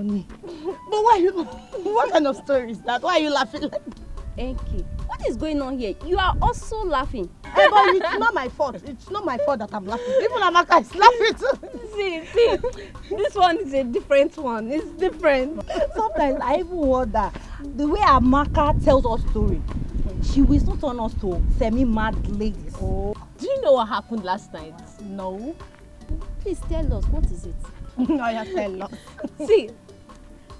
funny. But what kind of story is that? Why are you laughing like that? Enki, what is going on here? You are also laughing. Hey, but it's not my fault. It's not my fault that I'm laughing. Even Amaka is laughing too. See, this one is a different one. It's different. Sometimes I even wonder, the way Amaka tells us story, she will not turn us to semi-mad ladies. Oh. Do you know what happened last night? No. Please tell us, what is it? No, you tell us. See,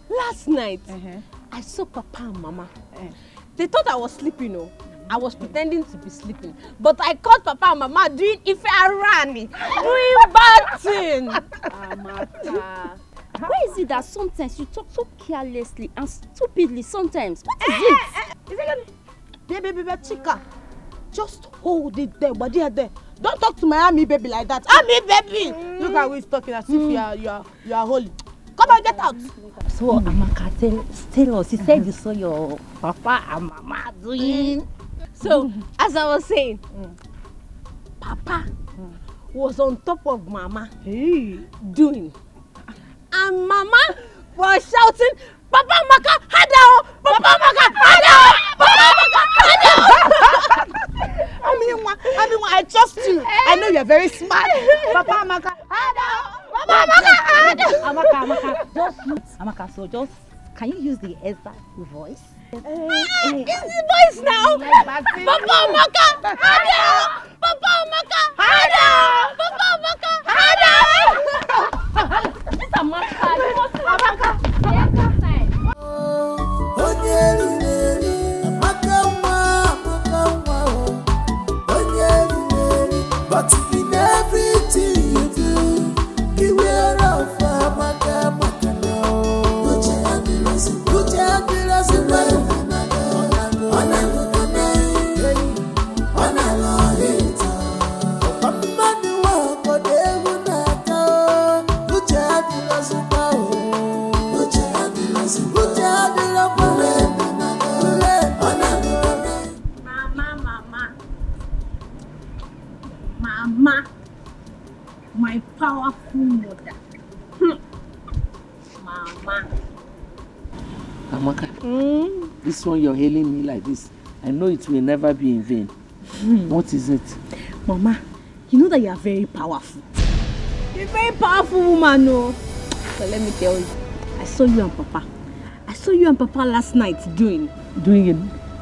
last night, I saw Papa and Mama. They thought I was sleeping, I was pretending to be sleeping. But I caught Papa and Mama doing Ife Arani, doing bad thing. Amaka. Why is it that sometimes you talk so carelessly and stupidly sometimes? What is it? Baby, Chica, just hold it there, but there. Don't talk to my army baby like that. Army baby! Look at who is talking as if you are holy. Come on, get out. So Amaka, tell us, you said you saw your Papa and Mama doing. So, as I was saying, Papa was on top of Mama doing. And Mama was shouting, Papa Maka, Hadao! Papa Maka, Hadao! Papa Maka, Hadao! I trust you. I know you're very smart. Papa Maka, Hadao! Papa Maka, Hadao! Amaka, just can you use the exact voice? It's the voice now! Papa Maka, Hadao! Papa Maka, Hadao! Papa Maka, Hadao! This is Amaka. You must Amaka. But in everything you do, beware of Amaka. Put your hand in Mama, my powerful mother. Mama. Amaka, this one you're hailing me like this, I know it will never be in vain. What is it? Mama, you know that you are very powerful. You're a very powerful woman, no? So let me tell you, I saw you and Papa. I saw you and Papa last night doing. Doing it?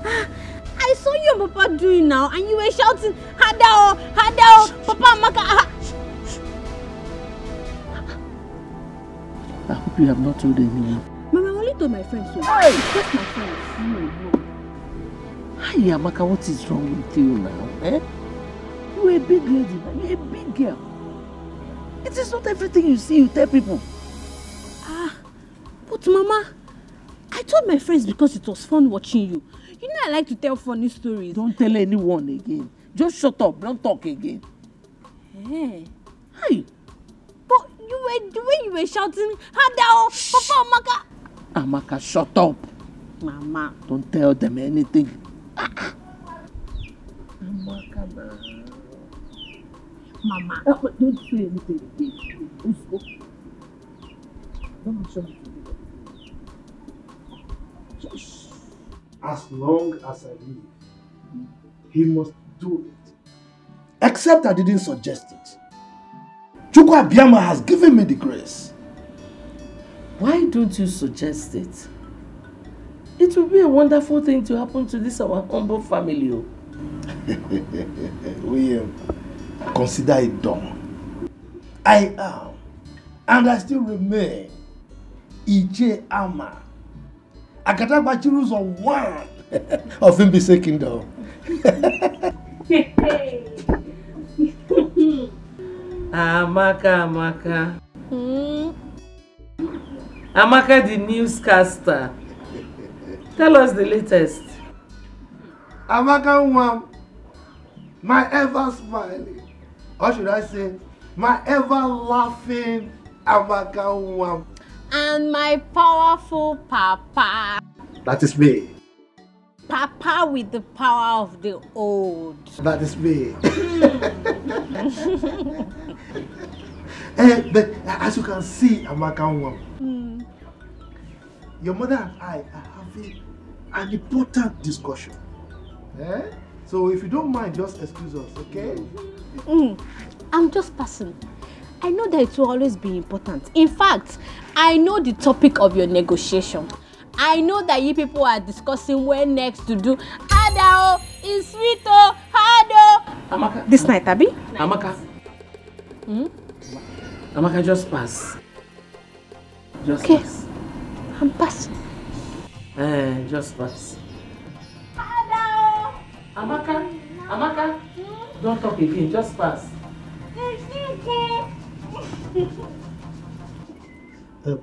I saw you and Papa doing now, and you were shouting, Hadao, Hadao, Papa Maka. I hope you have not told anyone. Mama, I only told my friends so. Hey! Just my friends. No. Hi, Amaka, what is wrong with you now? Eh? You're a big lady now. You're a big girl. It is not everything you see you tell people. But Mama, I told my friends because it was fun watching you. You know I like to tell funny stories. Don't tell anyone again. Just shut up. Don't talk again. Hey. Hi. But the way you were shouting, Hadao, Papa Amaka. Amaka, shut up. Mama. Don't tell them anything. Amaka, Mama. Don't say anything again. Let's go. Don't show me. As long as I live, he must do it. Except I didn't suggest it. Chukwu Abiyama has given me the grace. Why don't you suggest it? It will be a wonderful thing to happen to this our humble family. William, consider it done. I am, and I still remain, Ije Ama. Akatabachiru's on one of Mbise Kingdom. Amaka. Amaka, the newscaster. Tell us the latest. Amaka, my ever smiling, or should I say, my ever laughing Amaka. And my powerful Papa. That is me. Papa with the power of the old. That is me. But as you can see, Amaka, your mother and I are having an important discussion. Eh? So if you don't mind, just excuse us, okay? I'm just passing. I know that it will always be important. In fact, I know the topic of your negotiation. I know that you people are discussing where next to do. Adao, is sweet, Hado. Amaka. This night, Abi? Amaka. Amaka, just pass. Just pass. I'm passing. Just pass. Adao. Amaka. Amaka. Don't talk again. Just pass.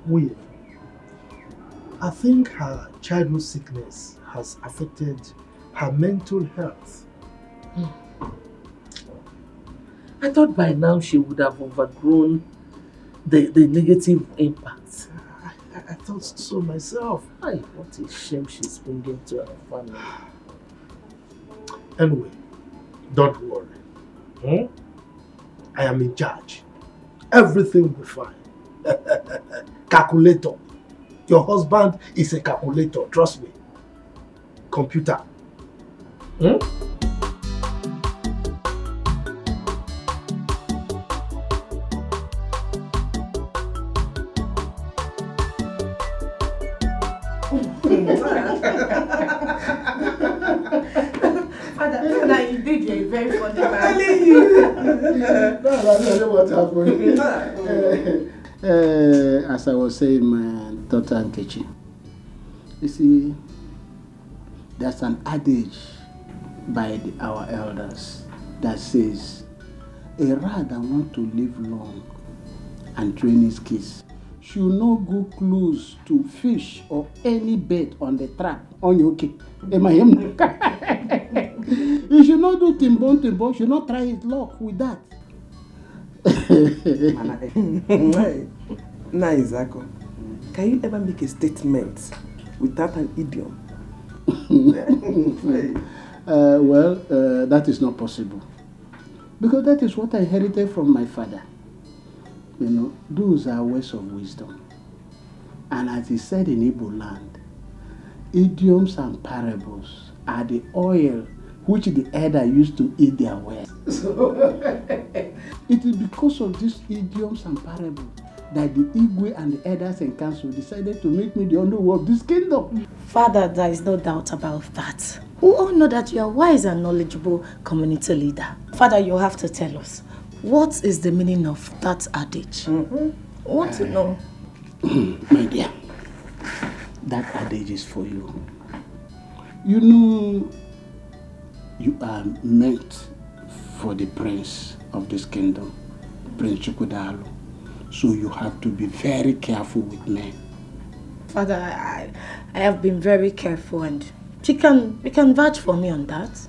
Wait. I think her childhood sickness has affected her mental health. I thought by now she would have overgrown the negative impact. I thought so myself. What a shame she's bringing to our family. Anyway, don't worry. I am in charge. Everything will be fine. Calculator. Your husband is a calculator, trust me. Computer. Father, indeed you're a very funny man. I'm telling you. No, I don't know what happened. As I was saying, my daughter Nkechi, you see, there's an adage by our elders that says, a rat that wants to live long and train his kids should not go close to fish or any bait on the trap on your cake. You should not do timbon, should not try his luck with that. Zako, can you ever make a statement without an idiom? That is not possible. Because that is what I inherited from my father. You know, those are words of wisdom. And as he said in Igbo land, idioms and parables are the oil which the elder used to eat their words. It is because of these idioms and parables that the Igwe and the elders and council decided to make me the underworld of this kingdom. Father, there is no doubt about that. We all know that you are wise and knowledgeable community leader. Father, you have to tell us, what is the meaning of that adage? We want to know. My dear, that adage is for you. You know, you are meant for the prince of this kingdom, Prince Chukwudalu. So you have to be very careful with men. Father, I have been very careful, and you can vouch for me on that.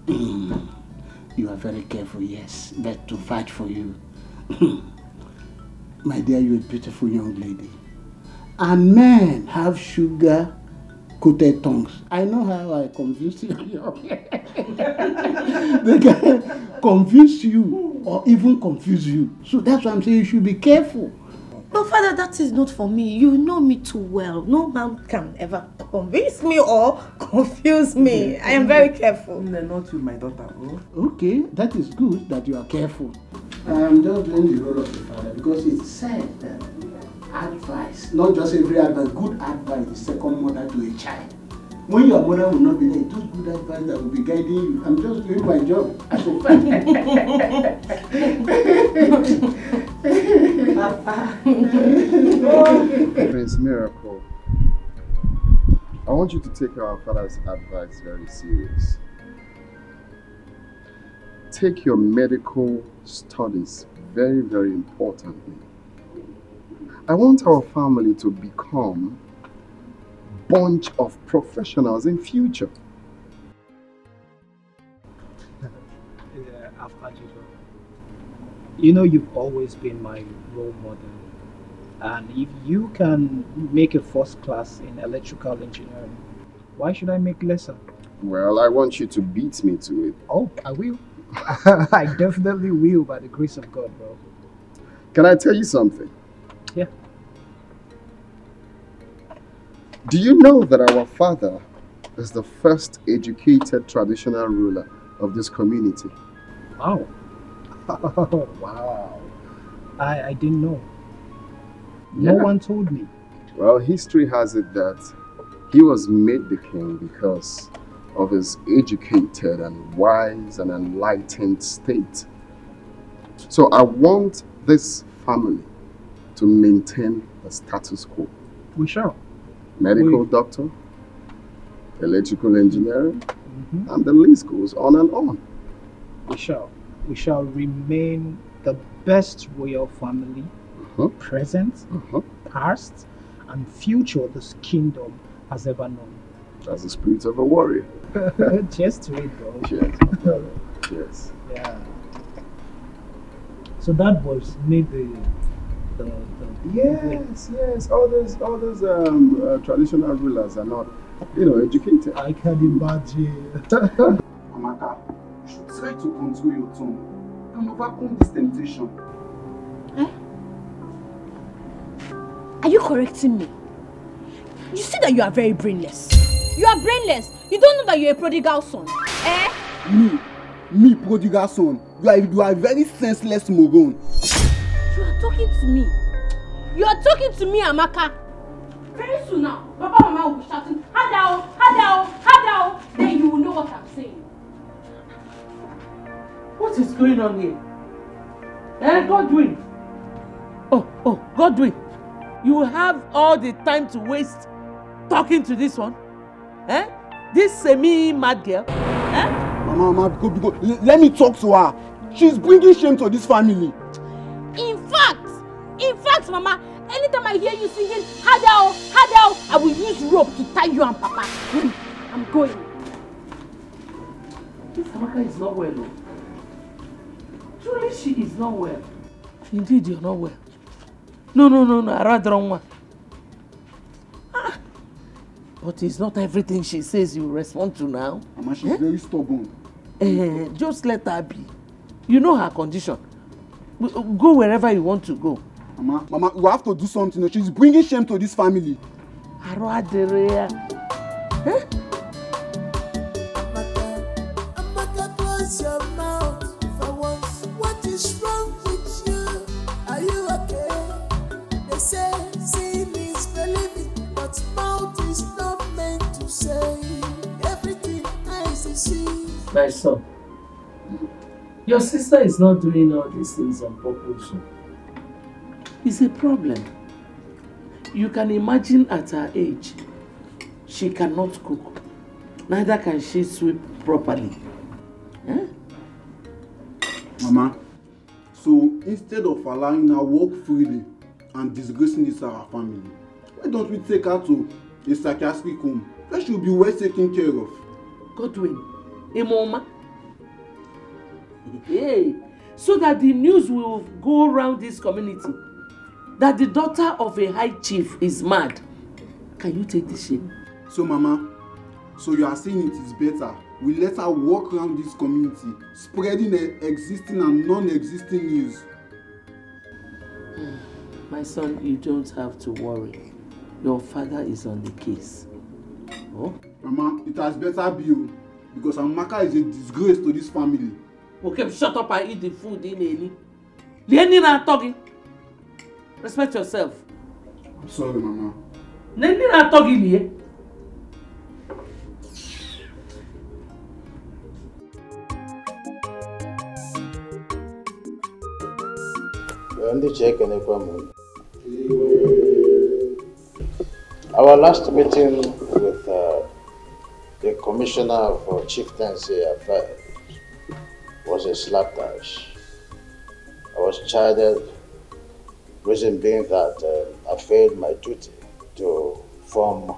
You are very careful, yes, but to vouch for you. My dear, you're a beautiful young lady. And men have sugar-coated tongues. I know how I convinced you. They can convince you or even confuse you. So that's why I'm saying you should be careful. But Father, that is not for me. You know me too well. No man can ever convince me or confuse me. I am very careful. Not with my daughter. Okay, that is good that you are careful. I'm just doing the role of the father because it's said that advice, not just every advice, good advice is second mother to a child. When your mother will not be there, it is good advice that will be guiding you. I'm just doing my job as a father. Prince Miracle, I want you to take our father's advice very serious. Take your medical studies very, very importantly. I want our family to become a bunch of professionals in future. You know, you've always been my role model. And if you can make a first class in electrical engineering, why should I make lesser? Well, I want you to beat me to it. Oh, I will. I definitely will, by the grace of God, bro. Can I tell you something? Yeah. Do you know that our father is the first educated traditional ruler of this community? Wow. Wow. I didn't know. No one told me. Well, history has it that he was made the king because of his educated and wise and enlightened state. So I want this family to maintain the status quo. We shall. Medical doctor, electrical engineering, and the list goes on and on. We shall. We shall remain the best royal family, present, past, and future this kingdom has ever known. That's the spirit of a warrior. Cheers to it, bro. Cheers, cheers. Yeah. So that was made the Yes. All those traditional rulers are not, educated. I can imagine. Amaka, you should try to control your tongue and overcome this temptation. Are you correcting me? You see that you are very brainless. You are brainless. You don't know that you're a prodigal son. Me, prodigal son. You are a very senseless moron. You are talking to me. You are talking to me, Amaka. Very soon now, Papa and Mama will be shouting, Hadao, Hadao, Hadao. Then you will know what I'm saying. What is going on here? Godwin. Oh, Godwin. You have all the time to waste talking to this one? This semi-mad girl? Mama, go. Let me talk to her. She's bringing shame to this family. In fact, Mama, anytime I hear you singing, Hadao, Hadao, I will use rope to tie you and Papa. I'm going. This Amaka is not well. Truly, she is not well. Indeed, you're not well. No, I rather wrong one. But it's not everything she says you respond to now. Mama, she's very stubborn. Just let her be. You know her condition. Go wherever you want to go. Mama, you have to do something. She's bringing shame to this family. Amaka, close your mouth for once. What is wrong with you? Are you okay? They say seeing is believing, but mouth is not meant to say everything eyes see. My son, your sister is not doing all these things on purpose. It's a problem. You can imagine at her age, she cannot cook. Neither can she sweep properly. Mama, so instead of allowing her walk freely and disgracing this our family, why don't we take her to a psychiatric home where she'll be well taken care of? Godwin, a mama. Hey, so that the news will go around this community that the daughter of a high chief is mad. Can you take this shame? So Mama, so you are saying it is better we let her walk around this community, spreading existing and non-existing news? My son, you don't have to worry. Your father is on the case. Oh? Mama, it has better be you, because Amaka is a disgrace to this family. Okay, shut up and eat the food, Lenny na talking. Respect yourself. I'm sorry, Mama. Lenny na talking here. Our last meeting with the Commissioner for Chieftaincy Affairs was a slapdash. I was chided, reason being that I failed my duty to form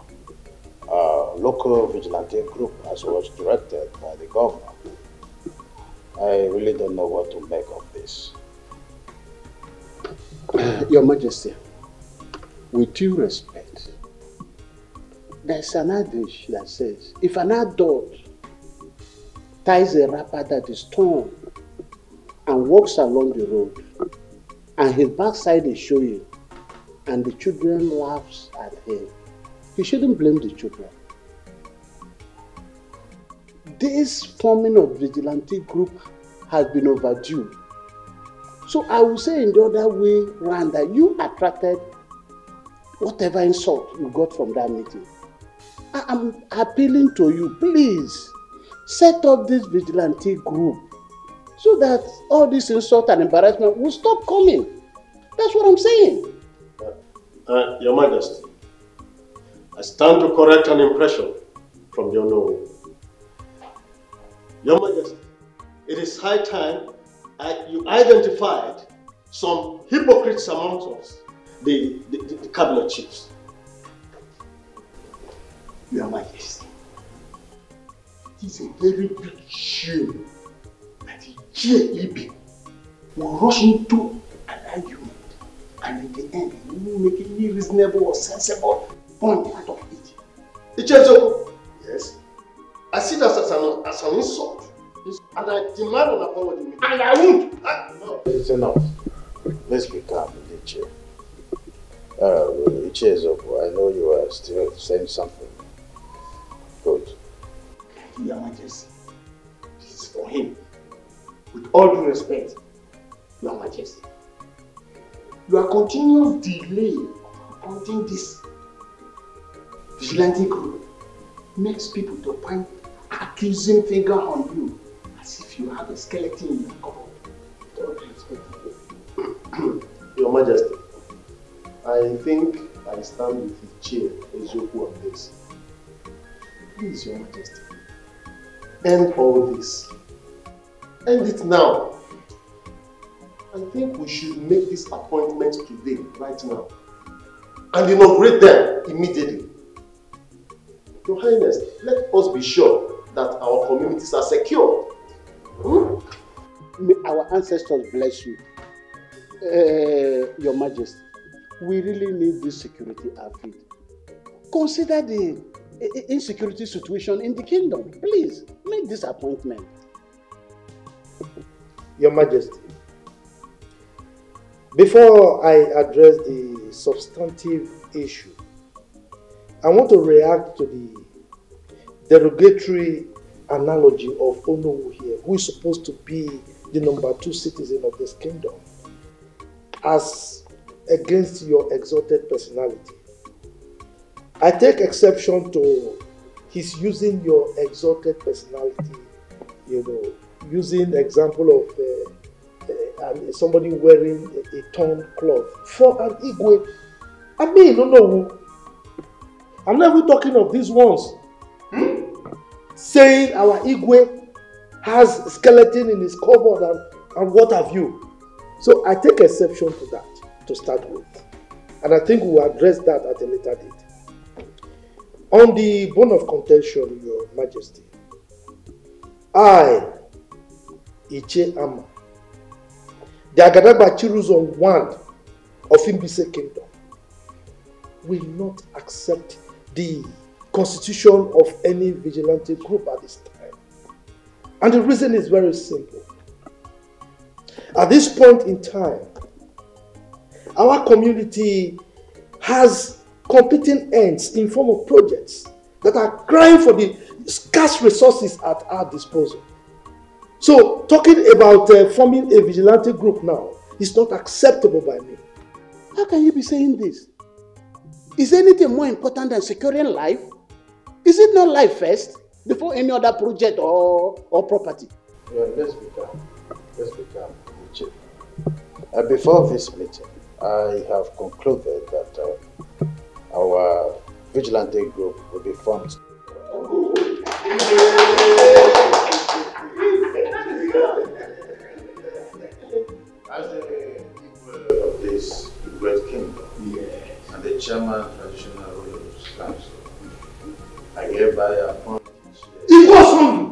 a local vigilante group as was directed by the governor. I really don't know what to make of this. Your Majesty, with due respect, there's an adage that says, if an adult ties a wrapper that is torn and walks along the road, and his backside is showing, and the children laughs at him, he shouldn't blame the children. This forming of vigilante group has been overdue. So I will say in the other way round that you attracted whatever insult you got from that meeting. I'm appealing to you, please set up this vigilante group so that all this insult and embarrassment will stop coming. That's what I'm saying. Your Majesty, I stand to correct an impression from the unknown. Your Majesty, it is high time you identified some hypocrites amongst us, the cabinet chiefs. Your Majesty, it is a very big shame that the JEB will rush into an argument and in the end we will make any reasonable or sensible point out of it. Ichezoko, yes, I see that as an insult and I demand an apology and I won't. No. It's enough. Let's be calm, Iche. Ichezoko, I know you are still saying something. Good. Your Majesty, this is for him. With all due respect, Your Majesty, your continuous delay appointing this vigilante group makes people to point accusing finger on you as if you have a skeleton in your cupboard. With all due respect. Your Majesty, I think I stand with Iche Ezoku on this. Please, Your Majesty, end all this. End it now. I think we should make this appointment today, right now, and inaugurate them immediately. Your Highness, let us be sure that our communities are secure. May our ancestors bless you. Your Majesty, we really need this security outfit. Consider the insecurity situation in the kingdom. Please, make this appointment. Your Majesty, before I address the substantive issue, I want to react to the derogatory analogy of Onowu here, who is supposed to be the #2 citizen of this kingdom, as against your exalted personality. I take exception to his using your exalted personality, using the example of somebody wearing a torn cloth for an Igwe. I mean, no. I'm not even talking of these ones. Saying our Igwe has a skeleton in his cupboard and what have you. So I take exception to that to start with. And I think we'll address that at a later date. On the bone of contention, Your Majesty, I, Iche Ama, the Agadagba Chiruzon 1 of Imbise Kingdom, will not accept the constitution of any vigilante group at this time. And the reason is very simple. At this point in time, our community has competing ends in form of projects that are crying for the scarce resources at our disposal. So, talking about forming a vigilante group now is not acceptable by me. How can you be saying this? Is anything more important than securing life? Is it not life first before any other project or property? Yeah, let's be calm. Let's be calm, Iche. Before this meeting, I have concluded that our vigilante group will be formed. As the Igwe of this great kingdom, and the chairman traditional rulers council, I hereby appoint Igwe.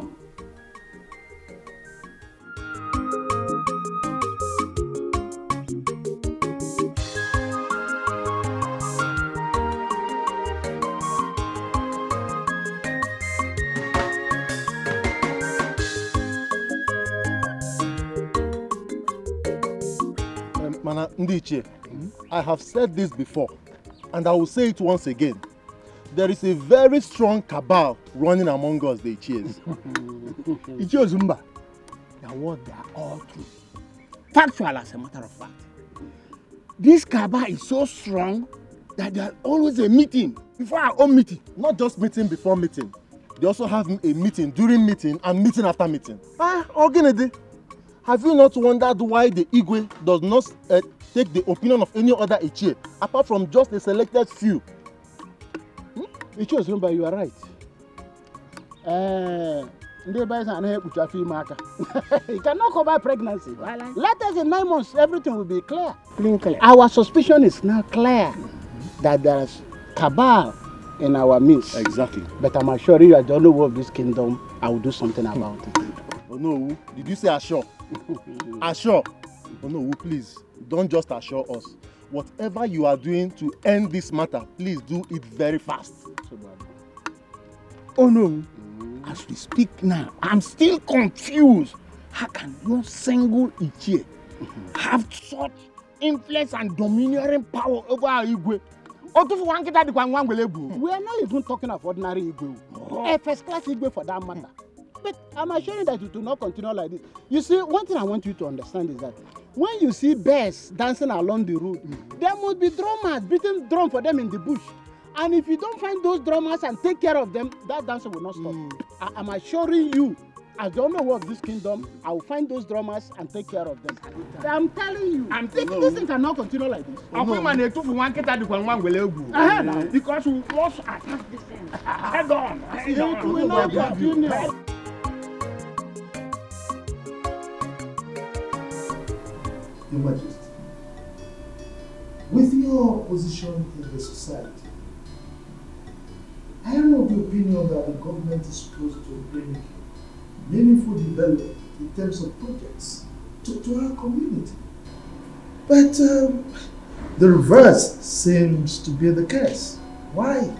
Mana Ndiche, I have said this before, and I will say it once again, there is a very strong cabal running among us, the Ichies. Ichie Zumba, the word they are all true. Factual as a matter of fact. This cabal is so strong that there are always a meeting before our own meeting. Not just meeting before meeting. They also have a meeting during meeting and meeting after meeting. Ogenede, have you not wondered why the Igwe does not take the opinion of any other Ichie, apart from just a selected few? Ichie Zumba, you are right. You cannot cover pregnancy. Let us in 9 months, everything will be clear. Clear. Our suspicion is now clear that there is cabal in our midst. Exactly. But I'm assuring you, I don't know of this kingdom, I will do something about it. Oh no, did you say assure? Assure? Oh no, please, don't just assure us. Whatever you are doing to end this matter, please do it very fast. Oh no. As we speak now, I'm still confused. How can no single Ichie have such influence and domineering power over our Igwe? We are not even talking of ordinary Igwe. A first class Igwe for that matter. But I'm assuring that it will not continue like this. You see, one thing I want you to understand is that when you see bears dancing along the road, there must be drummers beating drum for them in the bush. And if you don't find those drummers and take care of them, that dancer will not stop. I'm assuring you, as the owner of this kingdom, I will find those drummers and take care of them. I'm telling you, this thing cannot continue like this. Because we must attack this thing. Head on. It will not continue. Your Majesty, with your position in the society, I am of the opinion that the government is supposed to bring meaningful development in terms of projects to our community. But the reverse seems to be the case. Why?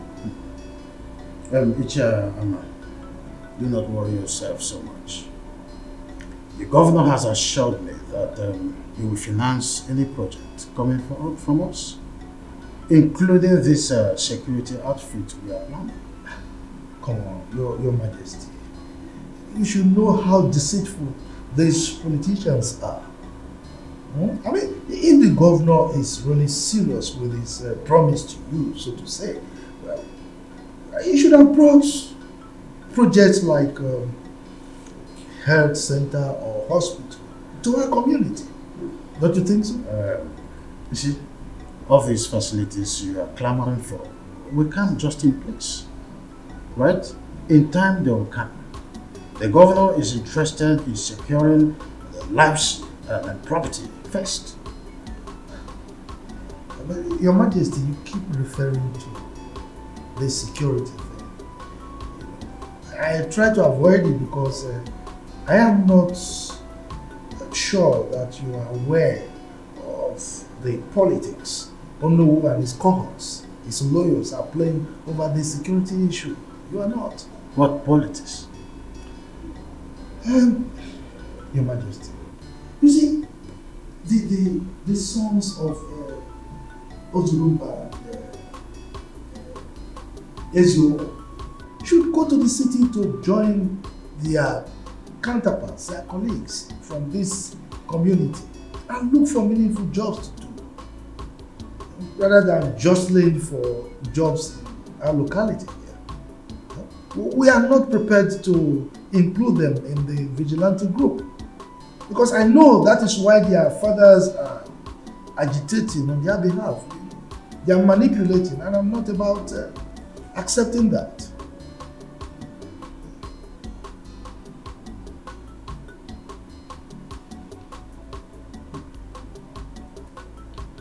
Ichie Ama, do not worry yourself so much. The governor has assured me that he will finance any project coming from us, including this security outfit we are running. Come on, Your Majesty. You should know how deceitful these politicians are. I mean, if the governor is really serious with his promise to you, so to say, well, he should have brought projects like health center or hospital to our community. Don't you think so? You see, all these facilities you are clamoring for, we come just in place, right? In time they will come. The governor is interested in securing lives and property first. But Your Majesty, you keep referring to the security thing. I try to avoid it because I am not sure that you are aware of the politics Onowu and his cohorts, his lawyers are playing over the security issue. You are not. What politics? Your Majesty, you see, the sons of Ozurumba and Ezio should go to the city to join their counterparts, their colleagues from this community and look for meaningful jobs to do rather than jostling for jobs in our locality here. We are not prepared to include them in the vigilante group because I know that is why their fathers are agitating on their behalf. They are manipulating and I'm not about accepting that.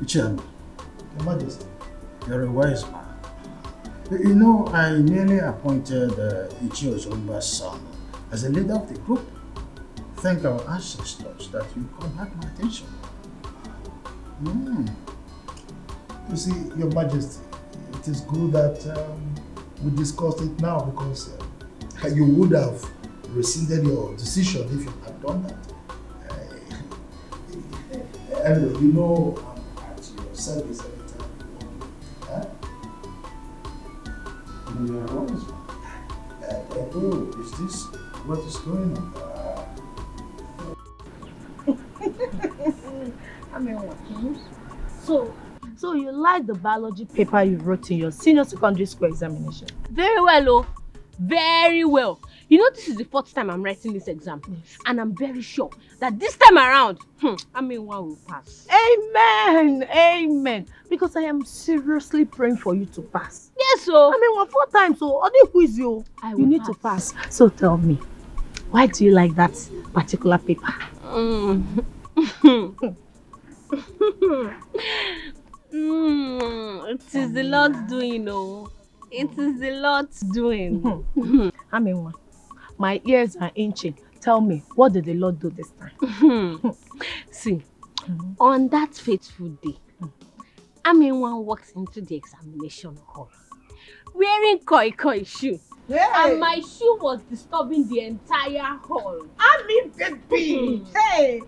Ichie, Your Majesty, you're a wise man. You know, I merely appointed Ichie Ozurumba's son as a leader of the group. Thank our ancestors that you called back my attention. You see, Your Majesty, it is good that we discussed it now because you would have rescinded your decision if you had done that. Anyway, you know I'm at your service anytime you want. Is this what is going on? I mean, what? So you like the biology paper you wrote in your senior secondary school examination? Very well, oh. Very well. You know, this is the fourth time I'm writing this exam. Yes. And I'm very sure that this time around, one will pass. Amen. Amen. Because I am seriously praying for you to pass. Yes, so. One 4 times, so all the quiz you need to pass. So tell me, why do you like that particular paper? It is the Lord's doing, oh. It is the Lord's doing. My ears are itching. Tell me, what did the Lord do this time? See, on that fateful day, Aminwa walks into the examination hall wearing koi shoe. Hey. And my shoe was disturbing the entire hall. Baby. Hey.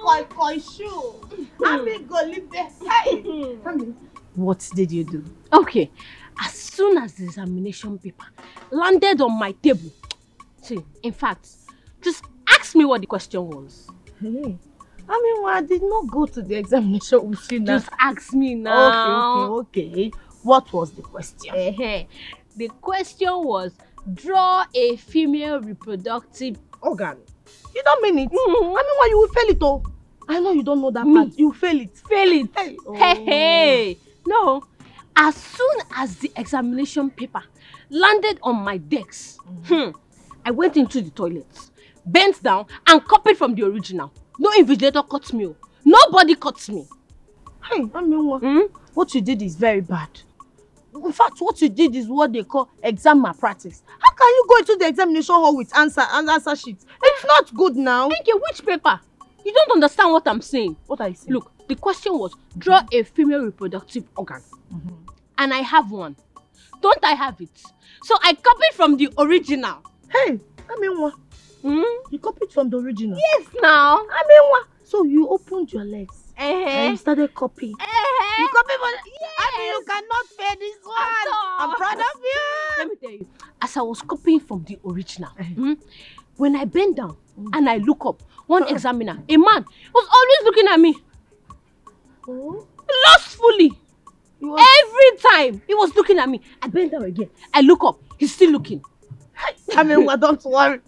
One koi shoe. Go live there. Hey. What did you do? Okay, as soon as the examination paper landed on my table, see, in fact, just ask me what the question was. Hey, I did not go to the examination with you now. Just ask me now. Okay. What was the question? The question was, draw a female reproductive organ. You don't mean it? You will fail it, oh. I know you don't know that part. You fail it. Fail it. Hey. Oh. Hey. No. As soon as the examination paper landed on my desk, I went into the toilet, bent down, and copied from the original. No invigilator caught me. Nobody caught me. Hey, what you did is very bad. In fact, what you did is what they call exam malpractice. How can you go into the examination hall with answer sheets? It's not good now. Thank you. Which paper? You don't understand what I'm saying. What are you saying? Look, the question was, draw a female reproductive organ. And I have one. Don't I have it? So I copied from the original. Hey, what? You copied from the original? Yes, now. What? So you opened your legs and you started copying. You copy for yes. You cannot fail this one. I'm proud of you. Let me tell you, as I was copying from the original, when I bent down and I look up, one examiner, a man, was always looking at me. Lustfully. Every time he was looking at me. I bent down again. I look up. He's still looking. Don't worry.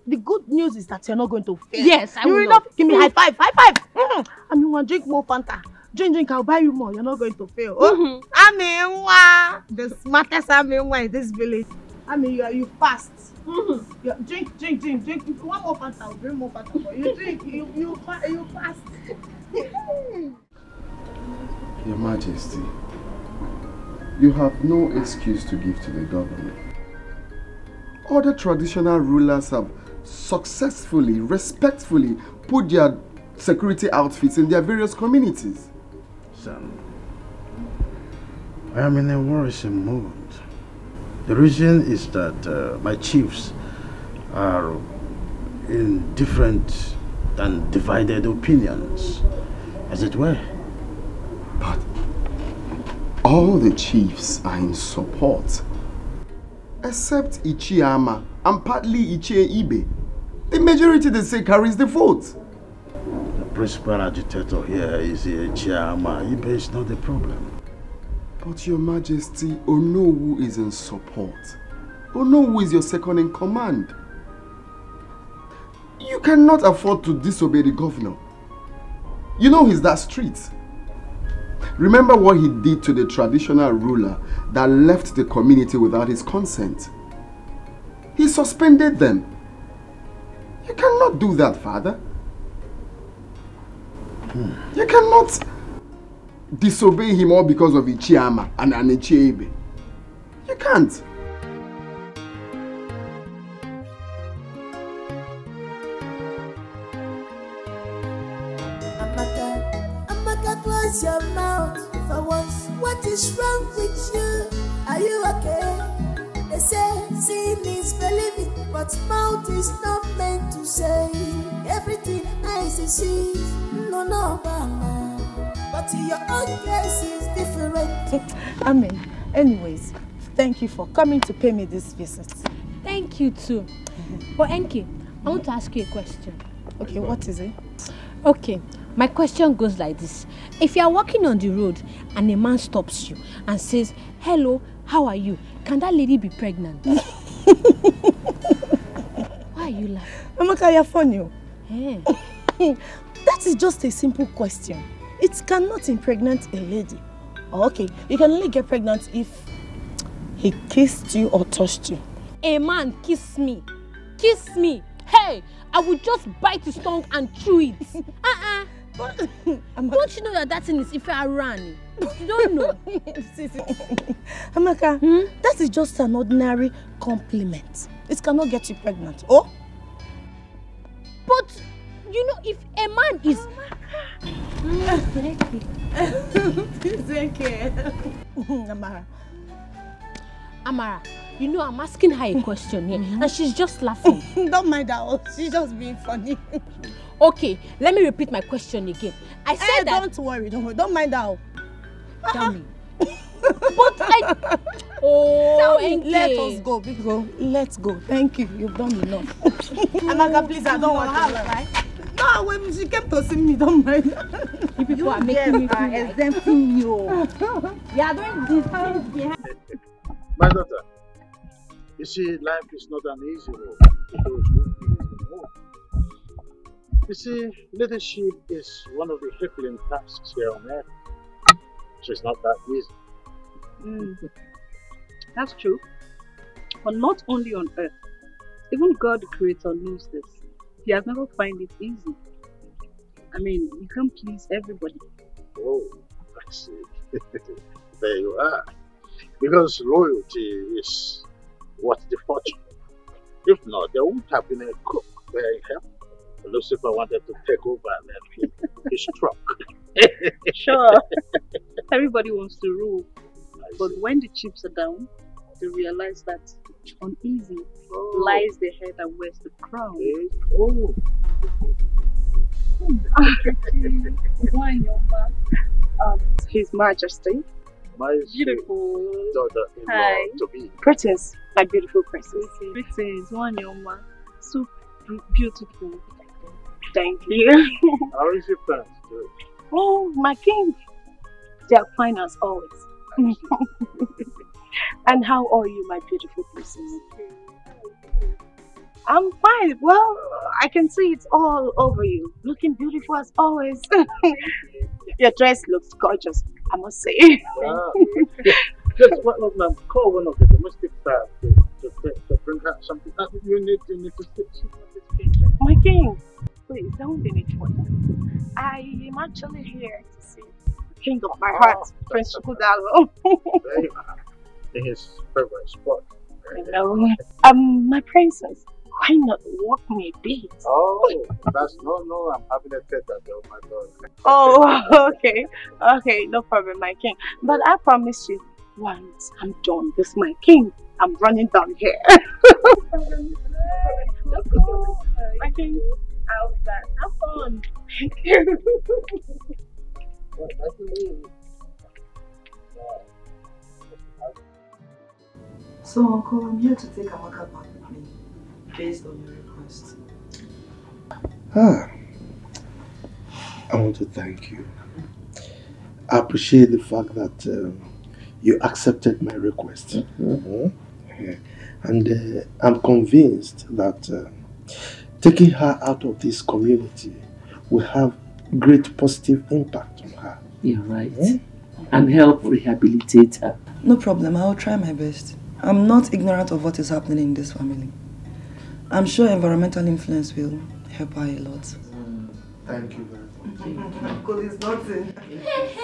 The good news is that you're not going to fail. Yes, I will. You will not give me high five. High five. Drink more Fanta. Drink. I'll buy you more. You're not going to fail. The smartest in this village. You fast. Drink. If you want more Fanta, I'll bring more Fanta for you. Drink. You fast. Your Majesty, you have no excuse to give to the government. Other traditional rulers have successfully, respectfully put their security outfits in their various communities. Son, I am in a worrisome mood. The reason is that my chiefs are in different and divided opinions, as it were. But all the chiefs are in support, except Ichiama and partly Ichie Ibe. The majority, they say, carries the vote. The principal agitator here is Ichiama. Ibe is not the problem. But Your Majesty, Onowu is in support. Onowu is your second in command. You cannot afford to disobey the governor. You know he's that strict. Remember what he did to the traditional ruler that left the community without his consent. He suspended them. You cannot do that, Father. You cannot disobey him all because of Ichiama and Ichiebe. You can't. Amaka, close your mouth for once. What is wrong with you? Are you okay? They say seeing is believing, but mouth is not meant to say everything eyes see. No, Mama. But your own case is different. Amen. Anyways, thank you for coming to pay me this visit. Thank you too. But Enki, I want to ask you a question. Okay, what is it? Okay, my question goes like this. If you are walking on the road and a man stops you and says, "Hello, how are you?" Can that lady be pregnant? Why are you laughing? Amaka, you're funny. Yeah. That is just a simple question. It cannot impregnate a lady. Okay, you can only get pregnant if he kissed you or touched you. A man kiss me. Kiss me. Hey, I would just bite his tongue and chew it. Don't you know that thing is if I ran? You don't know. Amaka, that is just an ordinary compliment. It cannot get you pregnant. Oh? But, you know, if a man is... Amara, you know I'm asking her a question here and she's just laughing. Don't mind her, she's just being funny. Okay, let me repeat my question again. I said that... Don't worry, don't mind her. Tell me. But I... Oh, let us go, Biko. Let's go. Thank you, you've done enough. Amaka, please, I don't want to right? No, when she came to see me, don't mind. You people are making me feel exempting you. You are doing these things behind. My daughter, you see, life is not an easy road to those who feel the most. You see, leadership is one of the crippling tasks here on earth. So it's not that easy. That's true. But not only on earth. Even God the Creator knows this. He has never found it easy. I mean, you can't please everybody. Oh, I see. There you are. Because loyalty is what's the fortune. If not, there wouldn't have been a cook where he helped. Lucifer wanted to take over and then he struck. Sure. Everybody wants to rule. But when the chips are down, they realize that uneasy lies the head and wears the crown. Oh. His Majesty. My Beautiful daughter-in-law to be. Princess, my beautiful princess. Princess, Wanyoma. So beautiful. Thank you. How is your parents doing? Oh, my king. They are fine as always. And how are you, my beautiful princess? I'm fine. Well, I can see it's all over you. Looking beautiful as always. Your dress looks gorgeous, I must say. Just call one of the domestic staff to bring her something. You need to sit. My king, please don't be me for that. I am actually here to see the king of my heart, Prince Chukudalo. There you are. In his favorite spot. Hello. My princess, why not walk me a bit? Oh, that's no, I'm having a tete-a-tete with my daughter. Oh, okay, no problem, my king. But I promise you, once I'm done with my king, I'm running down here. Let's go, my king. I'll be back. Have fun. Thank you. So, Uncle, I'm here to take Amaka back with me, based on your request. I want to thank you. I appreciate the fact that you accepted my request. And I'm convinced that taking her out of this community will have great positive impact on her. You're right. And help rehabilitate her. No problem, I'll try my best. I'm not ignorant of what is happening in this family. I'm sure environmental influence will help her a lot. Thank you very much. Uncle is nothing. Hey,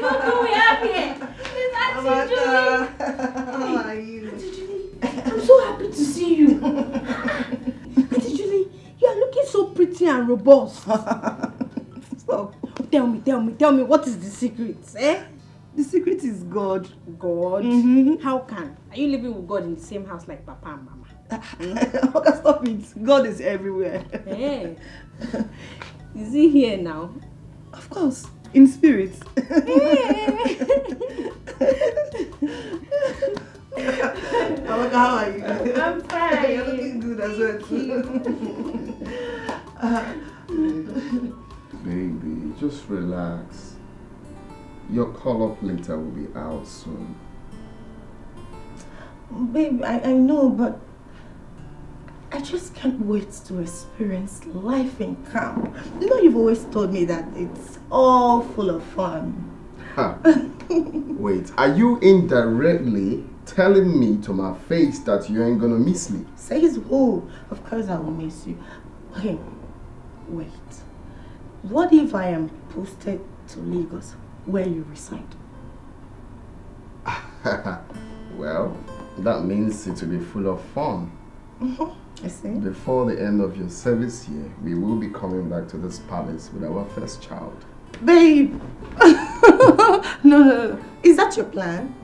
look who we have here. It's Auntie Julie. How are you? Auntie Julie, I'm so happy to see you. Auntie Julie, you are looking so pretty and robust. Stop. Tell me, what is the secret, eh? The secret is God. God? How can? Are you living with God in the same house like Papa and Mama? Okay, stop it. God is everywhere. Hey. Is he here now? Of course. In spirit. How are you? I'm fine. You're looking good as well. Baby, just relax. Your call-up later will be out soon. Babe, I know, but I just can't wait to experience life in camp. You know, you've always told me that it's all full of fun. Huh. Wait, are you indirectly telling me to my face that you ain't gonna miss me? Says who? Of course I will miss you. Okay, wait. What if I am posted to Lagos, where you reside? Well, that means it will be full of fun. I see. Before the end of your service year, we will be coming back to this palace with our first child. Babe! No. Is that your plan?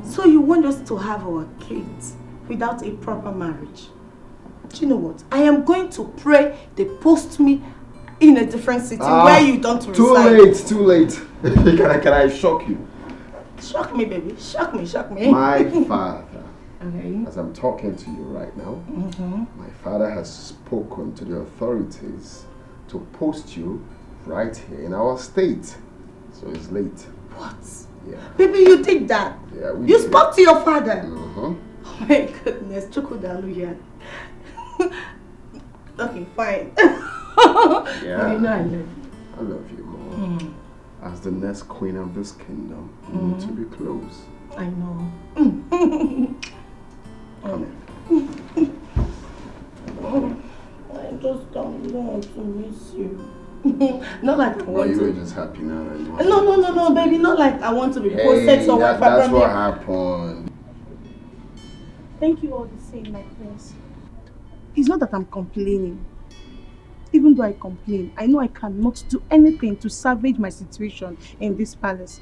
So you want us to have our kids without a proper marriage? Do you know what? I am going to pray they post me in a different city where you don't reside. Too late. Can I shock you? Shock me, baby. Shock me. My father, Okay. as I'm talking to you right now, my father has spoken to the authorities to post you right here in our state. So it's late. What? Yeah. Baby, you did that? Yeah, we You did. spoke to your father? Uh-huh. Oh my goodness, Chokodalu here. Okay, fine. Yeah. You know I love you. I love you more. As the next queen of this kingdom, you need to be close. I know. I just don't want to miss you. Not like I want you were to. just happy now that you want No, baby. Not like I want to be posted somewhere. that's what happened. Thank you all the same, my prince. It's not that I'm complaining. Even though I complain, I know I cannot do anything to salvage my situation in this palace.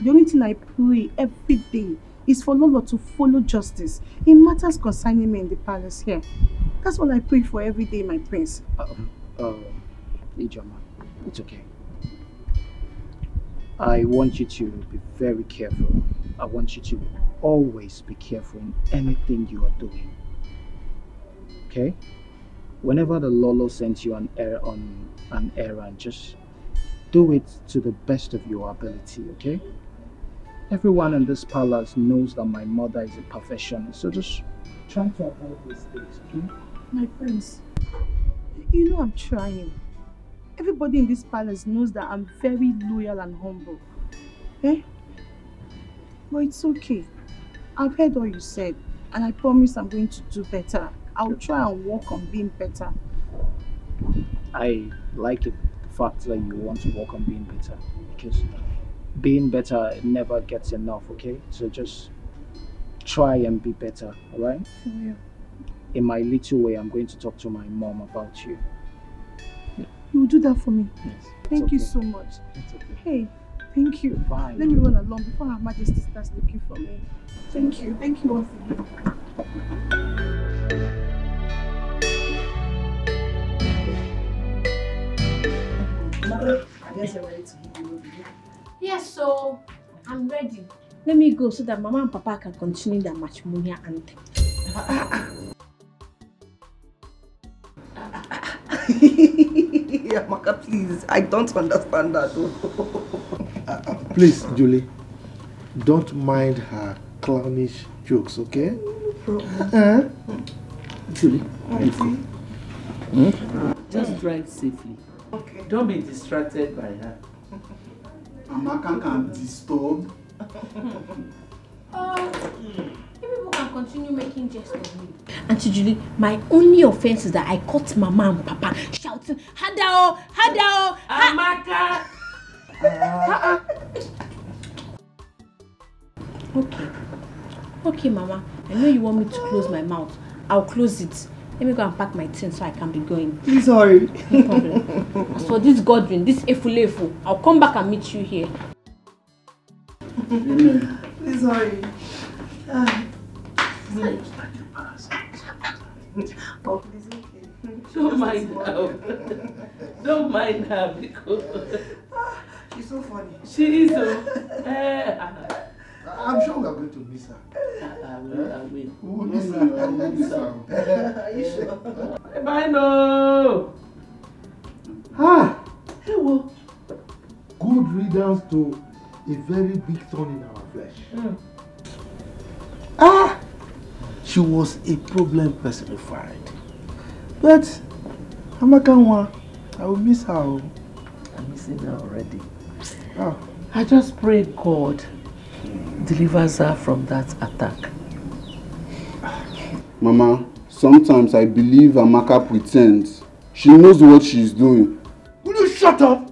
The only thing I pray every day is for Lolo to follow justice in matters concerning me in the palace here. That's all I pray for every day, my prince. Ijoma, it's okay. I want you to be very careful. I want you to always be careful in anything you are doing. Okay? Whenever the Lolo sends you on an errand, just do it to the best of your ability, okay? Everyone in this palace knows that my mother is a perfectionist, so just try to avoid mistakes, okay? My prince, you know I'm trying. Everybody in this palace knows that I'm very loyal and humble. Eh? But it's okay. I've heard all you said, and I promise I'm going to do better. I'll try and work on being better. I like it, the fact that you want to work on being better, because being better never gets enough, okay? So just try and be better, alright? Yeah. In my little way, I'm going to talk to my mom about you. You will do that for me? Yes. Thank you so much. It's okay. Hey, thank you. Bye. Let me run along before Her Majesty starts looking for me. Thank you. Thank you once again. I guess you're ready to hit the road again. Yes, so I'm ready. Let me go so that Mama and Papa can continue their matrimonial anthem. Yeah, Maka, please. I don't understand that. Please, Julie, don't mind her clownish jokes, okay? No problem. Julie, just drive safely. Okay. Don't be distracted by her. Amaka can disturb. People can continue making jest of me. Auntie Julie, my only offense is that I caught Mama and Papa shouting, Hadao, Hadao, Amaka! Okay, Mama. I know you want me to close my mouth. I'll close it. Let me go and pack my things so I can be going. Please hurry. No problem. As for this Godwin, this Efulefu, I'll come back and meet you here. Please hurry. Oh, please, okay. Don't mind her. Don't mind her because... so funny. She is. I'm sure we are going to miss her. I will. We will miss her. Are you sure? Bye, no. Hey, well, good riddance to a very big thorn in our flesh. She was a problem personified. But Amakanwa, I will miss her. I'm missing her already. I just pray God delivers her from that attack. Mama, sometimes I believe Amaka pretends. She knows what she's doing. Will you shut up?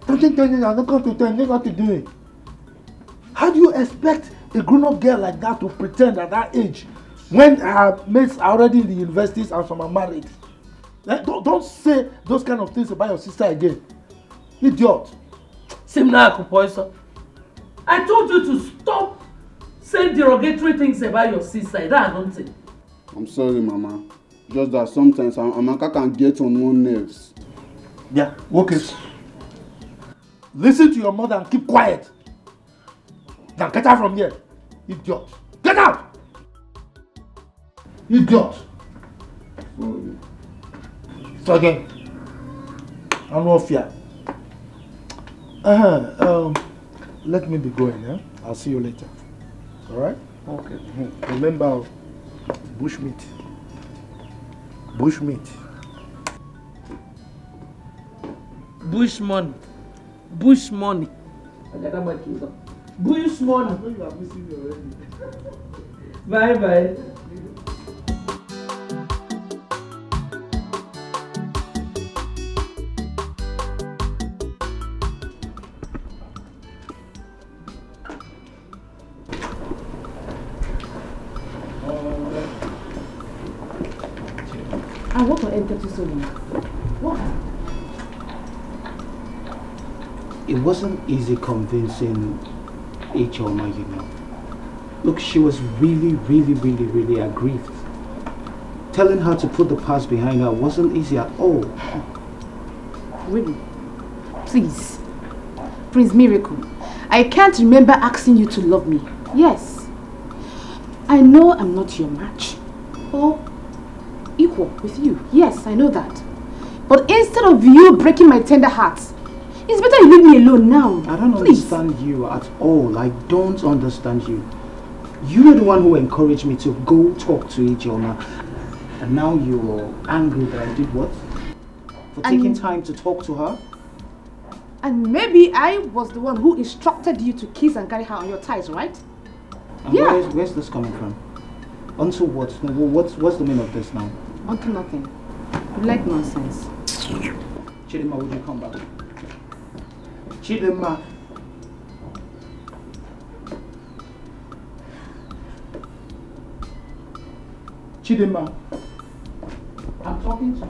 Don't you tell me I'm not going to tell you what to do? How do you expect a grown-up girl like that to pretend at that age when her mates are already in the universities and some are married? Don't say those kind of things about your sister again. Idiot. Simna Akupoiso, I told you to stop saying derogatory things about your sister. That I don't think. I'm sorry, Mama. Just that sometimes Amaka can get on one's nerves. Yeah, okay. Listen to your mother and keep quiet. Now get out from here. Idiot. Get out! Idiot. So again, I'm not fear. Let me be going, yeah? I'll see you later. Alright? Okay. Remember, bushmeat. Bushmeat. Bush money. Bush money. Bush money. I know you are missing me already. Bye bye. I want to enter to so much. What? It wasn't easy convincing Ichoma, you know. Look, she was really aggrieved. Telling her to put the past behind her wasn't easy at all. Really? Please. Prince Miracle, I can't remember asking you to love me. Yes. I know I'm not your match. Or equal with you. Yes, I know that. But instead of you breaking my tender heart, it's better you leave me alone now. I don't understand you at all. I don't understand you. You were the one who encouraged me to go talk to Ijeoma. And now you're angry that I did what? For taking time to talk to her? And maybe I was the one who instructed you to kiss and carry her on your thighs, right? And yeah. Where's this coming from? Unto what? What's the meaning of this now? Unto nothing. You like nonsense. Chidima, would you come back? Chidima. Chidima. I'm talking to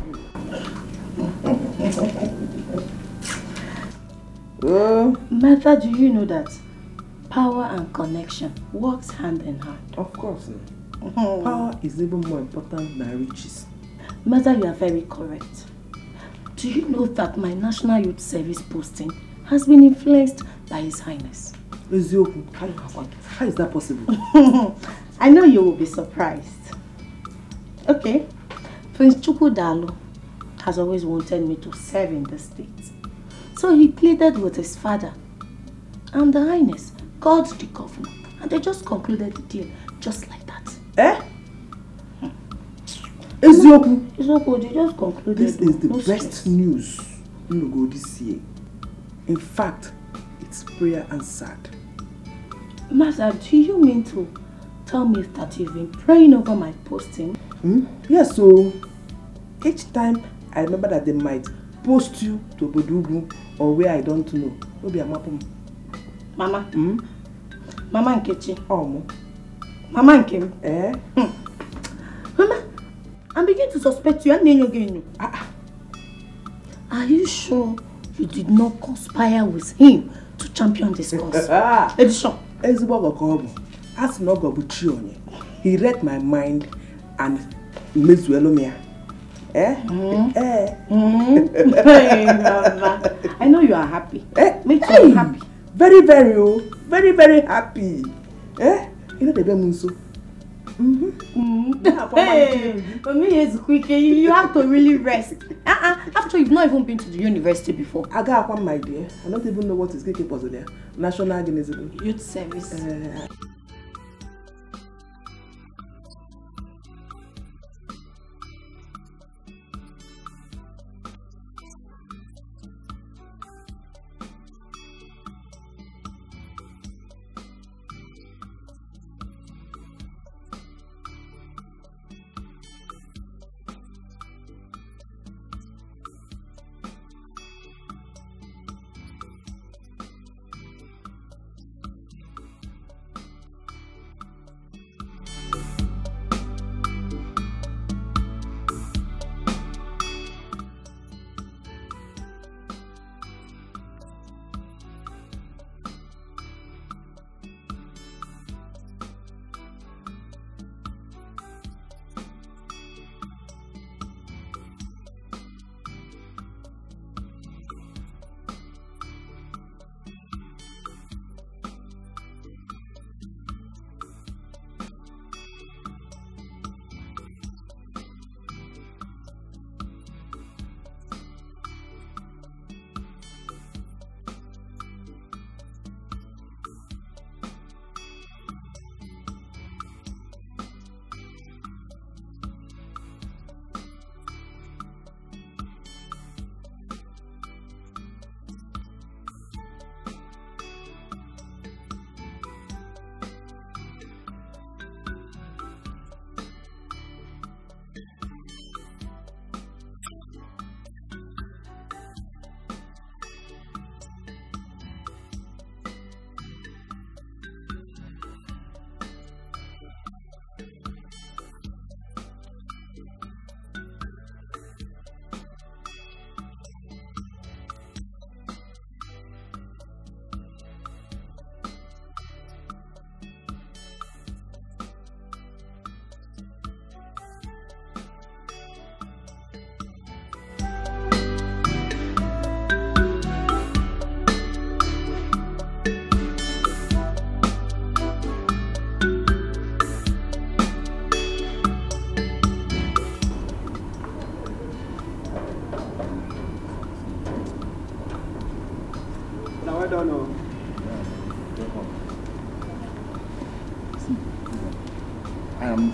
you. Mother, do you know that power and connection works hand in hand? Of course. Power is even more important than riches. Mother, you are very correct. Do you know that my National Youth Service posting has been influenced by His Highness? How is that possible? I know you will be surprised. Okay. Prince Chukwudalu has always wanted me to serve in the state. So he pleaded with his father. And the Highness called the governor. And they just concluded the deal just like that. Eh? Ezioku, they just concluded. This is the best news in Ugo this year. In fact, it's prayer answered. Master, do you mean to tell me that you've been praying over my posting? Yes, so each time I remember that they might post you to Bodugu or where I don't know. Maybe I'm up. Mama. Mama Nkechi. Oh, Mama Nkem. Eh? Mama, I'm beginning to suspect you. Are you sure you did not conspire with him to champion this cause? Edition. He read my mind and made Zuelomia. Eh? Hey, Mama. I know you are happy. Make sure you're happy. Very, very, very happy. Eh? You know the Bemunso. Hey, for me it's quick. You have to really rest. After you've not even been to the university before. I got one, my dear. I don't even know what is KK there. National Organism. Youth Service.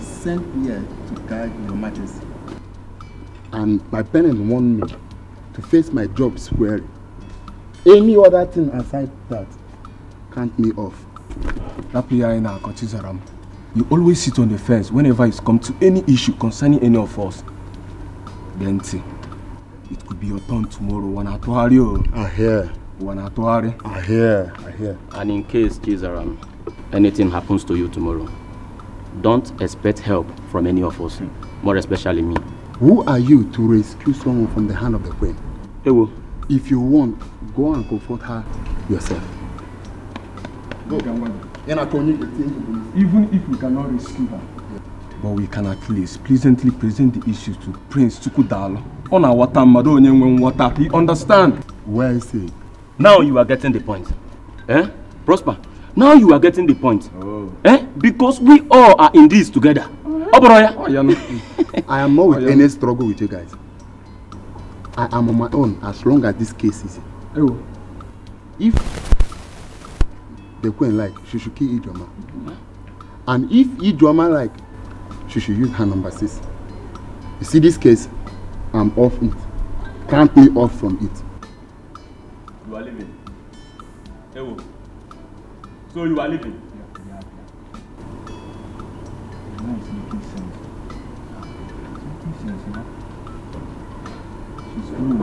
Sent here to guide your majesty. And my parents want me to face my job squarely. Any other thing aside that can't me off. You always sit on the fence whenever it's come to any issue concerning any of us. Then it could be your turn tomorrow. I hear. I hear. And in case, Chizaram, anything happens to you tomorrow, don't expect help from any of us, more especially me. Who are you to rescue someone from the hand of the queen? Ewo. If you want, go and comfort her yourself. Go. Even if we cannot rescue her, but we can at least pleasantly present the issue to Prince Chukudalo. On our water, he understand. Where is he? Now you are getting the point. Eh? Prosper. Now you are getting the point. Oh. Eh? Because we all are in this together. I am not with any struggle with you guys. I am on my own as long as this case is. Oh. If the queen like, she should kill Ijoma. And if Ijoma like, she should use her number 6. You see this case, I'm off it. Can't me off from it. You are leaving. Ewo. So you are leaving? Yeah. Now it's making sense. It's making sense, She's cool.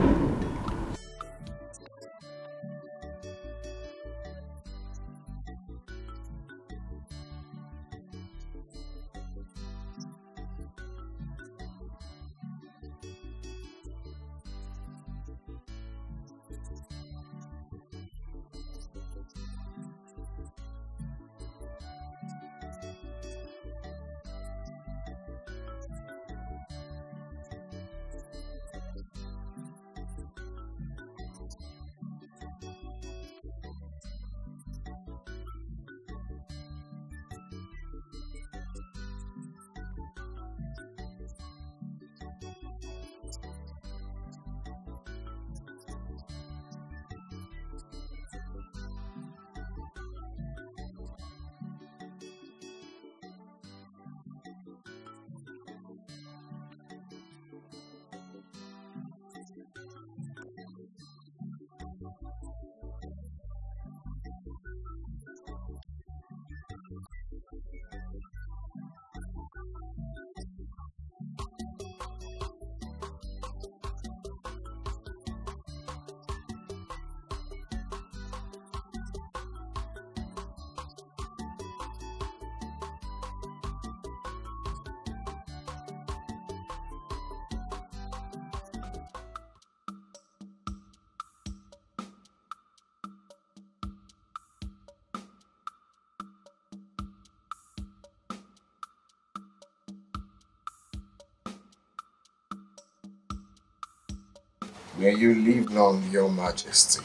May you live long, Your Majesty.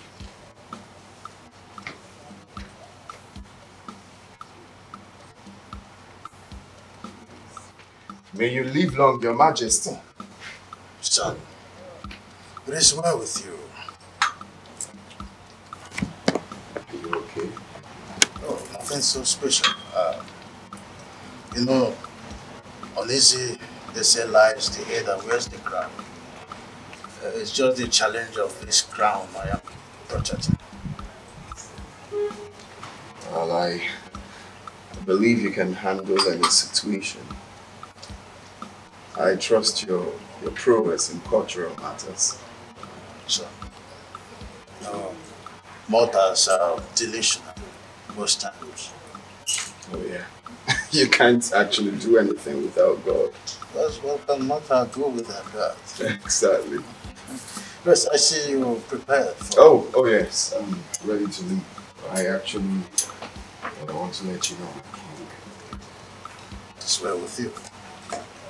May you live long, Your Majesty. Son, it is well with you. Are you okay? Oh, nothing so special. You know, uneasy, they say lies the head that wears the crown. It's just the challenge of this crown I am protecting. Well, I believe you can handle any situation. I trust your prowess in cultural matters. So, mortals are delusional most times. Oh yeah. You can't actually do anything without God. That's what can mortal do without God. Exactly. Yes, I see you prepared for... Oh yes, I'm ready to leave. I want to let you know. It's well with you.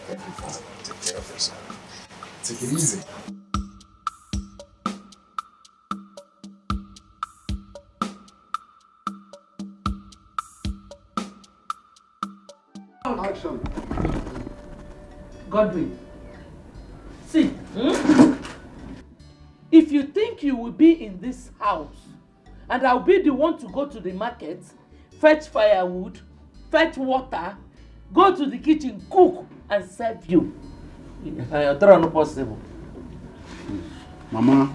Thank you, Father. Take care of yourself. Take it easy. Action. Godwin, see, if you think you will be in this house and I'll be the one to go to the market, fetch firewood, fetch water, go to the kitchen, cook and serve you, that's not possible. Mama,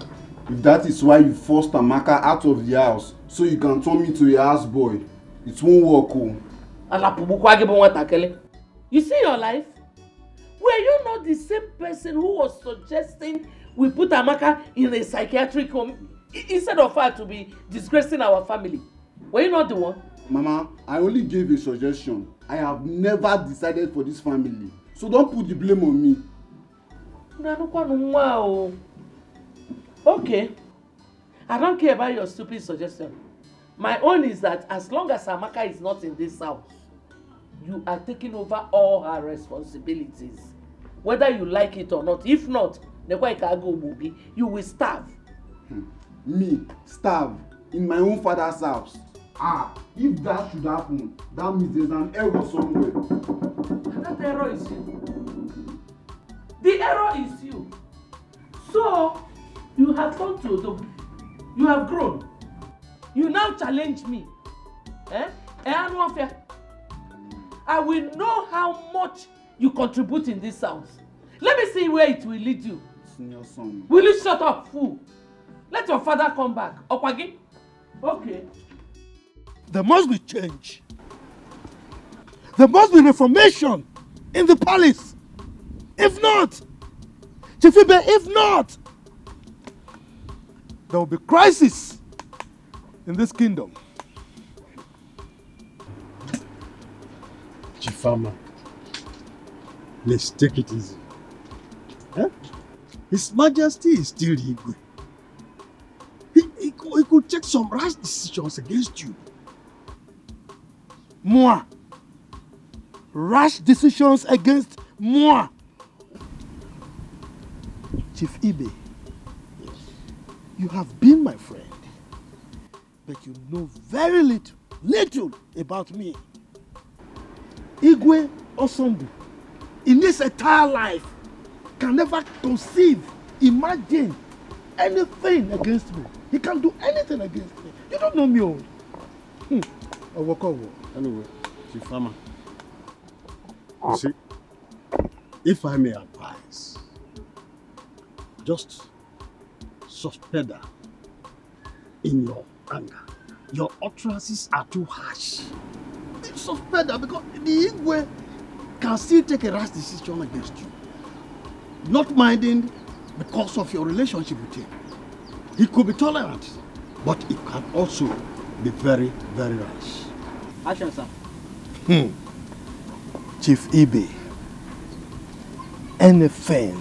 if that is why you forced Amaka out of the house so you can turn me to a houseboy, it won't work. You see your life? Were you not the same person who was suggesting we put Amaka in a psychiatric home instead of her to be disgracing our family? Were you not the one? Mama, I only gave a suggestion. I have never decided for this family. So don't put the blame on me. Okay. I don't care about your stupid suggestion. My own is that as long as Amaka is not in this house, you are taking over all her responsibilities. Whether you like it or not. If not, you will starve. Me, starve in my own father's house. If that should happen, that means there's an error somewhere. That error is you. The error is you. So, you have gone to Odogu. You have grown. You now challenge me. I will know how much you contribute in this house. Let me see where it will lead you. Senior son. Will you shut up, fool? Let your father come back. Okwagi? Okay. There must be change. There must be reformation in the palace. If not, Chifibe, if not, there will be crisis in this kingdom. Chifama, let's take it easy. Huh? His Majesty is still Igwe. He could take some rash decisions against you. Moi. Rash decisions against moi. Chief Ibe, you have been my friend, but you know very little about me. Igwe Osondu, in this entire life, can never conceive, imagine anything against me. He can't do anything against me. You don't know me all. Anyway, Chifama, you see, if I may advise, just suspend her in your anger. Your utterances are too harsh. Suspend her because the Igwe can still take a rash decision against you. Not minding because of your relationship with him. He could be tolerant, but he can also be very, very rash. Action, sir. Chief Ibe, anything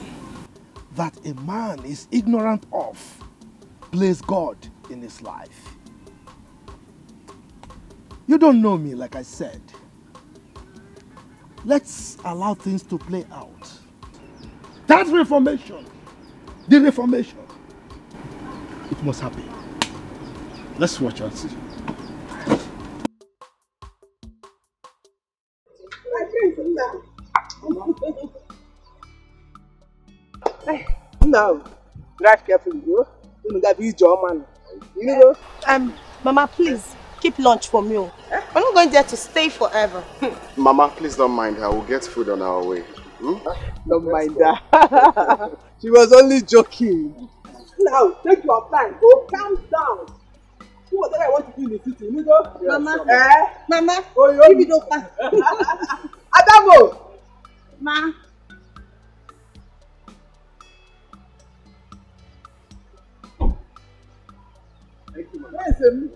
that a man is ignorant of plays God in his life. You don't know me, like I said. Let's allow things to play out. That reformation, the reformation, It must happen. Let's watch and see. Now, drive carefully, bro. You got to use your man. You know? Mama, please keep lunch for me. We're not going there to stay forever. Mama, please don't mind her. We'll get food on our way. Don't mind that. She was only joking. Now, take your time. Go calm down. Do whatever I want to do in the city. You know? Mama. Mama. Oh, give me no pass. Adamo. Ma. Thank you, man.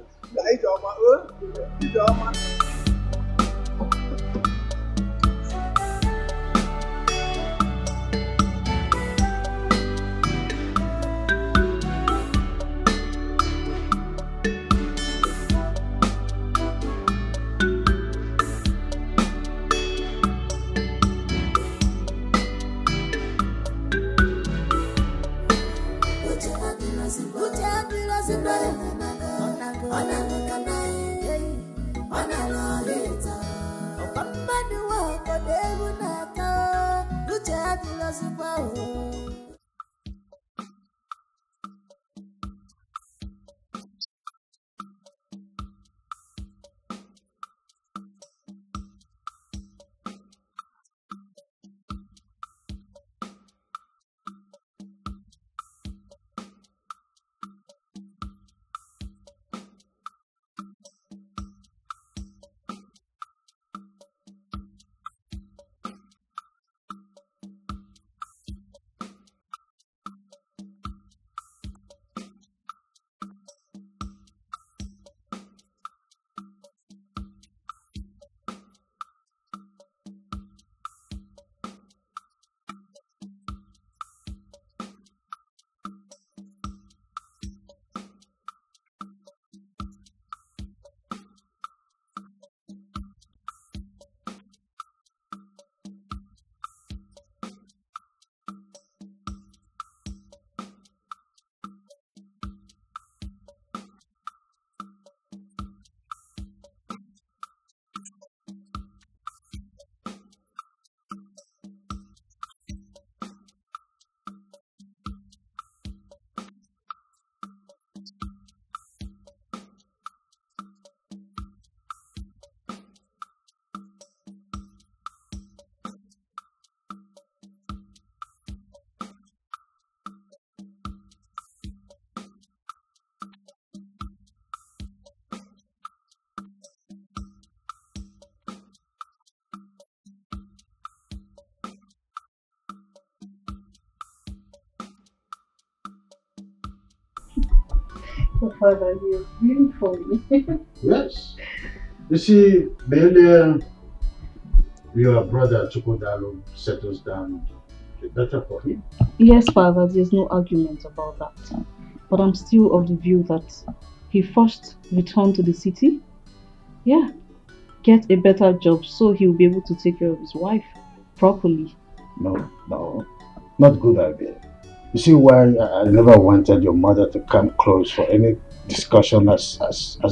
Oh, Father, you're really funny. Yes. You see, the earlier your brother Chukwudalo settles down, the better for him. Yes, Father, there's no argument about that. But I'm still of the view that he first returned to the city. Yeah. Get a better job so he'll be able to take care of his wife properly. No, not good idea. You see why I never wanted your mother to come close for any discussion as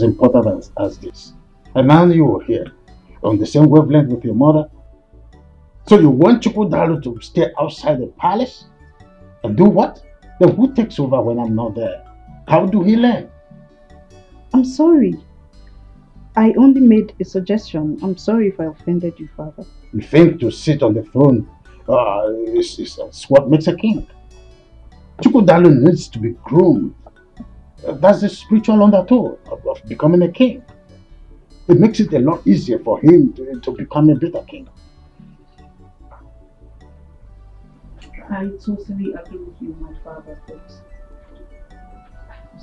important as this. And now you are here on the same wavelength with your mother. So you want Chukwudalo to stay outside the palace? And do what? Then who takes over when I'm not there? How do he learn? I'm sorry. I only made a suggestion. I'm sorry if I offended you, Father. You think to sit on the throne is what makes a king. Chukwudalo needs to be groomed. That's the spiritual undertow of becoming a king. It makes it a lot easier for him to become a better king. I totally agree with you, my father, but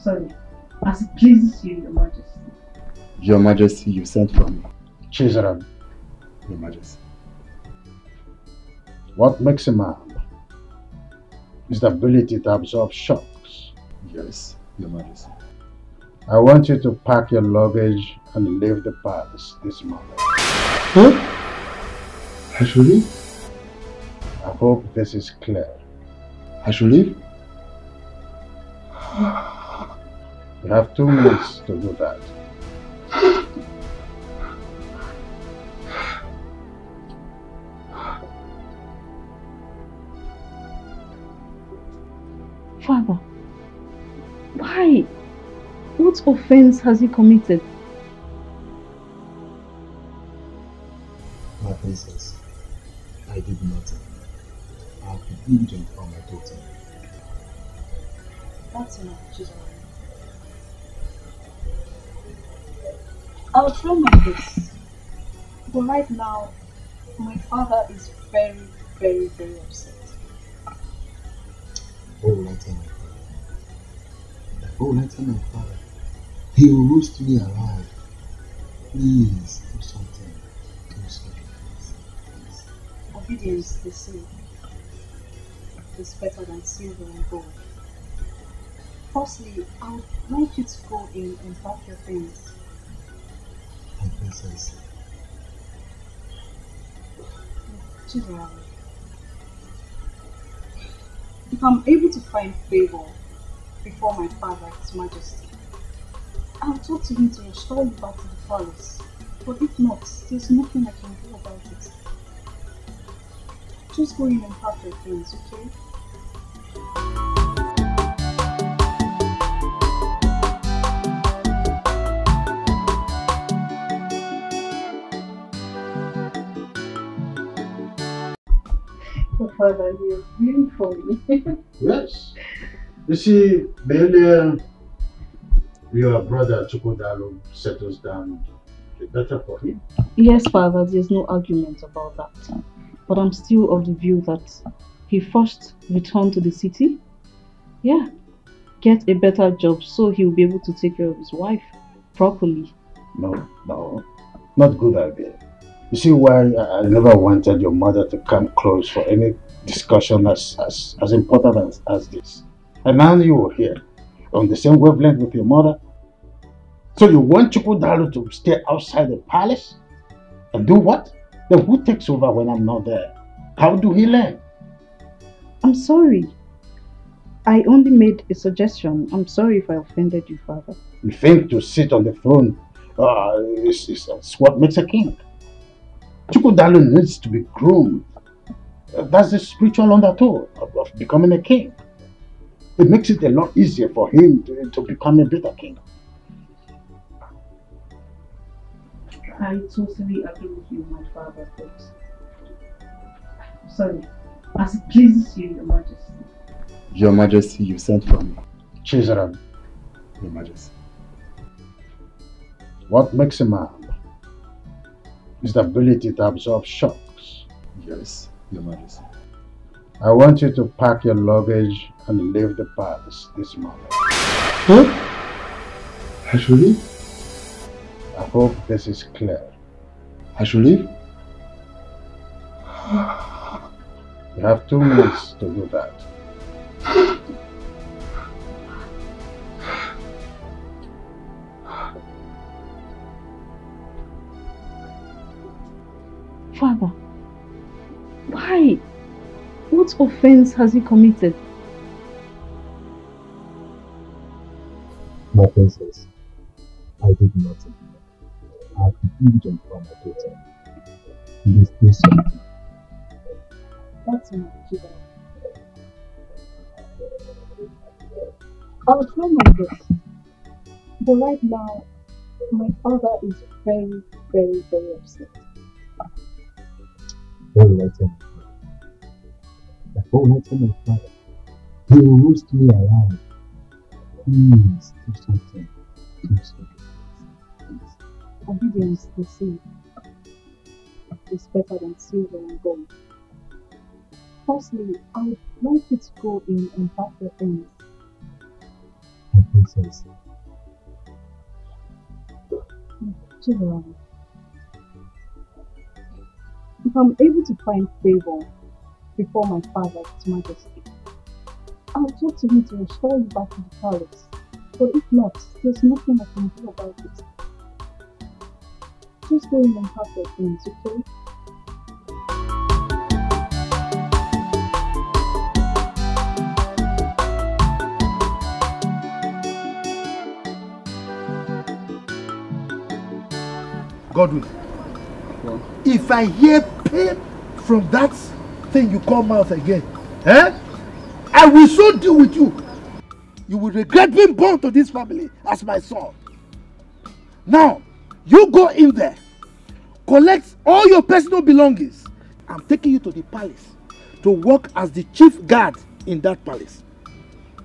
sorry, as it pleases you, Your Majesty. Your Majesty, you sent for me. Chizaram. Your Majesty. What makes a man is the ability to absorb shocks. Yes, Your Majesty. I want you to pack your luggage and leave the palace this morning. Huh? I should leave? I hope this is clear. I should leave? You have 2 minutes to do that. Father, why? What offense has he committed? My princess, I did nothing. I have been diligent on my daughter. That's enough, children. I'll try my best. But right now, my father is very, very, very upset. Oh, I tell my father. Oh, I tell my father. He will roast me alive. Please, do something. Do something. Please. Obedience, they say, is better than silver and gold. Firstly, I would like you to go in and pack your things. My princess. Children, if I'm able to find favor before my father, His Majesty, I'll talk to him to restore you back to the palace. But if not, there's nothing I can do about it. Just go in and pack your things, okay? Oh, Father, you're really funny. Yes. You see, the earlier your brother Chukwudalo settles down, the better for him. Yes, Father, there's no argument about that. But I'm still of the view that he first returned to the city. Yeah. Get a better job so he'll be able to take care of his wife properly. No, not good idea. You see why I never wanted your mother to come close for any discussion as important as this. And now you are here, on the same wavelength with your mother. So you want Chukwudalo to stay outside the palace? And do what? Then who takes over when I'm not there? How do he learn? I'm sorry. I only made a suggestion. I'm sorry if I offended you, Father. You think to sit on the throne is what makes a king? Chukwudalo needs to be groomed. That's the spiritual undertow of becoming a king. It makes it a lot easier for him to become a better king. I totally agree with you, my father, but sorry, as it pleases you, Your Majesty. Your Majesty, you sent for me. Chizaram. Your Majesty. What makes a man is the ability to absorb shocks. Yes, Your Majesty. I want you to pack your luggage and leave the palace this morning. Huh? I should leave? I hope this is clear. I should leave? You have 2 minutes to do that. Father, why? What offense has he committed? My princess, I did nothing. I have been diligent on my daughter. Please do something. That's enough, children. I'll try my best. But right now, my father is very, very, very upset. Oh, I tell my father. Oh, I tell my father. He will roast me alive. Please, do something. Do something. Obedience, they say, is better than silver and gold. Firstly, I would like you to go in and pack your things. My princess. Children, if I'm able to find favor before my father, His Majesty, I'll talk to him to restore you back to the palace. But if not, there's nothing I can do about it. Just go in and pack your things, okay? Godwin, what? If I hear pain from that thing you call mouth again, I will so deal with you. You will regret being born to this family as my son. Now, you go in there, collect all your personal belongings. I'm taking you to the palace to work as the chief guard in that palace.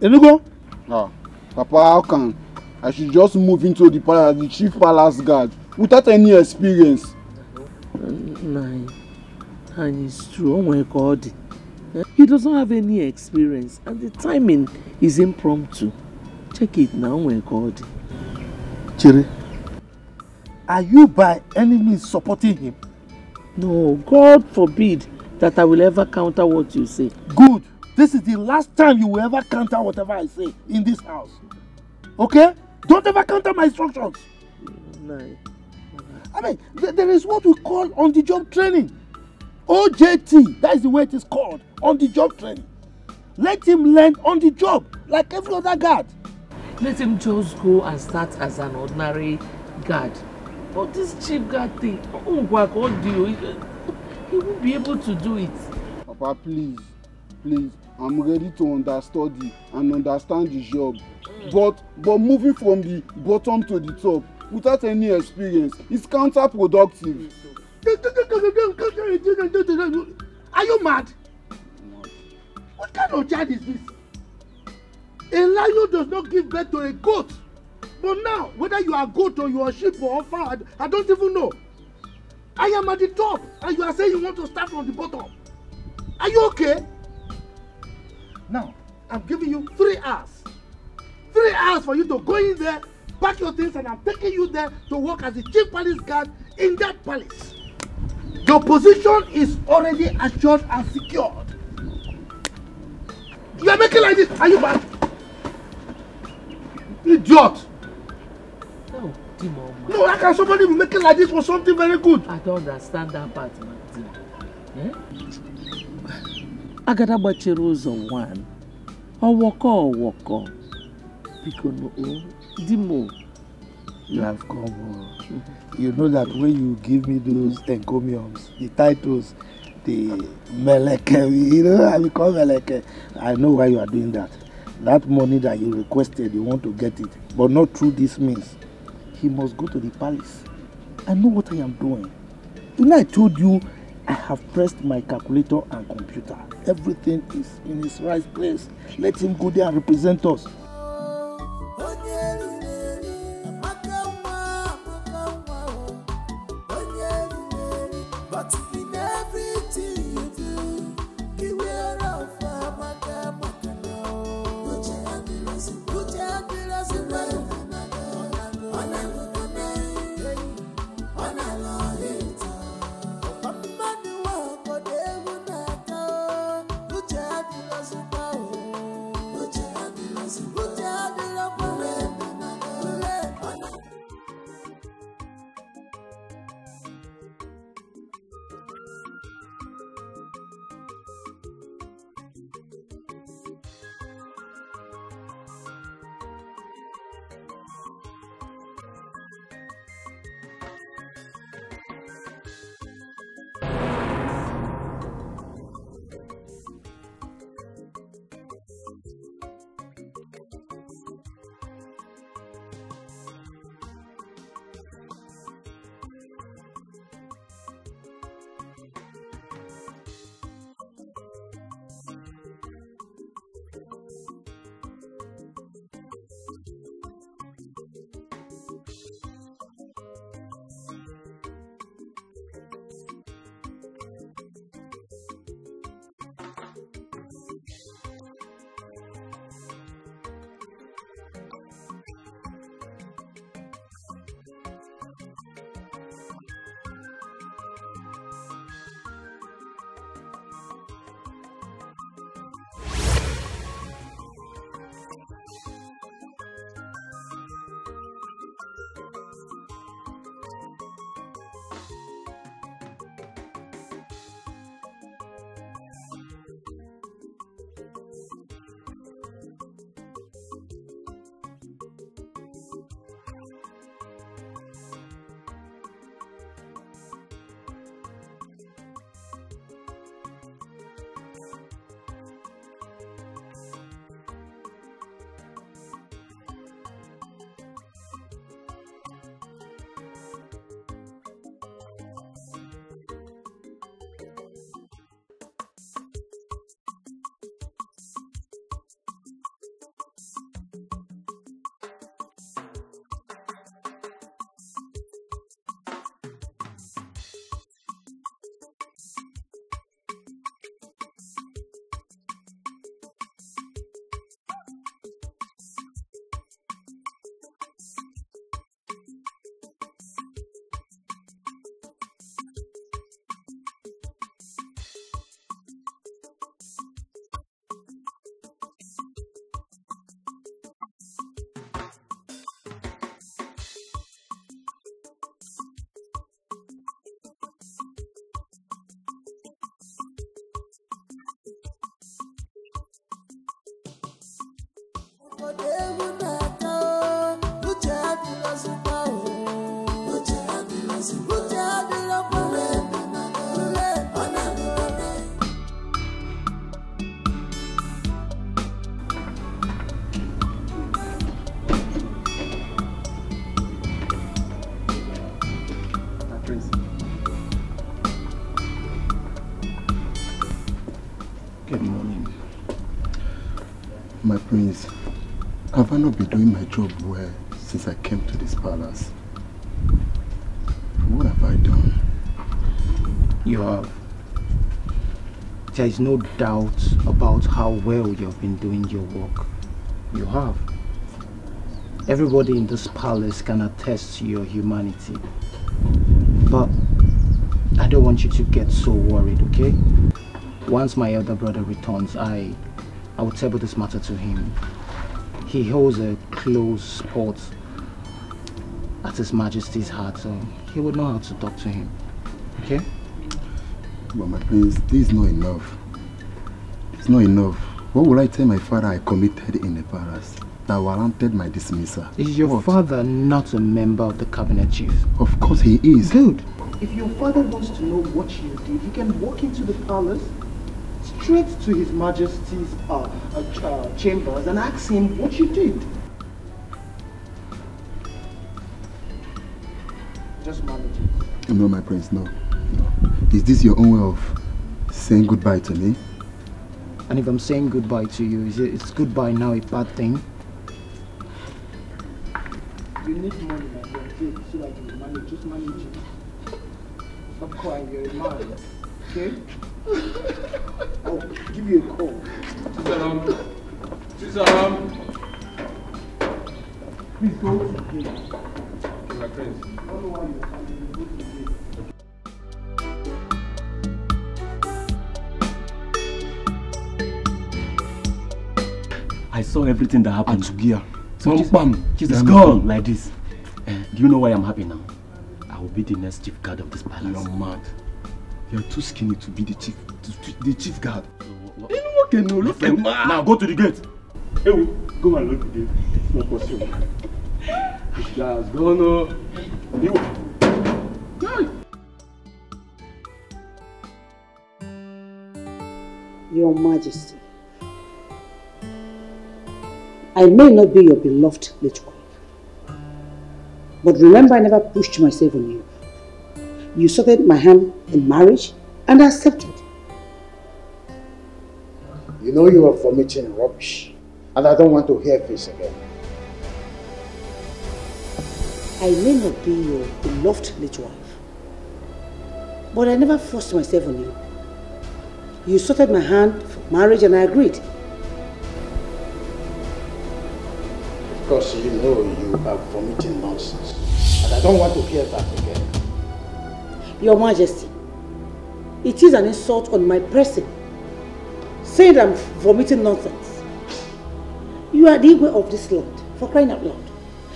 You go? Ah, Papa, how can I should just move into the palace as the chief palace guard without any experience? And it's true. Oh my God. He doesn't have any experience and the timing is impromptu. Check it now, oh my God. Chiri, are you by any means supporting him? No, God forbid that I will ever counter what you say. Good. This is the last time you will ever counter whatever I say in this house. Okay? Don't ever counter my instructions. No. I mean, there is what we call on-the-job training. OJT, that is the way it is called, on-the-job training. Let him learn on the job, like every other guard. Let him just go and start as an ordinary guard. But this chief guard thing, he won't be able to do it. Papa, please, I'm ready to understudy and understand the job. But moving from the bottom to the top without any experience is counterproductive. Are you mad? What kind of child is this? A lion does not give birth to a goat. But now, whether you are a goat or you are a sheep or a fowl, I don't even know. I am at the top and you are saying you want to start from the bottom. Are you okay? Now, I'm giving you 3 hours. 3 hours for you to go in there, pack your things, and I'm taking you there to work as the chief palace guard in that palace. Your position is already assured and secured. You are making like this. Are you bad? Idiot! No, Timo. No, how can somebody be making like this for something very good? I don't understand that part, man. Agada bachero ụzọ 1. Ọwọkọ. Because no, Dimo. You have come. You know that when you give me those encomiums, the titles, the meleke, you know, I become meleke. I know why you are doing that. That money that you requested, you want to get it, but not through this means. He must go to the palace. I know what I am doing. You know, I told you I have pressed my calculator and computer. Everything is in its right place. Let him go there and represent us. Uche Good morning. My prince, have I not been doing my job well since I came to this palace? What have I done? You have. There is no doubt about how well you have been doing your work. You have. Everybody in this palace can attest to your humanity. But I don't want you to get so worried, okay? Once my elder brother returns, I will table this matter to him. He holds a close spot at His Majesty's heart, so he would know how to talk to him. Okay? But my prince, this is not enough. It's not enough. What will I tell my father I committed in the palace that warranted my dismissal? Is your father not a member of the cabinet chief? Of course he is. Good. If your father wants to know what you did, he can walk into the palace straight to His Majesty's chambers and ask him what you did. Just manage it. No, my prince, no. Is this your own way of saying goodbye to me? And if I'm saying goodbye to you, is goodbye now a bad thing? You need money, my friend, so that you can manage. Just manage it. Stop crying, you're a man. Okay? I'll give you a call. Sisaram. Please go to the gate. My friends. I don't know why you're coming. Go to the gate. I saw everything that happened. Atugia. So it's gone like this. Do you know why I'm happy now? I will be the next chief guard of this palace. You're mad. You're too skinny to be the chief guard. You know, look at now go to the gate. Hey, go and look at the gate. It's not possible. This guy has gone. Your Majesty, I may not be your beloved late wife, but remember I never pushed myself on you. You sought my hand in marriage and I accepted. You know you are vomiting rubbish, and I don't want to hear this again. I may not be your beloved late wife, but I never forced myself on you. You sought my hand for marriage and I agreed. Because you know you are vomiting nonsense, and I don't want to hear that again. Your Majesty, it is an insult on my person, saying that I'm vomiting nonsense. You are the Igwe of this land, for crying out loud.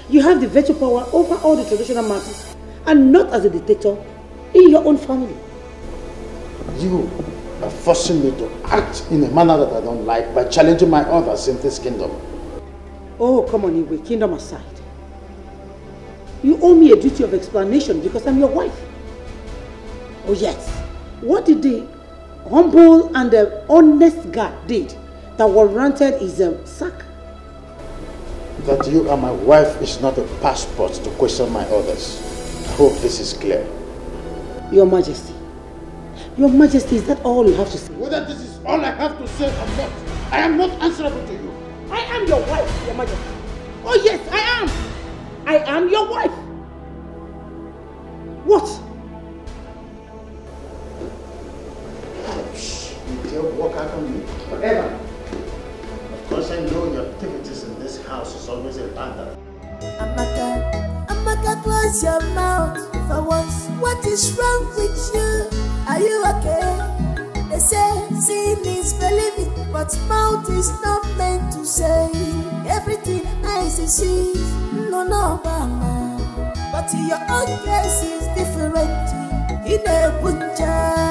You have the veto power over all the traditional matters, and not as a dictator in your own family. You are forcing me to act in a manner that I don't like by challenging my others in this kingdom. Oh, come on, Igwe, kingdom aside. You owe me a duty of explanation because I'm your wife. Oh yes, what did the humble and the honest guard did that warranted his sack? That you are my wife is not a passport to question my orders. I hope this is clear. Your Majesty, is that all you have to say? Whether this is all I have to say or not, I am not answerable to you. I am your wife, Your Majesty. Oh yes, I am. I am your wife. What? You dare walk out on me? Whatever. Of course I know your activities in this house is always a bother. Amaka, close your mouth for once. What is wrong with you? Are you okay? They say seeing is believing, but mouth is not meant to say everything eyes see. No, mama. But your own case is different. In a buncha,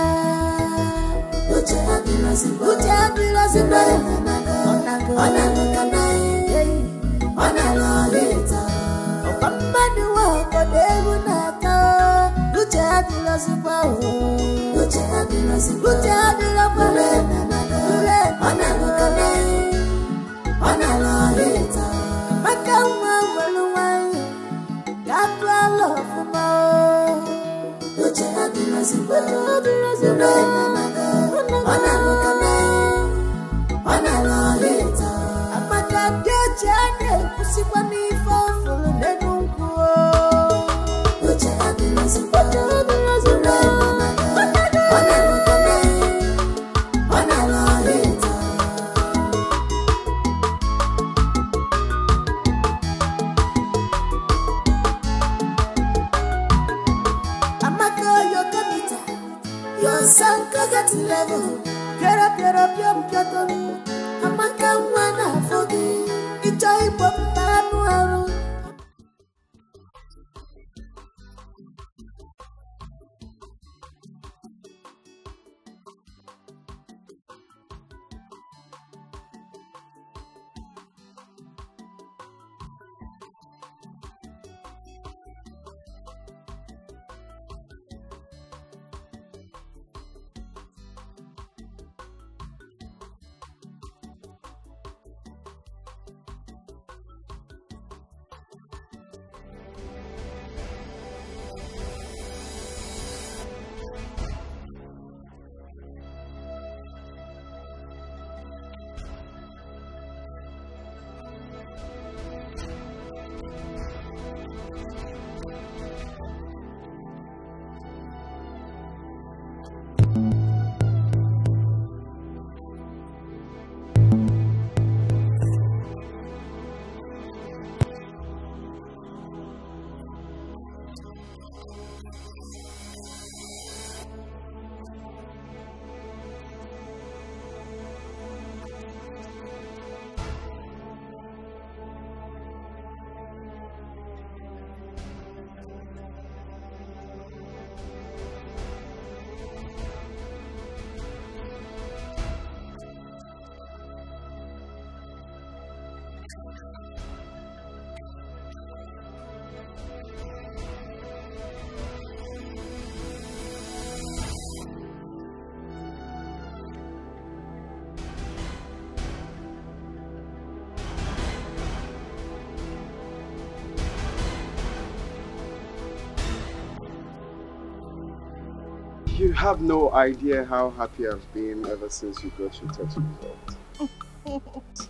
You have no idea how happy I've been ever since you got your test result.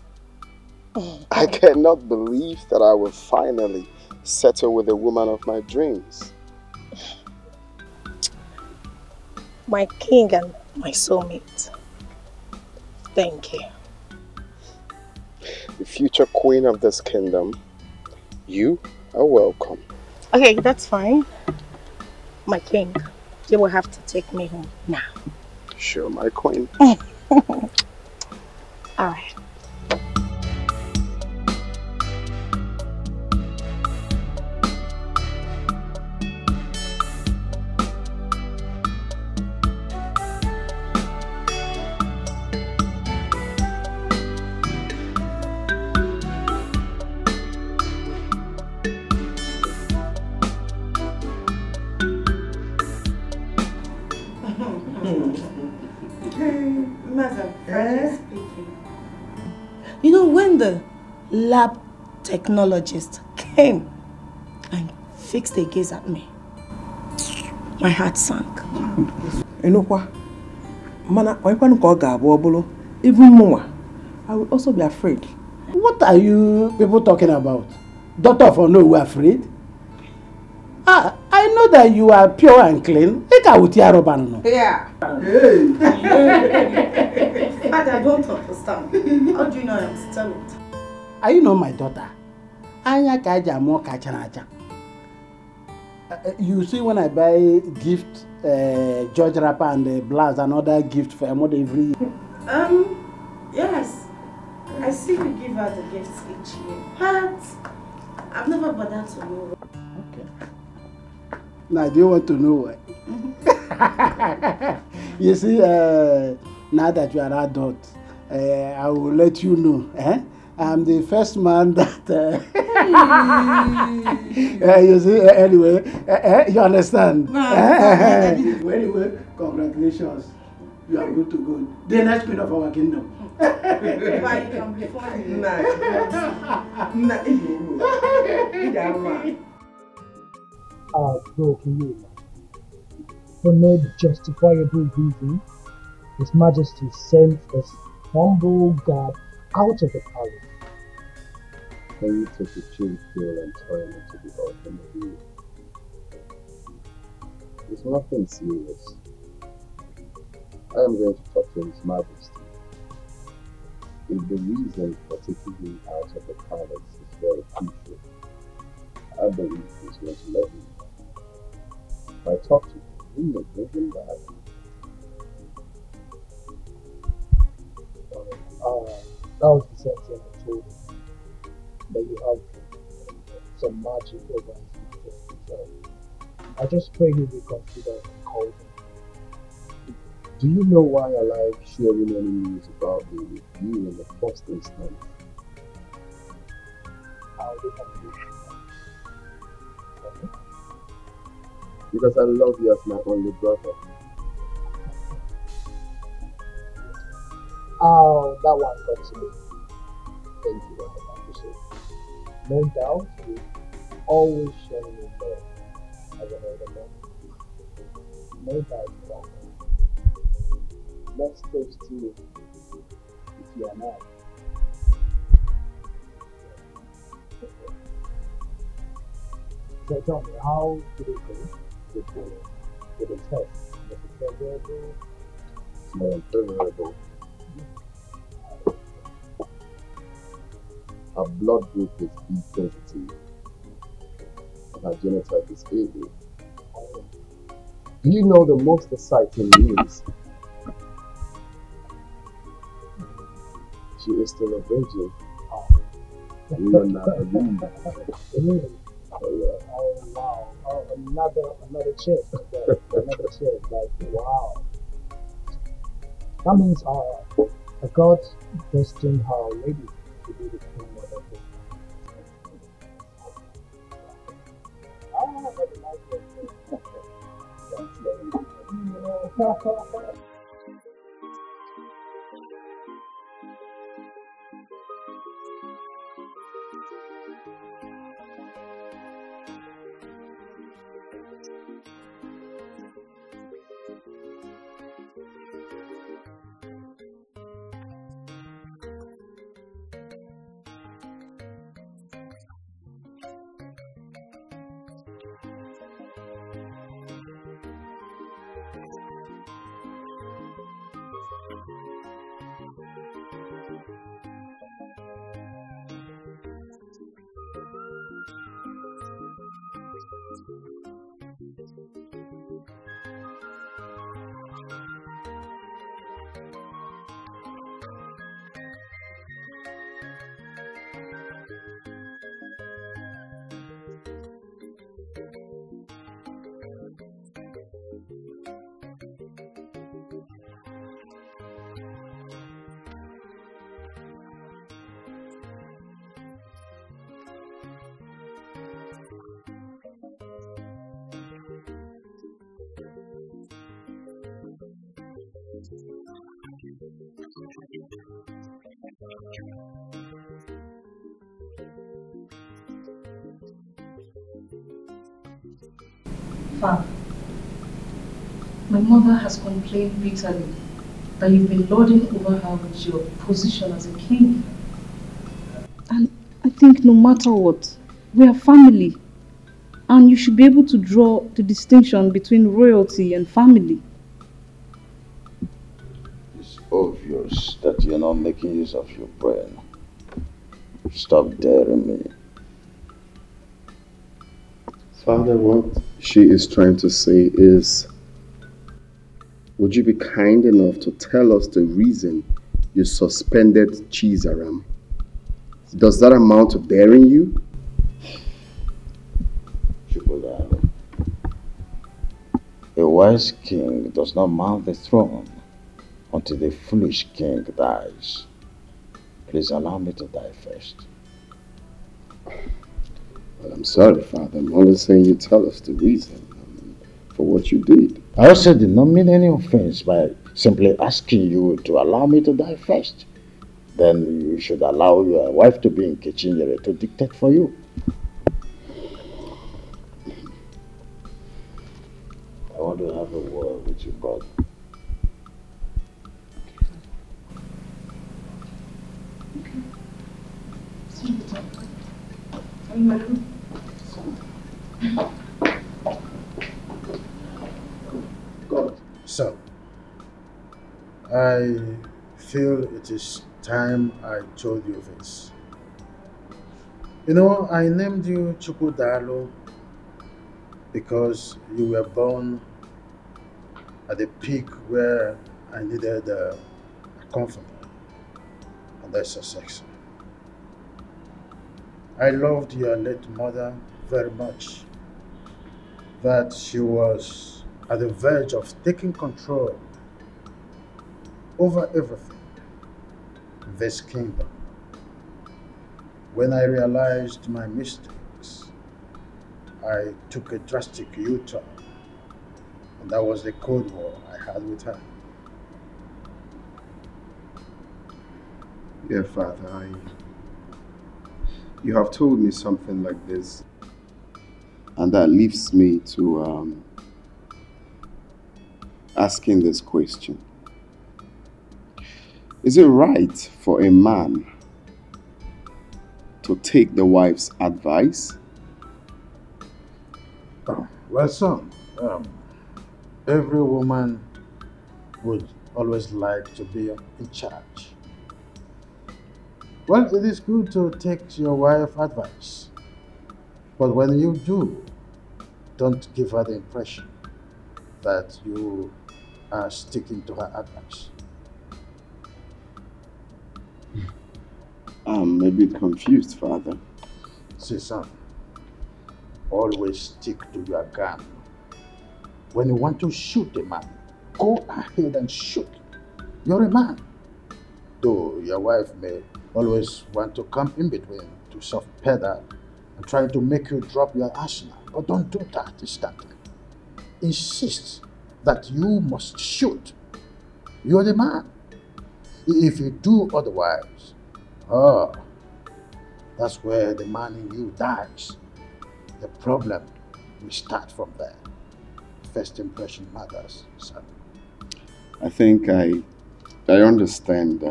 I cannot believe that I will finally settle with the woman of my dreams. My king and my soulmate. Thank you. The future queen of this kingdom, you are welcome. Okay, that's fine. My king, you will have to take me home now. Sure, my queen. Alright. You know, when the lab technologist came and fixed a gaze at me, my heart sank. You know what? Even more, I will also be afraid. What are you people talking about? Doctor for no, we are afraid? I know that you are pure and clean. Yeah. Hey. I don't understand. How do you know I am still? Are you not my daughter? You see, when I buy gift, George wrapper and blouse, another gift for a mother every year. Yes. I see you give her the gifts each year. But I've never bothered to know. Okay. Now, do you want to know why? You see, now that you are adult, I will let you know. I'm the first man that... you see, anyway, you understand? Anyway, congratulations. you are good to go. The next queen of our kingdom. Why you can be funny? Bro, can you imagine? For no justifiable reason, His Majesty sent this humble guard out of the palace. Can you take a chill pill and turn it to the open view? It's nothing serious. I am going to talk to His Majesty. If the reason for taking him out of the palace is very crucial, I believe he's going to let me know. If I talk to him, he may bring him back. That was the same thing I told him. That you have some magic over his Majesty. So I just pray he will consider and call him. Do you know why I like sharing any news about the review in the first instance? How do you Because I love you as my only brother. Oh, that one got to me. Thank you, I appreciate it. No doubt, you always show me love as an older man. No doubt about that. Let's toast to you if you are not. So tell me, how did it go with the test? Was it favorable? More unfavorable. Her blood group is B positive, and her genotype is AB. Do you know the most exciting news? She is still a virgin. You will not believe. Really? Oh yeah. Oh wow. Oh, another chick. Another chick. Like wow. That means God destined her lady to be the queen mother of this man. That's nice. Father, my mother has complained bitterly that you've been lording over her with your position as a king. And I think no matter what, we are family. And you should be able to draw the distinction between royalty and family. It's obvious that you're not making use of your brain. Stop daring me. Father, what she is trying to say is, would you be kind enough to tell us the reason you suspended Chizaram? Does that amount to daring you? A wise king does not mount the throne until the foolish king dies. Please allow me to die first. Well, I'm sorry, Father. I'm only saying you tell us the reason for what you did. I also did not mean any offense by simply asking you to allow me to die first. Then you should allow your wife to be in kitchen to dictate for you. I want to have a word with you, brother. So, I feel it is time I told you this. You know, I named you Chukudalo because you were born at the peak where I needed a comforter, and that's a section. I loved your late mother very much, that she was at the verge of taking control over everything in this kingdom. When I realized my mistakes, I took a drastic U-turn, and that was the Cold War I had with her. Yeah, Father, you have told me something like this, and that leaves me to asking this question. Is it right for a man to take the wife's advice? Oh, well, son, every woman would always like to be in charge. Well, it is good to take your wife's advice, but when you do, don't give her the impression that you are sticking to her advice. I'm a bit confused, Father. See, son, always stick to your gun. When you want to shoot a man, go ahead and shoot. You're a man. Though your wife may always want to come in between to soft pedal and try to make you drop your arsenal, but don't do that instantly. Insist that you must shoot. You're the man. If you do otherwise, that's where the man in you dies. The problem will start from there. First impression matters, son. I think I understand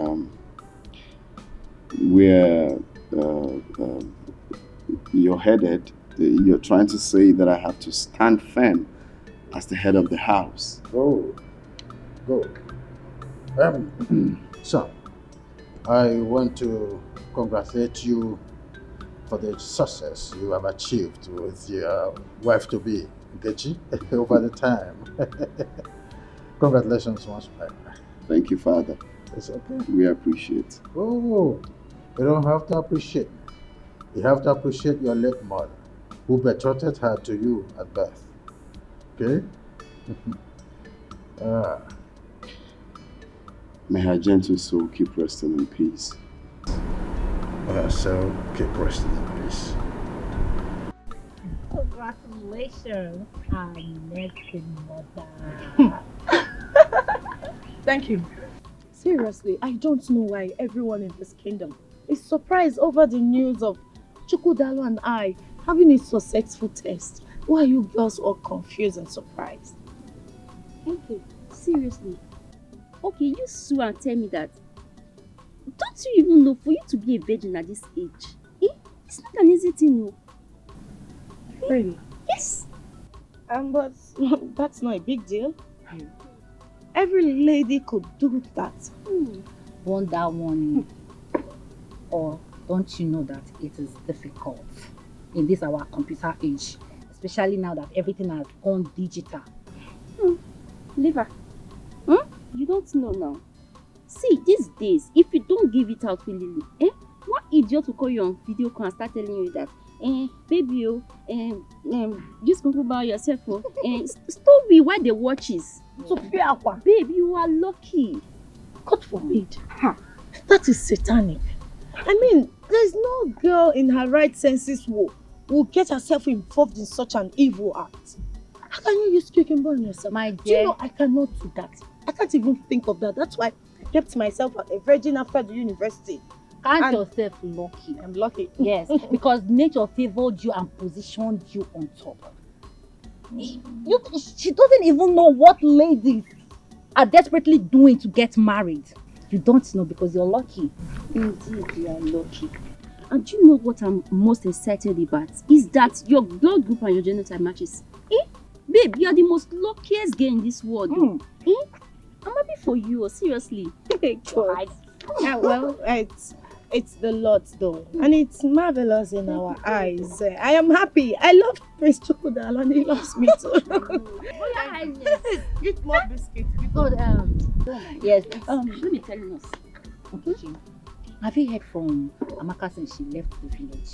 where you're headed. You're trying to say that I have to stand firm as the head of the house. Go. Son, I want to congratulate you for the success you have achieved with your wife-to-be, Nkechi, over the time. Congratulations once more. Thank you, Father. It's okay. We appreciate. Oh, you don't have to appreciate me. You have to appreciate your late mother, who betrothed her to you at birth. Okay? May her gentle soul keep resting in peace. So keep resting in peace. Congratulations, our next mother. Thank you. Seriously, I don't know why everyone in this kingdom is surprised over the news of Chukudalo and I having a successful test. Why are you girls all confused and surprised? Thank you. Seriously. Okay, you sue and tell me that. Don't you even know for you to be a virgin at this age? It's not an easy thing, no. Really? Yes. But that's not a big deal. Every lady could do that. Wonder one. Or don't you know that it is difficult in this our computer age, especially now that everything has gone digital? Liver. You don't know now. See, these days, if you don't give it out willingly, one idiot will call you on video call and start telling you that, baby, just go about yourself. Stop me while they watches. So, baby, you are lucky. God forbid. That is satanic. I mean, there's no girl in her right senses who will get herself involved in such an evil act. How can you use cucumber on yourself? My Do you dear. know I cannot do that? I can't even think of that. That's why I kept myself a virgin after the university. Count yourself lucky. I'm lucky. Yes, because nature favored you and positioned you on top. She doesn't even know what ladies are desperately doing to get married. You don't know because you're lucky. Indeed, you are lucky. And do you know what I'm most excited about? Is that your blood group and your genotype matches. Babe, you are the most luckiest girl in this world. I'm happy for you, seriously. God. Well, it's the Lord though, and it's marvelous in our eyes. I am happy. I love Prince Chukudal and he loves me too. Eat more biscuits. God, yes. Let me tell you this. Okay. Have you heard from Amaka since she left the village?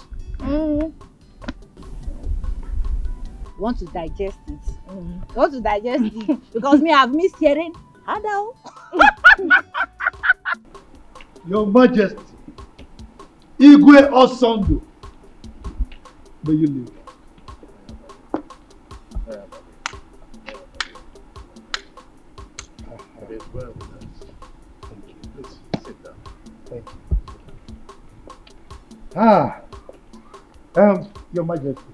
Want to digest it? Want to digest it? Because me, I've missed hearing. Hello. Your Majesty, Igwe Osondo, may you live. It is well with us. Thank you. Please sit down. Thank you. Your Majesty,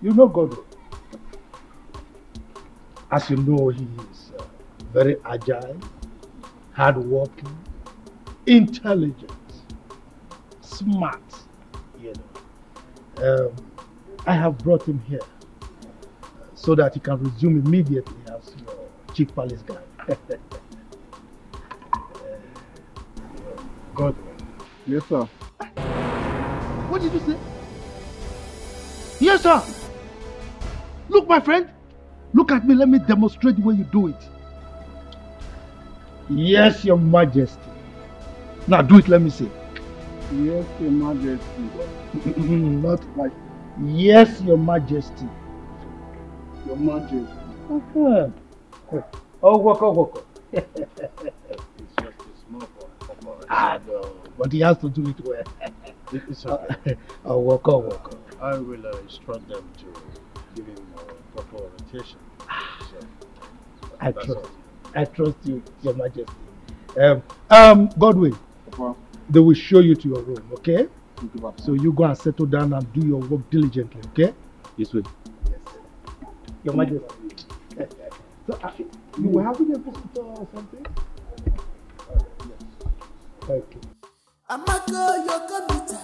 you know God. As you know, he is very agile, hardworking, intelligent, smart. You know, I have brought him here so that he can resume immediately as your chief palace guard. Godwin. Yes, sir. What did you say? Yes, sir. Look, my friend. Look at me. Let me demonstrate the way you do it. Yes, Your Majesty. Now do it. Let me see. Yes, Your Majesty. Not like yes, Your Majesty. Your Majesty. Oh, walk. It's just a small boy. I know, but he has to do it well. It's okay. Oh, walk. I will instruct them to give him proper orientation. So, I trust you, Your Majesty. Godwin, they will show you to your room, okay? So you go and settle down and do your work diligently, okay? This way. Yes. Your Majesty. So, you were having a visitor or something? Yes. Thank you. Amaka, your computer,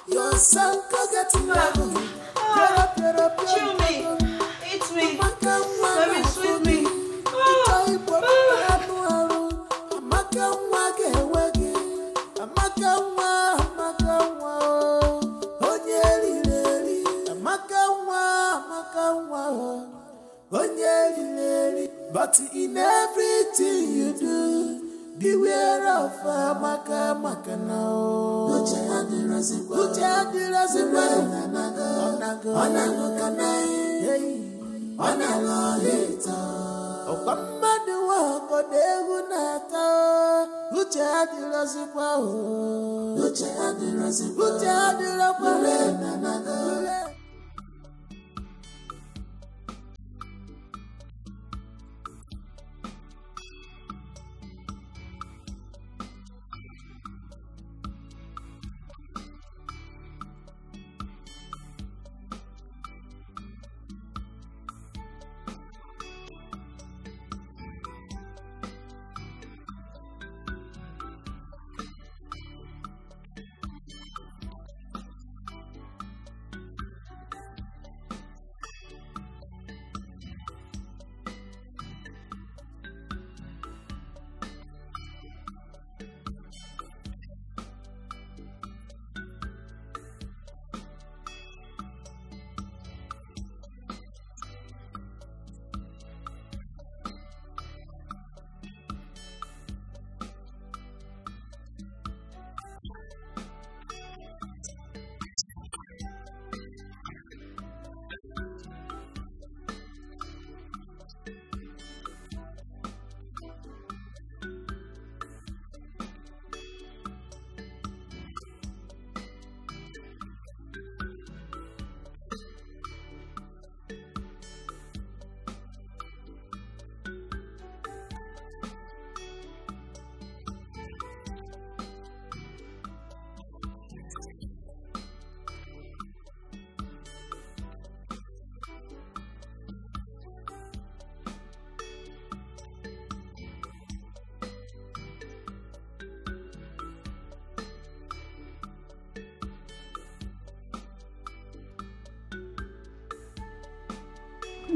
your son can get level. Get up, chew me, eat me, let me sweet me. But in everything you do, beware of Amaka now.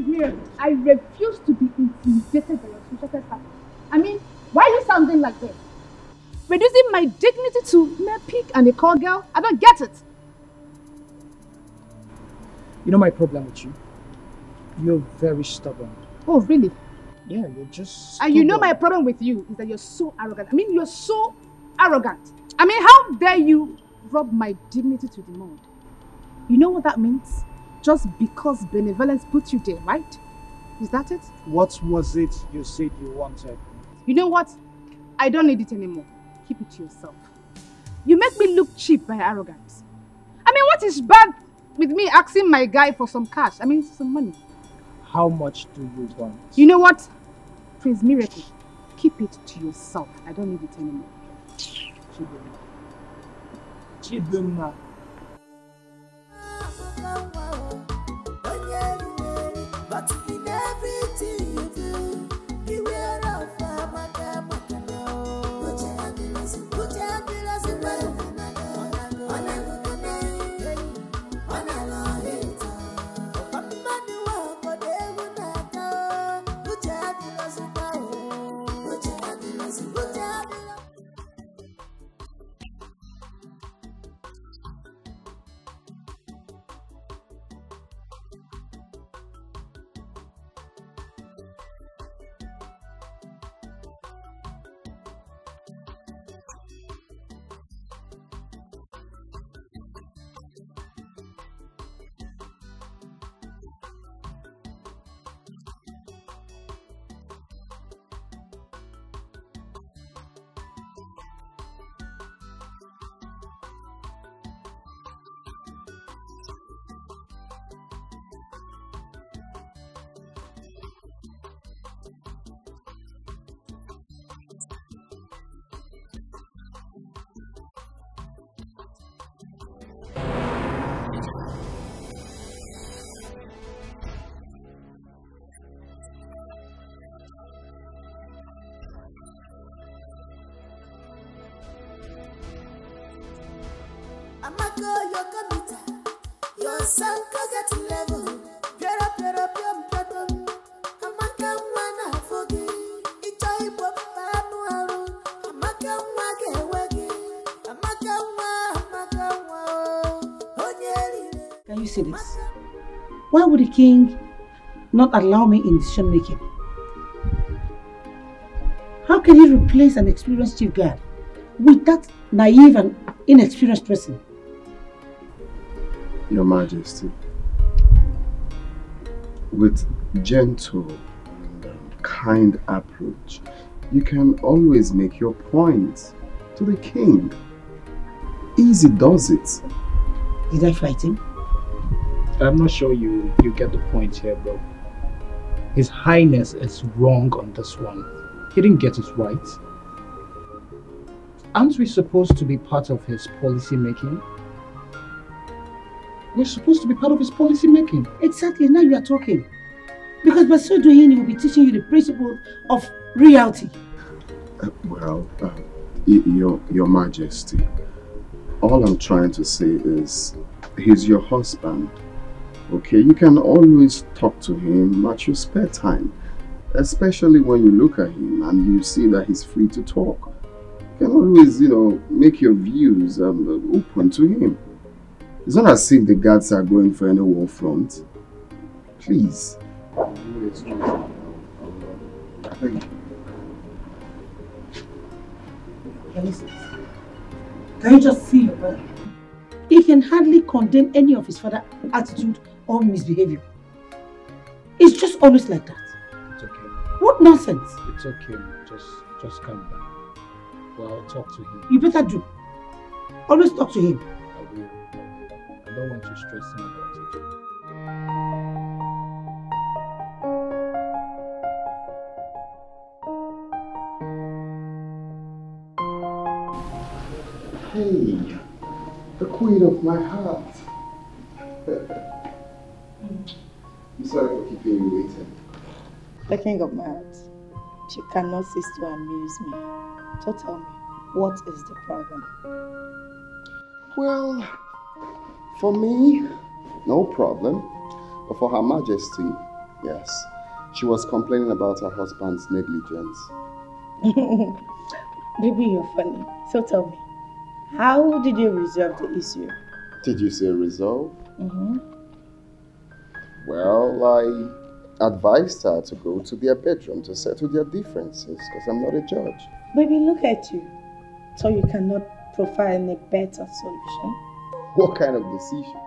Miriam, I refuse to be intimidated by your social status. I mean, why are you sounding like this? Reducing my dignity to mere pig and a call girl? I don't get it. You know my problem with you? You're very stubborn. Oh, really? Yeah, you're just And you know my problem with you is that you're so arrogant. I mean, you're so arrogant. I mean, how dare you rub my dignity to the mud? You know what that means? Just because benevolence put you there, right? Is that it? What was it you said you wanted? You know what? I don't need it anymore. Keep it to yourself. You make me look cheap by arrogance. I mean, what is bad with me asking my guy for some cash? I mean, some money. How much do you want? You know what? Prince Miracle, keep it to yourself. I don't need it anymore. Chidunma. But in everything you do, beware of put your hands in Your son could get level. Can you see this? Why would the king not allow me in decision making? How can he replace an experienced chief guard with that naive and inexperienced person? Your Majesty, with gentle and kind approach, you can always make your point to the king. Easy does it. Did I fight him? I'm not sure you get the point here, bro. His Highness is wrong on this one. He didn't get it right. Aren't we supposed to be part of his policy making? We're supposed to be part of his policy making. Exactly, now you are talking. Because by so doing, he will be teaching you the principles of reality. Your Majesty, all I'm trying to say is, he's your husband. Okay, you can always talk to him at your spare time. Especially when you look at him and you see that he's free to talk. You can always, make your views open to him. It's not as if the guards are going for any war front. Please. Thank you. Can you just see your brother? He can hardly condemn any of his father's attitude or misbehavior. It's just always like that. It's okay. What nonsense? It's okay. Just calm down. Well, I'll talk to him. You better do. Always talk to him. I will. I don't want you stressing about it. Hey, the queen of my heart. I'm sorry for keeping you waiting. The king of my heart, she cannot cease to amuse me. So tell me, what is the problem? Well, for me, no problem. But for Her Majesty, Yes. She was complaining about her husband's negligence. Baby, you're funny. So tell me, how did you resolve the issue? Did you say resolve? Mm-hmm. Well, I advised her to go to their bedroom to settle their differences because I'm not a judge. Baby, look at you. So you cannot provide a better solution? What kind of decision?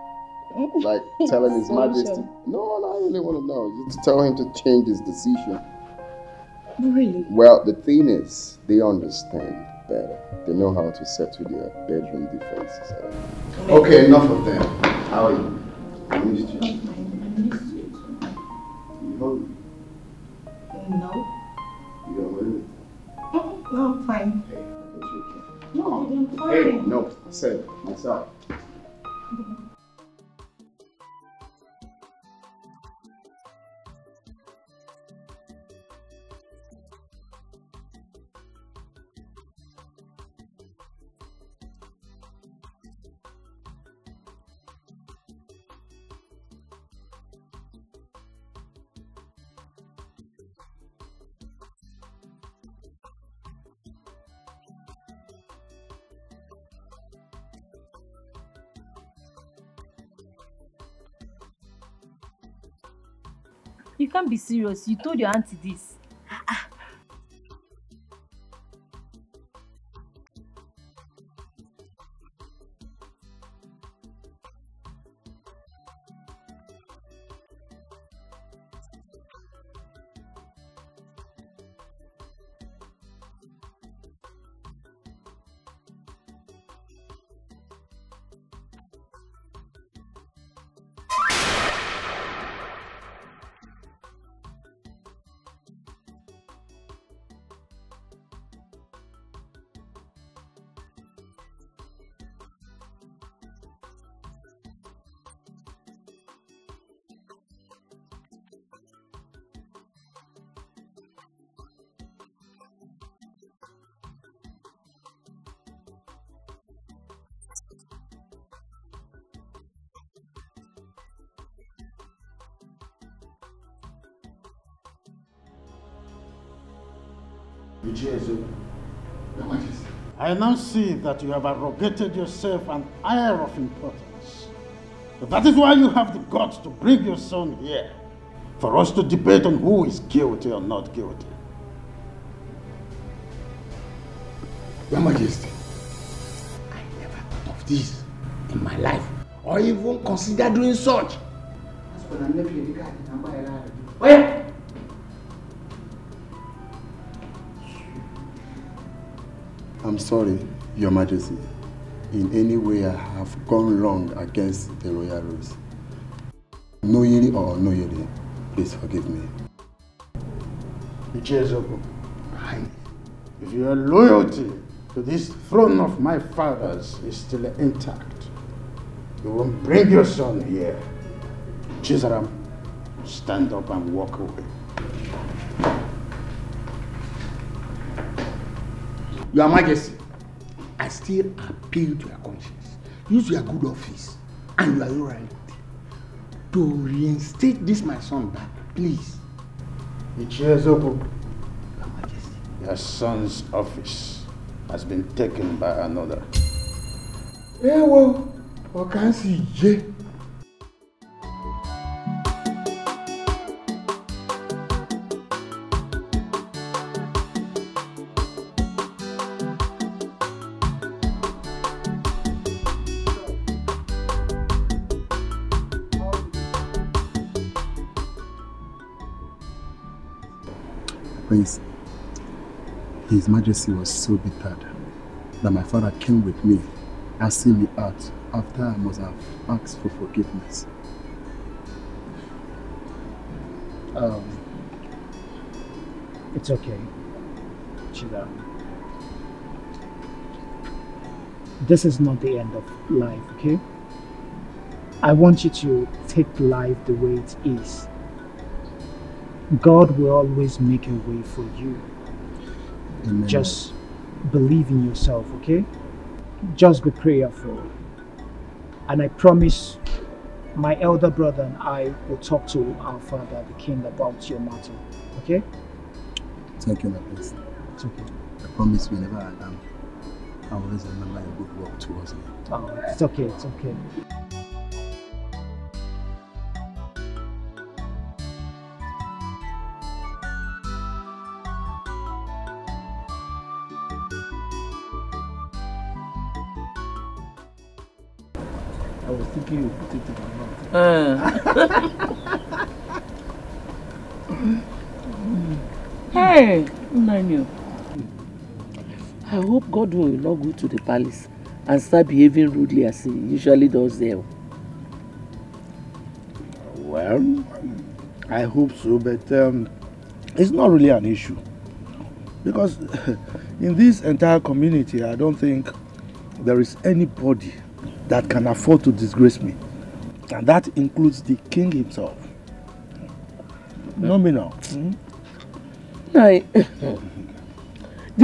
Like telling His Majesty? No, I really want to know. Just tell him to change his decision. Really? Well, the thing is, they understand better. They know how to settle their bedroom differences. Okay, enough of them. How are you? I missed you. You hungry? No. You don't want anything? No, I'm fine. Hey, I guess you can. No, I'm fine. Hey, no, I said myself. You can't be serious. You told your auntie this. I now see that you have arrogated yourself an air of importance. That is why you have the guts to bring your son here, for us to debate on who is guilty or not guilty. Your Majesty, I never thought of this in my life, or even considered doing such. I'm sorry, Your Majesty. In any way I have gone wrong against the royal rules. Knowingly or unknowingly, please forgive me. Ichezoko, if your loyalty to this throne of my fathers is still intact, you won't bring your son here. Chizaram, stand up and walk away. Your Majesty, I still appeal to your conscience. Use your good office and your loyalty to reinstate this my son back, please. Ichezoko, Your Majesty, your son's office has been taken by another. Well, what can I see? Prince, His Majesty was so bitter that my father came with me and see me out after I must have asked for forgiveness. It's okay, Chida. This is not the end of life, okay? I want you to take life the way it is. God will always make a way for you. Amen. Just believe in yourself, okay? Just be prayerful. And I promise My elder brother and I will talk to our father, the king, about your matter. Okay? Thank you, my prince. It's okay. I promise whenever I am, I will always remember your good work towards me. Oh, it's okay, it's okay. I was thinking you put it in my mouth. Hey, Nanu. I hope Godwin will not go to the palace and start behaving rudely as he usually does there. Well, I hope so, but it's not really an issue. Because in this entire community, I don't think there is anybody that can afford to disgrace me. And that includes the king himself. No, me now. The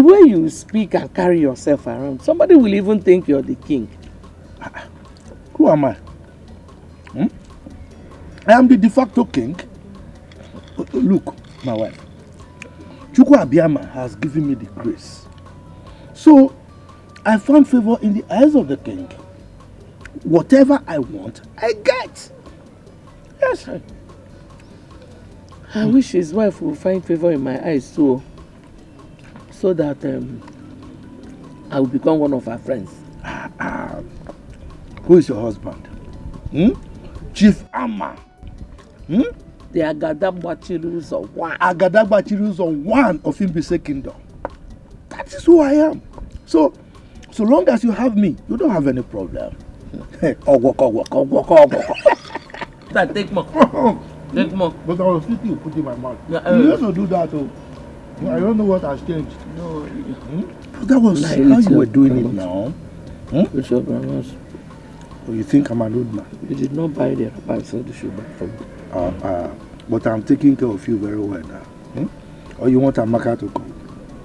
way you speak and carry yourself around, somebody will even think you're the king. Who am I? I am the de facto king. Look, my wife. Chukwu Abiyama has given me the grace. So, I found favor in the eyes of the king. Whatever I want, I get. Yes. I wish his wife will find favor in my eyes too, so that I will become one of her friends. Who is your husband? Chief Amma. The Agadagba of one. Agadagba of one of Imbise Kingdom. That is who I am. So long as you have me, you don't have any problem. Take more. Take more. But I was thinking you put in my mouth. You used to do that too. I don't know what has changed. No. That was how you were doing it now. Which your grandma's? Oh, you think I'm an old man? You did not buy the wrapper, I said you should buy from me. But I'm taking care of you very well now. Or you want Amaka to come?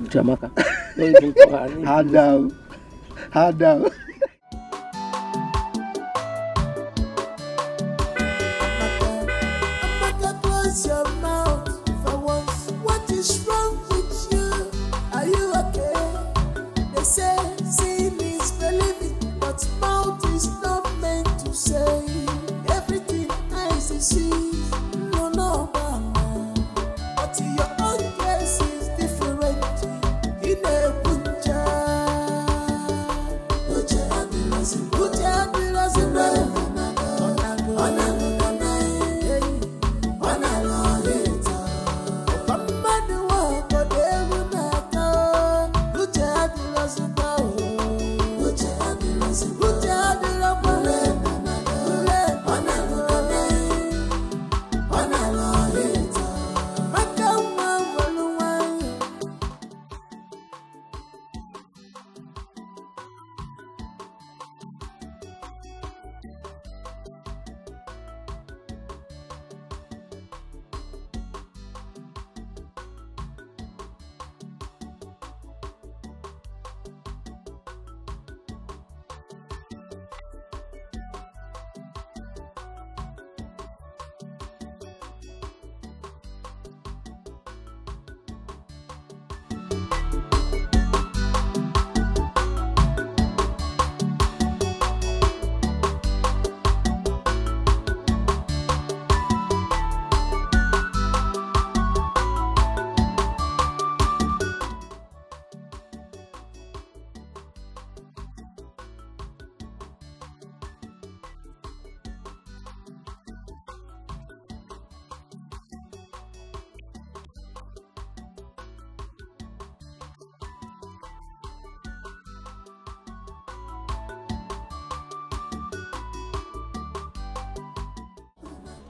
Jamaka. Don't even call her name. Hard down. Hard down. Close your mouth for once. What is wrong with you? Are you okay? They say seeing is believing, but mouth is not meant to say everything eyes see. No, no, mama. But your own case is different. In a butcher,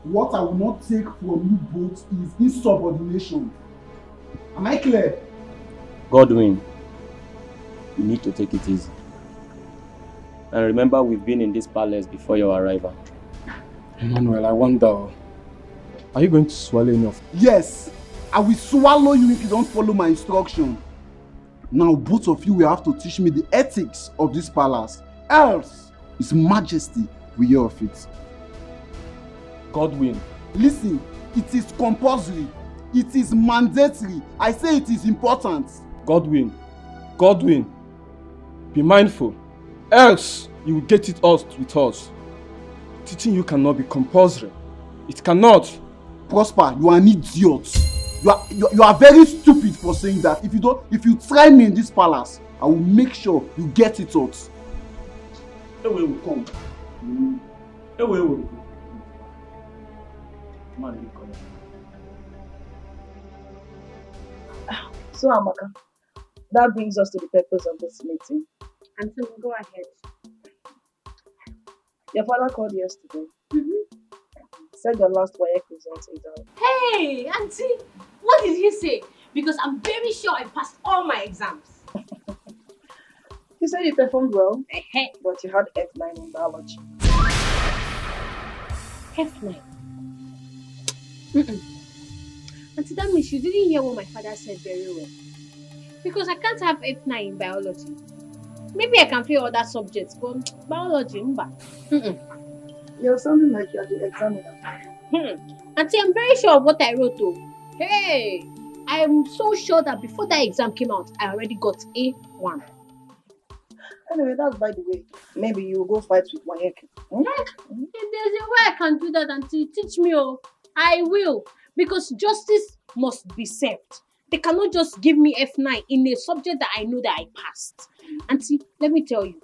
What I will not take from you both is insubordination. Am I clear? Godwin, you need to take it easy. And remember, we've been in this palace before your arrival. Emmanuel, I wonder, are you going to swallow enough? Yes, I will swallow you if you don't follow my instruction. Now both of you will have to teach me the ethics of this palace. Else, His Majesty will hear of it. Godwin. Listen, it is compulsory. It is mandatory. I say it is important. Godwin. Godwin. Be mindful. Else, you will get it all with us. Teaching you cannot be compulsory. It cannot. Prosper, you are an idiot. You are very stupid for saying that. If you try me in this palace, I will make sure you get it out. Away will come. Away will. Man, So, Amaka, that brings us to the purpose of this meeting. Until we go ahead. Your father called yesterday. Said your last WAEC result is out. Hey, Auntie, what did he say? Because I'm very sure I passed all my exams. He said you performed well, but you had F9 in biology. F9? Auntie, that means you didn't hear what my father said very well. Because I can't have F9 in biology. Maybe I can fail other subjects, but biology, You're sounding like you're the examiner. Auntie, I'm very sure of what I wrote though. Hey, I'm so sure that before that exam came out, I already got A1. Anyway, that's by the way. Maybe you'll go fight with WAEC. If there's a way I can do that, Auntie, teach me. Oh, I will. Because justice must be served. They cannot just give me F9 in a subject that I know that I passed. Auntie, let me tell you,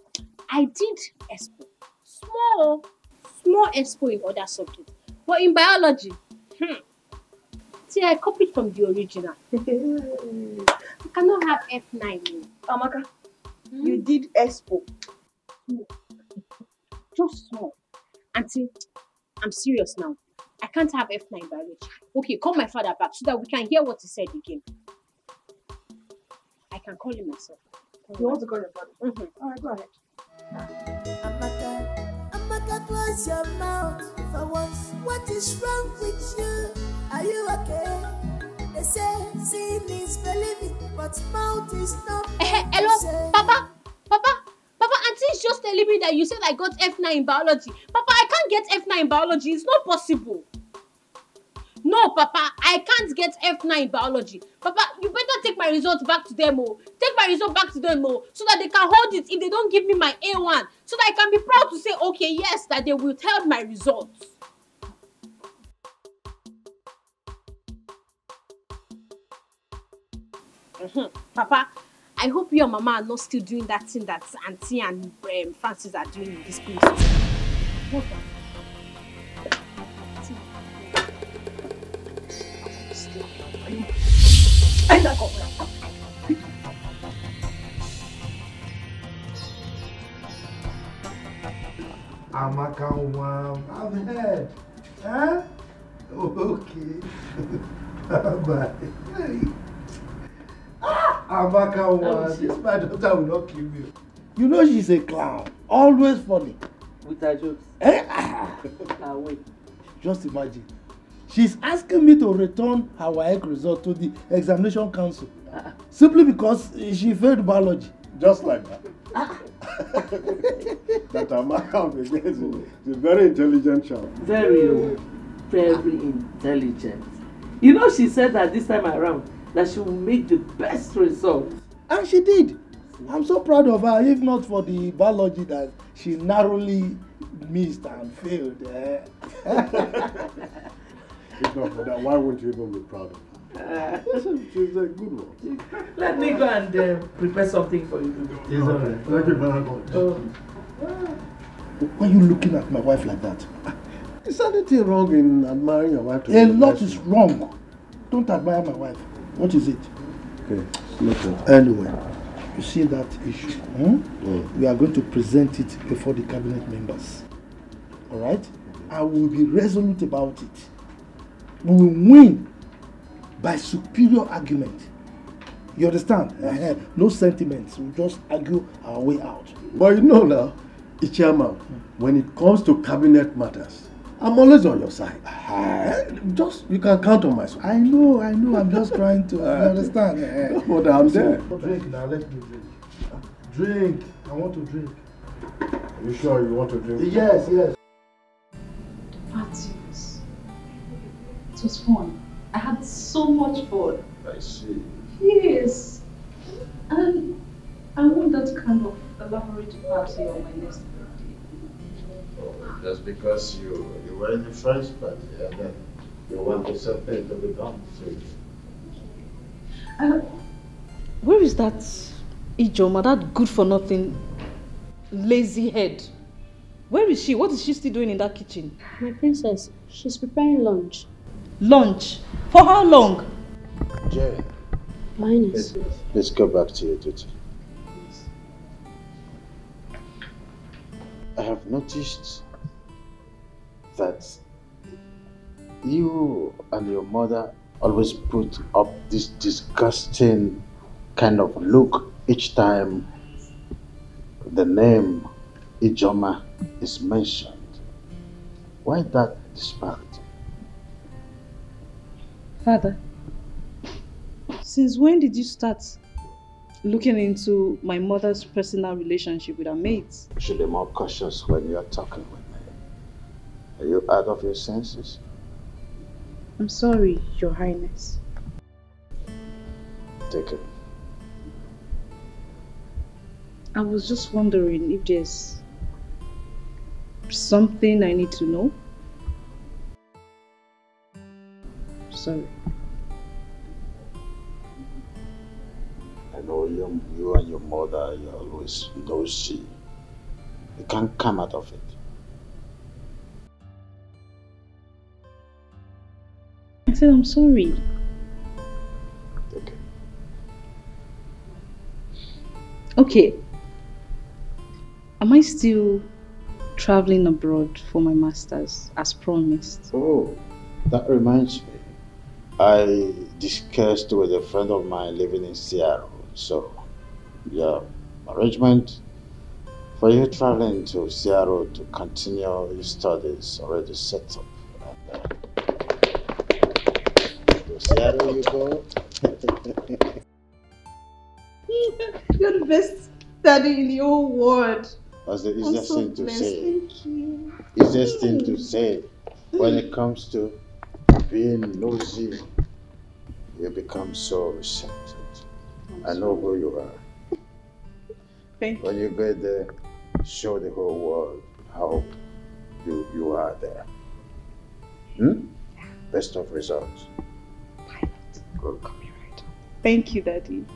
I did expo. Small expo in other subjects. But in biology, see, I copied from the original. I cannot have F9. Amaka, you did expo. Just small. Auntie, I'm serious now. I can't have F9 biology. Okay, call my father back so that we can hear what he said again. I can call him myself. You want to call your father? Alright, go ahead. Amaka, close your mouth for once. What is wrong with you? Are you okay? They say seeing is believing, but mouth is not. Hello, Papa, Auntie is just telling me that you said I got F9 in biology. Papa, I can't get F9 in biology. It's not possible. No, Papa, I can't get F9 in biology. Papa, you better take my results back to them, Take my result back to them, so that they can hold it if they don't give me my A1. So that I can be proud to say, okay, yes, that they will tell my results. Papa, I hope you and Mama are not still doing that thing that Auntie and Francis are doing in this place. What the? Amaka, I've heard. Huh? Okay. Bye. Amaka, this my daughter will not kill me. You know she's a clown. Always funny. With her jokes. Wait. Just imagine. She's asking me to return her WAEC result to the examination council. Simply because she failed biology. Just like that. That Amaka is a very intelligent child. Very intelligent. You know, she said that this time around that she will make the best result. And she did. I'm so proud of her, if not for the biology that she narrowly missed and failed. If not for that, why wouldn't you even be proud of her? She's a good one. Let me go and prepare something for you to do. It's all right. Thank you very much. Why are you looking at my wife like that? Is anything wrong in admiring your wife? A lot is wrong. Don't admire my wife. What is it? Okay, nothing. Anyway, you see that issue? We are going to present it before the cabinet members. Alright? I will be resolute about it. We will win by superior argument. You understand? No sentiments. We'll just argue our way out. But you know now, Ichama, when it comes to cabinet matters, I'm always on your side. Just, you can count on my support. I know. I'm just trying to, you understand? But I'm there. Drink now, let me drink. Drink. I want to drink. Are you sure you want to drink? Yes. Francis, was fun. I had so much fun. I see. Yes. And I want that kind of elaborate party on my next birthday. Oh, just because you were in the first party and then you want the same thing to be done to you. Where is that Ijoma, that good-for-nothing, lazy head? Where is she? What is she still doing in that kitchen? My princess, she's preparing lunch. Lunch? For how long? Jane. Your Highness. Let's go back to your duty. I have noticed that you and your mother always put up this disgusting kind of look each time the name Ijoma is mentioned. Why that disparity? Father, since when did you start looking into my mother's personal relationship with her maids? You should be more cautious when you are talking with me. Are you out of your senses? I'm sorry, Your Highness. Take it. I was just wondering if there's something I need to know. Sorry. I know you and your mother, you're always nosy. You can't come out of it. I said I'm sorry. Okay. Am I still traveling abroad for my master's as promised? Oh, that reminds me. I discussed with a friend of mine living in Seattle. So, yeah, arrangement for you traveling to Seattle to continue your studies already set up. To Seattle you go. You're the best daddy in the whole world. That's the easiest thing to say. Thank you. Easiest thing to say when it comes to being nosy. You become so receptive. I know who you are. When you get there, show the whole world how you are there. Best of results. Good. Thank you, Daddy.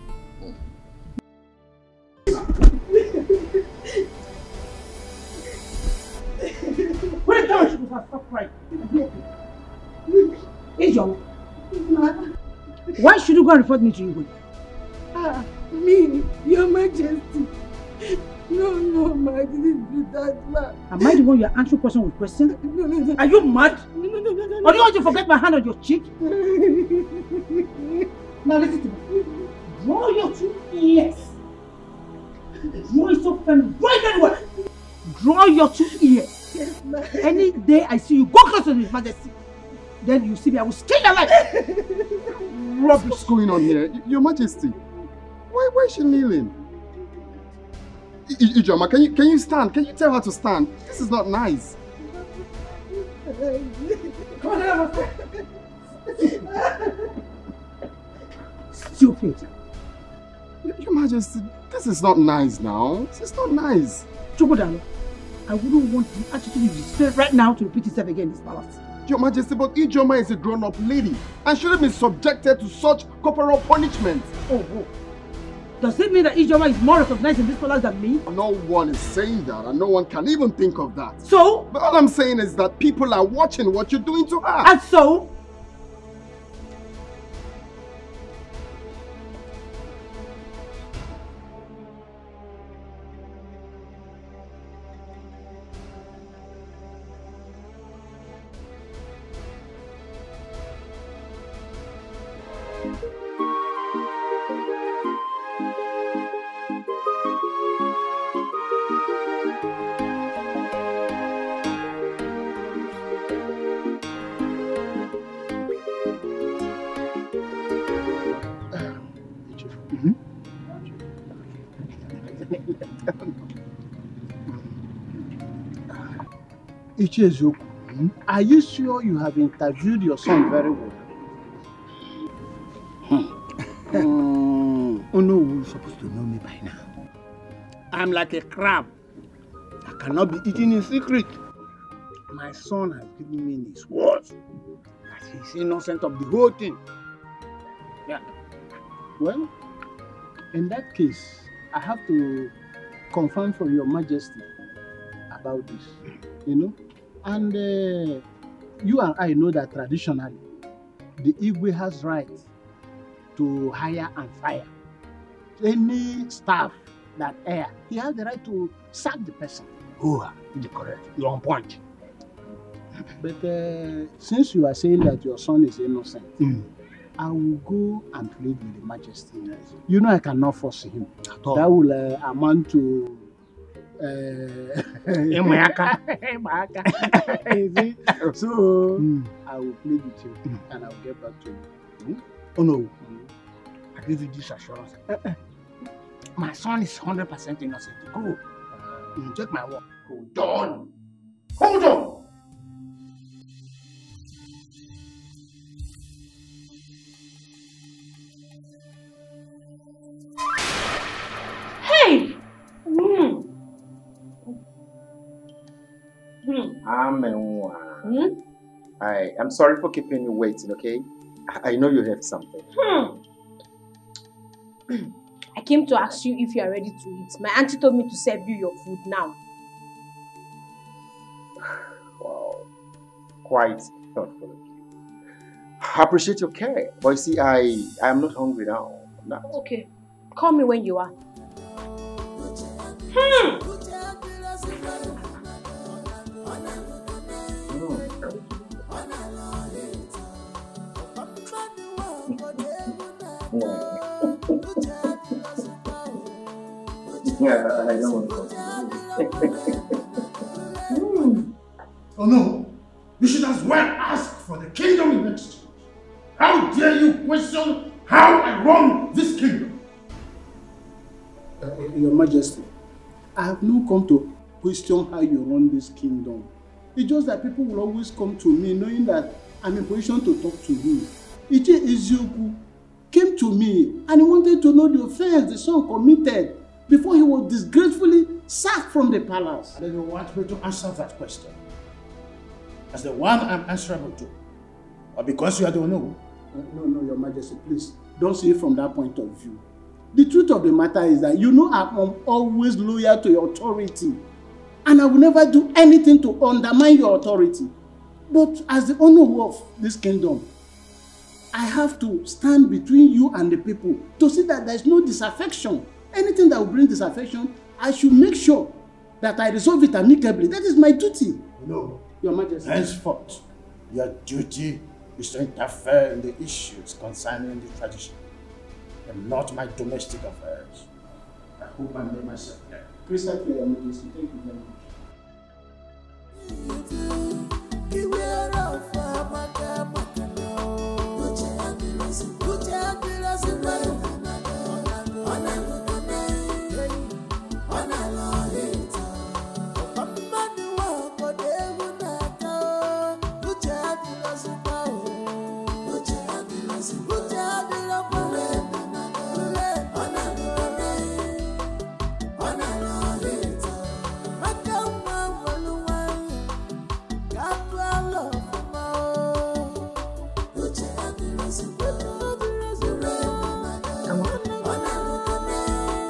When the time she was stop crying. Ijoma. Why should you go and report me to Igwe? Me, Your Majesty. No, ma, I didn't do that, ma. Am I the one you are answering question with question? No. Are you mad? No. Or do you want to forget my hand on your cheek? Now listen to me. Draw your two ears. Draw it so firm. Draw it anywhere. Draw your two ears. Yes, ma. Any day I see you go close to His Majesty, then you see me, I will skin your life. Rubbish. What's going on here? Your Majesty, why is she kneeling? Ijoma, can you stand? Can you tell her to stand? This is not nice. Come on, stupid. Your Majesty, this is not nice now. This is not nice. Chokodalo, I wouldn't want the attitude you display right now to repeat itself again in this palace. Your Majesty, but Ijoma is a grown-up lady and shouldn't be subjected to such corporal punishment. Oh. Does it mean that Ijoma is more recognized in this palace than me? No one is saying that, and no one can even think of that. So? But all I'm saying is that people are watching what you're doing to her. And so? Ichi eziokwu, Are you sure you have interviewed your son very well? Oh no, you're supposed to know me by now. I'm like a crab. I cannot be eaten in secret. My son has given me his word that he's innocent of the whole thing. Yeah. Well, in that case, I have to confirm from Your Majesty about this, you know. And you and I know that traditionally, the Igwe has right to hire and fire any staff that err. He has the right to sack the person. Oh, you're correct. You're on point. But since you are saying that your son is innocent, I will go and plead with the Majesty. You know I cannot force him. That will amount to so I will plead with you and I will get back to you. Oh no, I give you this assurance. My son is 100% innocent. Go. Take my word. Hold on. Hold on. Hey! I'm sorry for keeping you waiting, okay? I know you have something. I came to ask you if you are ready to eat. My auntie told me to serve you your food now. Wow. Quite thoughtful of you. I appreciate your care. But you see, I am not hungry now. I'm not. Okay. Call me when you are. Yeah, I know. Oh no! You should as well ask for the kingdom in exchange. How dare you question how I run this kingdom? Your Majesty, I have not come to question how you run this kingdom. It's just that people will always come to me knowing that I'm in position to talk to you. Iche Ezioku came to me and he wanted to know the offense the son committed before he was disgracefully sacked from the palace. And then you want me to answer that question as the one I'm answerable to? Or because you are the one who? No, Your Majesty, please don't see it from that point of view. The truth of the matter is that you know I'm always loyal to your authority and I will never do anything to undermine your authority. But as the owner of this kingdom, I have to stand between you and the people to see that there is no disaffection. Anything that will bring disaffection, I should make sure that I resolve it amicably. That is my duty. No. Your Majesty. Henceforth, your duty is to interfere in the issues concerning the tradition and not my domestic affairs. I hope I made myself clear. Crystal clear, Your Majesty. Thank you very much.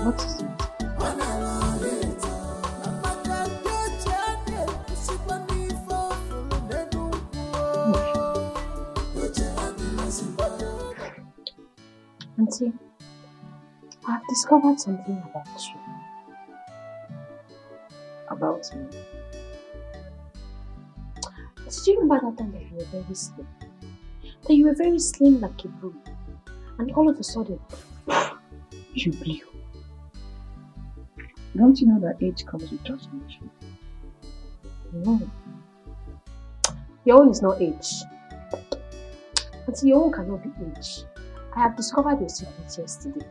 What is it? Auntie, I've discovered something about you. About me? Did you remember that time that you were very slim? That you were very slim like a broom, and all of a sudden, you blew. Don't you know that age comes with transformation? No. Your own is not age. Auntie, your own cannot be age. I have discovered your secret yesterday.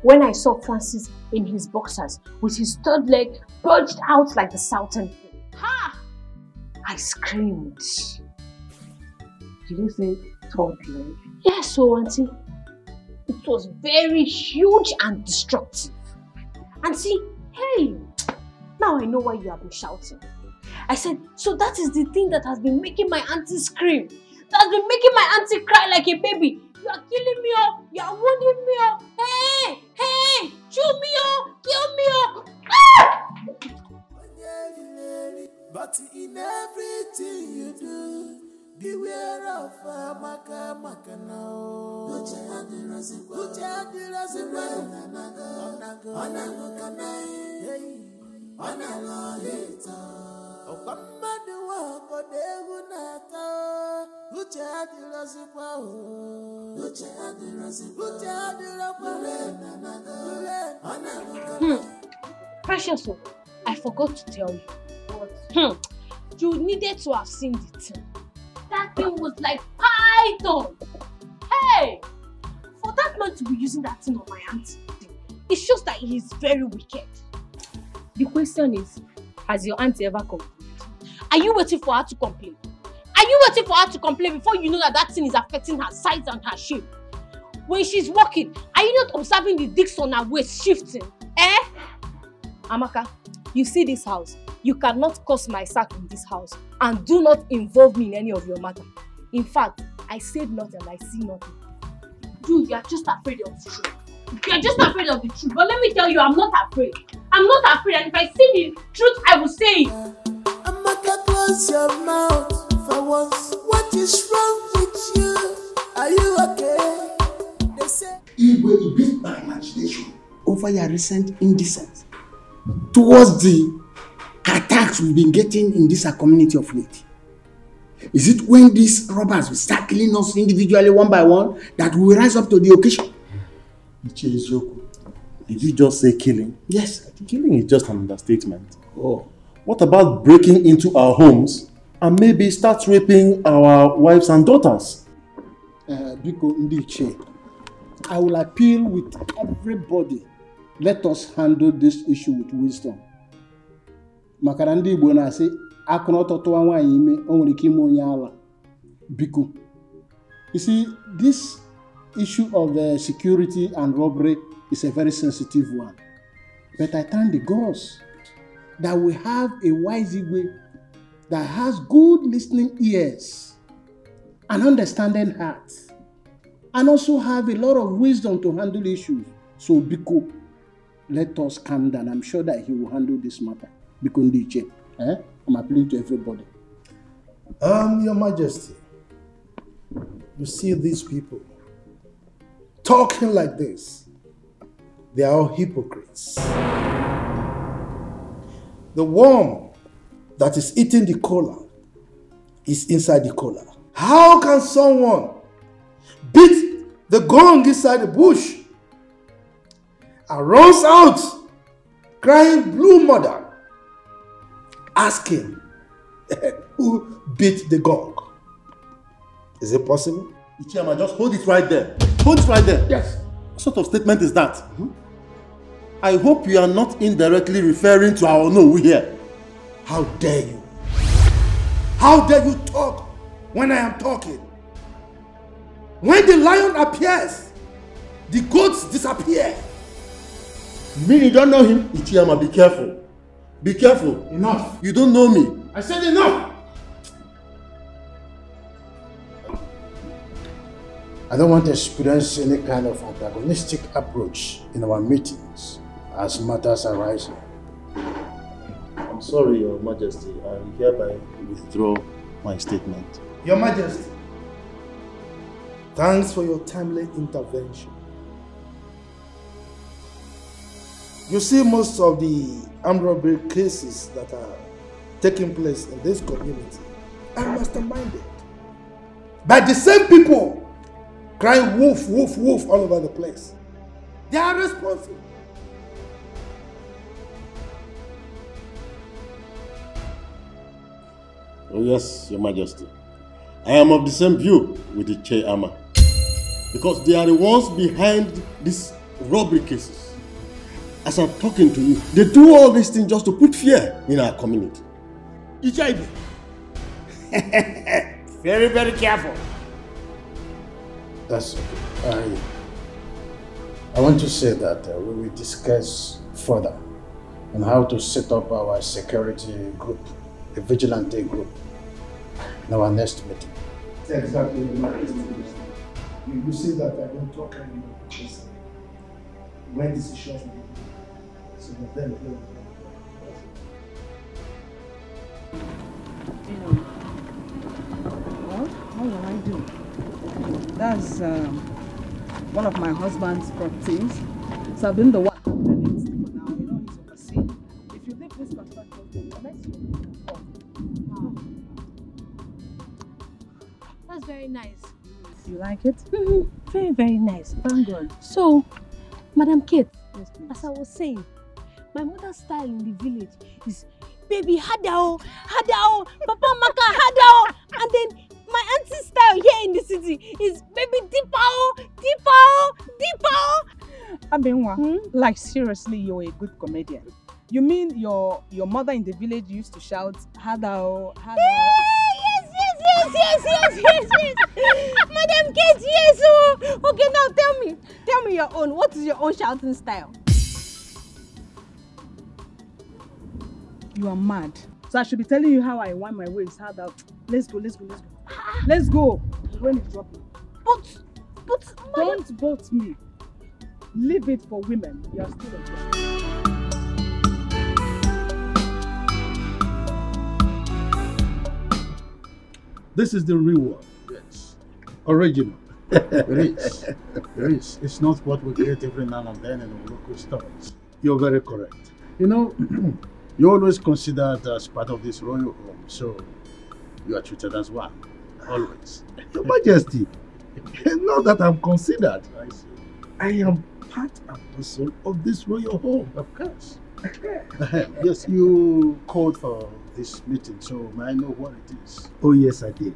When I saw Francis in his boxers with his third leg bulged out like the Southern King. Ha! I screamed. Did you say third leg? Yes, so auntie. It was very huge and destructive. Auntie, hey, now I know why you have been shouting. I said, so that is the thing that has been making my auntie scream. That has been making my auntie cry like a baby. You are killing me, oh. You are wounding me, oh. Hey, hey, chew me, oh. Kill me, oh. Ah! But in everything you do, beware of maka now. Put your hand in Precious, I forgot to tell you. What? You needed to have seen the thing. That thing was like python. Hey! For that man to be using that thing on my auntie, it shows that he is very wicked. The question is, has your auntie ever complained? Are you waiting for her to complain? Are you waiting for her to complain before you know that that thing is affecting her size and her shape? When she's walking, are you not observing the discs on her waist shifting? Eh? Amaka, you see this house. You cannot cause my sack in this house and do not involve me in any of your matter. In fact, I said nothing and I see nothing. Dude, you are just afraid of the truth. You are just afraid of the truth. But let me tell you, I'm not afraid. I'm not afraid, and if I see the truth, I will say it. Amaka, close your mouth for once. What is wrong with you? Are you okay? They say It will be my imagination over your recent indecence towards the attacks we've been getting in this community of late. Is it when these robbers will start killing us individually one by one that we will rise up to the occasion? Did you just say killing? Yes. Killing is just an understatement. Oh. What about breaking into our homes and maybe start raping our wives and daughters? Biko Ndiche, I will appeal with everybody. Let us handle this issue with wisdom. Makarandi Igbo na-asị akụna ọtọtụwa nwaanyị ime o nwere ike ime onye ala. Biko. You see, this issue of security and robbery is a very sensitive one. But I thank the gods that we have a wise Igwe that has good listening ears and understanding heart, and also have a lot of wisdom to handle issues. So Biko, let us calm down. I'm sure that he will handle this matter. Biko Ndiche, I'm appealing to everybody. Your Majesty, you see these people talking like this. They are all hypocrites. The worm that is eating the cola is inside the cola. How can someone beat the gong inside the bush and runs out crying blue mother, asking who beat the gong? Is it possible? Ichiyama, just hold it right there. Hold it right there. Yes. What sort of statement is that? I hope you are not indirectly referring to our no here. How dare you? How dare you talk when I am talking? When the lion appears, the goats disappear. You mean you don't know him? Ichiyama, be careful. Be careful. Enough. You don't know me. I said enough. I don't want to experience any kind of antagonistic approach in our meetings as matters arise. I'm sorry, Your Majesty. I hereby withdraw my statement. Your Majesty, thanks for your timely intervention. You see, most of the armed robbery cases that are taking place in this community are masterminded by the same people crying wolf, wolf, wolf all over the place. They are responsible. Oh yes, Your Majesty. I am of the same view with the Ichiyama. Because they are the ones behind these robbery cases. As I'm talking to you, they do all these things just to put fear in our community. Ichiyama, Very, very careful. That's okay. I want to say that we will discuss further on how to set up our security group, the vigilante group, in our next meeting. Exactly. You see that I don't talk anymore because when decisions will be made, so that then Well, what will I do? That's one of my husband's properties. So I've been the one handling it for now. He's overseeing. If you leave this construction, I'll let you. That's very nice. You like it? Very, very nice. Thank God. So, Madam Kate, yes, as I was saying, my mother's style in the village is baby hadao, hadao, papa maka hadao, and then my auntie's style here in the city is baby dipao, dipao, dipao. Abenwa, like seriously, you're a good comedian. You mean your mother in the village used to shout hadao, hadao? Yes. Madam Kate, yes. Oh. Okay, now tell me your own. What is your own shouting style? You are mad. So I should be telling you how I wind my waist. How that? Let's go. Let's go. The rain is dropping. But don't boat me. Leave it for women. You are still a girl. This is the real one. Yes. Original. It is. It's not what we get every now and then in the local stores. You're very correct. You know, you're always considered as part of this royal home, so you are treated as one. Always. Your Majesty, not that I'm considered. I see. I am part and parcel of this royal home. Of course. Yes, you called for this meeting, so may I know what it is? Oh yes, I did.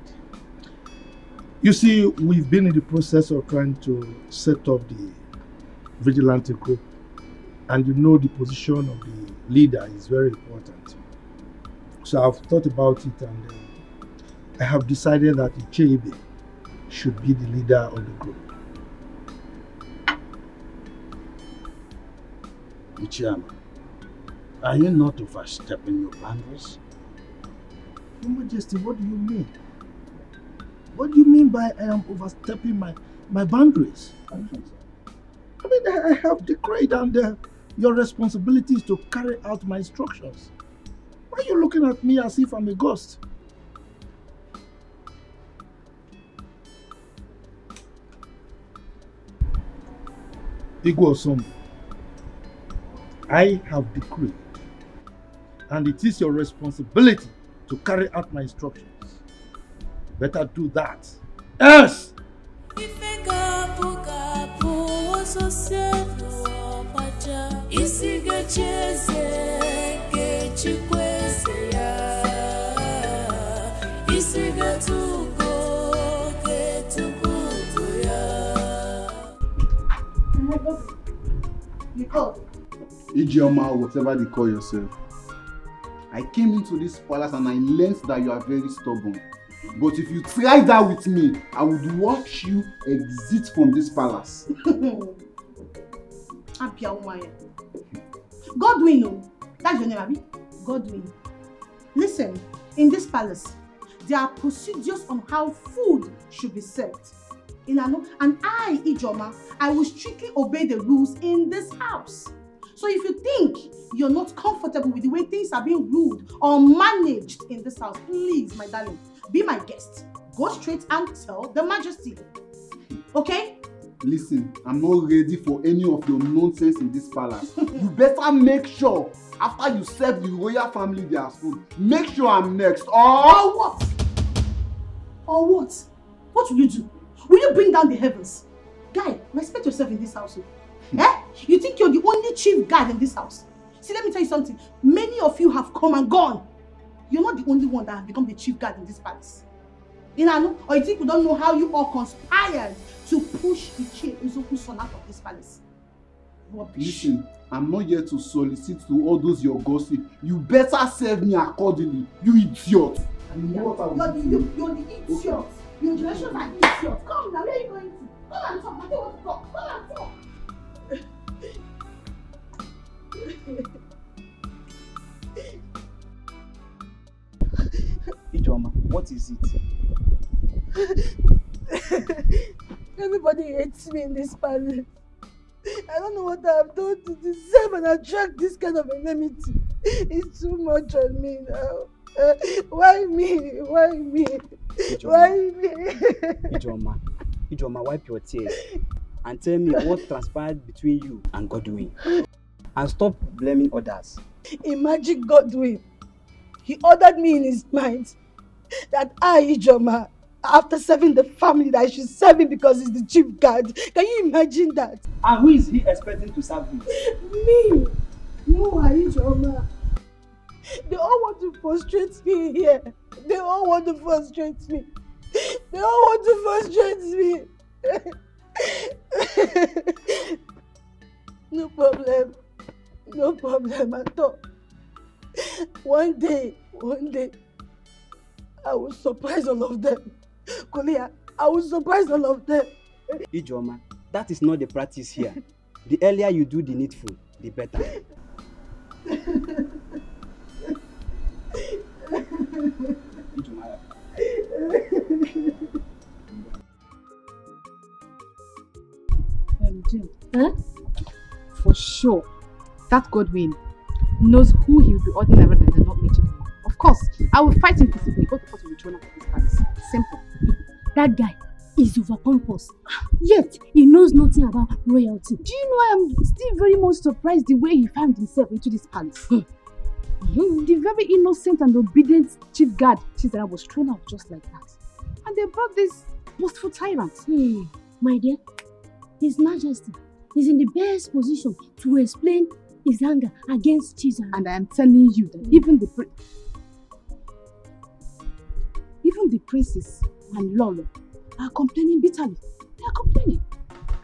You see, we've been in the process of trying to set up the vigilante group, and you know the position of the leader is very important. So I've thought about it, and I have decided that Ichebe should be the leader of the group. Ichiyama, are you not overstepping your boundaries? Your Majesty, what do you mean? What do you mean by I am overstepping my boundaries? I mean, I have decreed, and your responsibility is to carry out my instructions. Why are you looking at me as if I'm a ghost? Igwe, I have decreed, and it is your responsibility to carry out my instructions. Better do that. Yes! Ijeoma, whatever they call yourself. I came into this palace and I learned that you are very stubborn. But if you try that with me, I would watch you exit from this palace. Godwin, that's your name, Abi? Godwin. Listen, in this palace, there are procedures on how food should be served. And I, Ijoma, I will strictly obey the rules in this house. So if you think you're not comfortable with the way things are being ruled or managed in this house, please, my darling, be my guest. Go straight and tell the Majesty. Okay? Listen, I'm not ready for any of your nonsense in this palace. You better make sure, after you serve the royal family their food, make sure I'm next. Or what? Or what? What will you do? Will you bring down the heavens? Guy, respect yourself in this house. Eh? You think you're the only chief guard in this house? See, let me tell you something. Many of you have come and gone. You're not the only one that has become the chief guard in this palace. Or you think we don't know how you all conspired to push Ichie Uzoku's son out of this palace? Listen, I'm not here to solicit to all those your gossip. You better serve me accordingly, you idiot. You're the idiot. Your generations are idiots. Come now, where are you going to? Come and talk. I don't want to talk. Come and talk. Ijoma, what is it? Everybody hates me in this palace. I don't know what I've done to deserve and attract this kind of enmity. It's too much on me now. Why me? Why me? Why me? Ijoma, wipe your tears and tell me what transpired between you and Godwin. And stop blaming others. Imagine Godwin. He ordered me in his mind that I, Ijoma, after serving the family, that I should serve him because he's the chief guard. Can you imagine that? And who is he expecting to serve him? Me. No, Ijoma. They all want to frustrate me here. They all want to frustrate me. They all want to frustrate me. No problem. No problem at all. One day, I will surprise all of them. Kolia, I will surprise all of them. Ijoma, that is not the practice here. The earlier you do the needful, the better. Jim, for sure, that Godwin knows who he will be ordering rather than not mentioning him. Of course, I will fight him physically. Both of us will be thrown out of this palace. Simple. That guy is over pompous. Yet, he knows nothing about royalty. Do you know I am still very much surprised the way he found himself into this palace? The very innocent and obedient chief guard Chizera was thrown out just like that. And they brought this boastful tyrant. My dear, His Majesty is in the best position to explain his anger against Chizera. And I am telling you that even the princes and Lolo are complaining bitterly. They are complaining.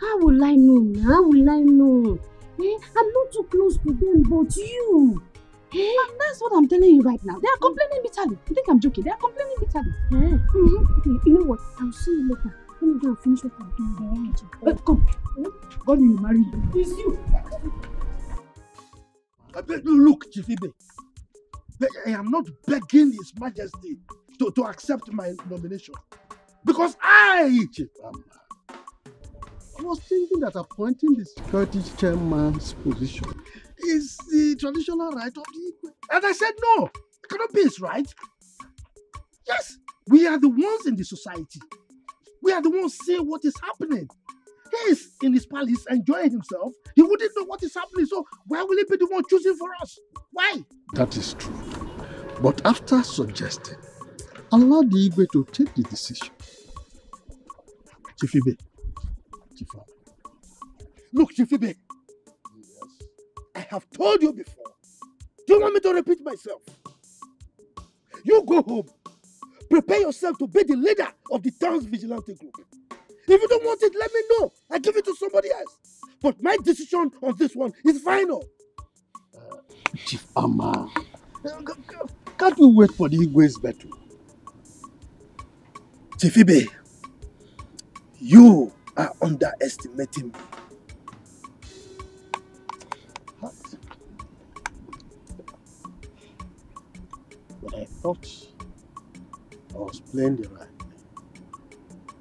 How will I know? How will I know? I'm not too close to them, but you. And that's what I'm telling you right now. They are complaining bitterly. You think I'm joking? They are complaining bitterly. Okay, you know what? I'll see you later. Let me go and finish what I'm doing. Come. God will marry you. It's you. Look, Chief Ibe, I am not begging His Majesty to accept my nomination. Because Chief Amma, I was thinking that appointing the security chairman's position is the traditional right of the Igwe. And I said, no, it cannot be his right. Yes, we are the ones in the society. We are the ones seeing what is happening. He is in his palace enjoying himself. He wouldn't know what is happening, so why will he be the one choosing for us? Why? That is true. But after suggesting, allow the Igwe to take the decision. Chief Ibe. Chief Amma. Look, Chief Ibe. Yes. I have told you before. Do you want me to repeat myself? You go home. Prepare yourself to be the leader of the town's vigilante group. If you don't want it, let me know. I give it to somebody else. But my decision on this one is final. Chief Amma, can't we wait for the Igwe's battle? Chief Ibe, you are underestimating me. What? But I thought I was playing the right.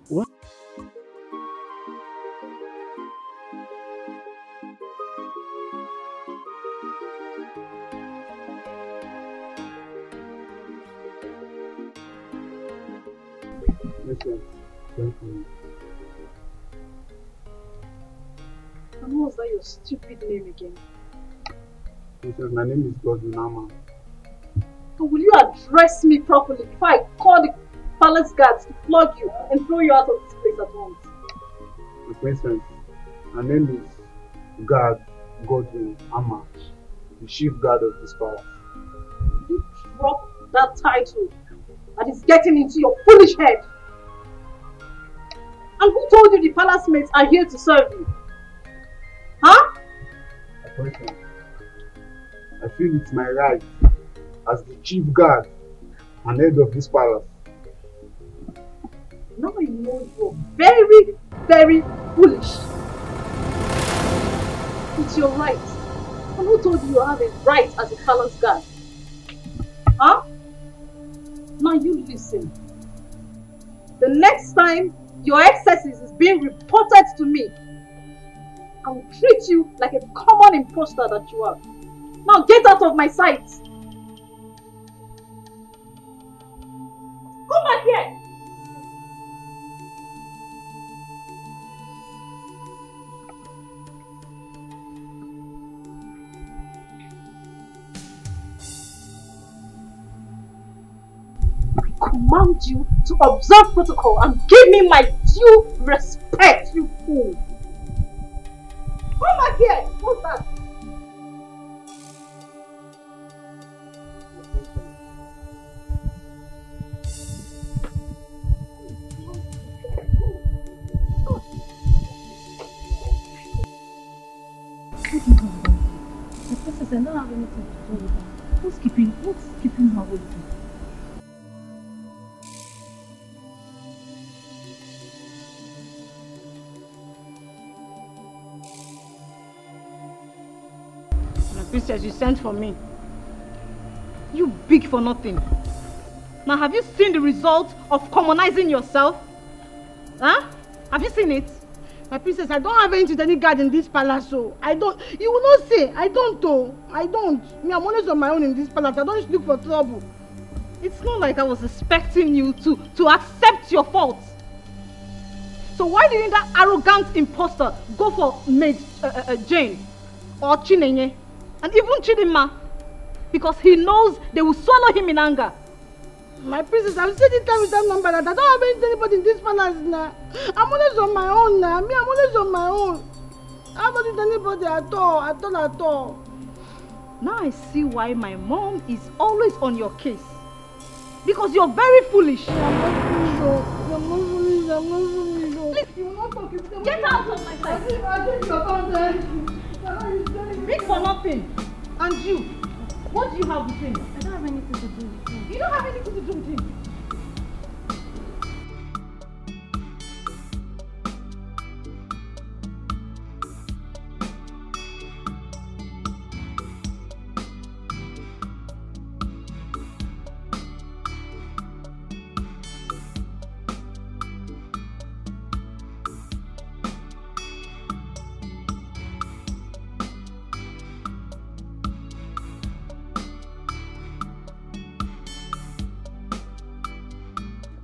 What? And what was that your stupid name again? My name is Godwin. So will you address me properly before I call the palace guards to flog you and throw you out of this place at once? Princess, my name is Godwin Amma, the chief guard of this palace. You drop that title that is getting into your foolish head. And who told you the palace mates are here to serve you? Huh? I feel it's my right as the chief guard an head of this palace. Now you know you're very, very foolish. It's your right. And who told you have a right as a palace guard? Huh? Now you listen. The next time your excesses is being reported to me, I will treat you like a common imposter that you are. Now get out of my sight. Come back here. I command you to observe protocol and give me my due respect, you fool. Come back here. What's that? The princess, I don't have anything to do with her. What's keeping her with you? Princess, you sent for me. You big for nothing. Now, have you seen the result of commonizing yourself? Huh? Have you seen it? My princess, I don't have anything to any guard in this palace, so I don't. You will not say, I don't, though. I don't. Me, I'm always on my own in this palace. I don't look for trouble. It's not like I was expecting you to accept your fault. So why didn't that arrogant imposter go for maid Jane or Chinenye and even Chidinma? Because he knows they will swallow him in anger. My princess, I've said it time with that number that I don't have anybody in this palace now. I'm always on my own now. Me, I'm always on my own. I haven't with anybody at all. Now I see why my mom is always on your case. Because you're very foolish. I'm not foolish. Please, you will not talk. Get out of my sight. I think you're Big for nothing. And you, what do you have with him? I don't have anything to do with him. You don't have anything to do with him.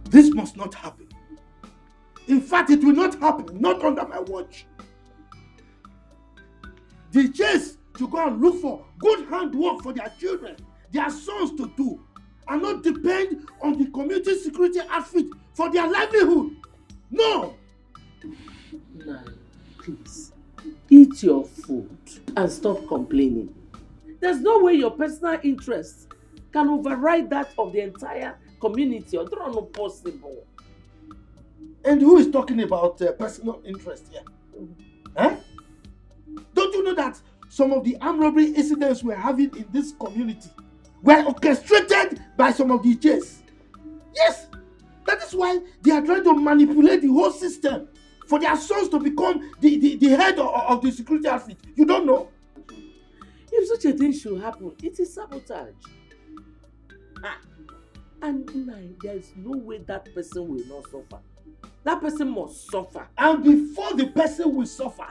This must not happen. In fact, it will not happen, not under my watch. The chase to go and look for good handwork for their children, their sons to do, and not depend on the community security outfit for their livelihood. No! Nai, please, eat your food and stop complaining. There's no way your personal interests can override that of the entire community. Or not possible. And who is talking about personal interest here? Huh? Don't you know that some of the armed robbery incidents we're having in this community were orchestrated by some of the J's? Yes! That is why they are trying to manipulate the whole system for their sons to become the head of the security outfit. You don't know? If such a thing should happen, it is sabotage. And there is no way that person will not suffer. That person must suffer. And before the person will suffer,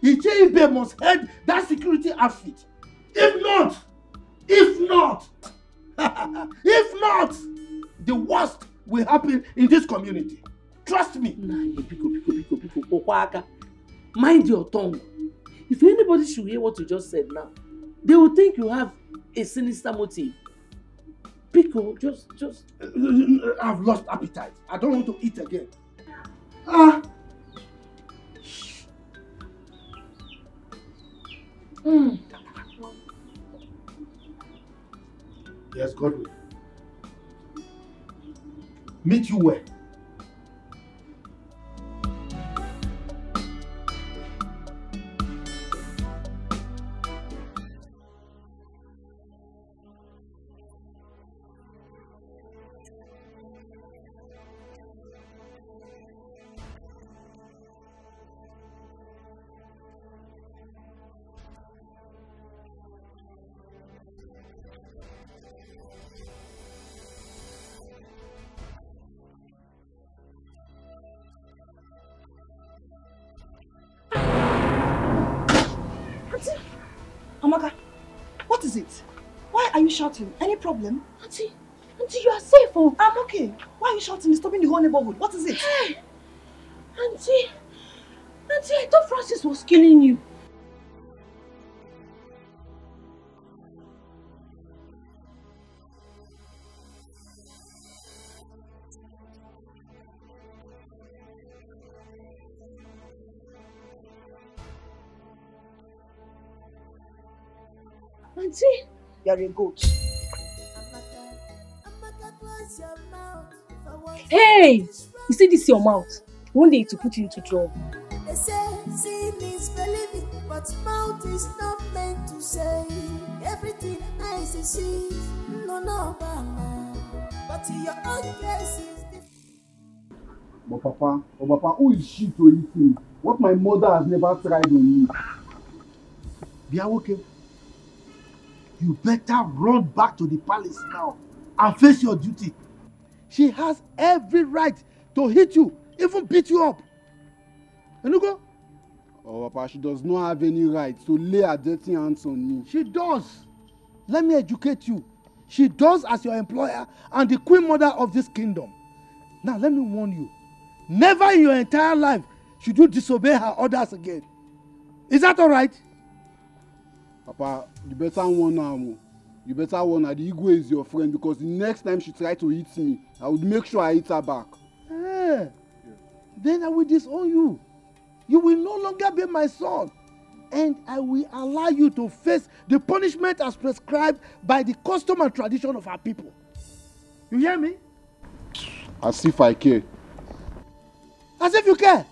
Ijeibe must head that security outfit. If not, the worst will happen in this community. Trust me. Mind your tongue. If anybody should hear what you just said now, they will think you have a sinister motive. Pico, just... I've lost appetite. I don't want to eat again. Yes, Godwin. Meet you where? is it? Why are you shouting? Any problem? Auntie, you are safe, oh. I'm okay. Why are you shouting? Disturbing the whole neighborhood. What is it? Hey, Auntie, I thought Francis was killing you. Auntie, you're a goat. Hey! You see this your mouth? One day to put you into trouble. They say seeing is believing, but mouth is not meant to say everything eyes see. No, Mama. But your own case is different. But Papa, who is she to eat me? What my mother has never tried on me. Biawoke, you better run back to the palace now and face your duty. She has every right to hit you, even beat you up. Enugo? Oh, Papa, she does not have any right to lay her dirty hands on me. She does. Let me educate you. She does as your employer and the queen mother of this kingdom. Now, let me warn you. Never in your entire life should you disobey her orders again. Is that all right? Papa, you better warn her. You better warn her. The Igwe is your friend, because the next time she tries to hit me, I would make sure I hit her back. Then I will disown you. You will no longer be my son. And I will allow you to face the punishment as prescribed by the custom and tradition of our people. You hear me? As if I care. As if you care.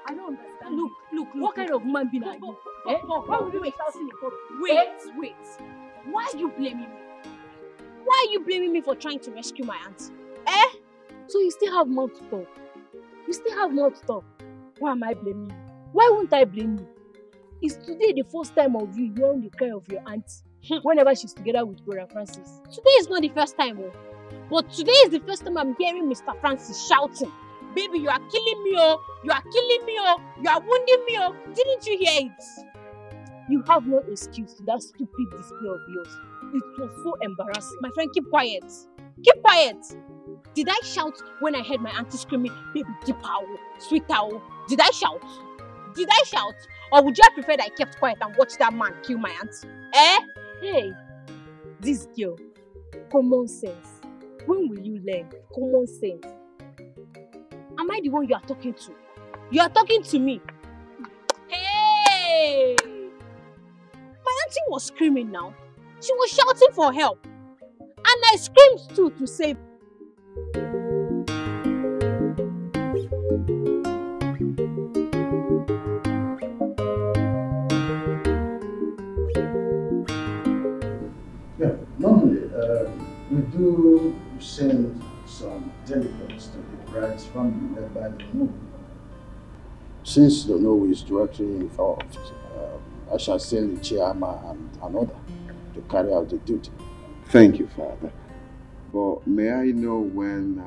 I don't understand. Look, what kind of man being are you? Why would you be shouting in public? Wait. Why are you blaming me? Why are you blaming me for trying to rescue my auntie? So you still have more to talk. Why am I blaming you? Why won't I blame you? Is today the first time of you hearing the cry of your auntie whenever she's together with Brother Francis? Today is not the first time, but today is the first time I'm hearing Mr. Francis shouting, "Baby, you are killing me, oh! You are killing me, oh! You are wounding me, oh!" Didn't you hear it? You have no excuse to that stupid display of yours. It was so embarrassing. My friend, keep quiet. Keep quiet. Did I shout when I heard my auntie screaming, "Baby, deep owl, sweet owl"? Did I shout? Or would you have preferred I kept quiet and watched that man kill my auntie? Hey, this girl, common sense. When will you learn common sense? Am I the one you are talking to? You are talking to me. Hey! My auntie was screaming now. She was shouting for help. And I screamed too to save. Yeah, normally we do send some delegates to the bride's family led by the Nobu. Since the Nobu is directly involved, I shall send the chairman and another to carry out the duty. Thank you, Father. But may I know when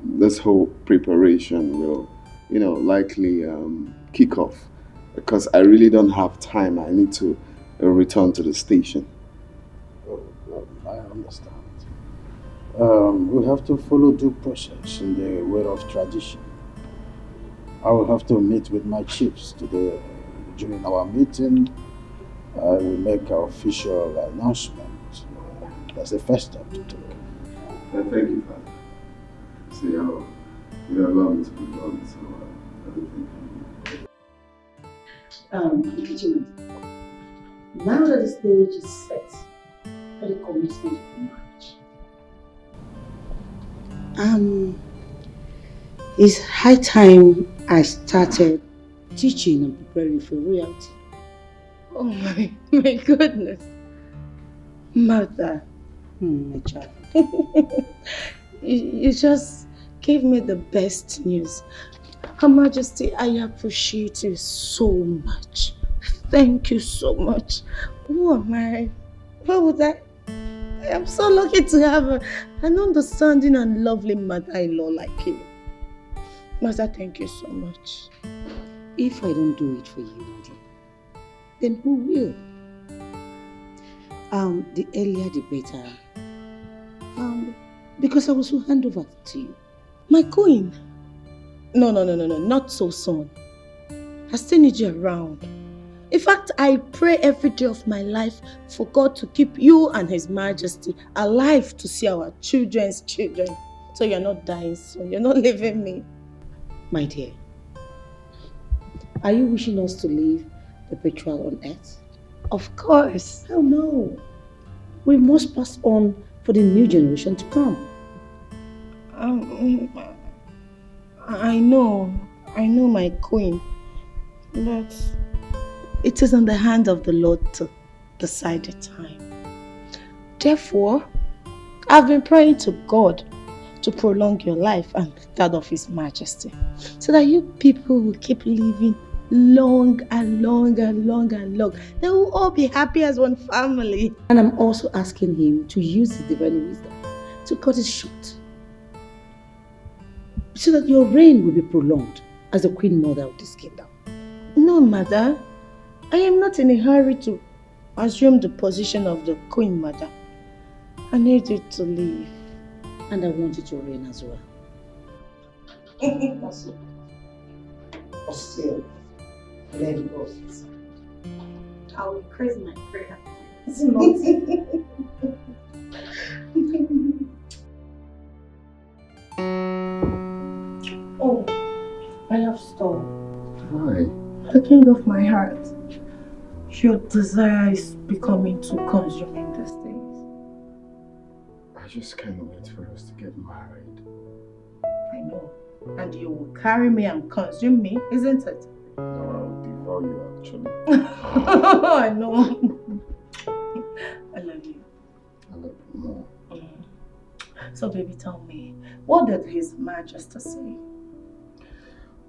this whole preparation will, likely kick off? Because I really don't have time. I need to return to the station. Oh, I understand. We have to follow due process in the way of tradition. I will have to meet with my chiefs today. During our meeting, I will make an official announcement. That's the first step to take. Thank you, Father. See how you allow me to be done, so Regina, now that the stage is set for the commencement of the marriage, it's high time I started teaching and preparing for royalty. Oh my goodness. Mother, my child, you just gave me the best news. Her Majesty, I appreciate you so much. Thank you so much. Who am I? What would I am so lucky to have an understanding and lovely mother-in-law like you. Master, thank you so much. If I don't do it for you, Nadia, then who will? The earlier the better. Because I will soon hand over to you. My queen? No, not so soon. I still need you around. In fact, I pray every day of my life for God to keep you and His Majesty alive to see our children's children. So you're not dying soon. You're not leaving me. My dear, are you wishing us to live perpetual on earth? Of course. Oh no. We must pass on for the new generation to come. I know, my queen. But it is in the hand of the Lord to decide the time. Therefore, I've been praying to God to prolong your life and that of His Majesty, so that you people will keep living long and long and long and long. They will all be happy as one family. And I'm also asking Him to use His divine wisdom to cut it short, so that your reign will be prolonged as the Queen Mother of this kingdom. No, Mother. I am not in a hurry to assume the position of the Queen Mother. I need you to leave. And I want you to reign as well. But still, let it go. I will increase my prayer. It's not. Oh, I love Storm. Why? The king of my heart. Your desire is becoming too consuming these days. I just can't wait for us to get married. I know. And you will carry me and consume me, isn't it? No, I'll devour you actually. I know. I love you. I love you more. So baby, tell me, what did His Majesty say?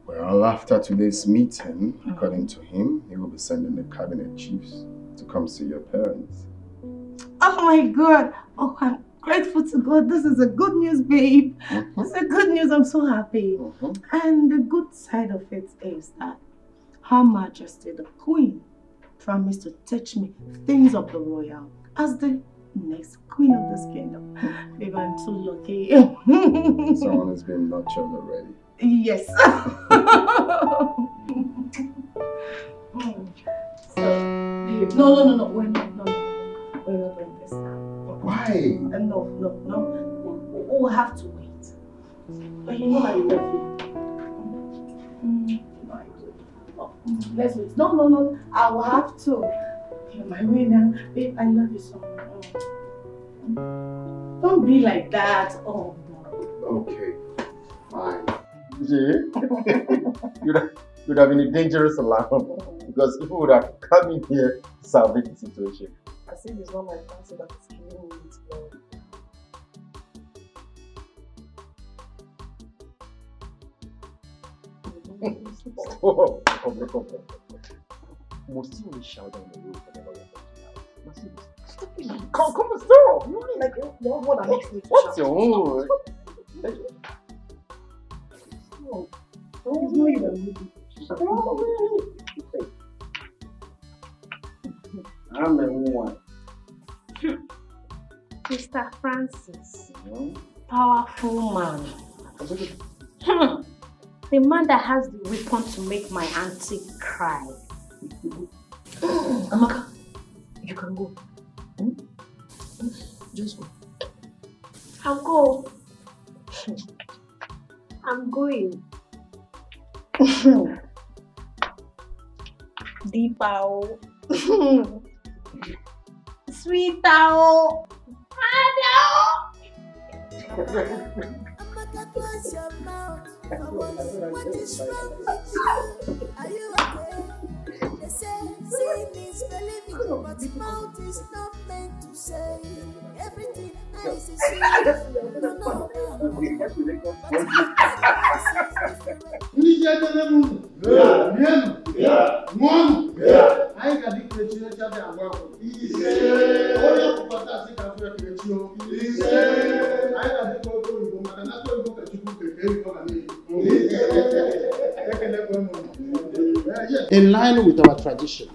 Well, after today's meeting, according to him, he will be sending the cabinet chiefs to come see your parents. Oh my God! Oh, I'm grateful to God. This is a good news, babe. It's a good news. I'm so happy. And the good side of it is that Her Majesty, the Queen, promised to teach me things of the royal as the next queen of this kingdom. Babe, I'm so lucky. Someone has been nurtured already. Yes. So, babe, no. We're not doing this now. Why? No. We'll have to wait. But you know I love you. Let's wait. No. I will have to. You're my winner. Babe, I love you so much. Don't be like that. Oh, okay. Fine. You'd have been a dangerous alarm because people would have come in here to salvage the situation. I think it's not my fancy that is killing me with love. Stop. Most you will shout down the roof for the lawyer. Stop it. Come on, stop. You mean like you want what that makes me to shout? What's your own? Don't know you. I'm the one. Mr. Francis, powerful man. The man that has the weapon to make my auntie cry. Amaka, you can go. Just go. I'll go. I'm going. Deepa. Sweet owl. Amaka, close your mouth. What is wrong with you? Are you okay? They say seeing is believing, but mouth is not meant to say everything. I see. No. In line with our tradition,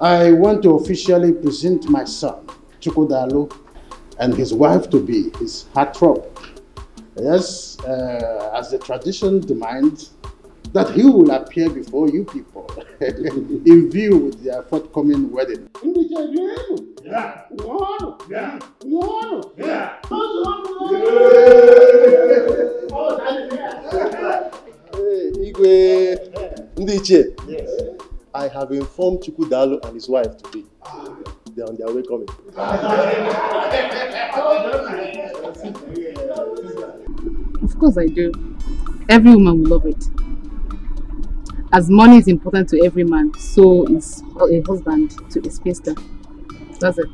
I want to officially present my son, Chukwudalu, and his wife to be his heartthrob. Yes, as the tradition demands, that he will appear before you people in view with their forthcoming wedding. Yeah. Yeah. Igwe Ndiche, I have informed Chukwudalu and his wife today. They are on their way coming. Of course I do. Every woman will love it. As money is important to every man, so is a husband to a spinster. That's it.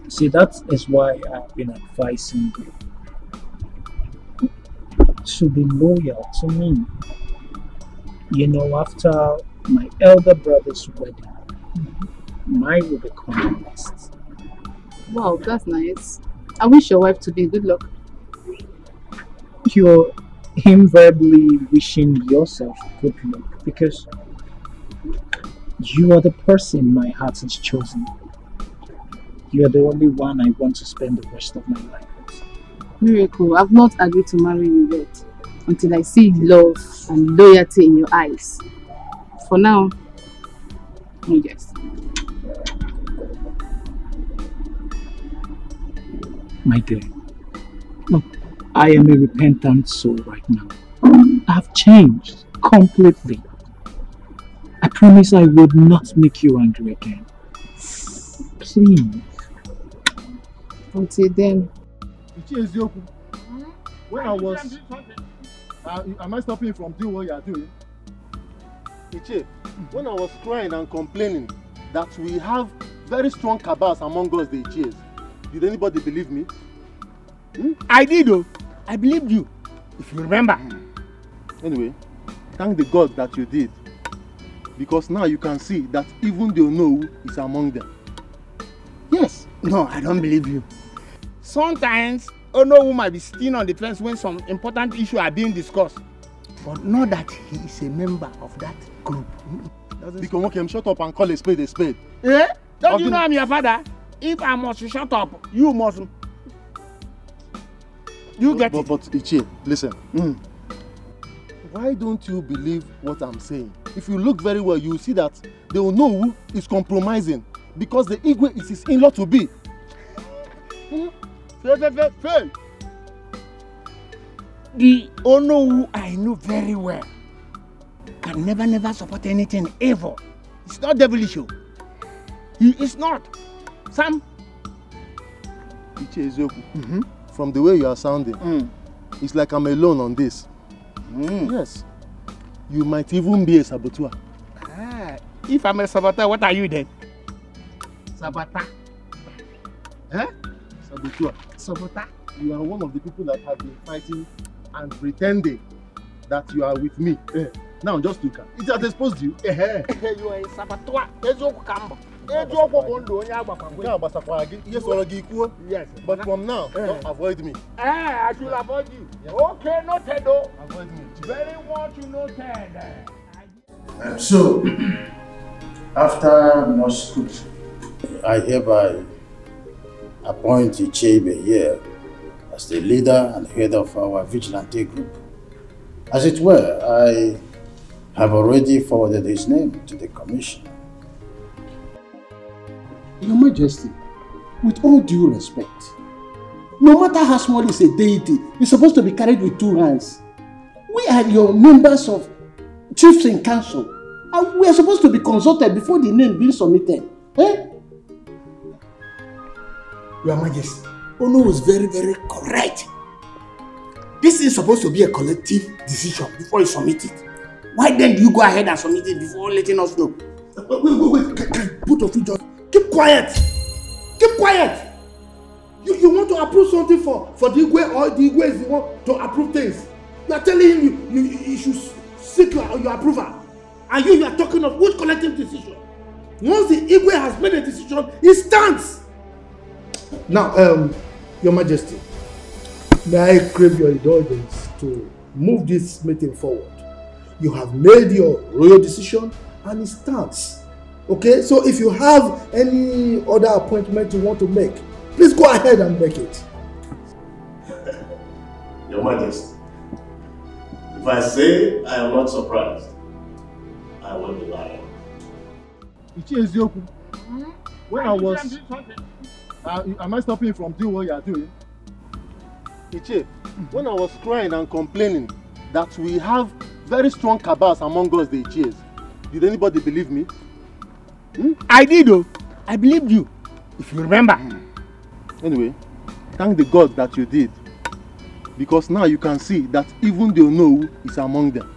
See, that is why I've been advising you to be loyal to me. You know, after my elder brother's wedding, mine will become next. Wow, that's nice. I wish your wife to be good luck. You're invariably wishing yourself good luck because you are the person my heart has chosen. You are the only one I want to spend the rest of my life with. Miracle, I've not agreed to marry you yet until I see love and loyalty in your eyes. For now, yes. My dear, look, I am a repentant soul right now. I've changed completely. I promise I would not make you angry again. Please. Until then. When I was... am I stopping you from doing what you are doing? Iche, when I was crying and complaining that we have very strong cabals among us, the Iches, did anybody believe me? I did though. I believed you, if you remember. Anyway, thank the God that you did. Because now you can see that even the Onowu is among them. Yes. No, I don't believe you. Sometimes Onowu might be sitting on the fence when some important issues are being discussed. But not that he is a member of that group. Because shut up and call a spade a spade. Eh? Don't you know I'm your father? If I must shut up, you must. You get it. But Ichie, listen. Why don't you believe what I'm saying? If you look very well, you see that the Onowu is compromising because the Igwe is his in-law to be. Fail. The Onowu I know very well can never support anything ever. It's not devilish. He is not. Sam. Ichie Ezeoku. From the way you are sounding, it's like I'm alone on this. Yes. You might even be a saboteur. If I'm a saboteur, what are you then? Saboteur. Saboteur. Saboteur. You are one of the people that have been fighting and pretending that you are with me. Now just look at it. It has exposed you. You are a saboteur. Yes, but from now, don't avoid me. I should avoid you. Yes. Okay, noted though. Avoid me. Very much noted. So, after much scrutiny, I hereby appoint Ichebe here as the leader and head of our vigilante group. As it were, I have already forwarded his name to the commission. Your Majesty, with all due respect, no matter how small is a deity, it's supposed to be carried with two hands. We are your members of chiefs in council, and we are supposed to be consulted before the name being submitted. Your Majesty, Ono was very correct. This is supposed to be a collective decision before you submit it. Why then do you go ahead and submit it before letting us know? Wait, both of you just keep quiet. Keep quiet. You want to approve something for the Igwe, or the Igwe is the one to approve things? You are telling him you should seek your approval. And you are talking of which collective decision? Once the Igwe has made a decision, it stands. Now, Your Majesty, may I crave your indulgence to move this meeting forward. You have made your royal decision and it stands. Okay, so if you have any other appointment you want to make, please go ahead and make it. Your Majesty, if I say I am not surprised, I will be lying. When I was... am I stopping you from doing what you are doing? Ichie, when I was crying and complaining that we have very strong cabals among us, the Ichies, did anybody believe me? I did, though. I believed you, if you remember. Anyway, thank the God that you did. Because now you can see that even the Onowu is among them.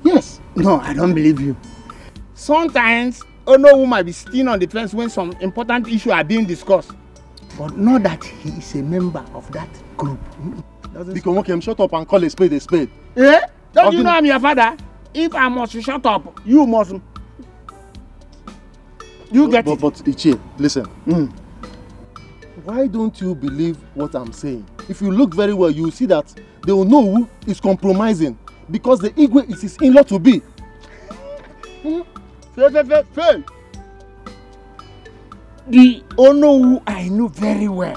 Yes. No, I don't believe you. Sometimes, Onowu might be sitting on the fence when some important issues are being discussed. But not that he is a member of that group. Because shut up and call a spade a spade. Eh? Don't you know I'm your father? If I must shut up, you must. You get it. But Ichie, listen. Why don't you believe what I'm saying? If you look very well, you see that the Onowu is compromising because the Igwe is his in-law to be. Fail. The Onowu I know very well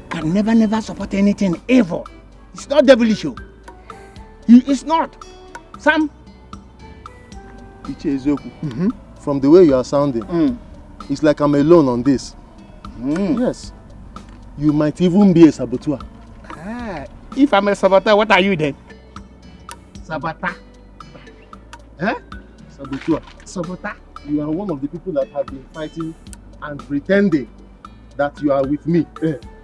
can never support anything evil. It's not devilish. He is not. Sam. Ichie Ezeoku, from the way you are sounding, it's like I'm alone on this. Yes. You might even be a saboteur. If I'm a saboteur, what are you then? Saboteur. Saboteur. Saboteur. You are one of the people that have been fighting and pretending that you are with me.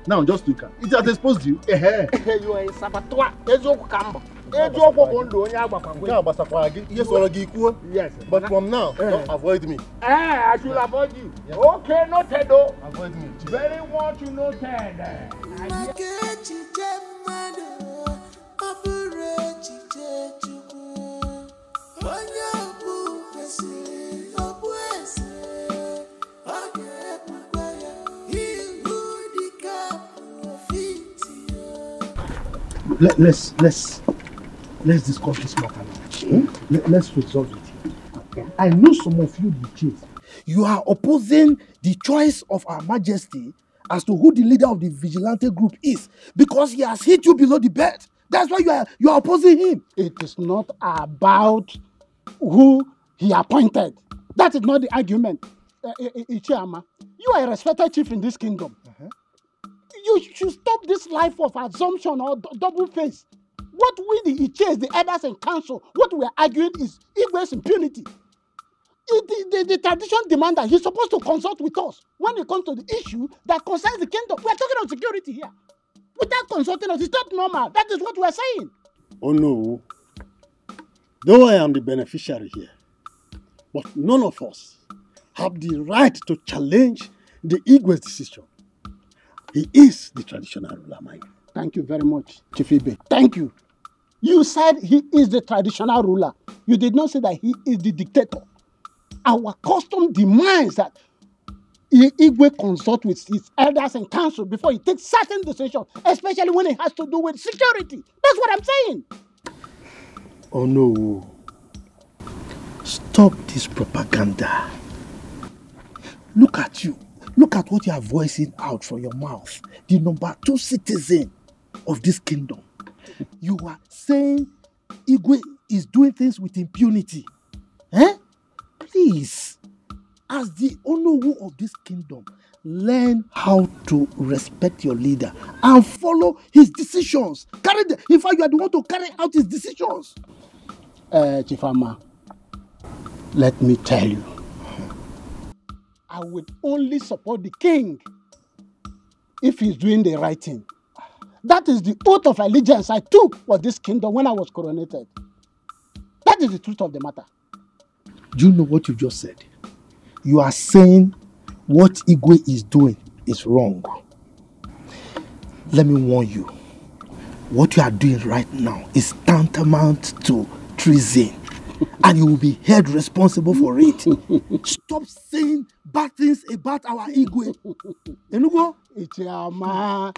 Now just look at it. Has exposed you. You are a saboteur. Yes. But from now, don't avoid me. I should avoid you. Yes. Okay, noted though. Avoid me. Very much noted. Let's discuss this matter now. Let's resolve it. Okay. I know some of you the chief. You are opposing the choice of Her Majesty as to who the leader of the vigilante group is because he has hit you below the belt. That's why you are opposing him. It is not about who he appointed. That is not the argument. Ichiama, you are a respected chief in this kingdom. You should stop this life of assumption or double face. What we the Ichies, the elders and council, what we are arguing is Igwe's impunity. The tradition demands that he's supposed to consult with us when it comes to the issue that concerns the kingdom. We are talking about security here. Without consulting us, it's not normal. That is what we are saying. Oh no. Though I am the beneficiary here, but none of us have the right to challenge the Igwe's decision. He is the traditional ruler, mind. Thank you very much, Chief Ibe. Thank you. You said he is the traditional ruler. You did not say that he is the dictator. Our custom demands that Igwe consult with his elders and council before he takes certain decisions, especially when it has to do with security. That's what I'm saying. Oh no. Stop this propaganda. Look at you. Look at what you are voicing out from your mouth. The number 2 citizen of this kingdom. You are saying Igwe is doing things with impunity. Please, as the Onowu of this kingdom, learn how to respect your leader and follow his decisions. In fact, you are the one to carry out his decisions. Chifama, let me tell you, I would only support the king if he's doing the right thing. That is the oath of allegiance I took for this kingdom when I was coronated. That is the truth of the matter. Do you know what you just said? You are saying what Igwe is doing is wrong. Let me warn you. what you are doing right now is tantamount to treason. And you will be held responsible for it. Stop saying bad things about our Igwe. Enugo? Ichama.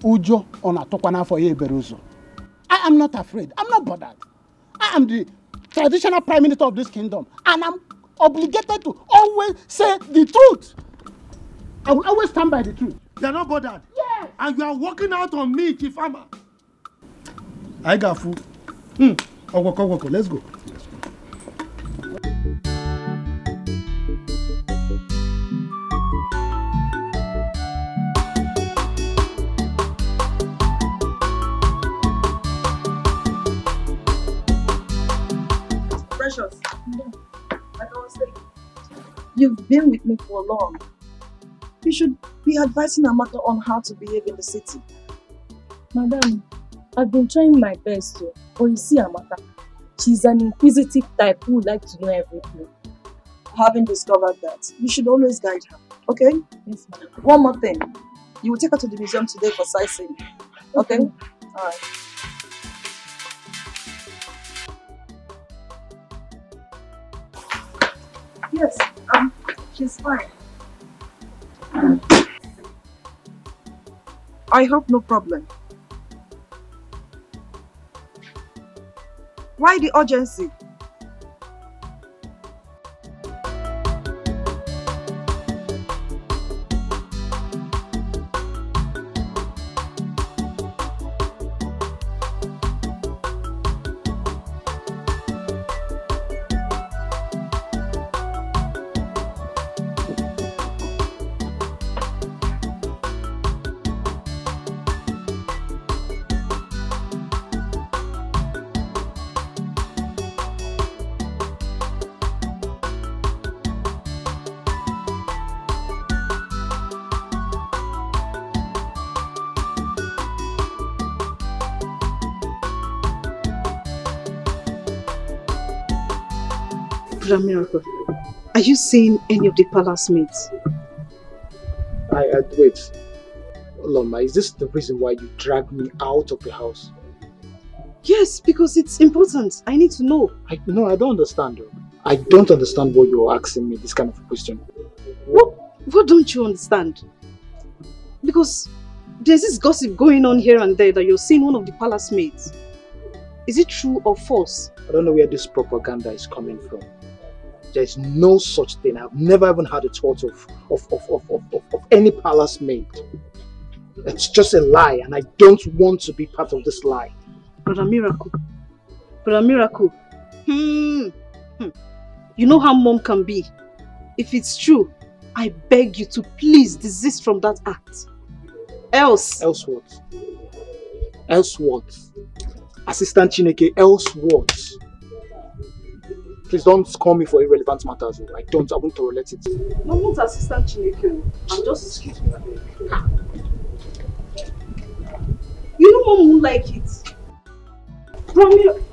Ujo onatokwana for Yeberuzo. I am not afraid. I'm not bothered. I am the traditional prime minister of this kingdom. And I'm obligated to always say the truth. I will always stand by the truth. You're not bothered? Yes. And you are walking out on me, Chifama. I got food. Oko, let's go. Precious, like I was saying, you've been with me for long. You should be advising Amaka on how to behave in the city. Madam, I've been trying my best to, but you see Amaka, she's an inquisitive type who would like to know everything. Having discovered that, you should always guide her, okay? Yes, ma'am. One more thing, you will take her to the museum today for sightseeing, okay? Alright. Yes, she's fine. I hope no problem. Why the urgency? Miracle, are you seeing any of the palace maids? Wait. Loma, is this the reason why you dragged me out of the house? Yes, because it's important. I need to know. I don't understand. Though. I don't understand what you're asking me, this kind of a question. What don't you understand? Because there's this gossip going on here and there that you're seeing one of the palace maids. Is it true or false? I don't know where this propaganda is coming from. There's no such thing. I've never even had a thought of any palace maid. It's just a lie, and I don't want to be part of this lie. Brother Miracle. You know how mom can be. If it's true, I beg you to please desist from that act. Else what? Else what? Assistant Chineke, else what? Please don't call me for irrelevant matters. I won't tolerate it. I'm not Assistant Chineke. I'm just... Excuse me. You know mom won't like it. Ramiro.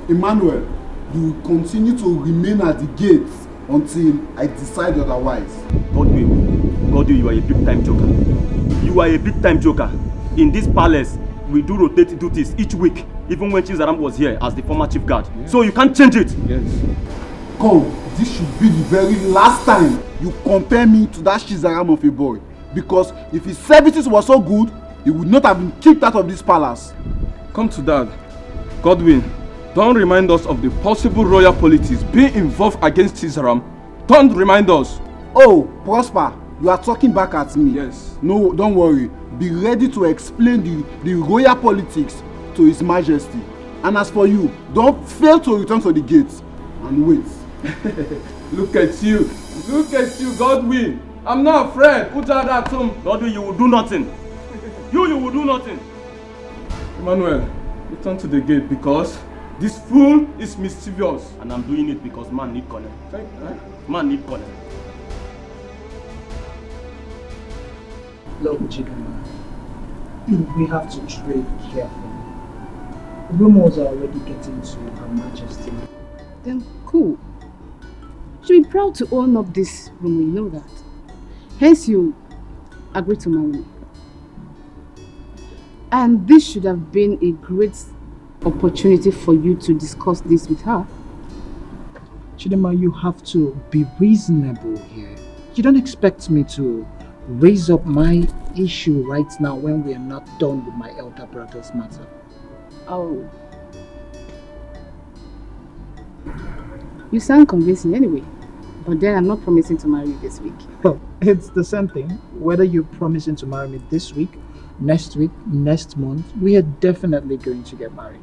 Emmanuel, you will continue to remain at the gates until I decide otherwise. God, you are a big-time joker. You are a big-time joker. In this palace, we do rotate duties each week, even when Chizaram was here as the former chief guard. Yes. So you can't change it. Yes. Come, this should be the very last time you compare me to that Chizaram of a boy. Because if his services were so good, he would not have been kicked out of this palace. Come to that. Godwin, don't remind us of the possible royal politics being involved against Chizaram. Don't remind us. Oh, Prosper, you are talking back at me. Yes. No, don't worry. Be ready to explain the royal politics to His Majesty. And as for you, don't fail to return to the gates and wait. Look at you, Godwin. I'm not afraid. Put out that tomb. Godwin, you will do nothing. You will do nothing. Emmanuel, return to the gate because this fool is mischievous. And I'm doing it because man need connect. Man need connect. Look, Chidama, we have to trade carefully. Rumors are already getting to Her Majesty. Then cool. She'll be proud to own up this rumor, you know that. Hence you agree to marry me. And this should have been a great opportunity for you to discuss this with her. Chidema, you have to be reasonable here. You don't expect me to raise up my issue right now when we are not done with my elder brother's matter. Oh. You sound convincing anyway. But then I'm not promising to marry you this week. Well, it's the same thing. Whether you're promising to marry me this week, next month, we are definitely going to get married.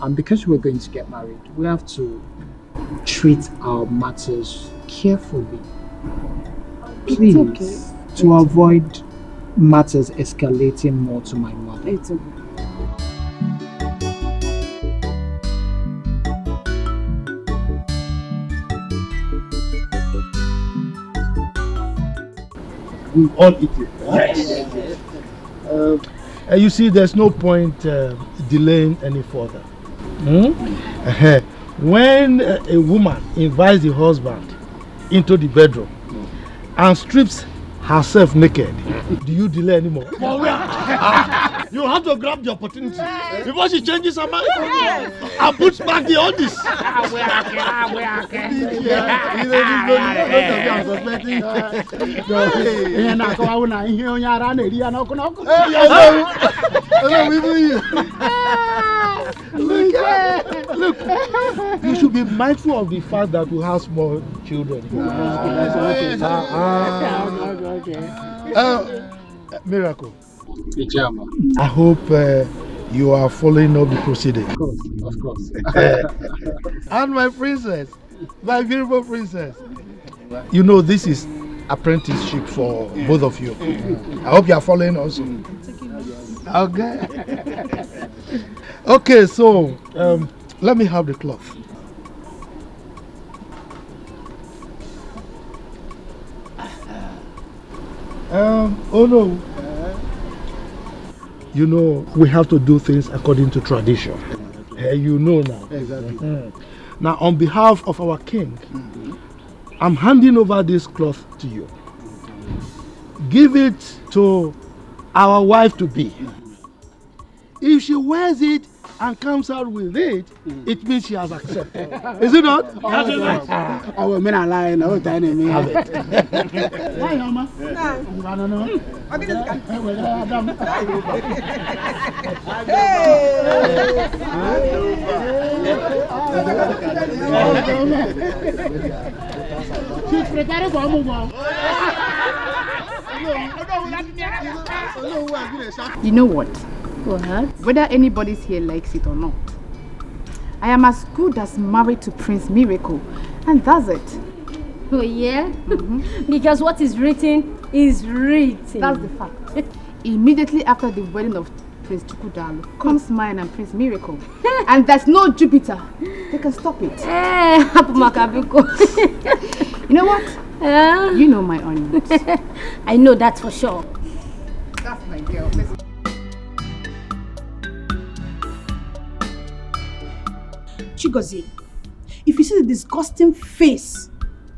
And because we're going to get married, we have to treat our matters carefully. Please, okay. To avoid matters escalating more to my mother. It's okay. We all eat it. Yes. You see, there's no point delaying any further. When a woman invites the husband into the bedroom and strips herself naked, do you delay anymore? You have to grab the opportunity before she changes her mind and puts back the oldies. Look, you should be mindful of the fact that we have small children. Miracle. I hope you are following up the proceeding. Of course. And my princess, my beautiful princess. You know this is apprenticeship for both of you. I hope you are following also. Okay. Okay, so let me have the cloth. Oh no. You know, we have to do things according to tradition. You know now. Exactly. Now, on behalf of our king, I'm handing over this cloth to you. Give it to our wife to be. If she wears it and comes out with it, it means she has accepted. Is it not? I will mean a lie. No, have it. Why, Mama? I don't know. She's preparing for a move. You know what? What? Whether anybody's here likes it or not, I am as good as married to Prince Miracle, and that's it. Oh yeah? Because what is written is written. That's the fact. Immediately after the wedding of Prince Chukudalo comes mine and Prince Miracle. And there's no Jupiter. They can stop it. You know what? You know my onions. I know that for sure. That's my girl. Listen. Chigozie, if you see the disgusting face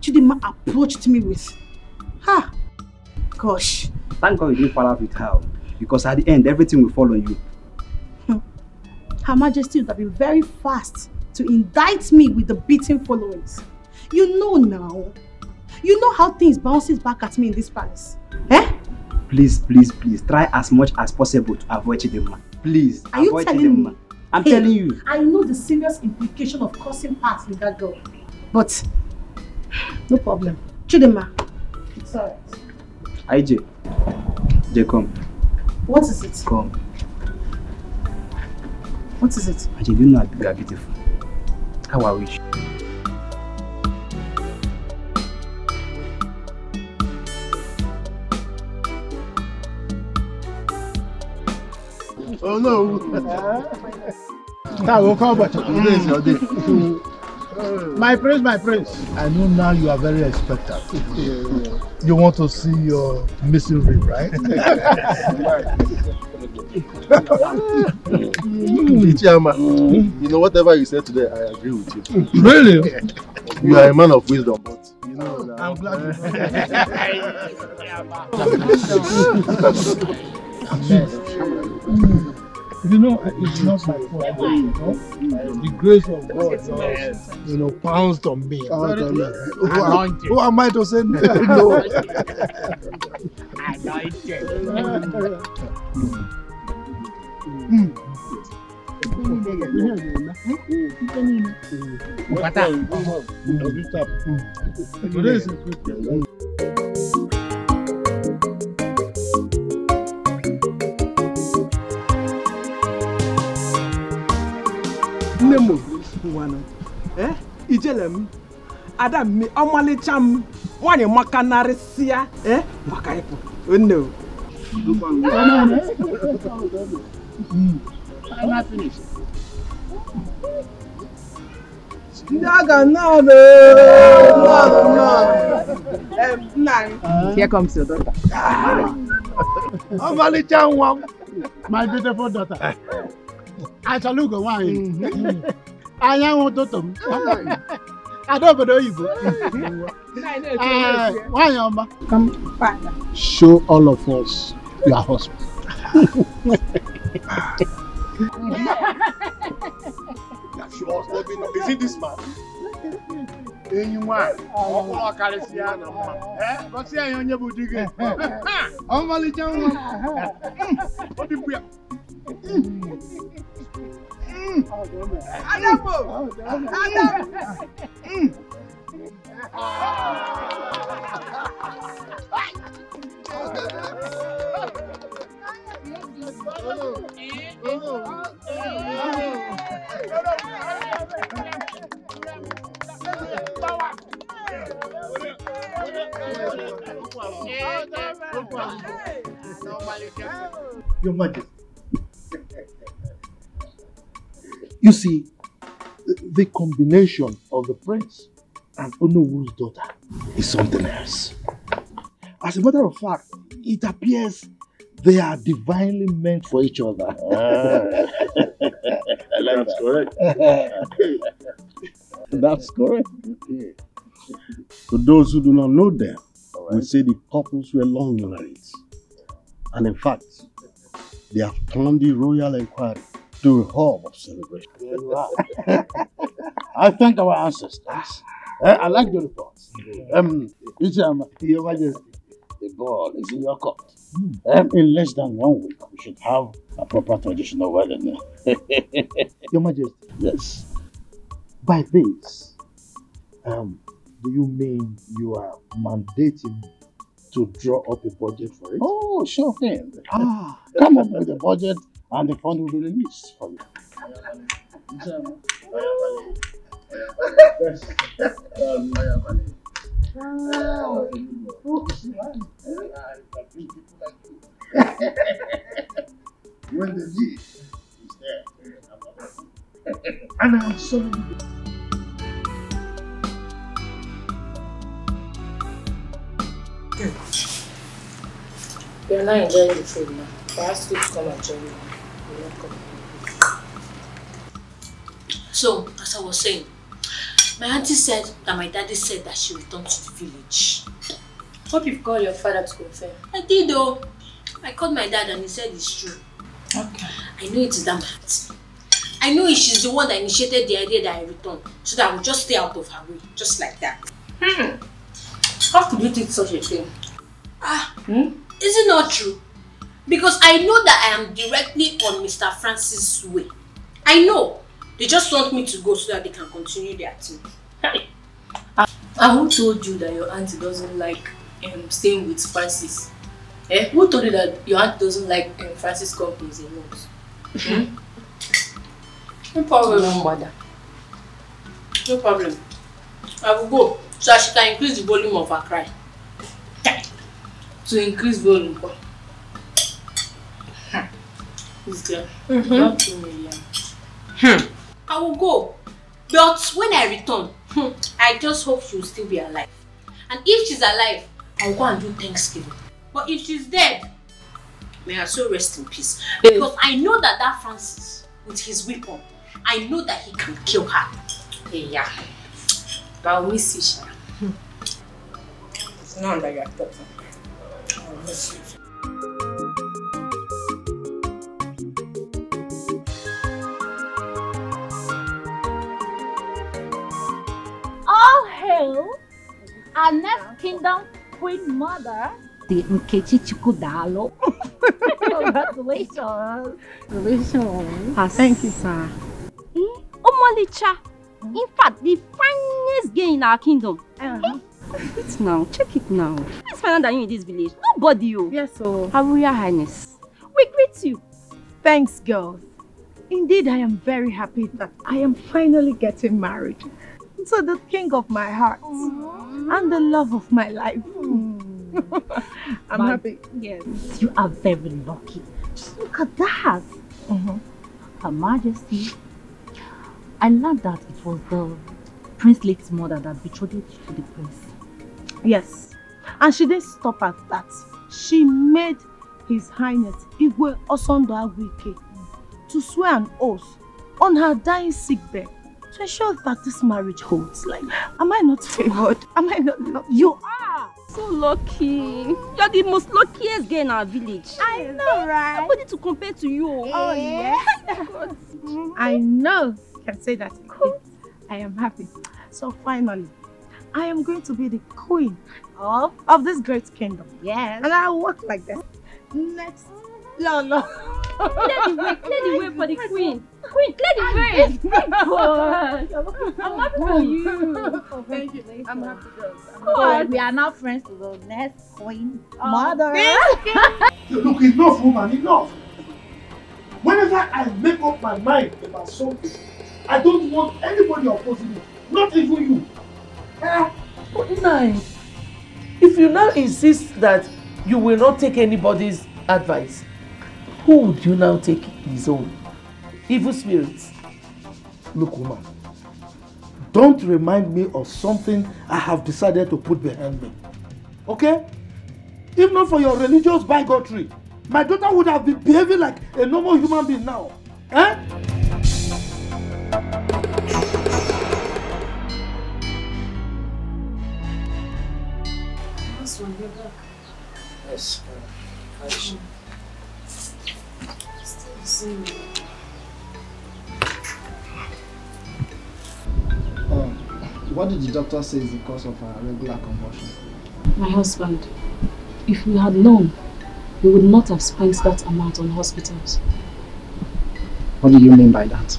Chidima approached me with, gosh. Thank God you didn't fall out with her, because at the end, everything will fall on you. Her Majesty would have been very fast to indict me with the beating followings. You know now. You know how things bounces back at me in this palace. Please, please, please, try as much as possible to avoid Chidima. Please, are you avoid telling Chidima. me? I'm telling you. I know the serious implication of causing parts with that girl. But, no problem. Chidima, it's alright. IJ, come. What is it? Come. What is it? IJ, you know you are beautiful. How I wish. Oh no! Now we'll come back. Today is your day. My prince. I know now you are very expectant. You want to see your missing rib, right? Chairman, you know, whatever you said today, I agree with you. Really? You are a man of wisdom, but you know. I'm glad You know, it's not my fault, you know. The grace of God just, pounced on me. Who am I to say no? Today is a good day. Nemo, Ijelem, Adam, me, Omalicham, one in Macanarisia, Macaipo. Oh no. I'm not finished. Here comes your daughter. My beautiful daughter. I shall look at wine. I am to them. I don't know you. Why, Yama? Come, father. Show all of us your husband. Is it this man? Anyone? What's the on your booty? Oh, Malijan. What did we have? Your Majesty. You see, the combination of the prince and Onowu's daughter is something else. As a matter of fact, it appears they are divinely meant for each other. That's correct. That's correct. To those who do not know them, we say the couples were long married. And in fact, they have turned the royal inquiry to a hub of celebration. I thank our ancestors. I like the report. Your Majesty, the ball is in your court. In less than 1 week, we should have a proper traditional wedding. Your Majesty. Yes. By this, do you mean you are mandating to draw up a budget for it? Oh, sure thing. Come up with a budget and the fund will be released for you. When the need is there, and I'm sorry. You're not enjoying the food now. I asked you to come and join me. You're not coming. So, as I was saying, my auntie said that my daddy said that she returned to the village. Hope you've called your father to confirm. I did though. I called my dad and he said it's true. Okay. I know it is that auntie. I know she's the one that initiated the idea that I returned, so that I would just stay out of her way, just like that. How could you think such a thing? Is it not true? Because I know that I am directly on Mr. Francis' way. I know. They just want me to go so that they can continue their team. And who told you that your auntie doesn't like staying with Francis? Who told you that your aunt doesn't like Francis companies a lot? No problem. No bother. No problem. I will go so that she can increase the volume of her cry. To increase volume. This girl. Not 2 million. I will go. But when I return, I just hope she will still be alive. And if she's alive, I will go and do Thanksgiving. But if she's dead, may her soul rest in peace. Because I know that Francis, with his weapon, I know that he can kill her. Yeah. But I'll miss you, Shara. It's not that you're talking. I'll miss you. Our next kingdom queen mother, the Nkechi Chukudalo. Congratulations. Congratulations. Thank you, sir. Omolicha. In fact, the finest girl in our kingdom. Check it now. Check it now. Who's finer than you in this village? Nobody, you. Yes, so. Her Royal Highness. We greet you. Thanks, girls. Indeed, I am very happy that I am finally getting married to the king of my heart and the love of my life. I'm happy. Yes. You are very lucky. Just look at that. Her Majesty, I learned that it was the Prince Lake's mother that betrothed you to the prince. Yes. And she didn't stop at that. She made His Highness Igwe Osondo Agwike to swear an oath on her dying sickbed to ensure that this marriage holds. Like, am I not favored? Am I not lucky? You are so lucky. You're the most luckiest girl in our village. I know, right? Nobody to compare to you. Oh, yes. I know you can say that. Cool. I am happy. So finally, I am going to be the queen of this great kingdom. Yes. And I'll walk like that. Next. No. Clear the way for the queen. Queen, clear the way. God. I'm happy for you. Thank you. I'm happy, girls. So we are now friends to the next queen mother. Look, enough, woman, enough. Whenever I make up my mind about something, I don't want anybody opposing me, not even you. But Nai, if you now insist that you will not take anybody's advice, who would you now take his own? Evil spirits. Look, woman, don't remind me of something I have decided to put behind me. Okay? If not for your religious bigotry, my daughter would have been behaving like a normal human being now. Eh? Yes. What did the doctor say is the cause of her regular convulsion? My husband, if we had known, we would not have spent that amount on hospitals. What do you mean by that?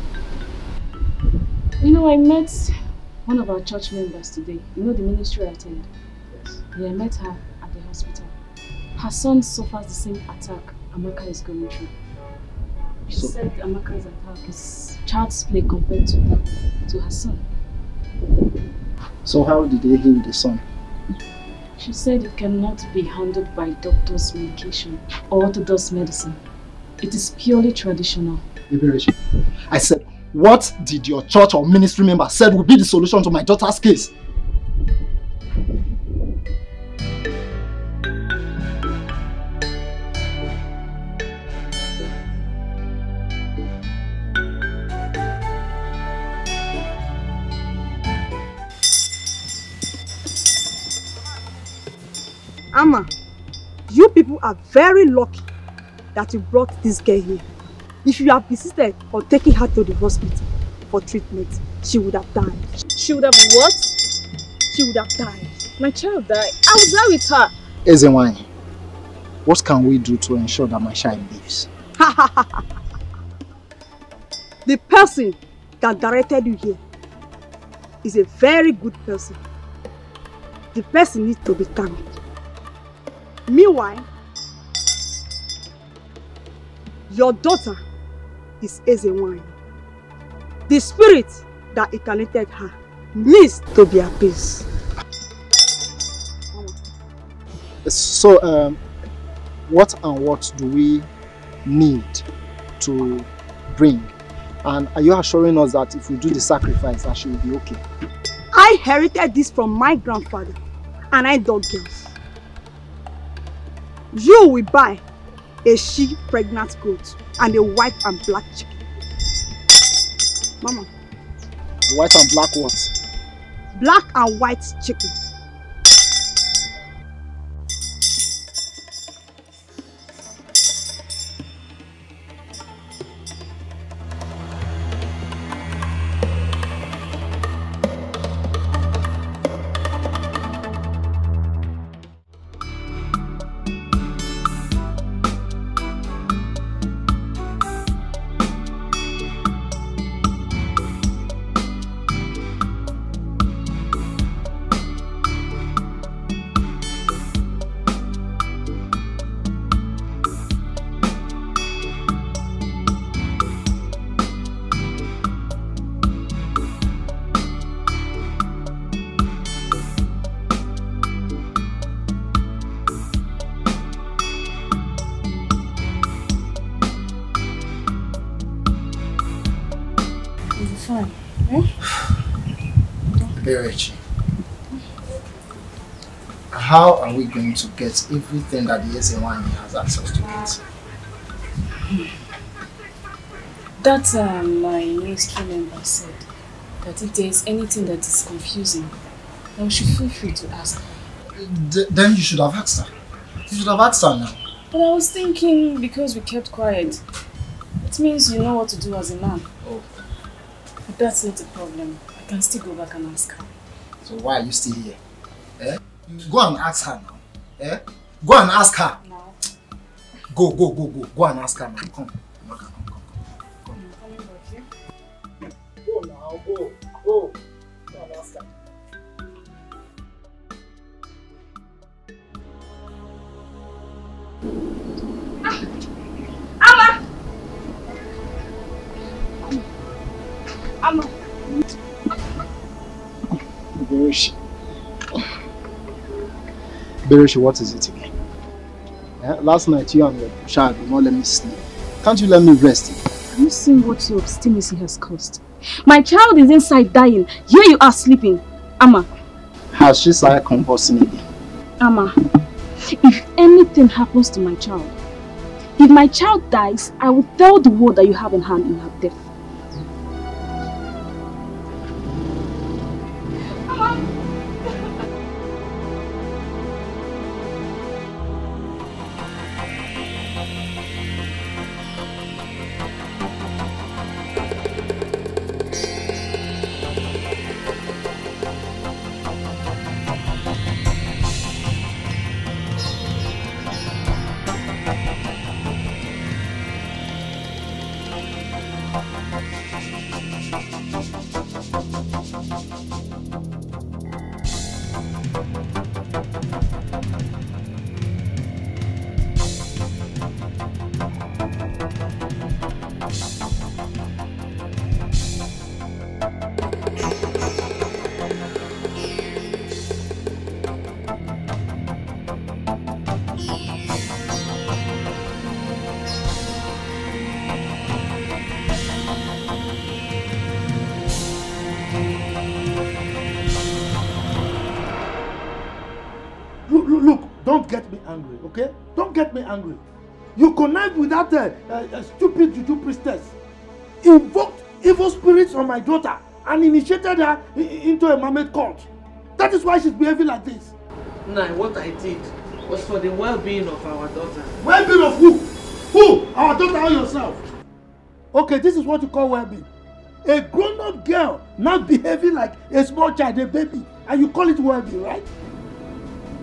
You know, I met one of our church members today. You know the ministry I attend? Yes. Yeah, I met her at the hospital. Her son suffers the same attack Amaka is going through. She said Amaka's attack is child's play compared to her son. So how did they heal the son? She said it cannot be handled by doctor's medication or orthodox medicine. It is purely traditional. I said, what did your church or ministry member said would be the solution to my daughter's case? Amma, you people are very lucky that you brought this girl here. If you have insisted on taking her to the hospital for treatment, she would have died. She would have what? She would have died. My child died. I was there with her. Ezenwany, what can we do to ensure that my child lives? The person that directed you here is a very good person. The person needs to be thanked. Meanwhile, your daughter is Ezenwany. The spirit that incarnated her needs to be appeased. So, what and what do we need to bring? And are you assuring us that if we do the sacrifice, that she will be okay? I inherited this from my grandfather, and I dog girls. You will buy a she-pregnant goat and a white and black chicken. Mama. White and black what? Black and white chicken. Berechi, how are we going to get everything that the SN1 has access to get? That my ministry member said that if there is anything that is confusing, then we should feel free to ask her. Then you should have asked her. You should have asked her now. But I was thinking because we kept quiet, it means you know what to do as a man. Oh. But that's not a problem. I can still go back and ask her. So why are you still here? Eh? Go and ask her now. Eh? Go and ask her. Now. Go. Go and ask her now. Come. Go now. Go. Go and ask her. Amma! Bereshi, what is it again? Last night you and your child did not let me sleep. Can't you let me rest? Have you seen what your obstinacy has caused? My child is inside dying. Here you are sleeping. Amma. Has she started convulsing again? Amma, if anything happens to my child, if my child dies, I will tell the world that you have in hand in her death. Look, don't get me angry, okay? Don't get me angry. You connived with that stupid juju priestess, invoked evil spirits on my daughter, and initiated her into a mermaid cult. That is why she's behaving like this. Nah, what I did was for the well-being of our daughter. Well-being of who? Who? Our daughter or yourself? Okay, this is what you call well-being. A grown-up girl now behaving like a small child, a baby, and you call it well-being, right?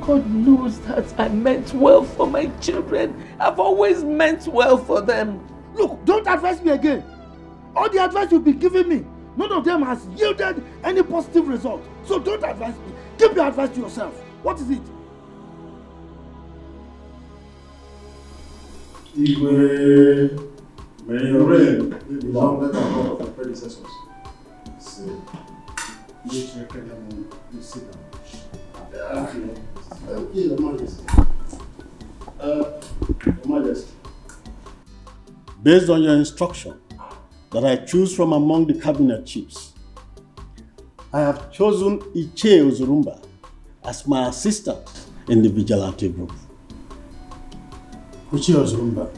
God knows that I meant well for my children. I've always meant well for them. Look, don't advise me again. All the advice you've been giving me, none of them has yielded any positive result. So don't advise me. Keep your advice to yourself. What is it? May your reign be longer than that of your predecessors. Please sit down. Your Majesty. Your Majesty. Based on your instruction that I choose from among the cabinet chiefs, I have chosen Iche Ozurumba as my assistant in the vigilante group. Iche Ozurumba,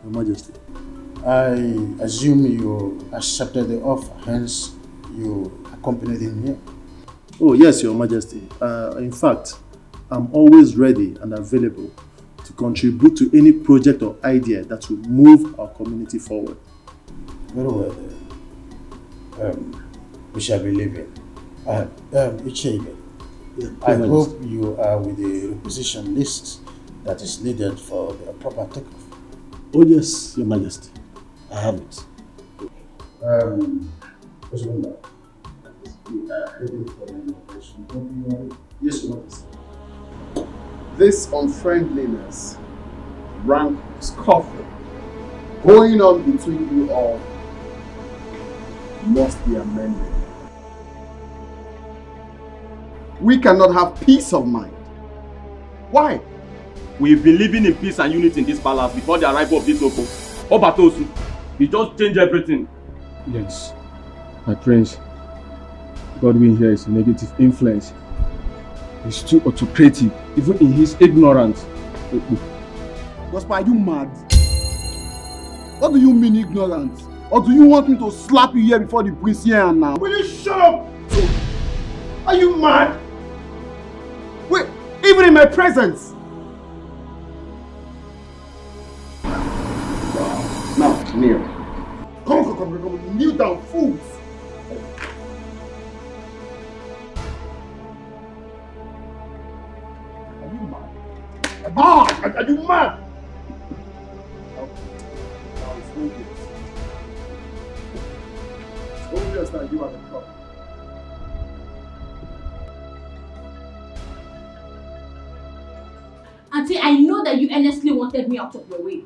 Your Majesty, I assume you accepted the offer, hence you accompanied him here. Oh yes, Your Majesty. In fact, I'm always ready and available to contribute to any project or idea that will move our community forward. Very well then. We shall be leaving. Ichebe, I hope you are with the requisition list that is needed for the proper takeoff. Oh yes, Your Majesty. I have it. Yes, Your Majesty. This unfriendliness, rank scuffle going on between you all must be amended. We cannot have peace of mind. Why? We've been living in peace and unity in this palace before the arrival of this Oko. Obatosu, he just changed everything. Yes, my prince. Godwin here is a negative influence. He's too autocratic, even in his ignorance. Gospel, are you mad? What do you mean ignorant? Or do you want me to slap you here before the prince here now? Will you shut up? Are you mad? Wait, even in my presence? Now, kneel. Come, kneel down, fools. Are you mad? Are you mad? Now it's obvious. It's obvious that you are the problem. Auntie, I know that you earnestly wanted me out of your way.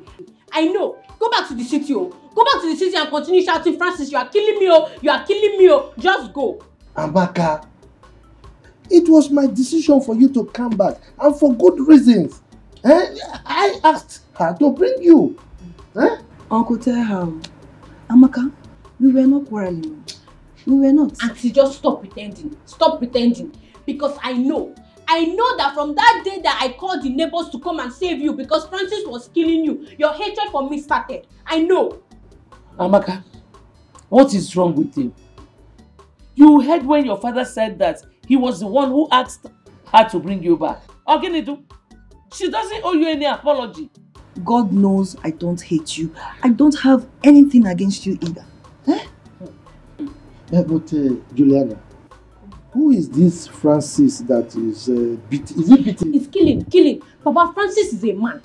I know. Go back to the city, oh. Go back to the city and continue shouting, Francis, you are killing me, oh. You are killing me, oh. Just go. Amaka, it was my decision for you to come back, and for good reasons. I asked her to bring you. Uncle, tell her. Amaka, we were not quarreling. We were not. Auntie, just stop pretending. Stop pretending. Because I know that from that day that I called the neighbors to come and save you because Francis was killing you, your hatred for me started. I know. Amaka, what is wrong with you? You heard when your father said that he was the one who asked her to bring you back. Oginidu, she doesn't owe you any apology. God knows I don't hate you. I don't have anything against you either. But Juliana, who is this Francis that is beating? Is he beating? It's killing. Papa, Francis is a man.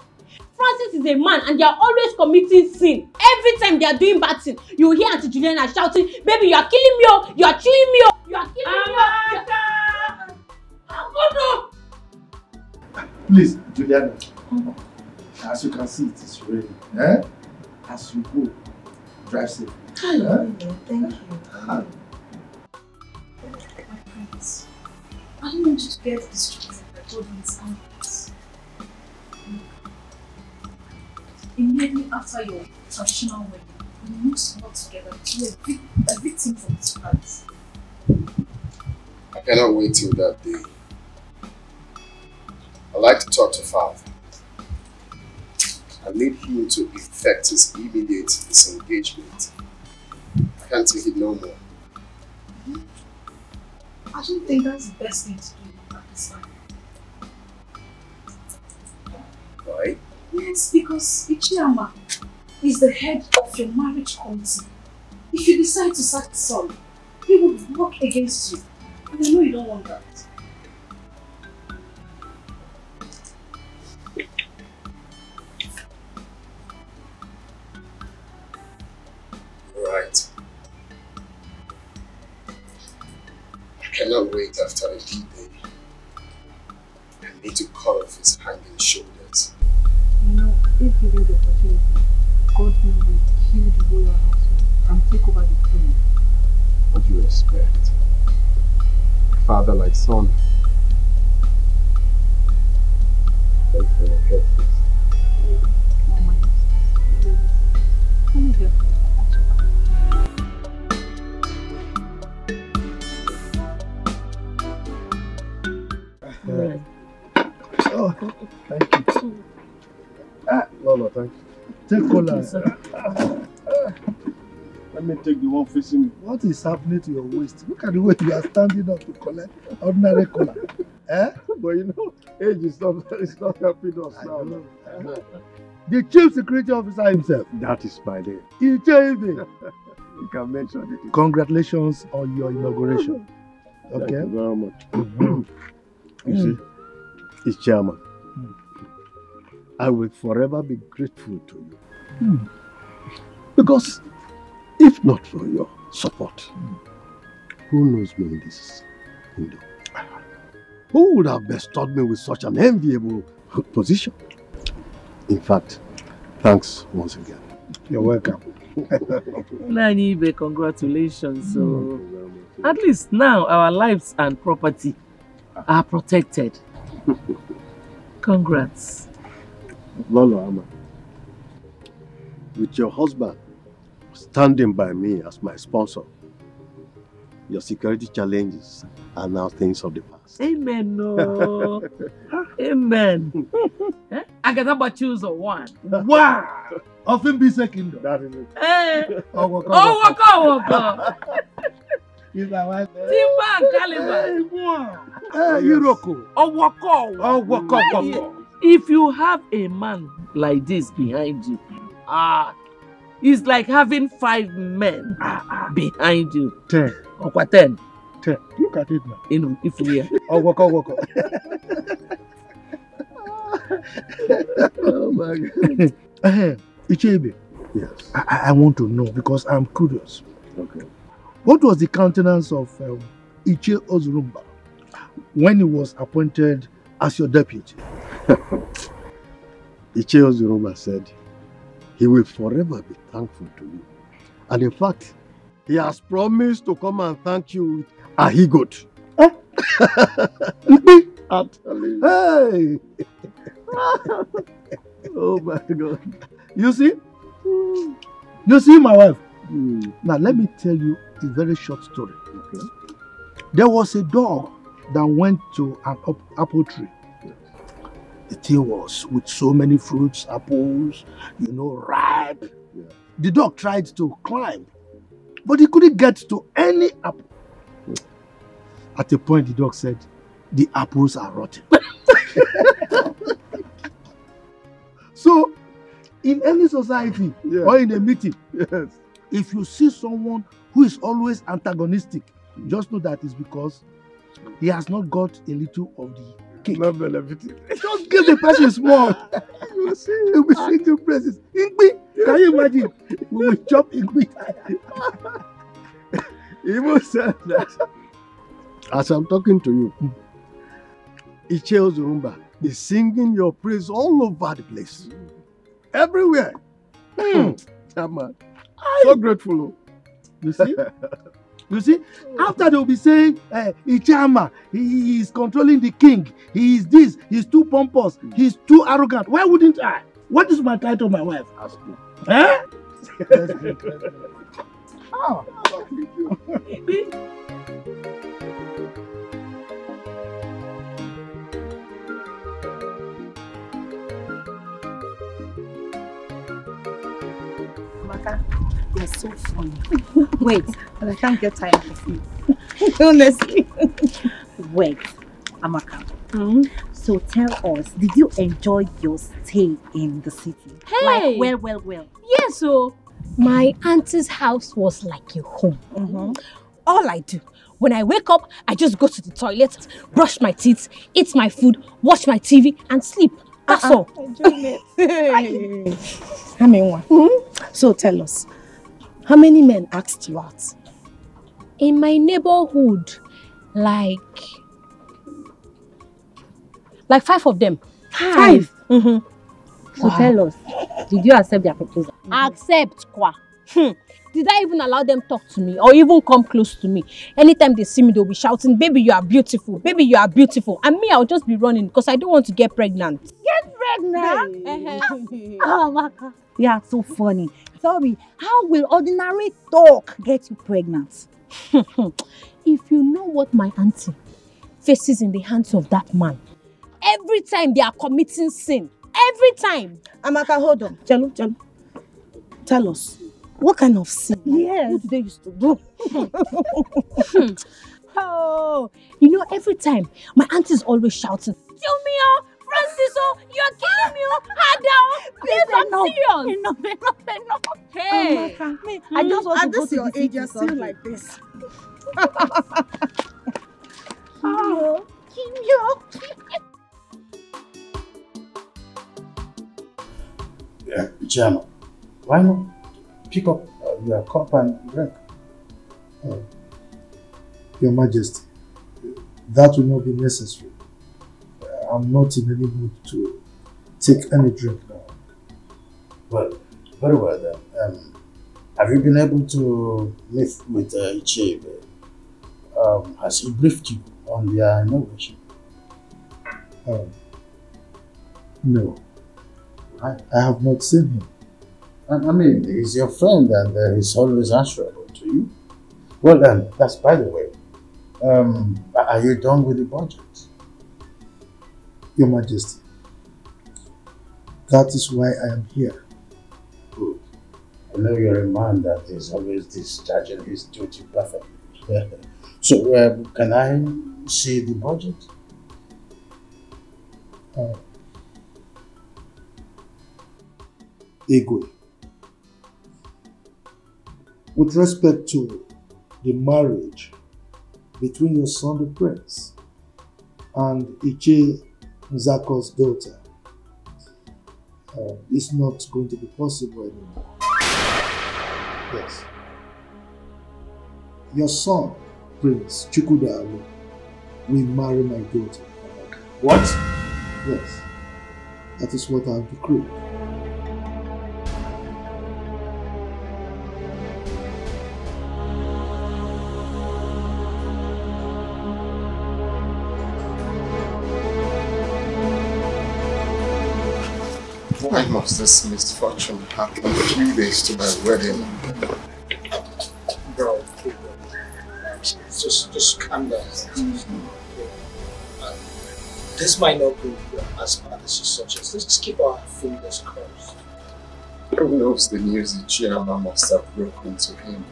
Francis is a man and they are always committing sin. Every time they are doing bad thing, you hear Auntie Juliana shouting, baby, you are killing me, oh, you are chewing me, oh, you are killing me, oh. Please, Juliana, as you can see, it is raining. As you go, drive safe. Thank you. I don't want you to get distracted by all these angles. Immediately after your traditional wedding, we need to work together to be a victim for this price. I cannot wait till that day. I'd like to talk to Father. I need him to effect his immediate disengagement. I can't take it no more. I don't think that's the best thing to do at this time. Why? Yes, because Ichiyama is the head of your marriage committee. If you decide to sack son, he will work against you. And I know you don't want that. Right. I cannot wait after a good day. I need to cut off his hanging shoulders. You know, if given the opportunity, God will kill the royal household and take over the throne. What do you expect? Father like son. Thank you for your care, please. Come here. Oh, thank you. No, thank you. Take cola. Let me take the one facing me. What is happening to your waist? Look at the way you are standing up to collect ordinary cola. But you know, age is not helping us now. The chief security officer himself. That is my name. He changed it. You can mention it. Congratulations on your inauguration. Okay. Thank you very much. You see, it's chairman. I will forever be grateful to you. Because if not for your support, who knows me in this kingdom? Who would have bestowed me with such an enviable position? In fact, thanks once again. You're welcome. Nanibe, congratulations. So, at least now our lives and property are protected. Congrats. Lolo Ama, with your husband standing by me as my sponsor, Your security challenges are now things of the past. Amen. No. Amen. I got about choose one. Wow! Of him be second. That is it. Hey. Oh, waka. Waka. He's my wife. Timber and Caliber. Hey, Iroko. Waka. If you have a man like this behind you, it's like having 5 men behind you. 10. Okwa 10. 10. Look at it now. If we are. Waka. Oh my God. Ichebe. Yes. I want to know because I'm curious. Okay. What was the countenance of Iche Ozurumba when he was appointed as your deputy? Iche Ozurumba said he will forever be thankful to you. And in fact, he has promised to come and thank you with a he-goat. I'm telling you. Hey! Oh my God. You see? You see my wife? Now let me tell you a very short story. Okay. There was a dog that went to an apple tree. The tree was with so many fruits, apples, ripe. Yeah. The dog tried to climb, but he couldn't get to any apple. At a point, the dog said, "The apples are rotten." So, in any society or in a meeting, if you see someone who is always antagonistic, just know that it's because he has not got a little of the cake. Not benefiting. Just give the person small. You will see, he will be singing praises. Ingbi, can you imagine? We will chop Ingbi. He even said that as I'm talking to you, Iche Ozurumba is singing your praise all over the place. Everywhere. Chairman. So grateful. You see? You see? After they will be saying, Ichama, he is controlling the king. He is this. He's too pompous. He's too arrogant. Why wouldn't I? What is my title, my wife? Ask me. Eh? Oh. You're so funny. Wait, but I can't get tired of you. Honestly. Wait, Amaka. So tell us, did you enjoy your stay in the city? Hey! Like, well. Yes, so my auntie's house was like a home. All I do, when I wake up, I just go to the toilet, brush my teeth, eat my food, watch my TV, and sleep. That's all. So tell us, how many men asked you out? In my neighborhood, like 5 of them. 5? So tell us, did you accept their proposal? Accept, kwa. Did I even allow them talk to me or even come close to me? Anytime they see me, they'll be shouting, "Baby, you are beautiful. Baby, you are beautiful." And me, I'll just be running because I don't want to get pregnant. Get pregnant? Oh, Maka. You are so funny. Tell me, how will ordinary talk get you pregnant? If you know what my auntie faces in the hands of that man, every time they are committing sin, every time. Amaka, hold on. Chalo. Tell us, what kind of sin? Yes. What do they used to do? Oh, every time my auntie is always shouting, "Kill me, oh, Francis, you're killing me, oh, Ada, please, I'm serious." Enough. Hey, Amaka, I just want to go to your the age, city you're still like this. Yeah, Jama, why not pick up your cup and drink? Your Majesty, that will not be necessary. I'm not in any mood to take any drink now. Well, very well then. Have you been able to meet with Iche? Has he briefed you on their inauguration? No. I have not seen him. I mean, he's your friend and he's always answerable to you. Well, that's by the way. Are you done with the budget? Your Majesty, that is why I am here. Good. I know you're a man that is always discharging his duty perfectly. So, can I see the budget? Igwe, with respect to the marriage between your son the prince and Iche Nzako's daughter, it's not going to be possible anymore. Yes. Your son, Prince Chukwudalu, will marry my daughter. What? Yes. That is what I have decreed. Why must this misfortune happen 3 days to my wedding? Bro, just calm down. This might not go as bad as you suggest. Let's just keep our fingers crossed. Who knows the news the chairman must have broken to him?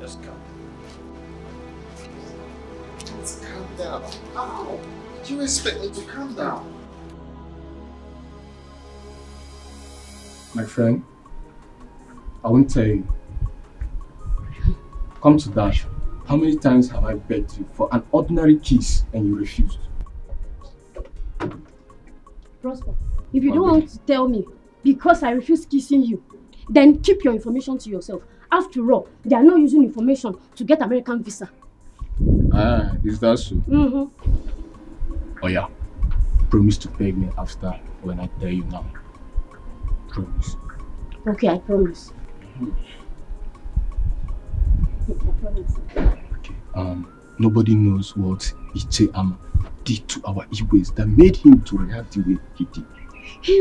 Just calm down. Let's calm down. How? Do you expect me to calm down? My friend, I won't tell you. Come to that. How many times have I begged you for an ordinary kiss and you refused? Prosper, if you don't want to tell me because I refuse kissing you, then keep your information to yourself. After all, they are not using information to get American visa. Ah, is that so? Mm-hmm. Oh yeah. Promise to beg me after when I tell you now. Promise. Okay, I promise. I promise. Okay. Nobody knows what Iche Ama did to our Igwes that made him to react the way he did. Hey,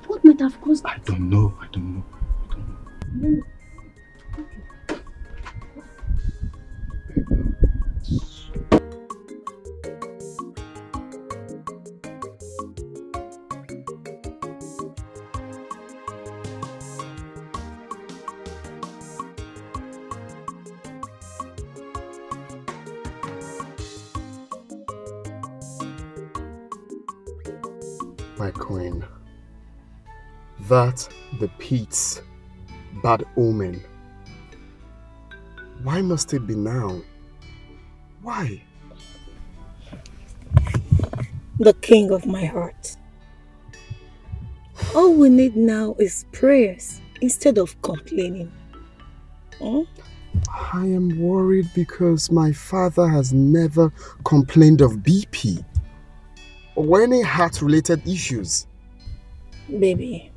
what might have caused I don't know. Mm. My queen, that the Pete's bad omen. Why must it be now? Why? The king of my heart. All we need now is prayers instead of complaining. I am worried because my father has never complained of BP or any heart-related issues. Baby,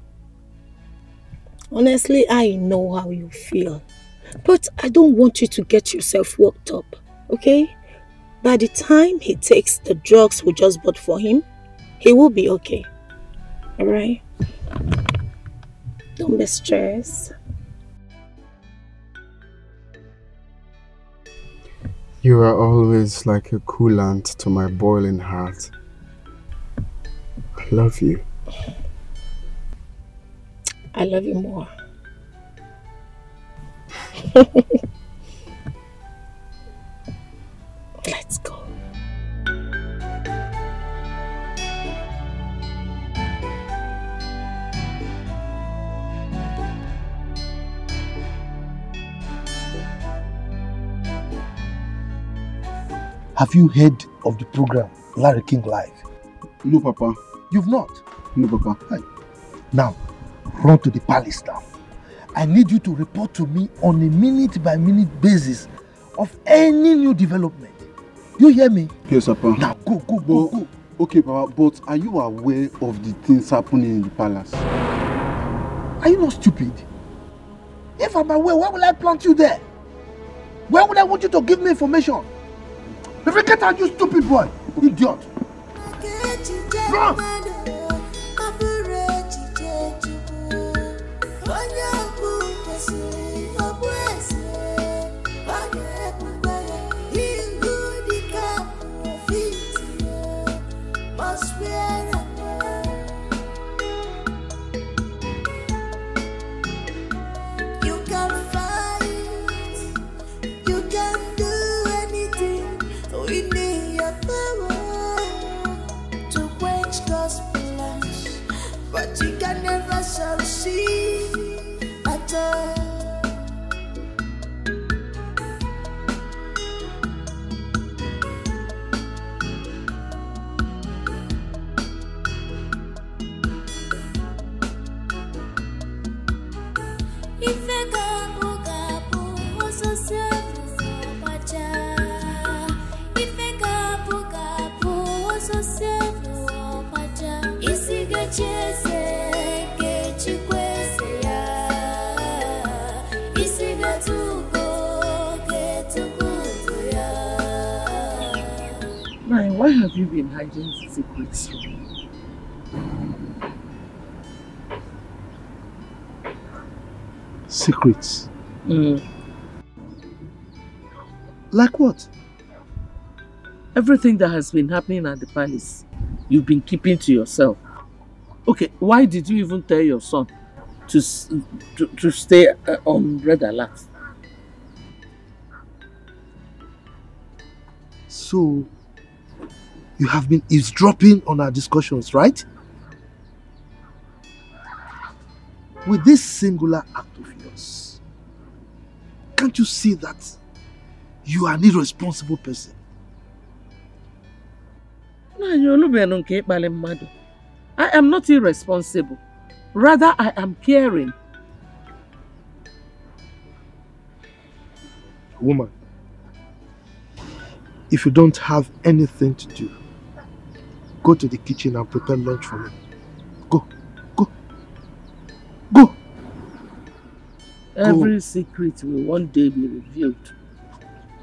honestly, I know how you feel. But I don't want you to get yourself worked up, okay? By the time he takes the drugs we just bought for him, he will be okay. Alright? Don't be stressed. You are always like a coolant to my boiling heart. I love you. I love you more. Let's go. Have you heard of the program Larry King Live? No, Papa. You've not? No, Papa. Hey. Now, run to the palace now. I need you to report to me on a minute-by-minute basis of any new development. You hear me? Yes, Papa. Now, go. Okay, Papa, but are you aware of the things happening in the palace? Are you not stupid? If I'm aware, why will I plant you there? Where would I want you to give me information? Get out, you stupid boy! Idiot! front. But you can never succeed at all. Why have you been hiding secrets from me? Secrets? Like what? Everything that has been happening at the palace, you've been keeping to yourself. Okay, why did you even tell your son to stay on red alert? So, you have been eavesdropping on our discussions, right? With this singular act of yours, can't you see that you are an irresponsible person? I am not irresponsible. Rather, I am caring. Woman, if you don't have anything to do, go to the kitchen and prepare lunch for me. Go. Every secret will one day be revealed.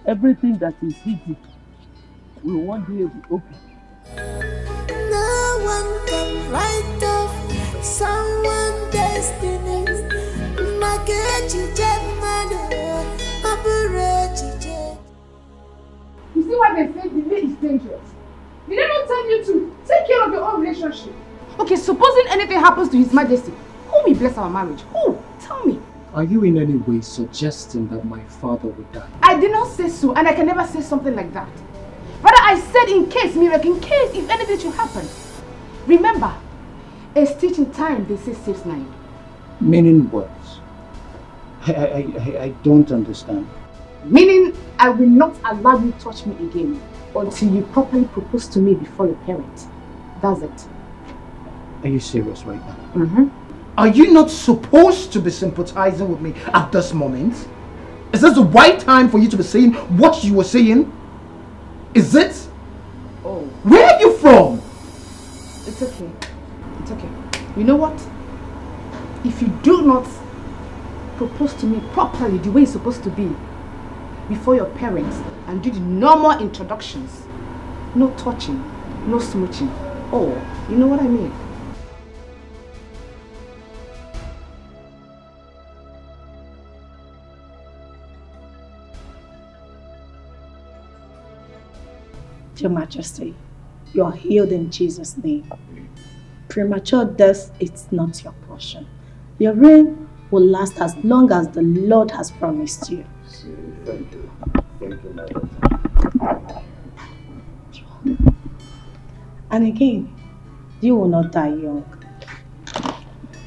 Everything that is hidden will one day be open. No one can write off someone's destiny. You see why they say delay is dangerous? Did they not tell you to take care of your own relationship? Okay, supposing anything happens to His Majesty, who will bless our marriage? Who? Tell me. Are you in any way suggesting that my father would die? I did not say so, and I can never say something like that. Rather, I said in case, miracle, in case if anything should happen. Remember, a stitch in time, they say, saves 9. Meaning what? I don't understand. Meaning, I will not allow you to touch me again until you properly propose to me before your parents. That's it. Are you serious right now? Mm-hmm. Are you not supposed to be sympathizing with me at this moment? Is this the right time for you to be saying what you were saying? Is it? Oh. Where are you from? It's okay. It's okay. You know what? If you do not propose to me properly the way it's supposed to be before your parents and do the normal introductions, no touching, no smooching. Oh, you know what I mean? Your Majesty, you are healed in Jesus' name. Premature death is not your portion. Your reign will last as long as the Lord has promised you. Thank you. Thank you, my daughter. And again, you will not die young.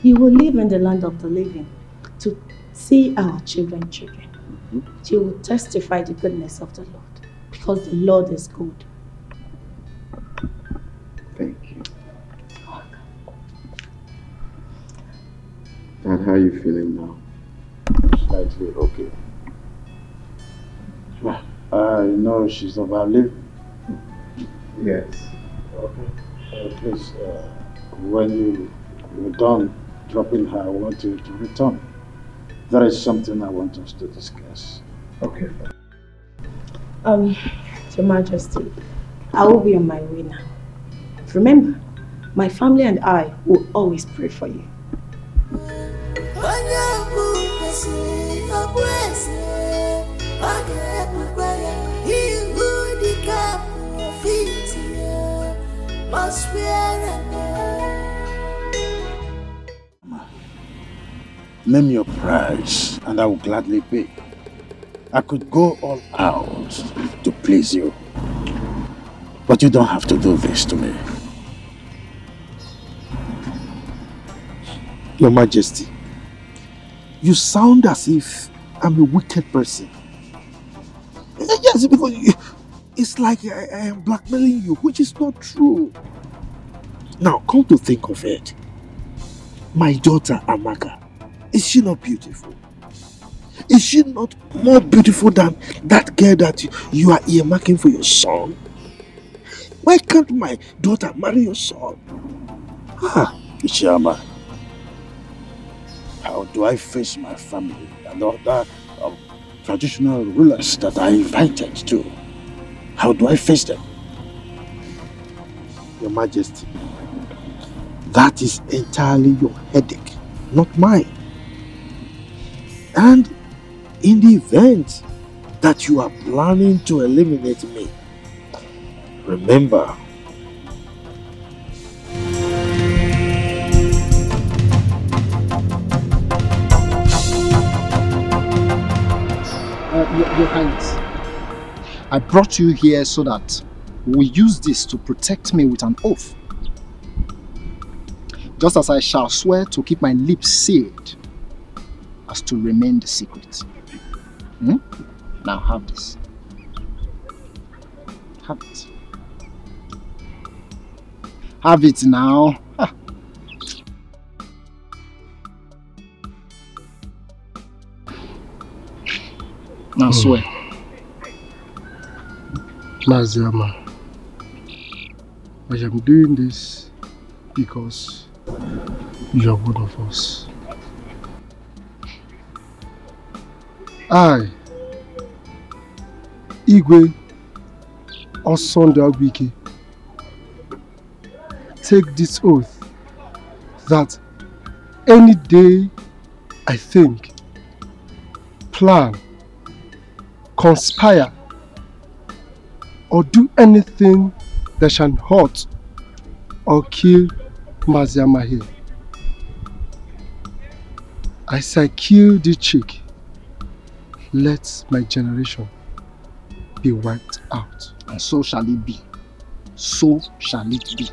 You will live in the land of the living to see our children. You will testify the goodness of the Lord because the Lord is good. Thank you. And how are you feeling now? Slightly okay. I know she's about leave. Yes. Okay. Please, when you're done dropping her, I want you to return. There is something I want us to discuss. Okay. Your Majesty, I will be on my way now. Remember, My family and I will always pray for you. Name your price and I will gladly pay. I could go all out to please you. But you don't have to do this to me. Your Majesty, you sound as if I'm a wicked person. Yes, because it's like I am blackmailing you, which is not true. Now, come to think of it, my daughter Amaka, is she not beautiful? Is she not more beautiful than that girl that you are earmarking for your son? Why can't my daughter marry your son? Ichiyama, how do I face my family and other traditional rulers that I invited to? How do I face them? Your Majesty, that is entirely your headache, not mine. And in the event that you are planning to eliminate me, remember, Your Highness, I brought you here so that we use this to protect me with an oath. Just as I shall swear to keep my lips sealed as to remain the secret. Now have this. Have it. Have it now. Now swear. Maziama, I am doing this because you are one of us. I, Igwe Osondawiki, take this oath that any day I think, plan, conspire, or do anything that shall hurt or kill Maziama here, as I kill the chick, let my generation be wiped out. And so shall it be. So shall it be.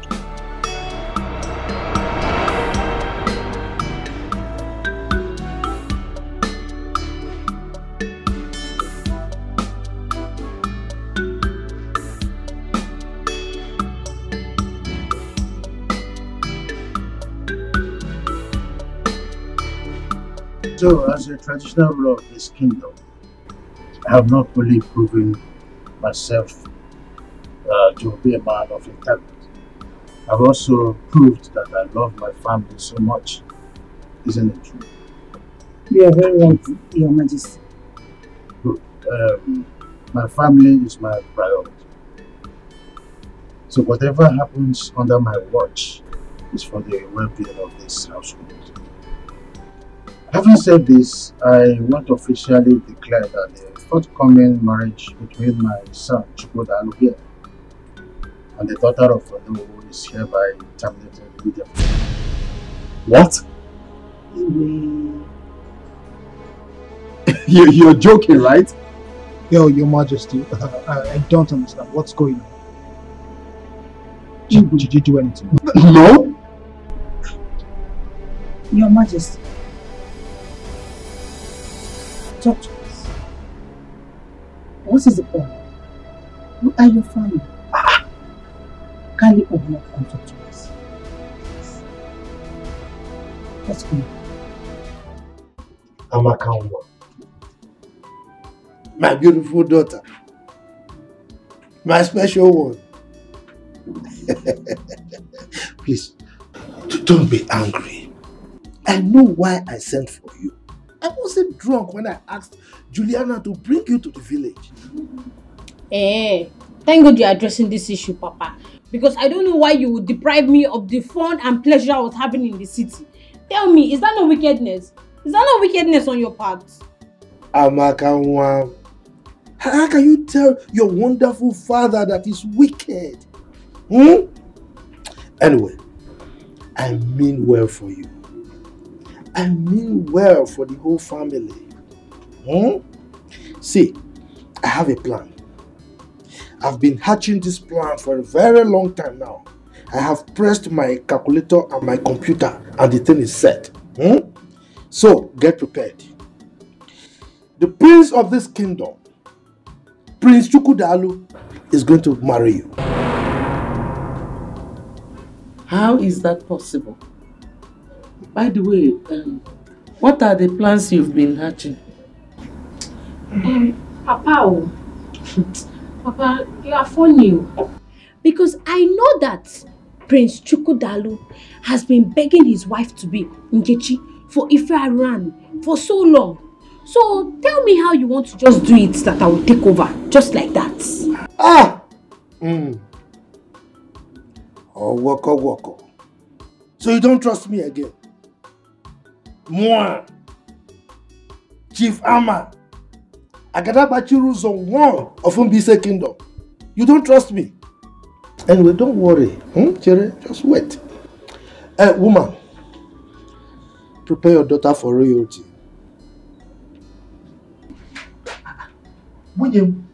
So, as a traditional ruler of this kingdom, I have not fully proven myself to be a man of integrity. I've also proved that I love my family so much. Isn't it true? You are very right, Your Majesty. Good. My family is my priority. So whatever happens under my watch is for the well-being of this household. Having said this, I want to officially declare that the forthcoming marriage between my son Chukwudalu here and the daughter of Onowu is hereby terminated immediately. What? You're joking, right? Your Majesty, I don't understand what's going on. Did you do anything? No. Your Majesty, talk to us. What is the problem? Who are your family? Kindly open up and talk to us. Let's go. Amakanwa, my beautiful daughter, my special one. Please, don't be angry. I know why I sent for you. I wasn't drunk when I asked Juliana to bring you to the village. Thank God you're addressing this issue, Papa. Because I don't know why you would deprive me of the fun and pleasure I was having in the city. Tell me, is that not wickedness? Is that not wickedness on your part? Amaka, how can you tell your wonderful father that he's wicked? Anyway, I mean well for you. I mean well for the whole family. See, I have a plan. I've been hatching this plan for a very long time now. I have pressed my calculator and my computer and the thing is set. So, get prepared. The prince of this kingdom, Prince Chukwudalu, is going to marry you. How is that possible? By the way, what are the plans you've been hatching? Papa, Papa, you are funny. Because I know that Prince Chukwudalu has been begging his wife to be Nkechi for Ife for so long. So tell me how you want to just do it that I will take over, just like that. Oh, woko. So you don't trust me again? Moi, Chief Ama, Agadabachiru Zone 1 of Mbise Kingdom. You don't trust me? Anyway, don't worry. Chere, just wait. Woman, prepare your daughter for royalty. William,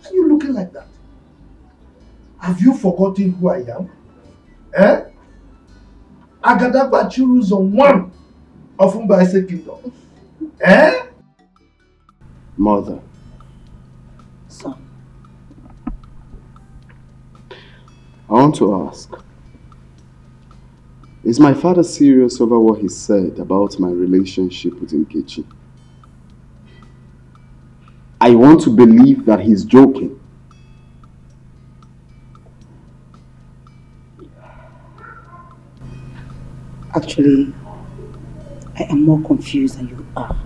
why are you looking like that? Have you forgotten who I am? Agadabachiru Zone 1 of Mbise Kingdom. Mother. Son. I want to ask, is my father serious over what he said about my relationship with Nkechi? I want to believe that he's joking. Actually, I am more confused than you are.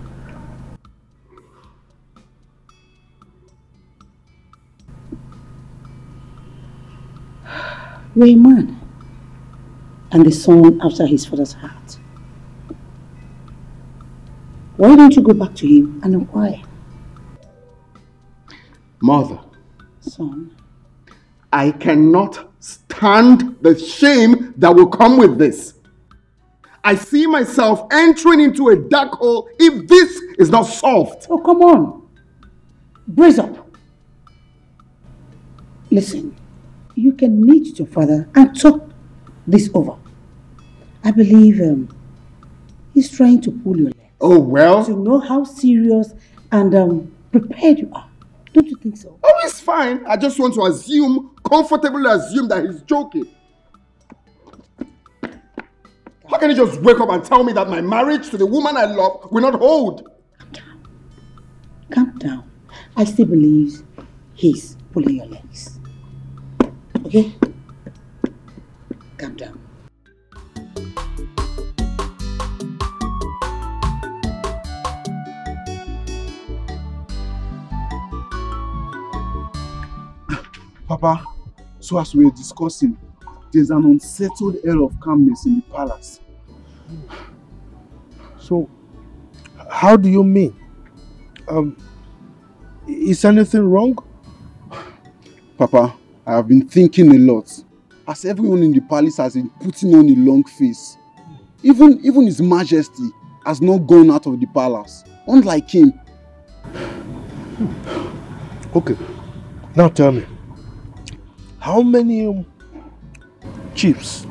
You're a man and the son after his father's heart. Why don't you go back to him and inquire? Mother. Son. I cannot stand the shame that will come with this. I see myself entering into a dark hole if this is not solved. Oh, come on. Brace up. Listen, you can meet your father and talk this over. I believe he's trying to pull your leg. Oh, well. To know how serious and prepared you are. Don't you think so? Oh, it's fine. I just want to comfortably assume that he's joking. How can you just wake up and tell me that my marriage to the woman I love will not hold? Calm down. I still believe he's pulling your legs. Okay? Calm down. Papa, so as we were discussing, there's an unsettled air of calmness in the palace. So, how do you mean? Is anything wrong? Papa, I have been thinking a lot. As everyone in the palace has been putting on a long face. Even His Majesty has not gone out of the palace. Unlike him. Okay, now tell me. How many chiefs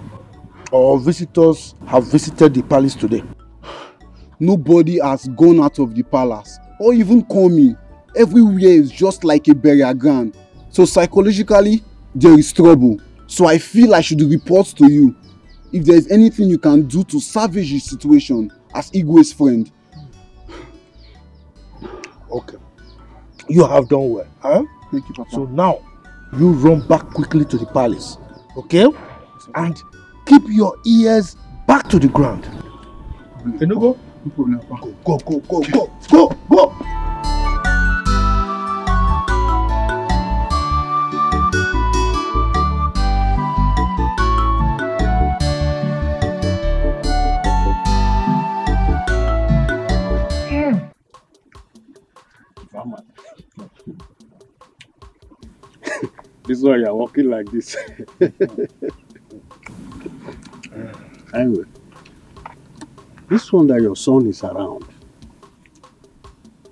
or visitors have visited the palace today? Nobody has gone out of the palace or even come in. Everywhere is just like a burial ground. So psychologically, there is trouble. So I feel I should report to you if there is anything you can do to salvage the situation as Igwe's friend. Okay. You have done well. Huh? Thank you, Papa. So now, you run back quickly to the palace. Okay? And keep your ears back to the ground. Can you go? No problem, Papa. Go. This is why you're walking like this. Anyway, this one that your son is around,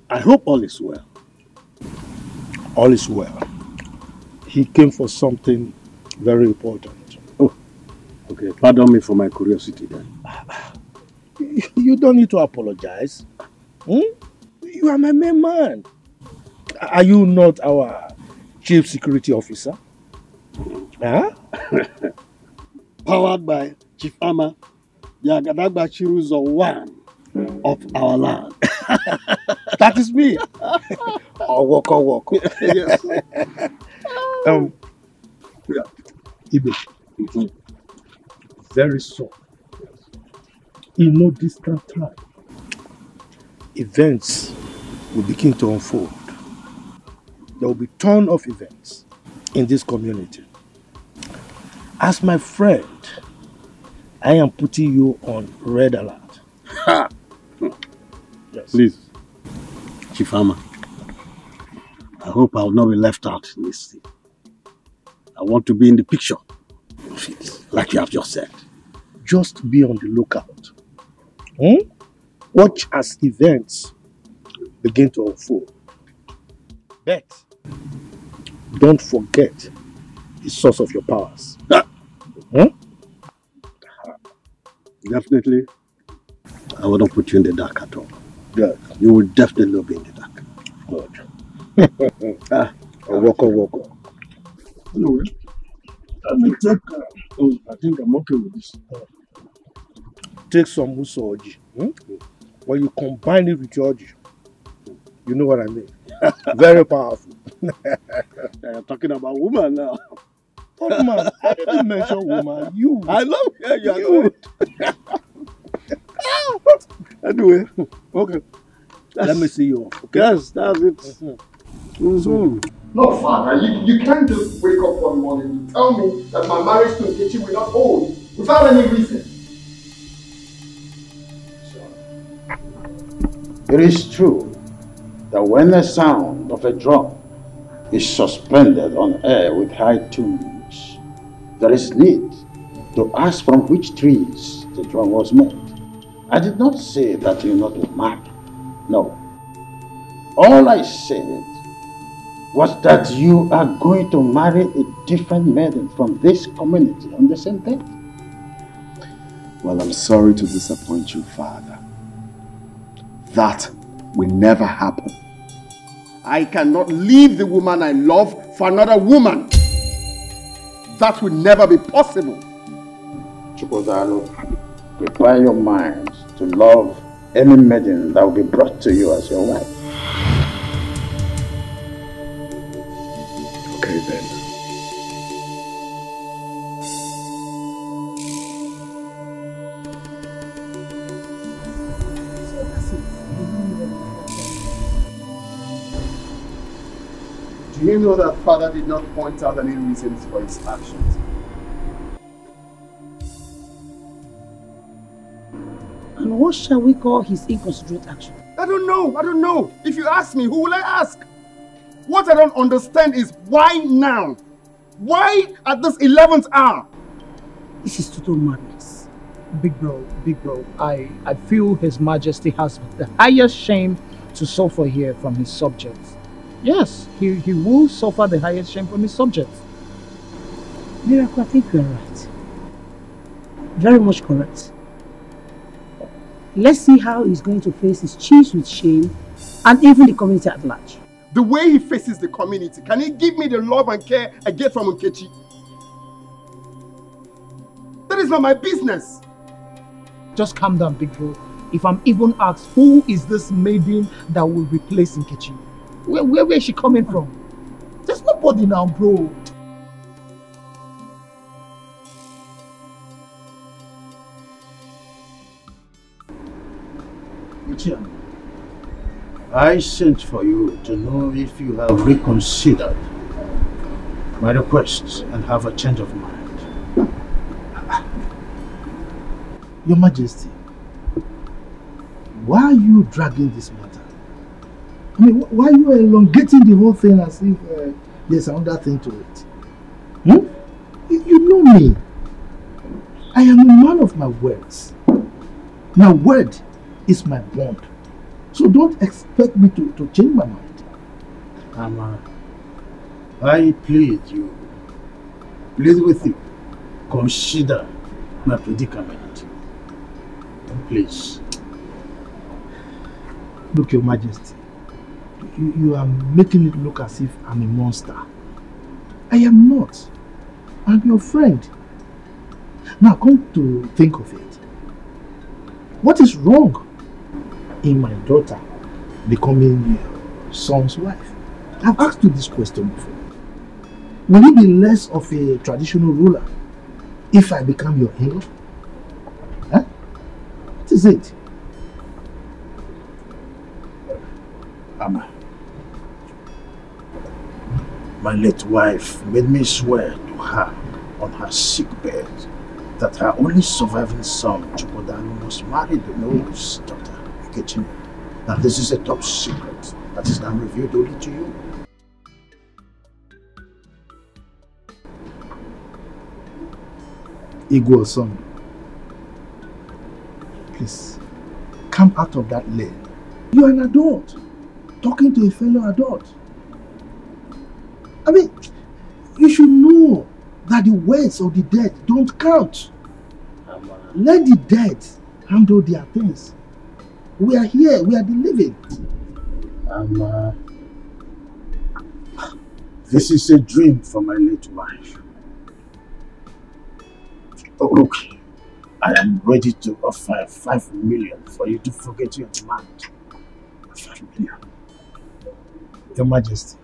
I hope all is well. All is well. He came for something very important. Oh, okay. Pardon me for my curiosity then. You don't need to apologize. You are my main man. Are you not our chief security officer? Huh? Powered by Chief Ama, Yagadagba Chiruzo one of our land. That is me. Walk. Yes. Ibe. Very soon, in no distant time, events will begin to unfold. There will be a ton of events in this community. As my friend, I am putting you on red alert. Yes. Please, Chief Ama, I hope I will not be left out in this thing. I want to be in the picture, like you have just said. Just be on the lookout. Watch as events begin to unfold. But don't forget the source of your powers. Definitely, I will not put you in the dark at all. Good. You will definitely not be in the dark. Good. Walk. Anyway, let me take. I think I'm okay with this. Take some muso oji. When you combine it with your oji, you know what I mean. Very powerful. You're talking about woman now. Oh man, I didn't mention woman. You. I love you. Anyway, okay. Let me see you. Okay? Yes, that's it. No, Father, you can't just wake up one morning and tell me that my marriage to Nkechi will not hold without any reason. It is true that when the sound of a drum is suspended on air with high tunes, there is need to ask from which trees the drum was made. I did not say that you not marry. No. All I said was that you are going to marry a different maiden from this community on the same day. Well, I'm sorry to disappoint you, Father. That will never happen. I cannot leave the woman I love for another woman. That will never be possible. Chukwudalo, prepare your mind to love any maiden that will be brought to you as your wife. Okay then. Do you know that Father did not point out any reasons for his actions? And what shall we call his inconsiderate action? I don't know. If you ask me, who will I ask? What I don't understand is why now? Why at this 11th hour? This is total madness. Big bro, I feel His Majesty has the highest shame to suffer here from his subjects. Yes, he will suffer the highest shame from his subjects. Miracle, I think you are right. Very much correct. Let's see how he's going to face his chiefs with shame and even the community at large. The way he faces the community, can he give me the love and care I get from Nkechi? That is not my business. Just calm down, big bro. If I'm even asked, who is this maiden that will replace Nkechi? Where is she coming from? There's nobody now, bro. Regina, I sent for you to know if you have reconsidered my request and have a change of mind. Your Majesty, why are you dragging this matter? I mean, why are you elongating the whole thing as if there's another thing to it? Hmm? You know me. I am a man of my words. My word is my bond. So don't expect me to change my mind. Ama, I plead with you. Consider my predicament. Please. Look, Your Majesty, you are making it look as if I'm a monster. I am not. I'm your friend. Now come to think of it. What is wrong in my daughter becoming your son's wife? I've asked you this question before. Will you be less of a traditional ruler if I become your in-law? Huh? What is it? Ama, my late wife made me swear to her on her sick bed that her only surviving son, Chukwudalo, must marry the noble's daughter, Regina. Now this is a top secret that is now revealed only to you. Igwe son, please, come out of that lane. You are an adult, talking to a fellow adult. I mean, you should know that the words of the dead don't count. Let the dead handle their things. We are here, we are the living. This is a dream for my late wife. Oh, look, I am ready to offer 5 million for you to forget your demand. 5 million. Your Majesty,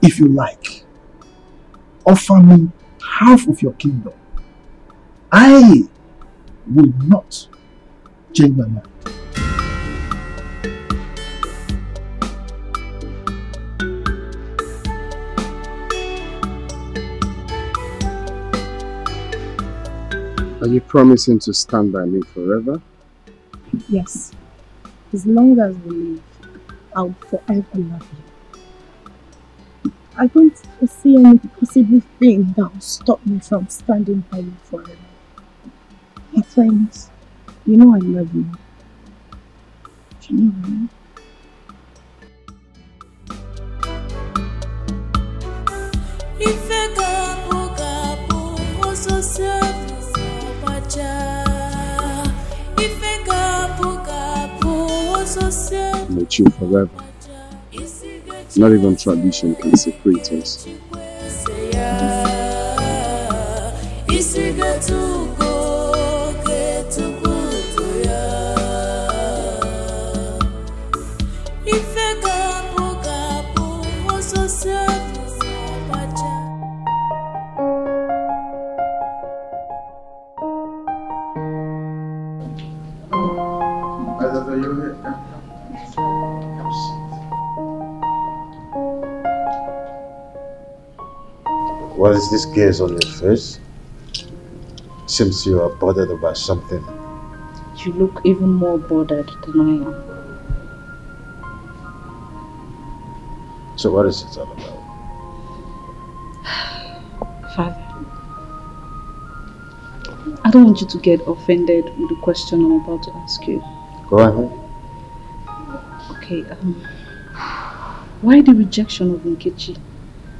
if you like, offer me half of your kingdom. I will not change my mind. Are you promising to stand by me forever? Yes. As long as we live, I'll forever love you. I don't foresee any possible thing that will stop me from standing by you forever. My friends, you know I love you. You know, right? I'm with you forever. Not even tradition can separate us. What is this gaze on your face? Seems you are bothered about something. You look even more bothered than I am. So what is it all about? Father, I don't want you to get offended with the question I'm about to ask you. Go ahead. Okay, why the rejection of Nkechi?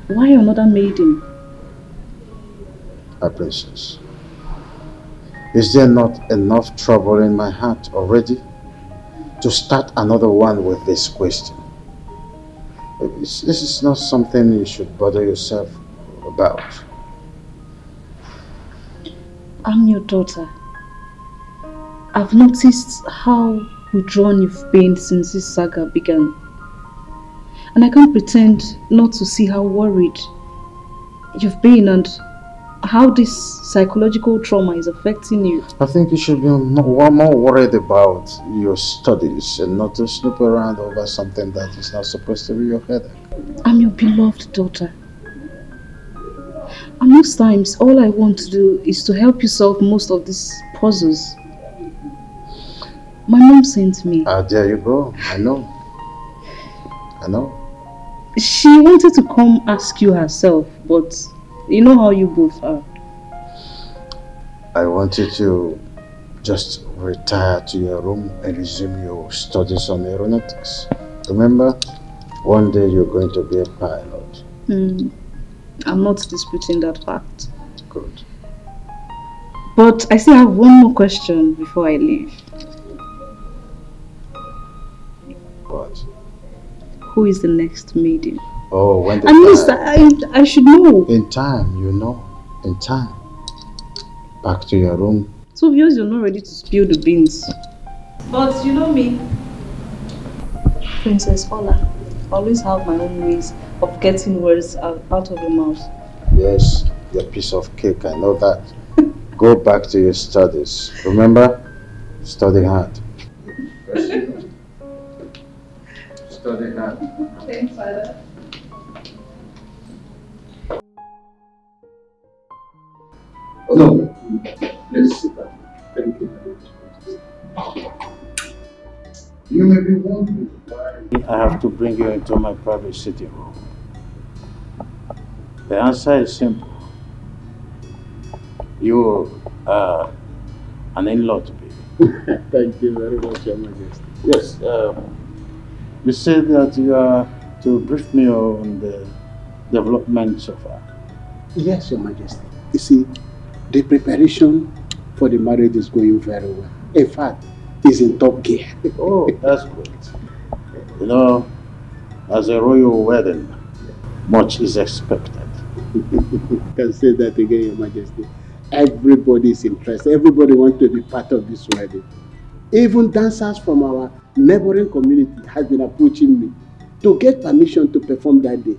Why another maiden? My princess, is there not enough trouble in my heart already to start another one with this question? This is not something you should bother yourself about. I'm your daughter. I've noticed how withdrawn you've been since this saga began. And I can't pretend not to see how worried you've been and how this psychological trauma is affecting you. I think you should be more worried about your studies and not to snoop around over something that is not supposed to be your headache. I'm your beloved daughter. And most times, all I want to do is to help you solve most of these puzzles. My mom sent me. There you go. I know. She wanted to come ask you herself but you know how you both are. I want you to just retire to your room and resume your studies on aeronautics. Remember, one day you're going to be a pilot. I'm not disputing that fact. Good. But I still have one more question before I leave. What? Who is the next maiden? Oh, when the At least I should know. In time, you know. In time. Back to your room. So obvious you're not ready to spill the beans. But you know me, Princess Ola, I always have my own ways of getting words out of your mouth. Yes, your piece of cake, I know that. Go back to your studies. Remember, study hard. Study hard. Thanks, Father. No, let's sit down. Thank you very much. You may be wondering why I have to bring you into my private sitting room. The answer is simple. You are an in-law to me. Thank you very much, Your Majesty. Yes, you said that you are to brief me on the development so far. Yes, Your Majesty. You see, the preparation for the marriage is going very well. In fact, it's in top gear. Oh, that's great. You know, as a royal wedding, much is expected. You can say that again, Your Majesty. Everybody is interested. Everybody wants to be part of this wedding. Even dancers from our neighboring community have been approaching me to get permission to perform that day.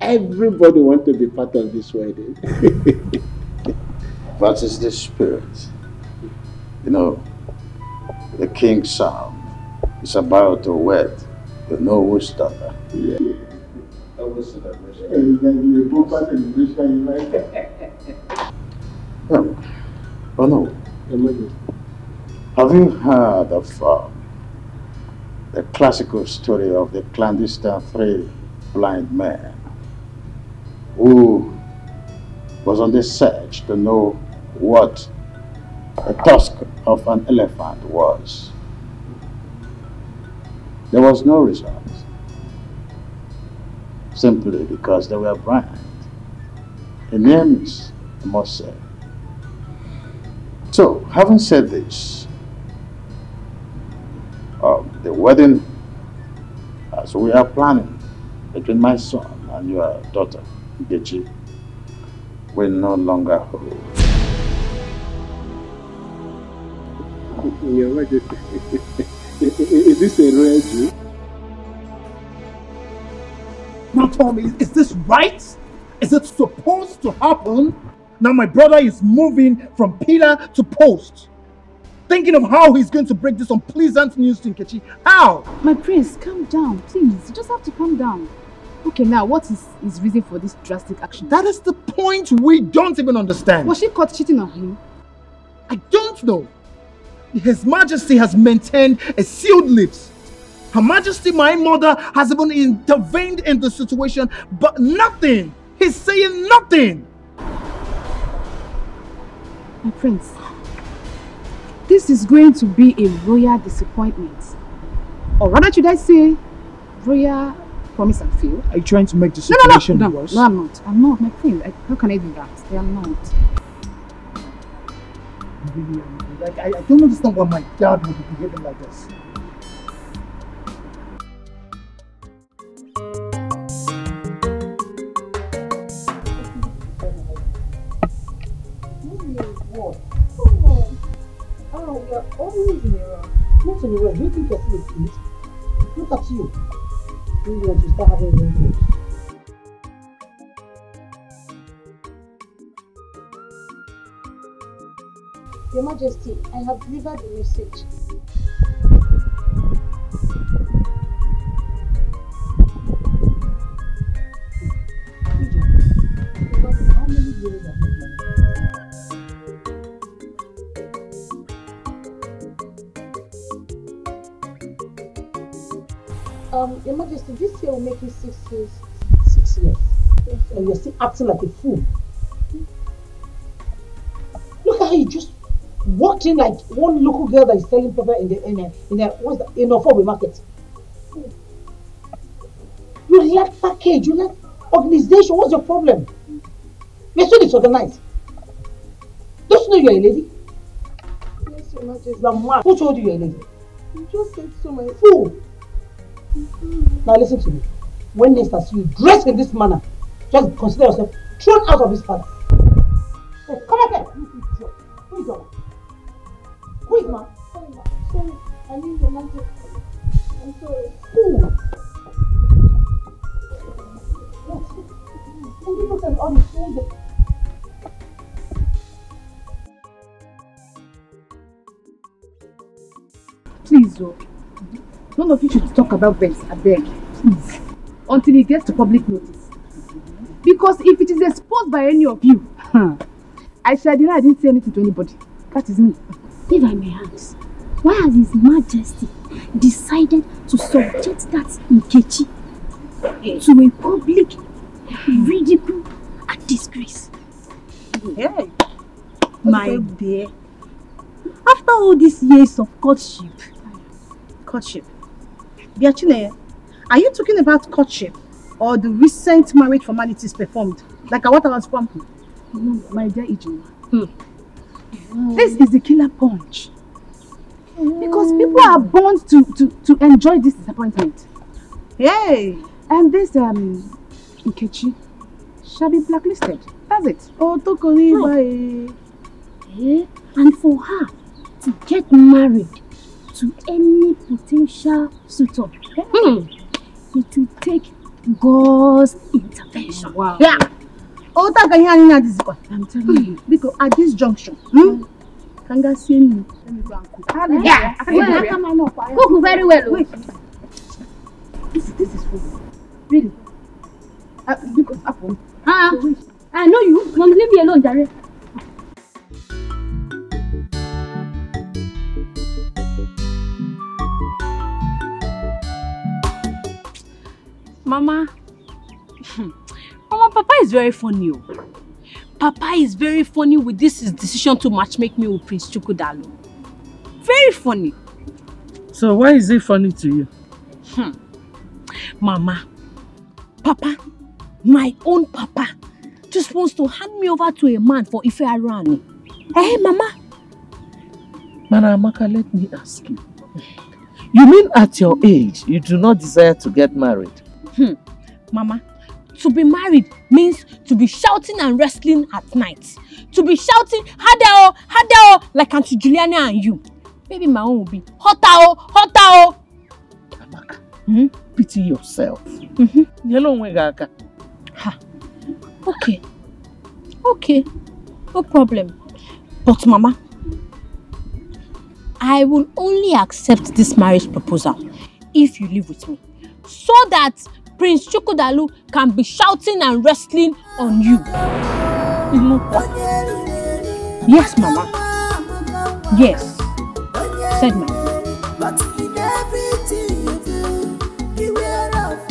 Everybody wants to be part of this wedding. That is the spirit. You know, the king's son is about to wed the Norwich daughter. Yeah. That was celebration. Oh no. Have you heard of the classical story of the clandestine three blind men who was on the search to know what the tusk of an elephant was? There was no result, simply because they were blind. A near miss, I must say. So, having said this, the wedding, as we are planning between my son and your daughter, Nkechi, will no longer hold. Your Majesty, is this a royal Jew? Now tell me, is this right? Is it supposed to happen? Now my brother is moving from pillar to post. Thinking of how he's going to break this unpleasant news to Nkechi. How? My prince, calm down, please. You just have to calm down. Okay, now what is his reason for this drastic action? That is the point we don't even understand. Was she caught cheating on him? I don't know. His Majesty has maintained a sealed lips. Her Majesty, my mother, has even intervened in the situation, but nothing. He's saying nothing. My prince, this is going to be a royal disappointment. Or rather, should I say, royal promise and fail? Are you trying to make the situation worse? No, I'm not. I'm not, my prince. How can I do that? I am not. Really, like, I don't understand why my dad would be behaving like this. Oh, you're always in a rush. Not in a rush. Do you think you're full of things? Look at you. You want to start having wrinkles. Your Majesty, I have delivered the message. How many years have you done? Your Majesty, this year will make you 6 years. 6 years. And you're still acting like a fool. Look at how you just walked in like one local girl that is selling pepper in Ofobe market. You lack package, you lack organization. What's your problem? You're so disorganized. Don't you know you're a lady? Yes, Your Majesty. You're mad. Who told you you're a lady? You just said so, my fool. Now listen to me. When next I see you dressed in this manner, just consider yourself thrown out of this palace. Hey, come back here. Who is your man? Who is man? Sorry, I need Your Majesty. I'm sorry. Fool. And you look at all the things. Please, oh, none of you should talk about this, I beg. Please. Until it gets to public notice. Because if it is exposed by any of you, I shall deny I didn't say anything to anybody. That is me. If I may ask, why has His Majesty decided to subject that Nkechi to a public ridicule and disgrace? Hey, my dear, after all these years of courtship, Biachine, are you talking about courtship or the recent marriage formalities performed? Like what I was from? No, my dear Ijoma. This is the killer punch. Because people are born to enjoy this disappointment. Hey! And this Nkechi shall be blacklisted. That's it. Oh, Tokori. And for her to get married to any potential suitor, it will take God's intervention. Wow. Yeah. Oh, I'm telling you, because at this junction, Kanga see me. Yeah. Cook very well. Wait. This is food. Really? Because apple. I know you. Mom, leave me alone, Jare. Mama, Papa is very funny. Papa is very funny with this his decision to matchmake me with Prince Chukwudalu. Very funny. So why is it funny to you? Mama, Papa, my own Papa, just wants to hand me over to a man for Ife Arani. Hey, Mama. Amaka, let me ask you. You mean at your age, you do not desire to get married? Mama, to be married means to be shouting and wrestling at night. To be shouting, Hadao, Hadao, like Auntie Juliana and you. Maybe my own will be, Hotao, Hotao. Amaka, pity yourself. Okay. Okay. No problem. But Mama, I will only accept this marriage proposal if you live with me. So that Prince Chukwudalu can be shouting and wrestling on you. Yes, Mama. Yes. Said Mama. But in everything you do, beware of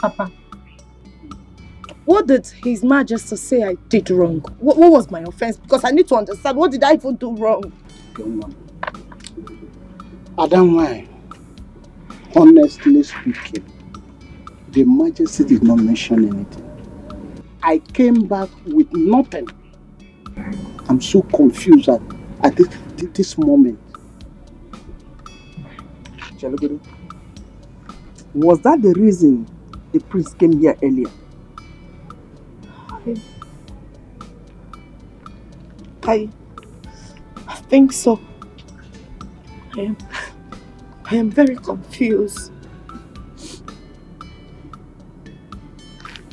Papa, what did His Majesty say I did wrong? What was my offense? Because I need to understand, what did I even do wrong? Adam, why? Honestly speaking, the Majesty did not mention anything. I came back with nothing. I'm so confused at this moment. Chalogodo, was that the reason the priest came here earlier? I think so. I am very confused.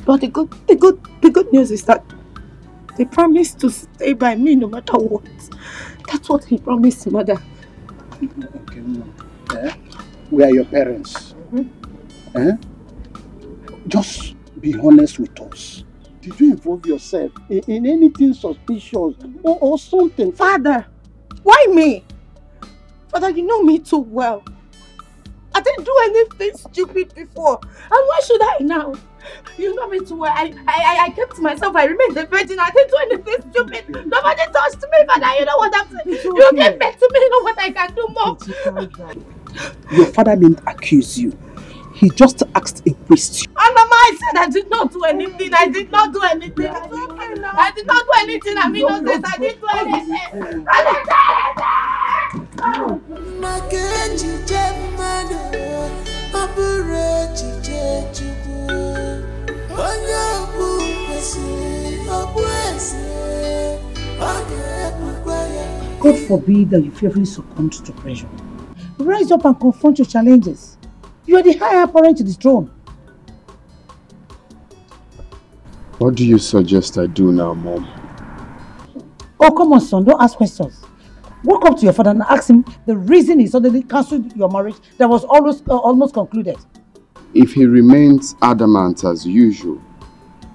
But the good news is that they promised to stay by me no matter what. That's what he promised, Mother. Okay, we are your parents. Just be honest with us. Did you involve yourself in anything suspicious or something? Father, why me? Father, you know me too well. I didn't do anything stupid before. And why should I now? You know me too well. I kept to myself. I remained a virgin. I didn't do anything stupid. Nobody touched me, Father. You know what I'm saying? Okay. You gave back to me. You know what I can do more. Your father didn't accuse you. He just asked a question. And Mama, I said I did not do anything. I did not do anything. I did not do anything. I'm innocent. I didn't do anything. I didn't do God forbid that you fearfully succumb to pressure. Rise up and confront your challenges. You are the higher apparent to the throne. What do you suggest I do now, Mom? Oh, come on, son. Don't ask questions. Walk up to your father and ask him the reason he suddenly cancelled your marriage that was almost concluded. If he remains adamant as usual,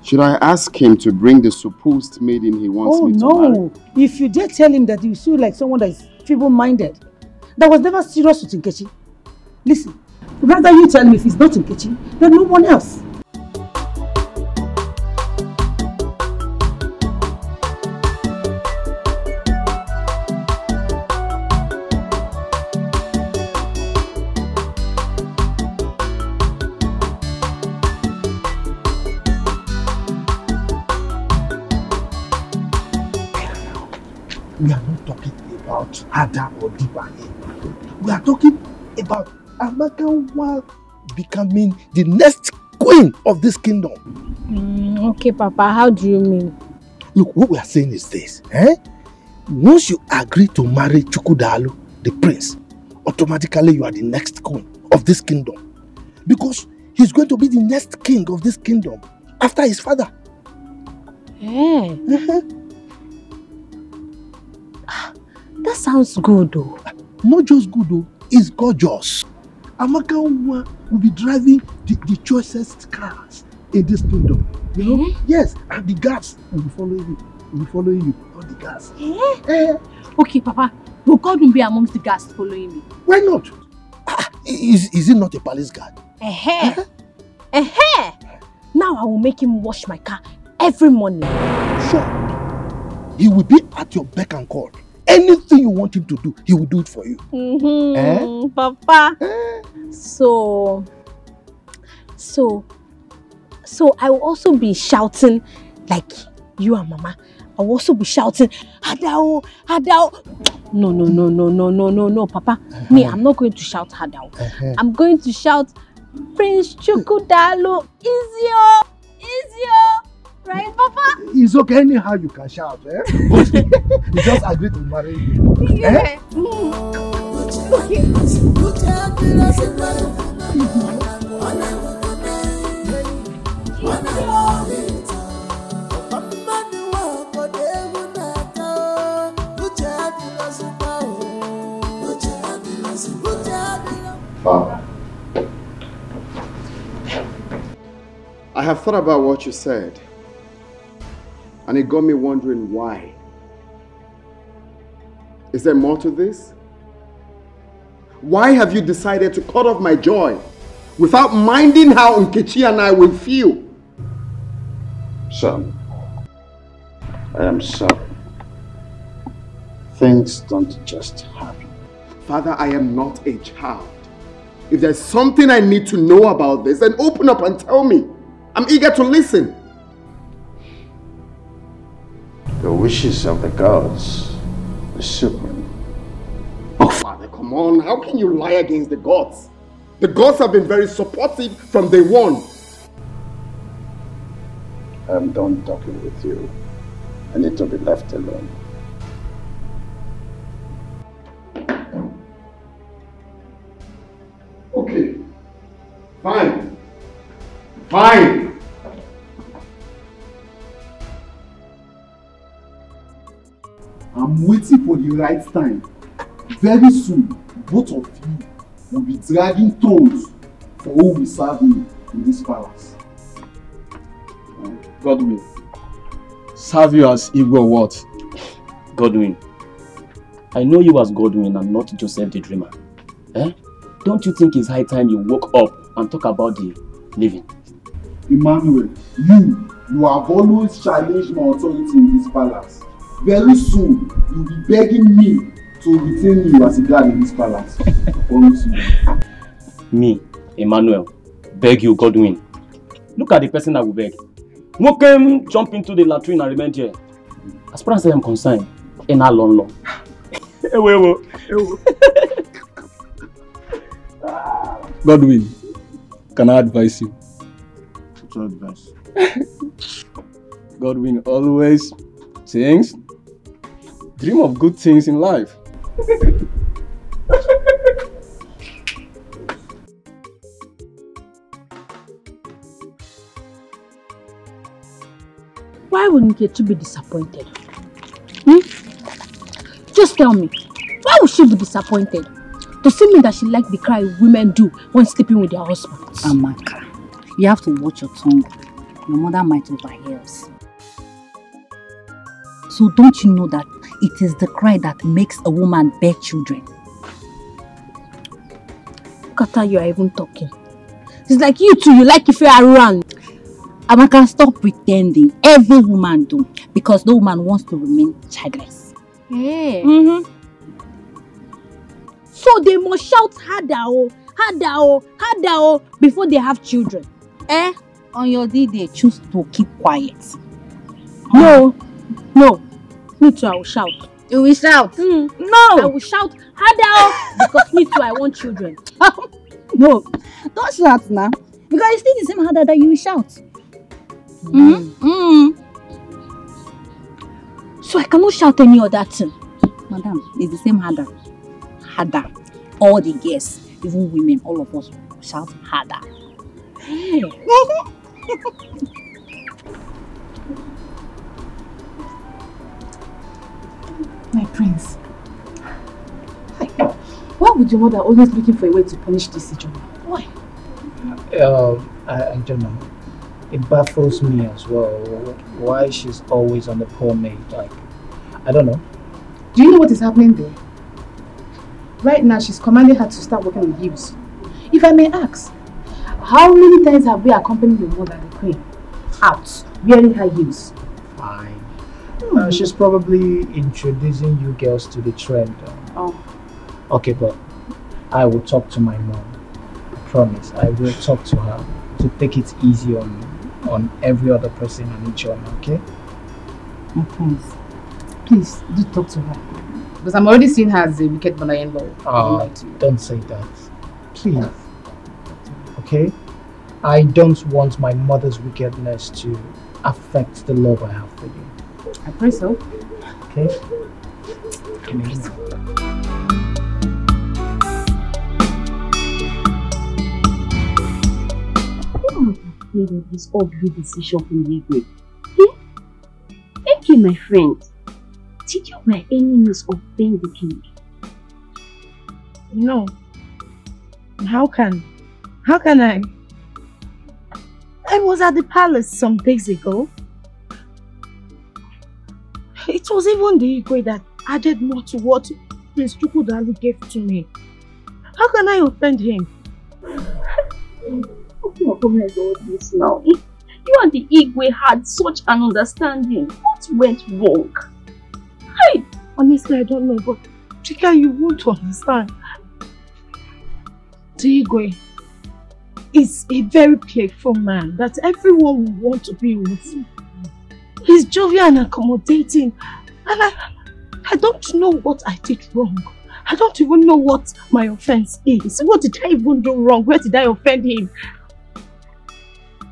should I ask him to bring the supposed maiden he wants me to marry? Oh, no. If you dare tell him that you feel like someone that is feeble-minded, that was never serious with Nkechi. Listen, rather you tell me if it's not Nkechi, then no one else. We are not talking about Ada or Dibane. We are talking about Amaka becoming the next queen of this kingdom. Okay, Papa, how do you mean? Look, what we are saying is this. Once you agree to marry Chukwudalu, the prince, automatically you are the next queen of this kingdom. Because he's going to be the next king of this kingdom after his father. That sounds good though. Not just good though, it's gorgeous. Amaka will be driving the choicest cars in this kingdom. You know? Yes, and the guards will be following you. Will be following you. All the guards. Okay, Papa. Will God be amongst the guards following me? Why not? Is it not a palace guard? Now I will make him wash my car every morning. Sure. He will be at your beck and call. Anything you want him to do, he will do it for you. Papa. So I will also be shouting like you and Mama. I will also be shouting, Hadao, Hadao. No, Papa. Me, I'm not going to shout Hadao. I'm going to shout, Prince Chukwudalu, Izio. Right, Papa? It's okay, anyhow you can shout, But you just agree to marry you. Yeah. Father, I have thought about what you said. And it got me wondering why. Is there more to this? Why have you decided to cut off my joy without minding how Nkechi and I will feel? Son, I am sorry. Things don't just happen. Father, I am not a child. If there's something I need to know about this, then open up and tell me. I'm eager to listen. The wishes of the gods is supreme. Oh, Father, come on. How can you lie against the gods? The gods have been very supportive from day one. I'm done talking with you. I need to be left alone. Okay. Fine. Fine. I'm waiting for the right time. Very soon, both of you will be dragging toes for who will serve me in this palace. God will. serve you as Igwe or what? Godwin, I know you as Godwin and not Joseph the Dreamer. Eh? Don't you think it's high time you woke up and talk about the living? Emmanuel, you have always challenged my authority in this palace. Very soon, you'll be begging me to retain you as a guard in this palace. I promise you. Me, Emmanuel, beg you, Godwin. Look at the person I will beg. Who came jump into the latrine and remain here? As far as I am concerned, in a long. Godwin, can I advise you? What's your advice? Godwin always dream of good things in life. Why would Nkechi be disappointed? Just tell me, why would she be disappointed? To see me that she likes the cry women do when sleeping with their husbands. Amaka, you have to watch your tongue. Your mother might overhear us. So don't you know that it is the cry that makes a woman bear children? Look at how you are even talking. It's like you two, you like if you are around. Amaka, stop pretending. Every woman do. Because no woman wants to remain childless. Yeah. So they must shout harder, harder, before they have children. On your day, they choose to keep quiet. No. Me too, I will shout. You will shout? No. I will shout harder because me too, I want children. No, don't shout now. Because it's still the same harder that you will shout. So I cannot shout any other thing. Madam, it's the same harder. Harder. All the girls, even women, all of us shout harder. Hey. My prince. Hi. Why would your mother always looking for a way to punish this Ijeoma? Why? I don't know. It baffles me as well. Why she's always on the poor maid. Like, I don't know. Do you know what is happening there? Right now, she's commanding her to start working with heels. If I may ask, how many times have we accompanied your mother, the queen, out wearing her heels? Fine. She's probably introducing you girls to the trend. Okay, but I will talk to my mom. I promise. I will talk to her to take it easy on every other person and each other, okay? My prince, please do talk to her. Because I'm already seeing her as a wicked mother-in-law. Don't say that. Please. Okay? I don't want my mother's wickedness to affect the love I have for you. I pray so. Okay? Who have afraid of this ugly decision from Igwe? Okay, my friend. Did you by any means offend the king? No. How can I? I was at the palace some days ago. It was even the Igwe that added more to what Prince Chukwudalu gave to me. How can I offend him? Oh my God, this now. You and the Igwe had such an understanding. What went wrong? Hey, honestly, I don't know, but Chika, you won't understand. The Igwe is a very playful man that everyone will want to be with. He's jovial and accommodating, and I don't know what I did wrong. I don't even know what my offense is. What did I even do wrong? Where did I offend him?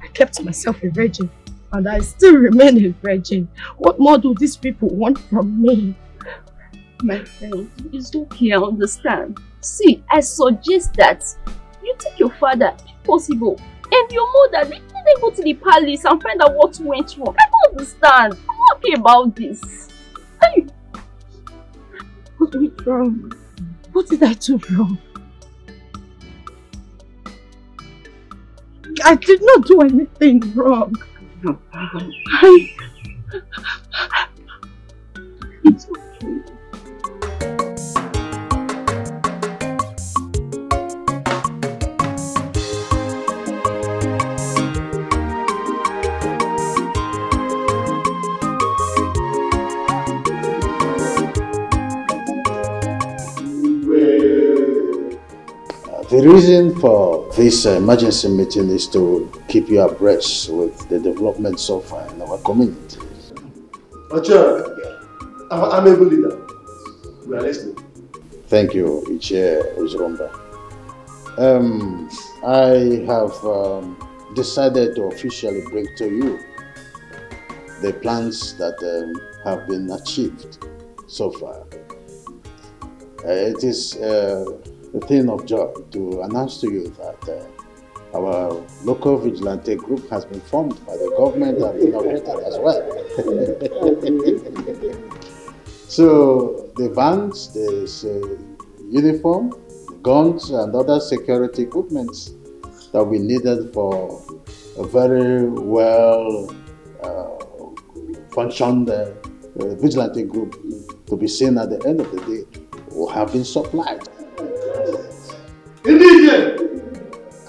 I kept myself a virgin, and I still remain a virgin. What more do these people want from me? My friend, it's okay, I understand. See, I suggest that you take your father, if possible, and your mother, they go to the palace and find out what went wrong. I don't understand. I'm not happy about this. Hey. What went wrong? What did I do wrong? I did not do anything wrong. No. It's okay. The reason for this emergency meeting is to keep you abreast with the development so far in our community. Ocha, I'm able leader. We are listening. Thank you, Ichie Uzromba. I have decided to officially bring to you the plans that have been achieved so far. It is a thing of joy to announce to you that our local vigilante group has been formed by the government and inaugurated as well. So the vans, the uniform, the guns and other security equipment that we needed for a very well functioned vigilante group to be seen at the end of the day will have been supplied. Indeed,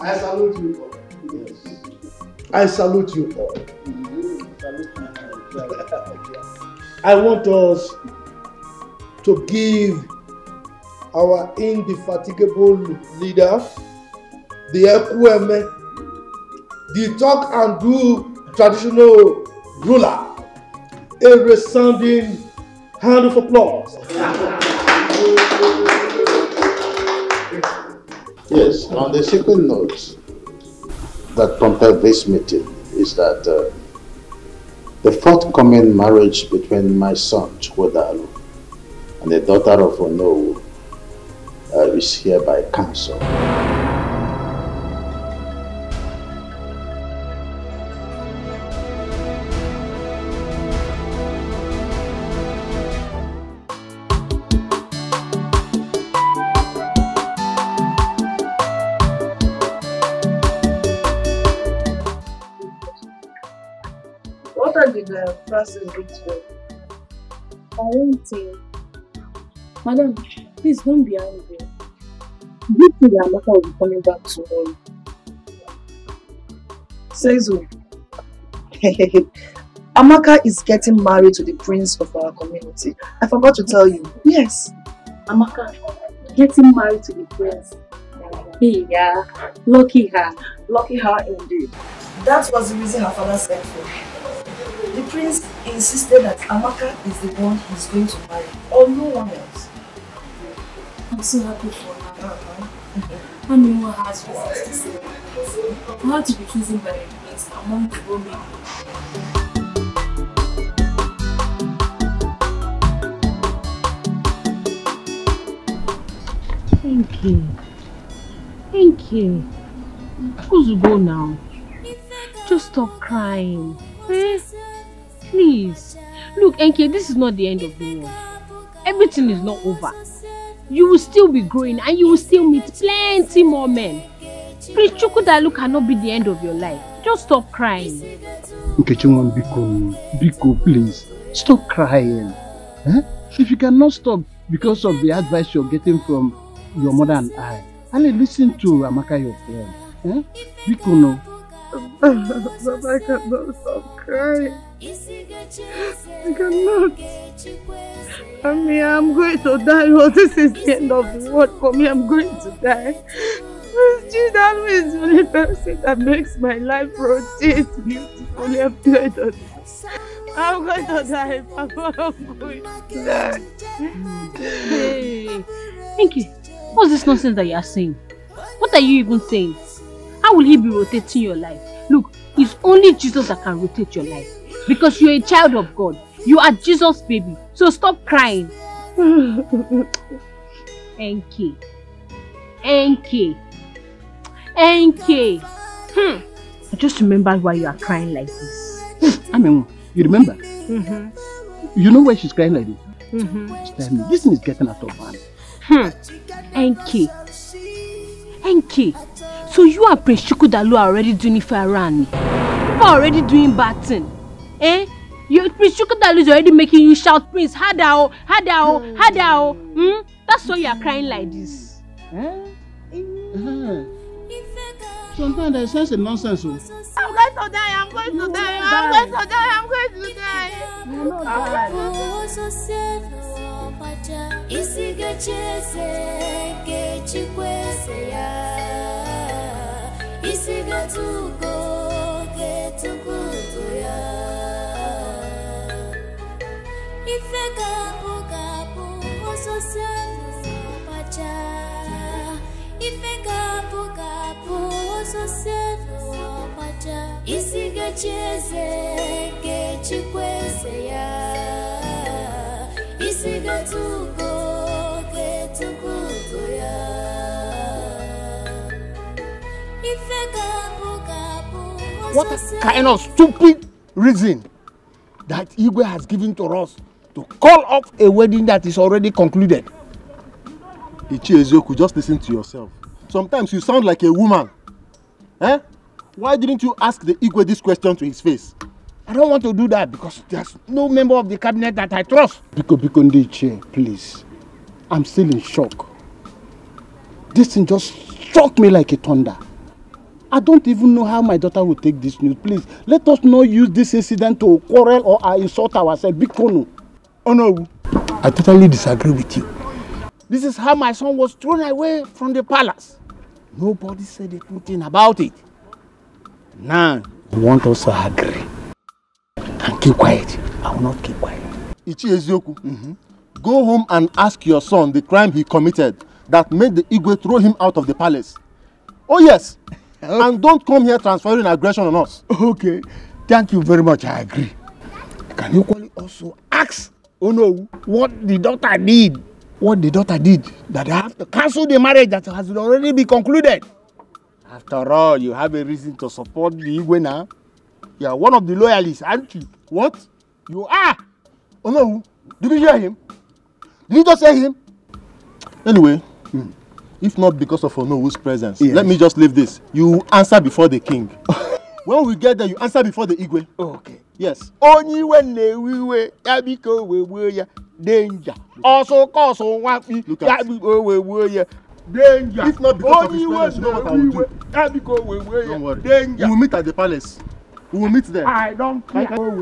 I salute you all. Yes. I salute you all. I want us to give our indefatigable leader, the Ekweme, the talk and do traditional ruler, a resounding hand of applause. Yes, on the second note that prompted this meeting is that the forthcoming marriage between my son Chukwodalu and the daughter of Onowu is hereby cancelled. What are the Francis did to you? I won't say. Madam, please don't be angry. Do you think that Amaka will be coming back tomorrow? Says who? Amaka is getting married to the prince of our community. I forgot to tell you. Yes. Amaka, getting married to the prince. Hey, yeah. Lucky her. Lucky her indeed. That was the reason her father said for. The prince insisted that Amaka is the one he's going to marry, or no one else. I'm so happy for her. I mean, what has reasons to say. I had to be chosen by the prince among the women. Thank you. Thank you. Who's to go now? Just stop crying. Eh? Please. Look, Enke, this is not the end of the world. Everything is not over. You will still be growing and you will still meet plenty more men. Please, Chukwodalu cannot be the end of your life. Just stop crying. Nkechimwan, Biko, please. Stop crying. Eh? If you cannot stop because of the advice you're getting from your mother and I, only listen to Amaka, your friend. Eh? Biko, no. But I cannot stop crying. I cannot. I mean, I'm going to die. Oh, this is the end of the world for me. I'm going to die. Chukwodalu is the only person that makes my life rotate beautifully. I'm going to die. I'm going to die, Papa. I'm going to die. Hey, Enke, what's this nonsense that you are saying? What are you even saying? How will he be rotating your life? Look, it's only Jesus that can rotate your life. Because you're a child of God. You are Jesus' baby. So stop crying. Enke. Enke. Enke. I just remembered why you are crying like this. I mean, you remember? You know why she's crying like this? Tell me, this thing is getting out of hand. Enke. Enke. So you and Prince Chukwodalu are already doing Ifarani. You are already doing bad thing. Eh? Prince Chukwudalo is already making you shout, Prince, Hadao, Hadao, Hadao. That's why you are crying like this. Sometimes there's sense in nonsense. I'm going to die, I'm going to die, I'm going to die, I'm going to die. What kind of stupid reason that Igwe has given to us to call off a wedding that is already concluded? Ichi Ezoku, just listen to yourself. Sometimes you sound like a woman. Eh? Why didn't you ask the Igwe this question to his face? I don't want to do that because there's no member of the cabinet that I trust. Biko Ndiche, please. I'm still in shock. This thing just struck me like a thunder. I don't even know how my daughter will take this news. Please, let us not use this incident to quarrel or insult ourselves. Biko. Oh no, I totally disagree with you. This is how my son was thrown away from the palace. Nobody said anything about it. Now, you want us to agree and keep quiet. I will not keep quiet. Ichi Ezioku, go home and ask your son the crime he committed that made the Igwe throw him out of the palace. Oh yes, and don't come here transferring aggression on us. Okay, thank you very much. I agree. Can you also ask Ono what the daughter did? What the daughter did that I have to cancel the marriage that has already been concluded. After all, you have a reason to support the Igwe now. You are one of the loyalists, aren't you? What? You are. Oh no, did you hear him? Did you just say him? Anyway, if not because of Onowu's presence, let me just leave this. You answer before the king. When we get there, you answer before the Igwe. Okay. Yes. Only when we danger. Also cause on one look at danger. If not because of his presence, you know what I will do. Don't worry. Danger. We will meet at the palace. We will meet there. I don't care. Can you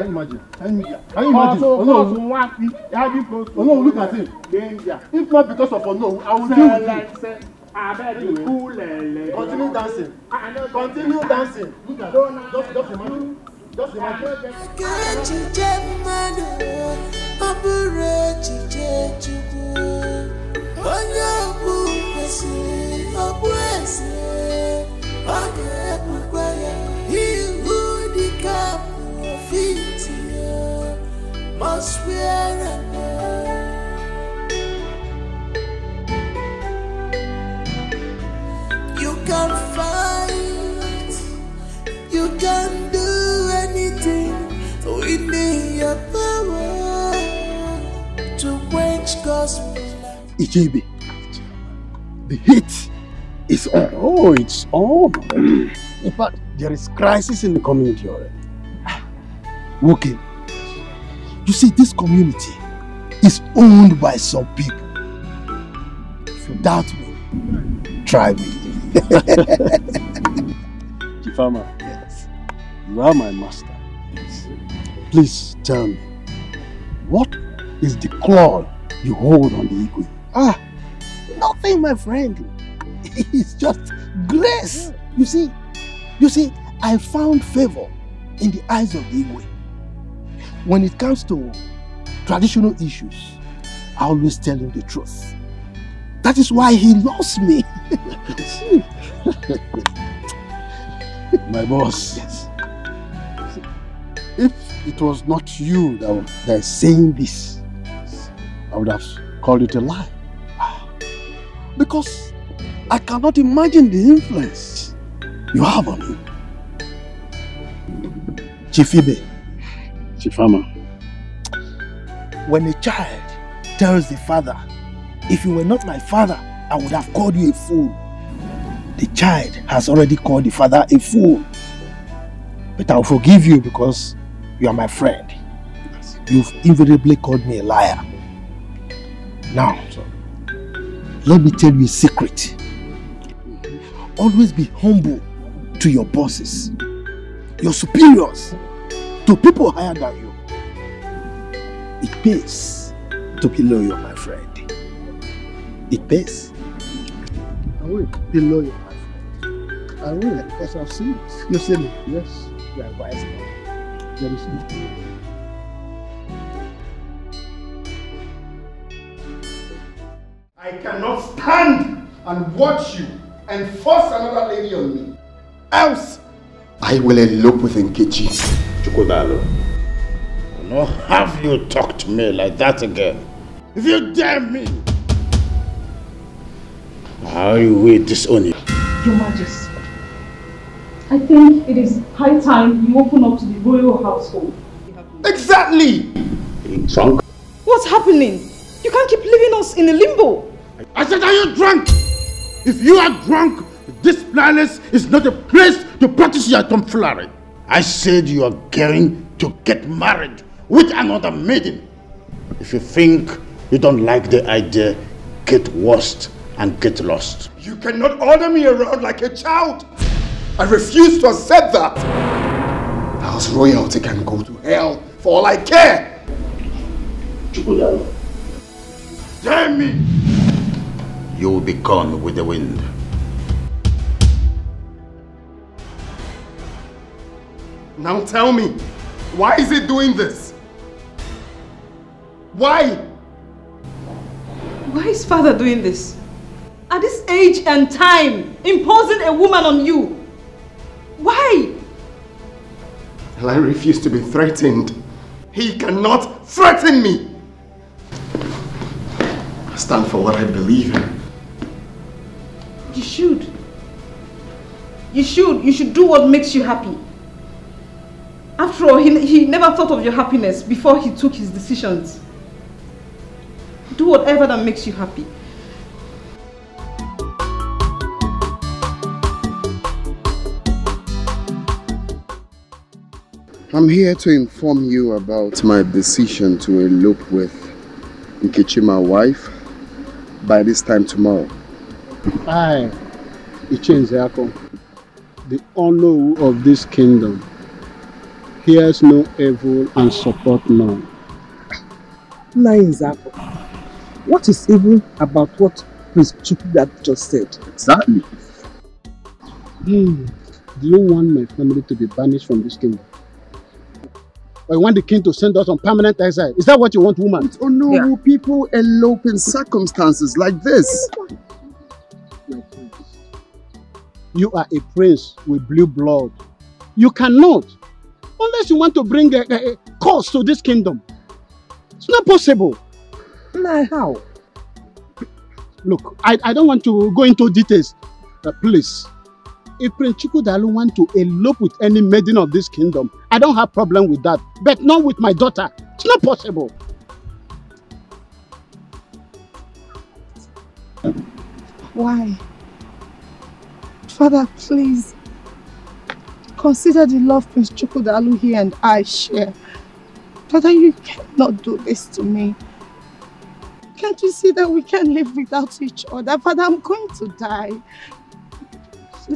imagine? Can you imagine? Also cause on one look at him. Danger. If not because of Ono, I will deal with you. Continue dancing. Continue dancing. Look at just imagine. Just imagine. Must wear you can fight, you can do anything within your power to quench gospel. Ichebe, the heat is on. Oh, it's on. In fact, there is crisis in the community already. Okay. You see, this community is owned by some people. If you doubt me, try me. Chifama, yes. You are my master. Yes. Please tell me, what is the claw you hold on the Igwe? Nothing, my friend. It's just grace. You see, I found favor in the eyes of the Igwe. When it comes to traditional issues, I always tell him the truth. That is why he loves me. My boss. Yes. If it was not you that is saying this, I would have called it a lie. Because I cannot imagine the influence you have on him. Chifibe. Chifama. When a child tells the father, if you were not my father, I would have called you a fool. The child has already called the father a fool. But I'll forgive you because You are my friend. You've invariably called me a liar. Now, let me tell you a secret. Always be humble to your bosses, your superiors, to people higher than you. It pays to be loyal, my friend. It pays. I will be loyal, my friend. I will, because I've seen it. You see me? Yes. You are wise now. Very soon. I cannot stand and watch you and force another lady on me. Else, I will elope with Nkechi. Chukwudalo, I will not have you talk to me like that again. If you dare me, I will disown you. Your Majesty, I think it is high time you open up to the royal household. Exactly! Are you drunk? What's happening? You can't keep leaving us in a limbo. I said, are you drunk? If you are drunk, this palace is not a place to practice your tomfoolery. I said you are going to get married with another maiden. If you think you don't like the idea, get worst and get lost. You cannot order me around like a child. I refuse to accept that. House royalty can go to hell for all I care. Damn me! You will be gone with the wind. Now tell me, why is it doing this? Why? Why is father doing this? At this age and time, imposing a woman on you. Why? Well, I refuse to be threatened. He cannot threaten me. I stand for what I believe in. You should. You should do what makes you happy. After all, he never thought of your happiness before he took his decisions. Do whatever that makes you happy. I'm here to inform you about my decision to elope with Nkechi, my wife, by this time tomorrow. I, Ichenzeako, the honor of this kingdom, hears no evil and support none. Nainzako, what is evil about what Prince Chukwudalo just said? Exactly. Do you want my family to be banished from this kingdom? Or you want the king to send us on permanent exile? Is that what you want, woman? Oh no, people elope in circumstances like this. You are a prince with blue blood. You cannot, unless you want to bring a curse to this kingdom. It's not possible. Nah, how? Look, I don't want to go into details. Please, if Prince Chukwudalo want to elope with any maiden of this kingdom, I don't have problem with that. But not with my daughter. It's not possible. Why? Father, please. Consider the love Prince Chukwudalo here and I share. Father, you cannot do this to me. Can't you see that we can't live without each other? Father, I'm going to die.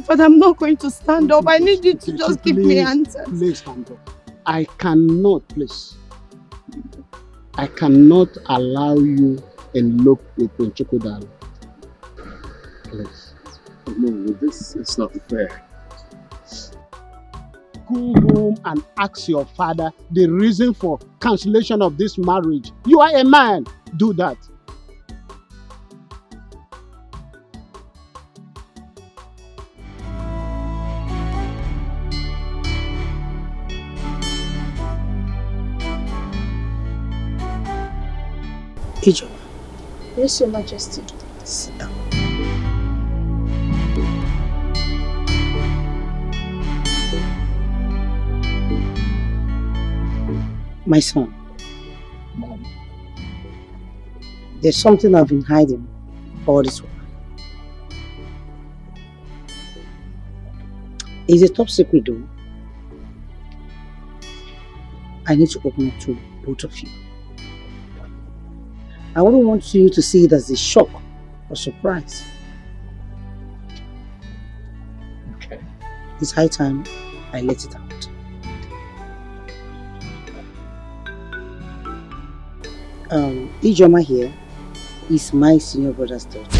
Father, I'm not going to stand up. I need you to just give me answers. Please stand up. I cannot, please. I cannot allow you elope with Prince Chukwudalo. Please. No, this is not fair. Go home and ask your father the reason for cancellation of this marriage. You are a man. Do that. Ijo. Yes, Your Majesty. Sit down. My son, there's something I've been hiding all this while. It's a top secret though. I need to open up to both of you. I wouldn't want you to see it as a shock or surprise. Okay. It's high time I let it out. Ijoma here is my senior brother's daughter.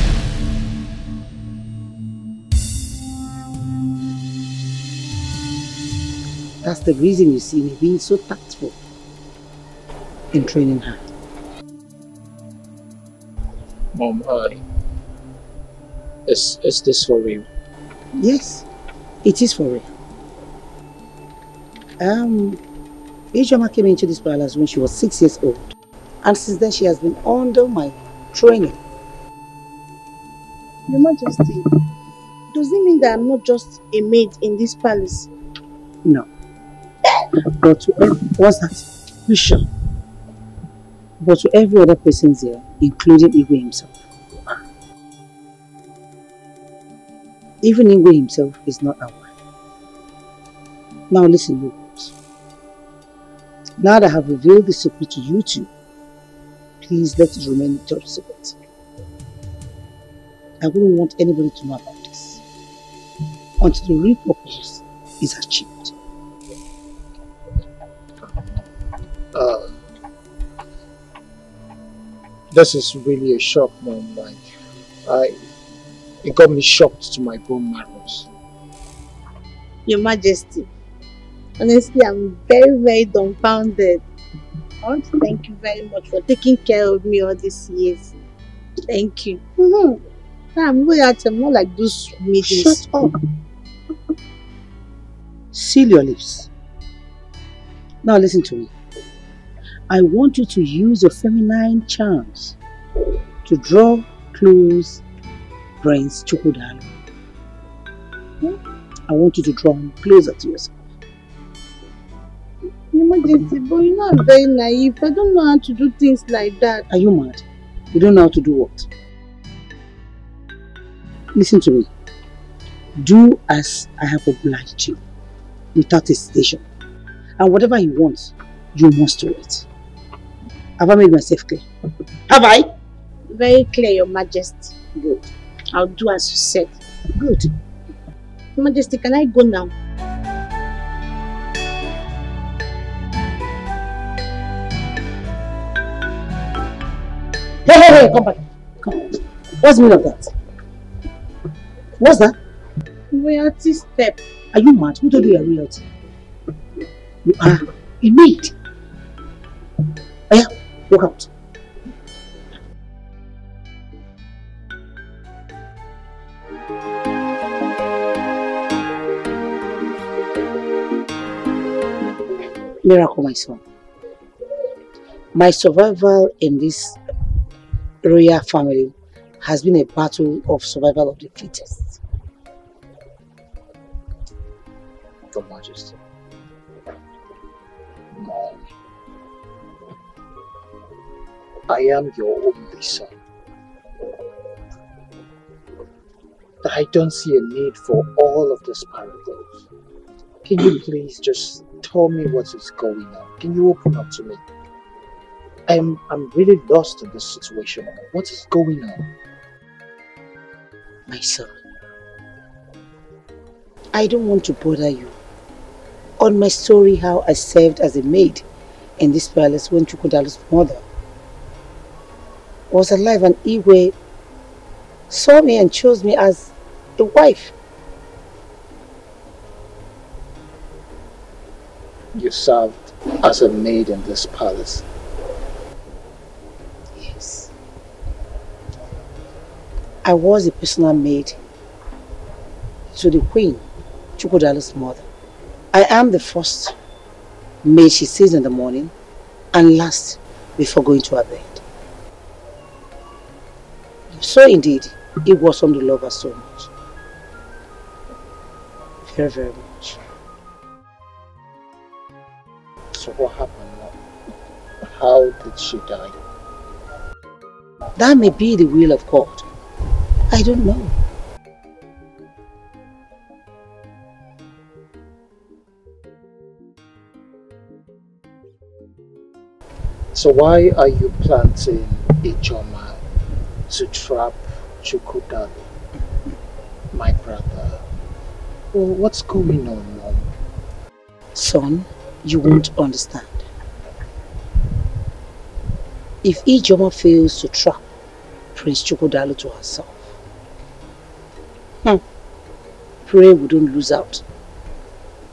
That's the reason you see me being so tactful in training her. Mom, is this for real? Yes, it is for real. Ijoma came into this palace when she was 6 years old. And since then she has been under my training. Your Majesty, does it mean that I'm not just a maid in this palace? No. But to what's that? You sure? But to every other person here, including Igwe himself, you are. Even Igwe himself is not aware. Now listen, you guys. Now that I have revealed the secret to you two, please let it remain top secret. I wouldn't want anybody to know about this until the real purpose is achieved. This is really a shock, Mom. It got me shocked to my bone marrows. Your Majesty, honestly, I'm very, very dumbfounded. I want to thank you very much for taking care of me all these years. Thank you. I'm going out, I'm not like those meetings. Shut up. Seal your lips. Now listen to me. I want you to use your feminine charms to draw close Prince Chukwudalu. I want you to draw him closer to yourself. Your Majesty, but you know I'm very naive. I don't know how to do things like that. Are you mad? You don't know how to do what? Listen to me. Do as I have obliged you, without hesitation. And whatever he wants, you must do it. Have I made myself clear? Have I? Very clear, Your Majesty. Good. I'll do as you said. Good. Your Majesty, can I go now? Hey, come back. Come on. What's the meaning of that? What's that? Royalty step. Are you mad? Who told you you're royalty? You are a maid. Oh yeah, walk out. Miracle, my son. My survival in this royal family has been a battle of survival of the fittest. Your Majesty. Mom. I am your only son. I don't see a need for all of this parables. Can you please just tell me what is going on? Can you open up to me? I'm really lost in this situation. What is going on? My son, I don't want to bother you on my story how I served as a maid in this palace when Chukwudalu's mother was alive and Igwe saw me and chose me as a wife. You served as a maid in this palace. Yes. I was a personal maid to the Queen, Chukwudalu's mother. I am the first maid she sees in the morning and last before going to her bed. So indeed, it was on to love her so much. Very, very much. So what happened now? How did she die? That may be the will of God. I don't know. So why are you planting Ijoma to trap Chukwudalu, my brother? Well, what's going on, Mom? Son, you won't understand. If Ijoma fails to trap Prince Chukwudalu to herself, pray we don't lose out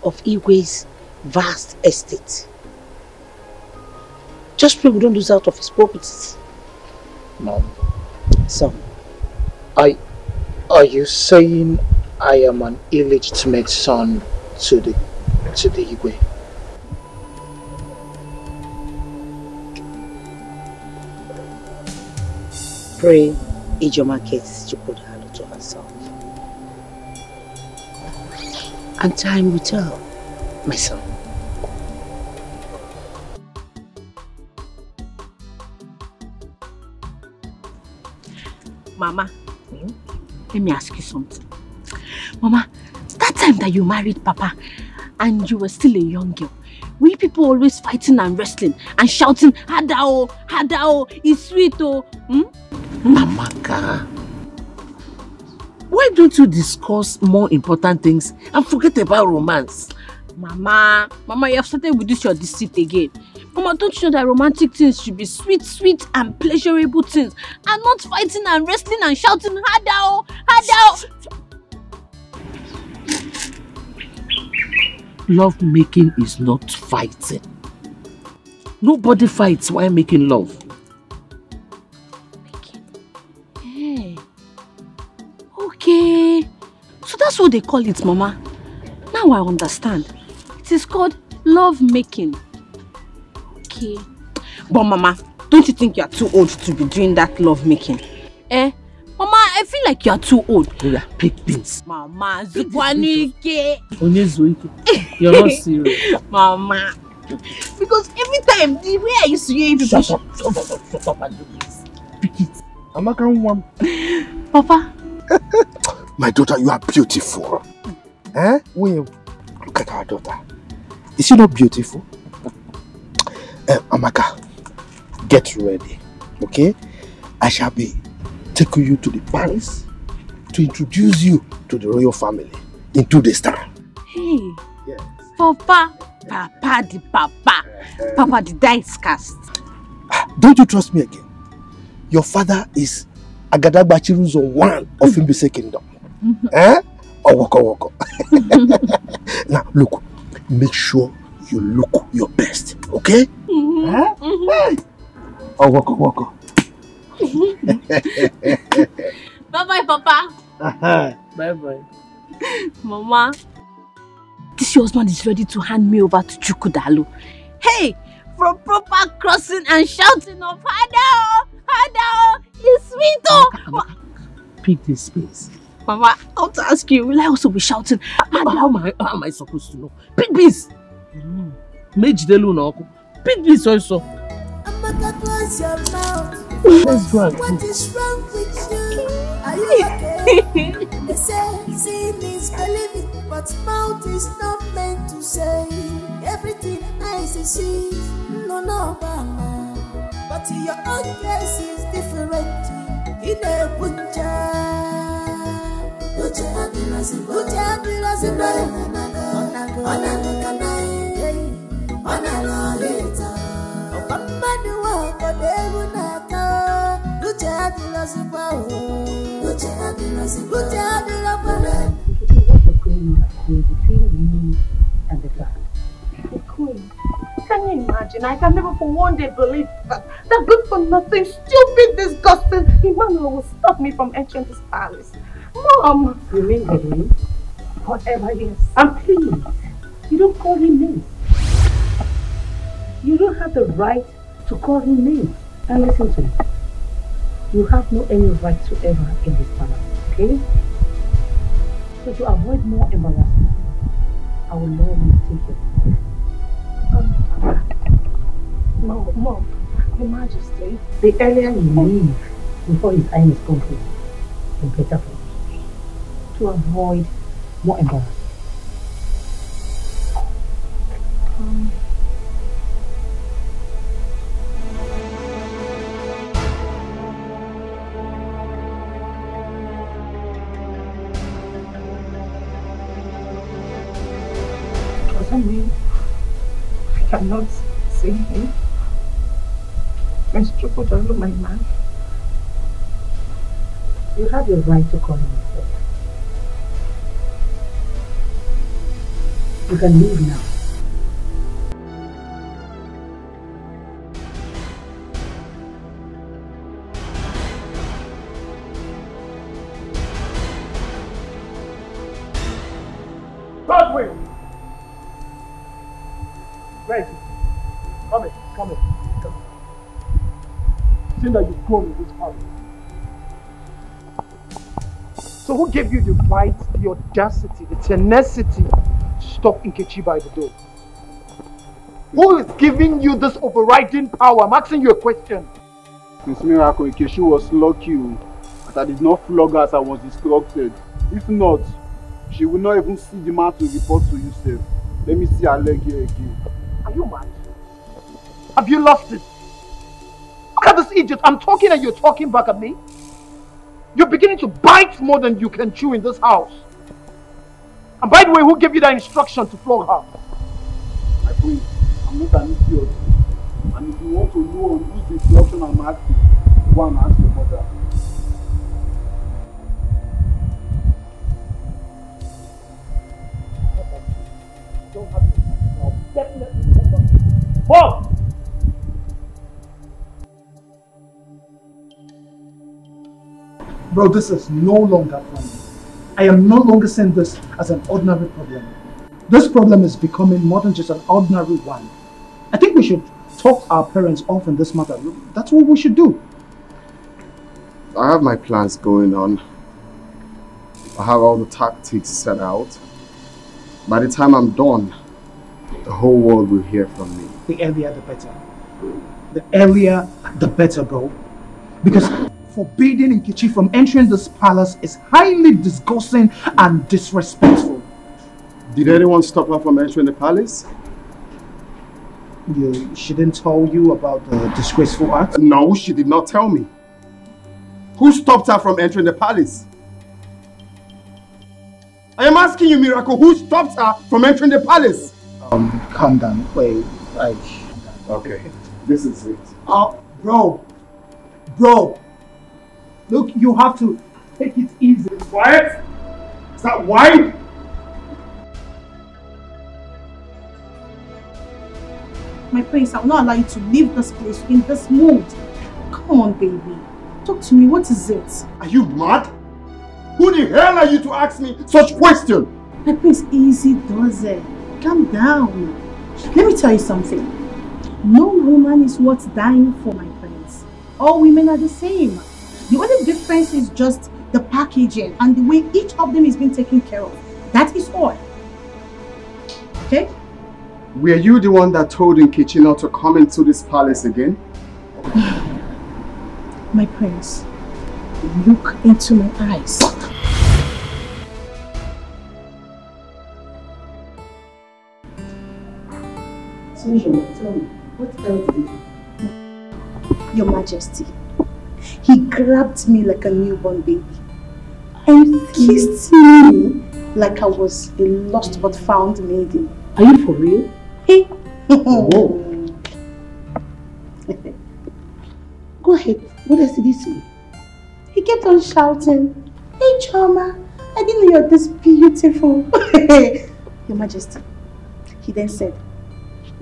of Igwe's vast estate. Just pray we don't lose out of his properties. Mom. Son. Are you saying I am an illegitimate son to the Igwe? Pray Ijoma gets Chukwudalu to herself. And time will tell, my son. Mama, let me ask you something. Mama, that time that you married Papa and you were still a young girl, were people always fighting and wrestling and shouting, Hadao, Hadao, it's sweet, oh? Amaka, why don't you discuss more important things and forget about romance? Mama, you have started with this your deceit again. Mama, don't you know that romantic things should be sweet, sweet and pleasurable things and not fighting and wrestling and shouting, Hadao, Hadao. Love making is not fighting. Nobody fights while making love. Hey. Okay. So that's what they call it, Mama. Now I understand. It is called love making. Okay. But Mama, don't you think you are too old to be doing that love making? Mama, I feel like you are too old. Yeah, pick things. Mama, Zukwanike. You're not serious. Mama. Because every time, the way I used to hear you people... Shut up and do this. Pick it. Amaka Nwam. Papa. My daughter, you are beautiful. William, look at our daughter. Is she not beautiful? Amaka, get ready, okay? I shall be taking you to the palace to introduce you to the royal family in 2 days' time. Hey, yes. Papa the dice cast. Don't you trust me again? Your father is Agadagba Chiruzo I of Imbise Kingdom. Owoko. Now look, make sure you look your best, okay? Owoko. Bye-bye, Papa. Bye-bye. Mama, this your husband is ready to hand me over to Chukwudalu. Hey, from proper crossing and shouting of Hadao, Hadao, it's sweet, oh. Pick this space. Mama, I want to ask you, will I also be shouting? How am I supposed to know? Pick this. Pick this also. Amaka, close your mouth. Let's go and What is wrong with you? Are you okay? They say seeing is believing, but mouth is not meant to say. Everything eyes is see, no, mama. But your own case is different. In a punja, and the God. The queen. Can you imagine? I can never for one day believe that good for nothing, stupid, disgusting Emmanuel will stop me from entering this palace. Mom! Remain with him forever, yes. And please, You don't call him names. You don't have the right to call him names. And listen to me. You have no any right whatsoever in this palace, okay? So to avoid more embarrassment, I will love you to take it. Mom, Your Majesty, the earlier you leave before his time is complete, the better for you. To avoid more embarrassment. cannot see him. Prince Chukwudalu, my man. You have your right to call him a friend. You can leave now. Godwin! Where is he? Come in, come in, come in. Seeing that you've grown in this house. So who gave you the right, the audacity, the tenacity to stop Nkechi by the door? Who is giving you this overriding power? I'm asking you a question. Miss Miracle, Nkechi was lucky that I did not flog her as I was instructed. If not, she will not even see the man to report to you, sir. Let me see her leg here again. Are you mad? Have you lost it? Look at this idiot. I'm talking and you're talking back at me. You're beginning to bite more than you can chew in this house. And by the way, who gave you that instruction to flog her? My friend, I'm not an idiot. And if you want to know on whose instruction I'm asking, go and ask your mother. Don't have it. I'll definitely come back. Mom! Bro, this is no longer funny. I am no longer seeing this as an ordinary problem. This problem is becoming more than just an ordinary one. I think we should talk our parents off in this matter. That's what we should do. I have my plans going on. I have all the tactics set out. By the time I'm done, the whole world will hear from me. The earlier the better. The earlier the better, bro. Because forbidding Nkechi from entering this palace is highly disgusting and disrespectful. Did anyone stop her from entering the palace? She didn't tell you about the disgraceful act? No, she did not tell me. Who stopped her from entering the palace? I am asking you, Miracle, who stopped her from entering the palace? Calm down. Wait, okay, this is it. Bro. Look, you have to take it easy. Quiet. Is that why? My prince, I will not allow you to leave this place in this mood. Come on, baby. Talk to me. What is it? Are you mad? Who the hell are you to ask me such question? My prince, easy does it. Calm down. Let me tell you something. No woman is worth dying for, my prince. All women are the same. The only difference is just the packaging and the way each of them is being taken care of. That is all. Okay? Were you the one that told Nkechi not to come into this palace again? My prince, look into my eyes. Tell me, what else did you do? Your Majesty, he grabbed me like a newborn baby and kissed me like I was a lost but found maiden. Are you for real? Hey. Oh. Go ahead. What else did he say? He kept on shouting, "Hey Choma, I didn't know you're this beautiful." Your Majesty, he then said,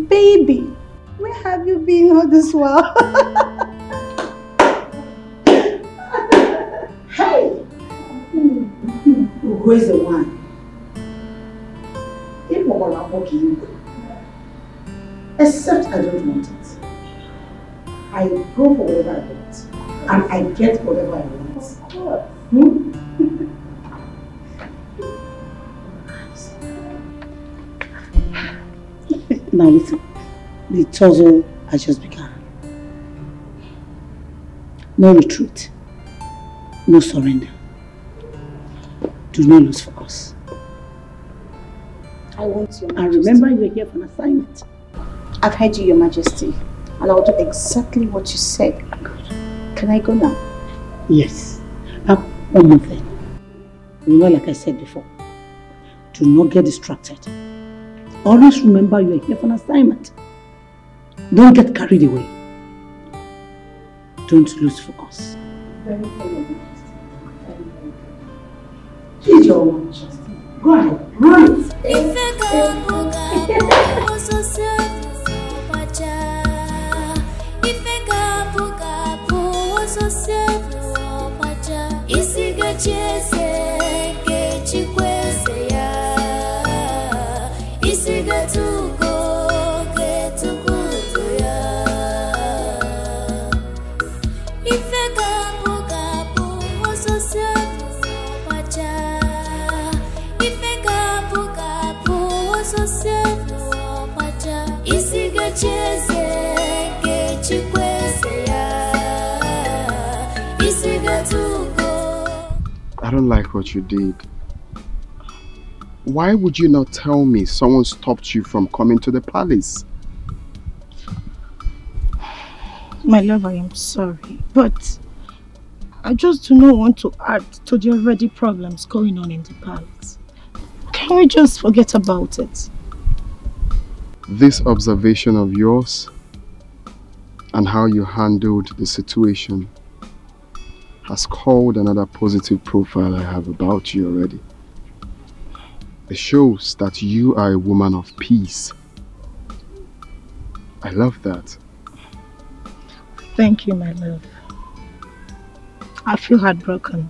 "Baby, where have you been all this while?" Hey! Who is the one? Except I don't want it. I go for whatever I want. And I get whatever I want. Of course. Now listen, the tussle has just begun. No retreat. No surrender. Do not lose focus. I want your Majesty. And remember, you're here for an assignment. I've heard you, Your Majesty, and I'll do exactly what you said. Can I go now? Yes. Now, one more thing. Remember, like I said before, do not get distracted. Always remember you're here for an assignment. Don't get carried away. Don't lose focus. Here's your watch. Go ahead, run it. I don't like what you did. Why would you not tell me someone stopped you from coming to the palace? My love, I am sorry, but I just do not want to add to the already problems going on in the palace. Can we just forget about it? This observation of yours and how you handled the situation has called another positive profile I have about you already. It shows that you are a woman of peace. I love that. Thank you, my love. I feel heartbroken,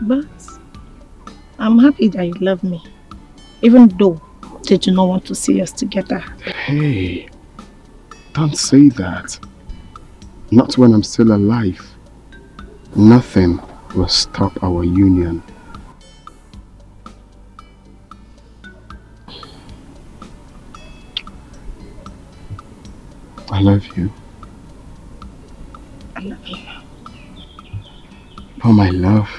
but I'm happy that you love me, even though they do not want to see us together. Hey, don't say that. Not when I'm still alive. Nothing will stop our union. I love you. I love you. But my love,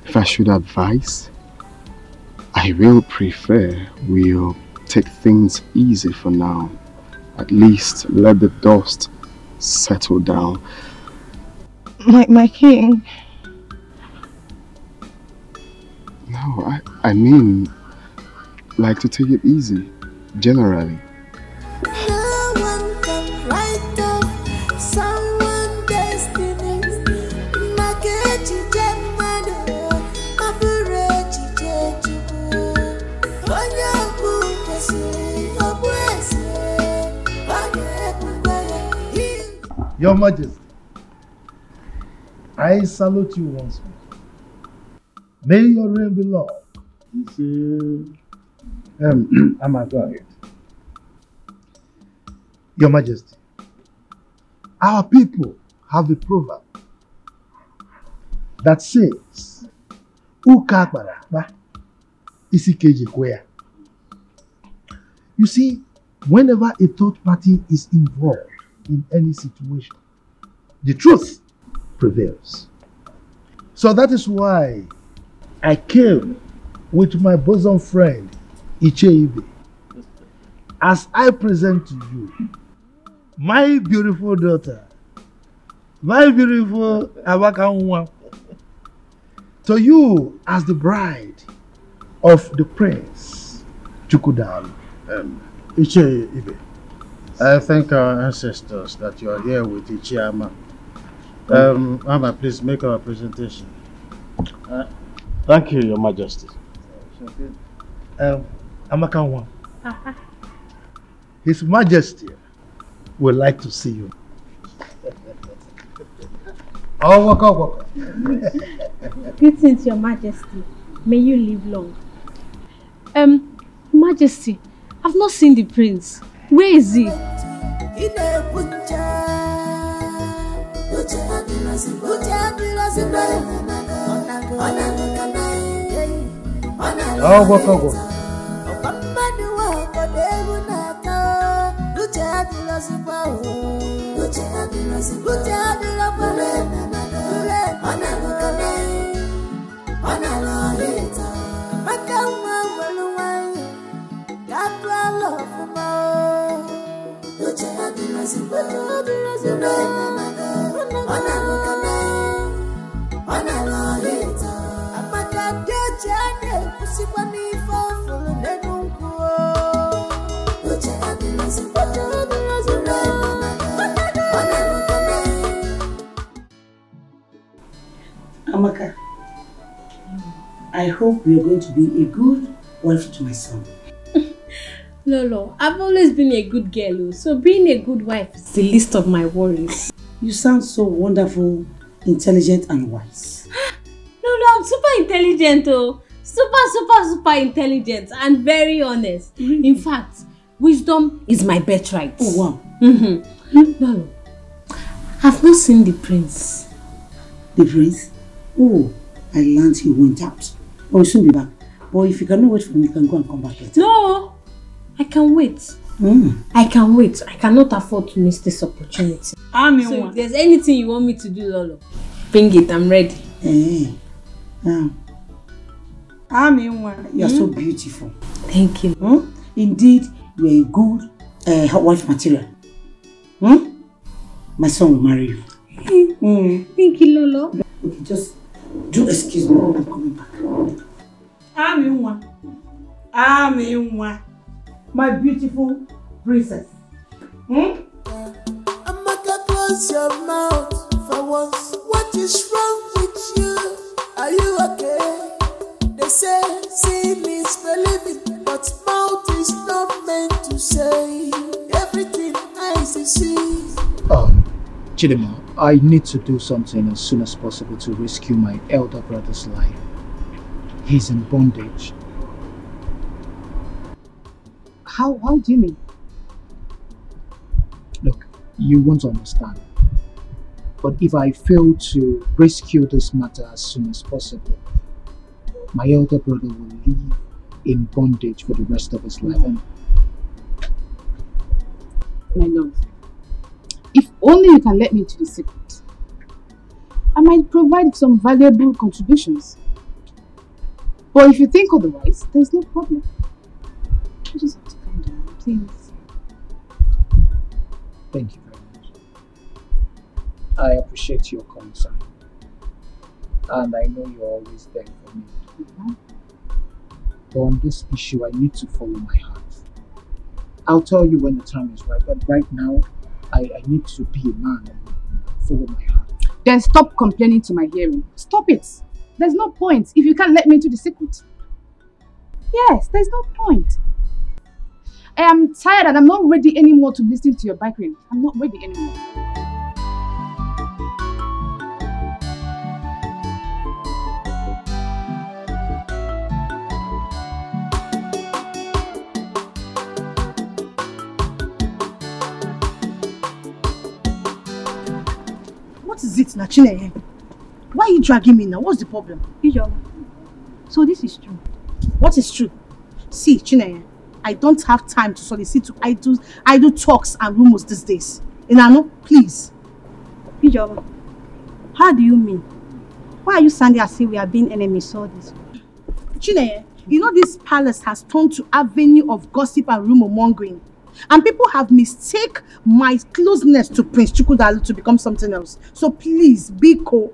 if I should advise, I will prefer we'll take things easy for now. At least let the dust settle down. My king. No, I mean, like to take it easy, generally. No one can write off someone's destiny. Your Majesty, I salute you once more. May your reign be long. I'm a guy. Your Majesty, our people have a proverb that says, Uka Baraba Isikeji Kwea. You see, whenever a third party is involved in any situation, the truth prevails. So that is why I came with my bosom friend, Icheibe, as I present to you my beautiful daughter, my beautiful Awakanwa, to you as the bride of the prince, Chukwudalu. Icheibe, I thank our ancestors that you are here with Ichiama. Mama, please make our presentation. Thank you, Your Majesty. Amakanwa, His Majesty would like to see you. Oh, waka. Greetings, Your Majesty. May you live long. Majesty, I've not seen the prince. Where is he? Oh, waka. hope you're going to be a good wife to my son. Lolo, I've always been a good girl, so being a good wife is the least of my worries. You sound so wonderful, intelligent and wise. Lolo, I'm super intelligent, oh. Super intelligent and very honest. In fact, wisdom is my birthright. Oh, wow. Lolo, I've not seen the prince. The prince? Oh, I learned he went out. But we'll soon be back. But if you cannot wait for me, you can go and come back later. No, I can wait. I can wait. I cannot afford to miss this opportunity. So if there's anything you want me to do, Lolo, bring it. I'm ready. You are so beautiful. Thank you. Indeed, you are a good wife material. My son will marry you. Thank you, Lolo. Okay, just do excuse me. I'm coming back. My beautiful princess. Amaka, close your mouth for once. What is wrong with you? Are you okay? They say seeing is believing, but mouth is not meant to say everything eyes see. Chidima, I need to do something as soon as possible to rescue my elder brother's life. He's in bondage. How do you mean? Look, you won't understand. But if I fail to rescue this matter as soon as possible, my elder brother will live in bondage for the rest of his life. My love, if only you can let me into the secret, I might provide some valuable contributions. But if you think otherwise, there's no problem. You just have to calm down, please. Thank you very much. I appreciate your concern. And I know you're always there for me. But on this issue, I need to follow my heart. I'll tell you when the time is right, but right now, I need to be a man and follow my heart. Then stop complaining to my hearing. Stop it. There's no point if you can't let me into the secret. Yes, there's no point. I am tired and I'm not ready anymore to listen to your bickering. I'm not ready anymore. What is it, Nachine? Why are you dragging me now? What's the problem? So this is true. What is true? See, Chineye, I don't have time to solicit to idle talks and rumors these days. Inano, please. Ijeoma, how do you mean? Why are you sounding as if we are being enemies all this? Chineye, you know this palace has turned to avenue of gossip and rumor mongering. And people have mistaken my closeness to Prince Chukwudalu to become something else. So please, Biko,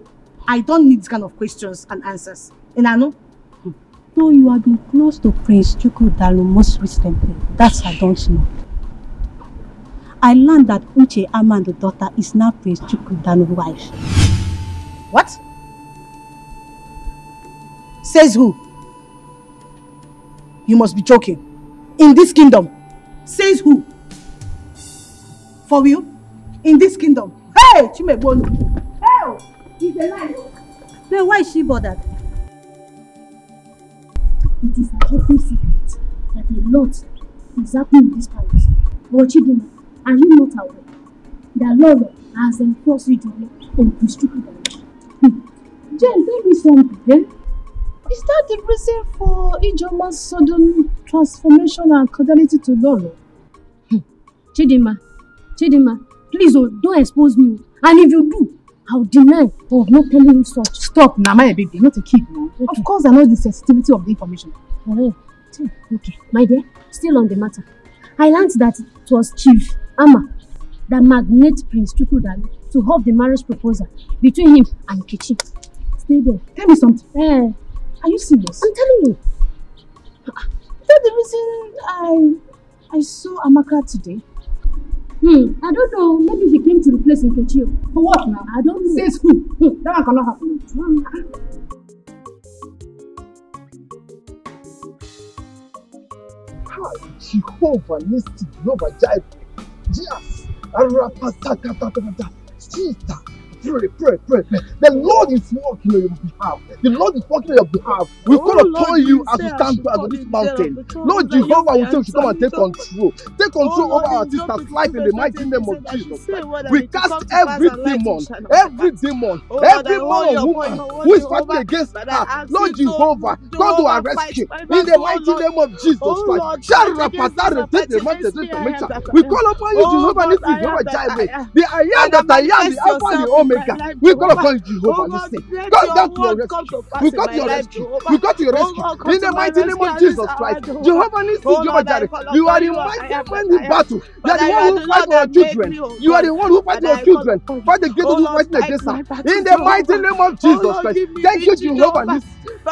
I don't need this kind of questions and answers. Inano? No, you have been close to Prince Chukwudalu most recently. That I don't know. I learned that Uche Amando's daughter is now Prince Chukwudalu's wife. What? Says who? You must be joking. In this kingdom. Says who? For real? In this kingdom. Hey, Chimebonu. Hey, he's alive. Then why is she bothered? It is an open secret that a lot is happening in this palace. But Chidima, are you not aware that Lolo has enforced it on Prince Chukwudalu? Jen, tell me something, eh? Is that the reason for Ijeoma's sudden transformation and cordiality to Lolo? Chidima, please don't expose me. And if you do, I'll deny of not telling you such. Stop, now, my baby, not a kid now. Okay. Of course, I know the sensitivity of the information. Okay, my dear, still on the matter. I learned that it was Chief Ama that magnated Prince Chukwudalu to hold the marriage proposal between him and Kechi. Stay there. Tell me something. Are you serious? I'm telling you. Is that the reason I saw Amaka today? I don't know. Maybe he came to replace Nkechi. For what now? I don't know. Says who? That one cannot happen. Jehovah, listen, Jehovah Jireh. Yes. Sister, pray. The Lord is working on your behalf. The Lord is working on your behalf. We call upon you as we stand on this mountain. Lord Jehovah will say we should come and take control. Take control over our sister's life in the mighty name of Jesus Christ. We cast every demon, every demon or woman who is fighting against her. Lord Jehovah, come to our rescue in the mighty name of Jesus Christ. We call upon you, Jehovah Nissi, Jehovah Jireh, the I am that I am, the Alpha and the Omega. We call upon you, Jehovah Nissi. God, down to your rescue. We got to your rescue. We got to your rescue in the mighty name of Jesus Christ. Jehovah Nissi, Jehovah Jireh, you are the mighty man in battle. You are the one who fights for your children. You are the one who fights for your children. Fight against those who fight against her. In the mighty name of Jesus Christ. Thank you, Jehovah Nissi.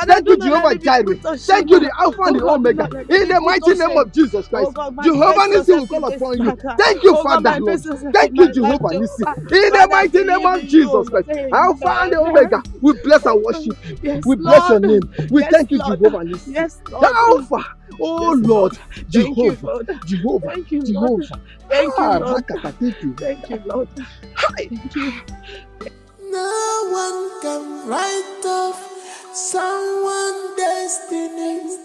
Thank you, Jehovah Jireh. Thank you, the Alpha and the Omega. In the mighty name of Jesus Christ. Jehovah Nissi will call upon you. Thank you, Father Lord. Thank you, Jehovah Nissi. In the mighty name of Jesus Christ. Alpha and the Omega. We bless and worship. We bless your name. We thank you, Jehovah Nissi. The Alpha. Oh Lord, Jehovah, Jehovah, Thank you, Jehovah. Thank you, Lord. Thank you. Thank you, Lord. Thank you. No one can write off someone's destiny.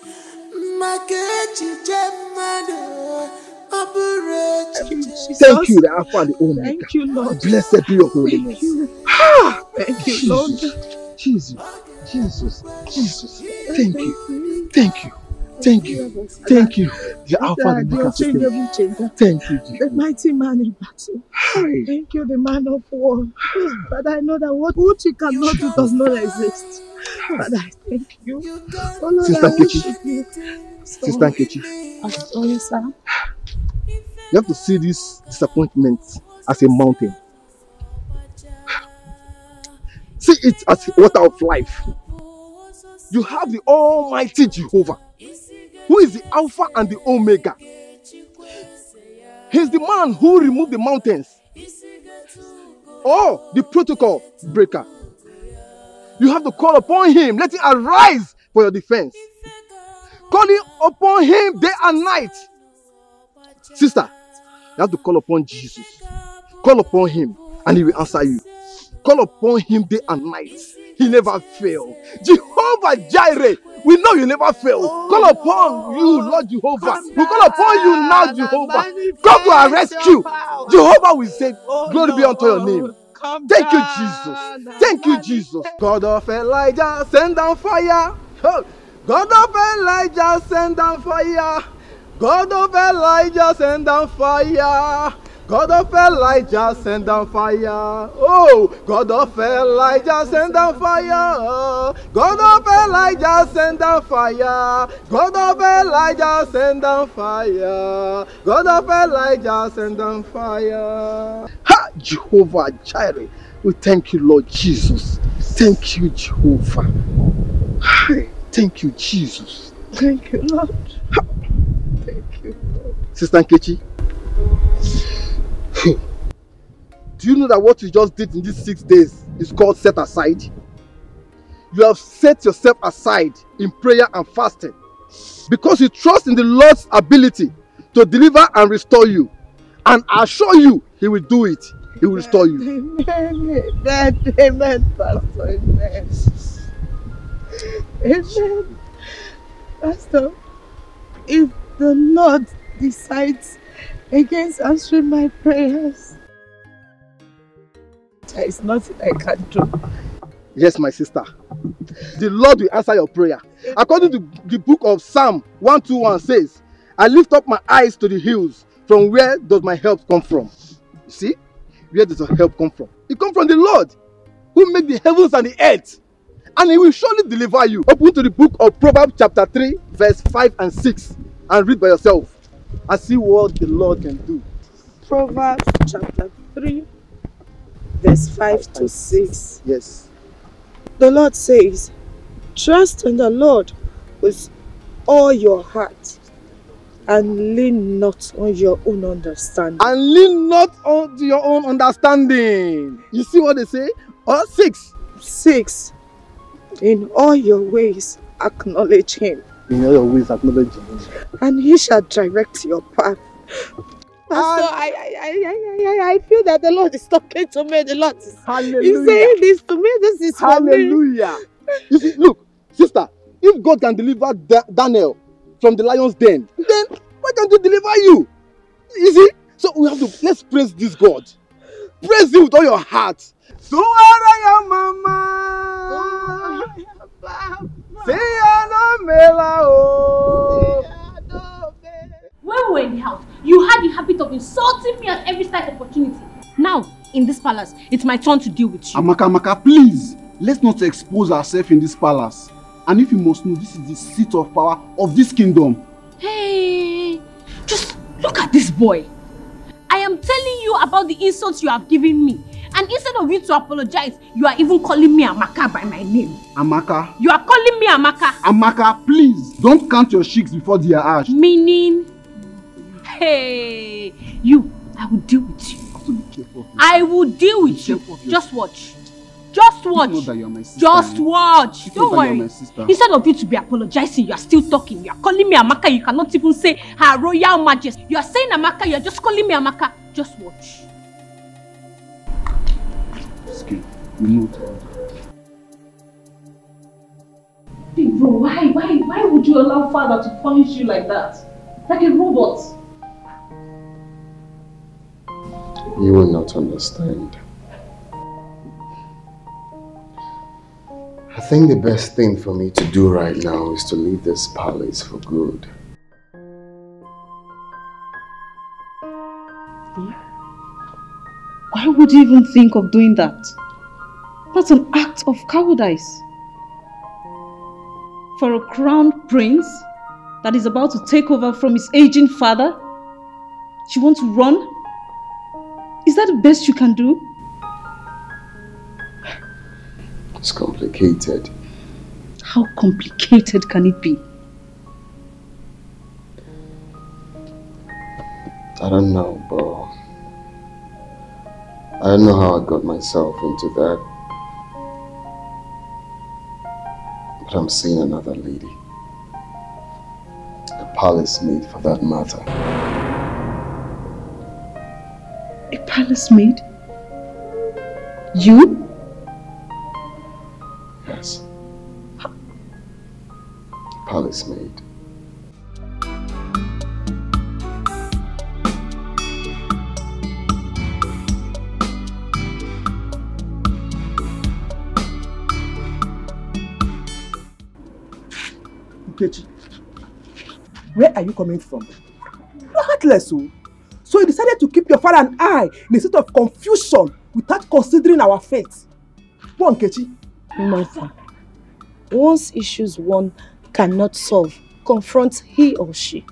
Thank you, the Alpha and the Omega. Thank you, Lord. Blessed be your holy name. Thank you, Lord. Jesus. Thank you. Thank you. Thank you. Thank you. The Alpha and the Omega. Thank you, the mighty man in battle. Thank you, the man of war. But I know that what you cannot do does not exist. But I thank you. Oh Lord, Sister I Nkechi. worship you. Sister Nkechi. Oh yes, sir. You have to see this disappointment as a mountain. See it as a water of life. You have the Almighty Jehovah, who is the Alpha and the Omega. He's the man who removed the mountains. Oh, the protocol breaker. You have to call upon him. Let him arise for your defense. Calling upon him day and night. Sister, you have to call upon Jesus. Call upon him and he will answer you. Call upon him day and night. He never fails. Jehovah Jireh, we know you never fail. Call upon you, Lord Jehovah. We call upon you now, Jehovah. Come to our rescue. Jehovah will say, glory be unto your name. Thank you, Jesus. Thank you, Jesus. God of Elijah, send down fire. God of Elijah, send down fire. God of Elijah, send down fire. God of Elijah, send down fire. Oh, God of Elijah, send down fire. God of Elijah, send down fire. God of Elijah, send down fire. God of Elijah, send down fire. Ha! Jehovah Jireh. We thank you, Lord Jesus. Thank you, Jehovah. Thank you, Jesus. Thank you, Lord. Thank you, Lord. Sister Nkechi. Do you know that what you just did in these 6 days is called set aside? You have set yourself aside in prayer and fasting because you trust in the Lord's ability to deliver and restore you. And I assure you, he will do it. He will restore you. Amen, Pastor. Amen. Amen. Pastor, if the Lord decides against answering my prayers, there is nothing I can do. Yes, my sister. The Lord will answer your prayer. According to the book of Psalm 121 says, I lift up my eyes to the hills. From where does my help come from? You see? Where does your help come from? It comes from the Lord, who made the heavens and the earth. And he will surely deliver you. Open to the book of Proverbs chapter 3, verse 5 and 6. And read by yourself. And see what the Lord can do. Proverbs chapter 3, verse 5 to 6. Yes. The Lord says, trust in the Lord with all your heart and lean not on your own understanding. And lean not on your own understanding. You see what they say? 6. 6. In all your ways acknowledge him. In all your ways, acknowledge him. And he shall direct your path. Pastor, I feel that the Lord is talking to me. The Lord is saying this to me. This is for me. Hallelujah. You see, look, sister, if God can deliver Daniel from the lion's den, then why can't he deliver you? You see? So we have to, let's praise this God. Praise him with all your heart. So are your mama. Say When we were in the house, you had the habit of insulting me at every slight opportunity. Now, in this palace, it's my turn to deal with you. Amaka, please, let's not expose ourselves in this palace. And if you must know, this is the seat of power of this kingdom. Hey, just look at this boy. I am telling you about the insults you have given me. And instead of you to apologize, you are even calling me Amaka by my name. Amaka. You are calling me Amaka. Amaka, please, don't count your cheeks before they are ash. Meaning, hey, you, I will deal with you. I will deal with you. Just watch. Just watch. You know that you're my sister. Just watch. You Don't know that you're worry. my sister. Instead of you to be apologizing, you are still talking. You are calling me Amaka. You cannot even say Her Royal Majesty. You are saying Amaka. You are just calling me Amaka. Just watch. Skip. You know that. Big bro, why would you allow father to punish you like that? Like a robot? You will not understand. I think the best thing for me to do right now is to leave this palace for good. Why would you even think of doing that? That's an act of cowardice. For a crowned prince that is about to take over from his aging father, you want to run? Is that the best you can do? It's complicated. How complicated can it be? I don't know, but I don't know how I got myself into that. But I'm seeing another lady. A palace maid for that matter. A palace maid? You? Yes. Palace maid. Nkechi, where are you coming from? You're heartless, oh. So you decided to keep your father and I in a state of confusion without considering our fate. Go on, Nkechi. Martha, once issues one cannot solve, confront he or she.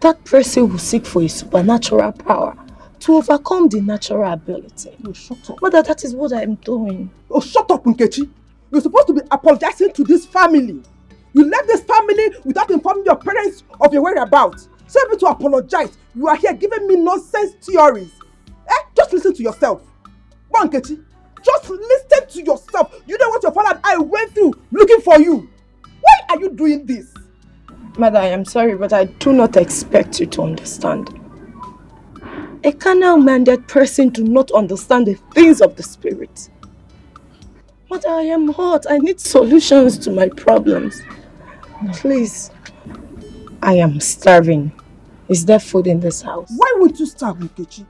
That person will seek for a supernatural power to overcome the natural ability. Oh, shut up. Mother, that is what I am doing. Oh, shut up, Nkechi. You're supposed to be apologizing to this family. You left this family without informing your parents of your whereabouts. So able to apologize, you are here giving me nonsense theories. Just listen to yourself. Go on, Nkechi. Just listen to yourself. You know what your father and I went through looking for you. Why are you doing this? Mother, I am sorry, but I do not expect you to understand. A carnal-minded person do not understand the things of the spirit. Mother, I am hot. I need solutions to my problems. Please. I am starving. Is there food in this house? Why won't you starve, Nkechi?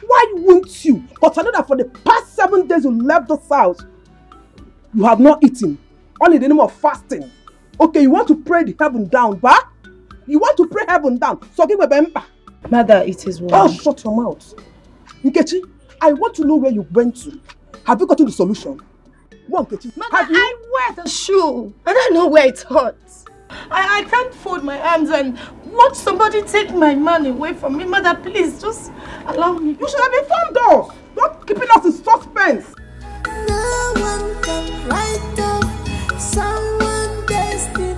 Why won't you? But I know that for the past 7 days you left this house, you have not eaten. Only in the name of fasting. Okay, you want to pray the heaven down, bah? You want to pray heaven down. So give me a Mother, it is well. Oh, shut your mouth. Nkechi, I want to know where you went to. Have you gotten the solution? One, Nkechi. Mother, I wear the shoe. I don't know where it hurts. I can't fold my arms and watch somebody take my money away from me. Mother, please, just allow me. You should have informed us. Not keeping us in suspense. No one can write off someone's destiny.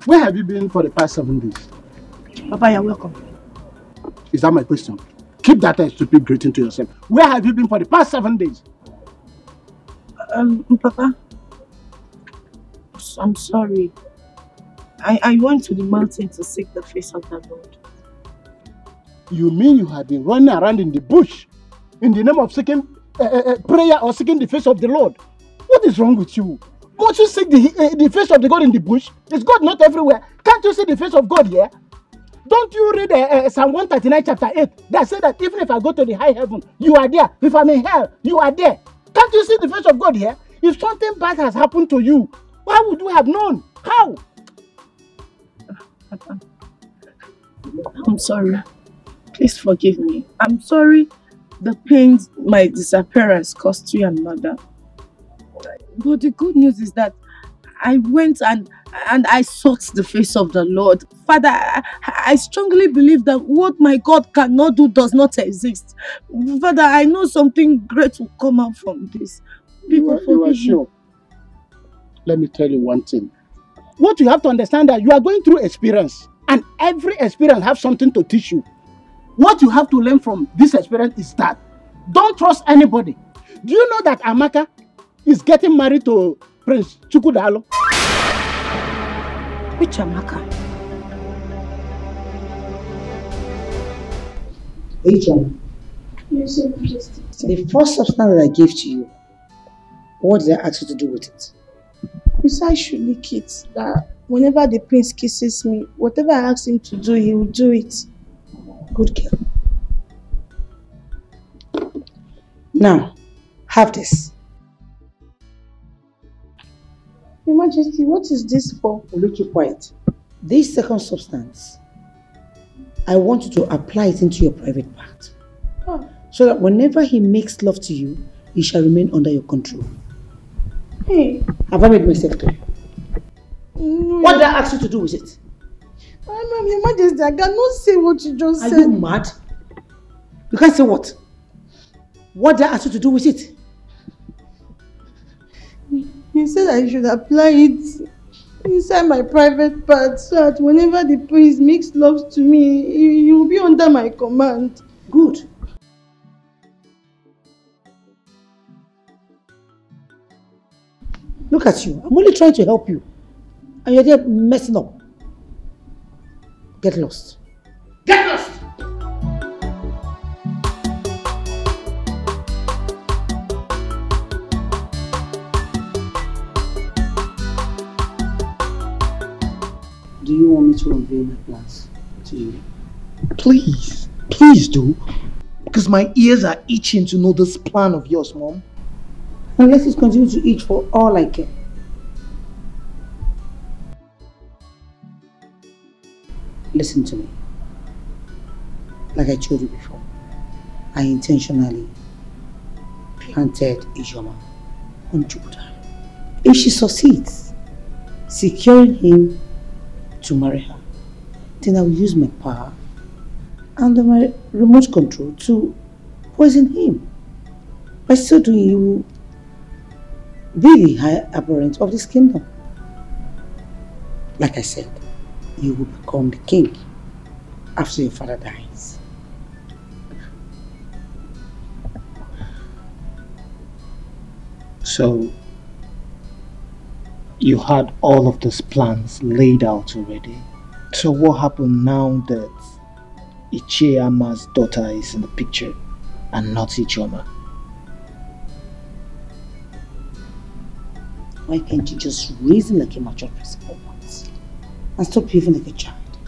Where have you been for the past 7 days? Papa, you're welcome. Is that my question? Keep that stupid greeting to yourself. Where have you been for the past 7 days? Papa, I'm sorry. I went to the mountain to seek the face of the Lord. You mean you have been running around in the bush in the name of seeking prayer or seeking the face of the Lord? What is wrong with you? Won't you seek the face of the God in the bush? Is God not everywhere? Can't you see the face of God here? Don't you read Psalm 139 chapter 8 that says that even if I go to the high heaven, you are there. If I'm in hell, you are there. Can't you see the face of God here? If something bad has happened to you, why would you have known? How? I'm sorry. Please forgive me. I'm sorry the pains my disappearance caused you and mother. But the good news is that I went and I sought the face of the Lord. Father, I strongly believe that what my God cannot do does not exist. Father, I know something great will come out from this. You are sure? Let me tell you one thing. What you have to understand that you are going through experience, and every experience has something to teach you. What you have to learn from this experience is that don't trust anybody. Do you know that Amaka is getting married to Prince Chukudalo? Which Amaka? Regina. Yes, Your Majesty. The first substance that I gave to you, what did I ask you to do with it? You said I should lick it. That whenever the prince kisses me, whatever I ask him to do, he will do it. Good girl. Now, have this. Your Majesty, what is this for? Will you keep quiet? This second substance, I want you to apply it into your private part. Oh. So that whenever he makes love to you, he shall remain under your control. Hey. Have I made myself clear? No, what did I ask you to do with it? Ma'am, Your Majesty, I cannot say what you just said. Are you mad? You can't say what? What did I ask you to do with it? You said I should apply it inside my private part so that whenever the prince makes love to me, he will be under my command. Good. Look at you. I'm only trying to help you. And you're there messing up. Get lost. Get lost! Do you want me to unveil my plans to you? Please, please do. Because my ears are itching to know this plan of yours, Mom. And let it continue to itch for all I care. Listen to me. Like I told you before, I intentionally planted Ijoma on Jupiter. If she succeeds, securing him to marry her, then I will use my power and my remote control to poison him. By so doing, he will be the high apparent of this kingdom. Like I said, you will become the king after your father dies. So, you had all of these plans laid out already. So what happened now that Ichiama's daughter is in the picture and not Ichioma? Why can't you just reason like a mature person for once and stop behaving like a child?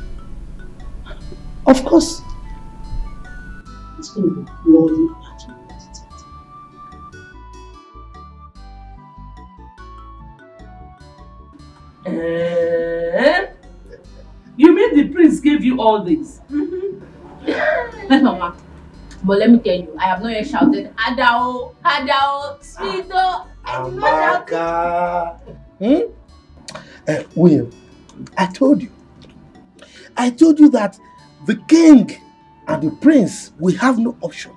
Of course, it's going to be bloody at you. You mean the prince gave you all this? Yes, Mama. But let me tell you, I have not yet shouted, Hadao, Hadao, Sweeto. Amaka. William, I told you that the king and the prince will have no option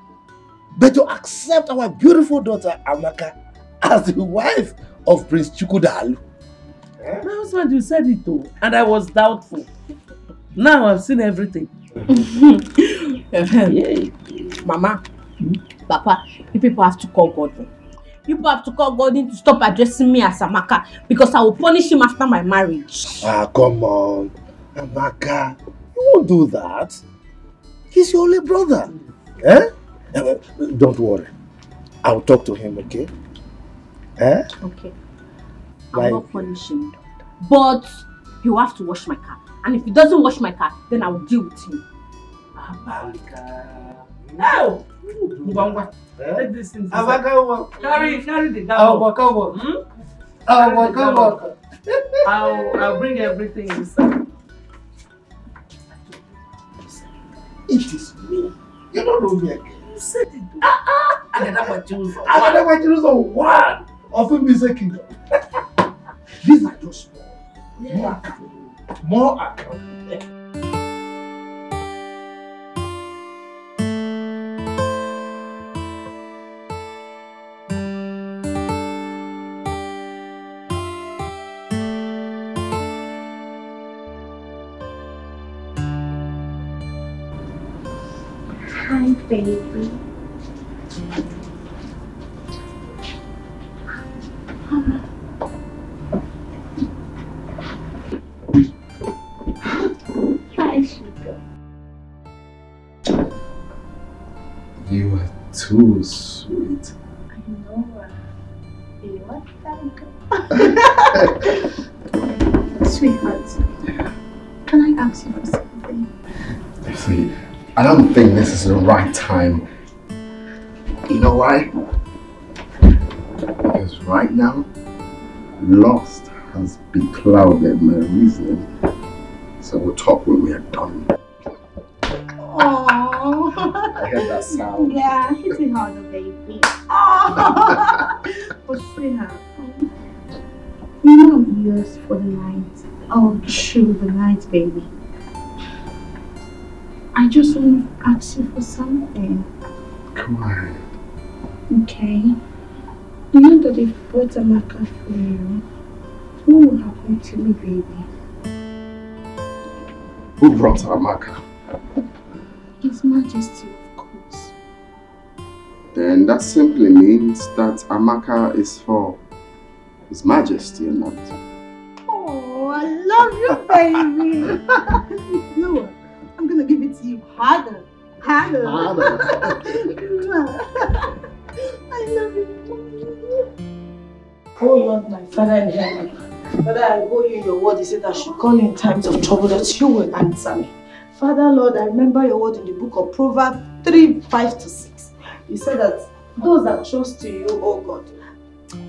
but to accept our beautiful daughter Amaka as the wife of Prince Chukwudalu. My husband, you said it too, and I was doubtful. Now I've seen everything. Mama, Papa, you people have to call Gordon. You people have to call Gordon to stop addressing me as Amaka because I will punish him after my marriage. Ah, come on. Amaka, you won't do that. He's your only brother. Eh? Don't worry. I'll talk to him, okay? Eh? Okay. I'll not punish him. But you have to wash my car. And if he doesn't wash my car, then I will deal with him. No! Take this thing. Carry the dog. I'll bring everything inside. It is me. You don't know me again. You said it. I never choose one of him is a kingdom. These are just more account. More account. Hi, baby. Hi, sugar. You are too sweet. I know. You are sweetheart. Can I ask you for something? See, I don't think this is the right time. You know why? Because right now, lust has beclouded my reasoning. So we'll talk when we are done. Oh. I heard that sound. Yeah, hit it harder, baby. Oh, but sweetheart, you know I'm yours for the night. Oh, through the night, baby. I just want to ask you for something. Come on. Okay. You know that if brought Amaka for you, what will happen to me, baby? Who brought Amaka? His Majesty, of course. Then that simply means that Amaka is for His Majesty and not. Oh, I love you, baby. You know what? I'm gonna give it to you harder. Harder. I love you. Oh Lord, my Father in heaven. Father, I owe you your word. You said I should call in times of trouble, that you will answer me. Father, Lord, I remember your word in the book of Proverbs 3:5-6. You said that those that trust in you, oh God.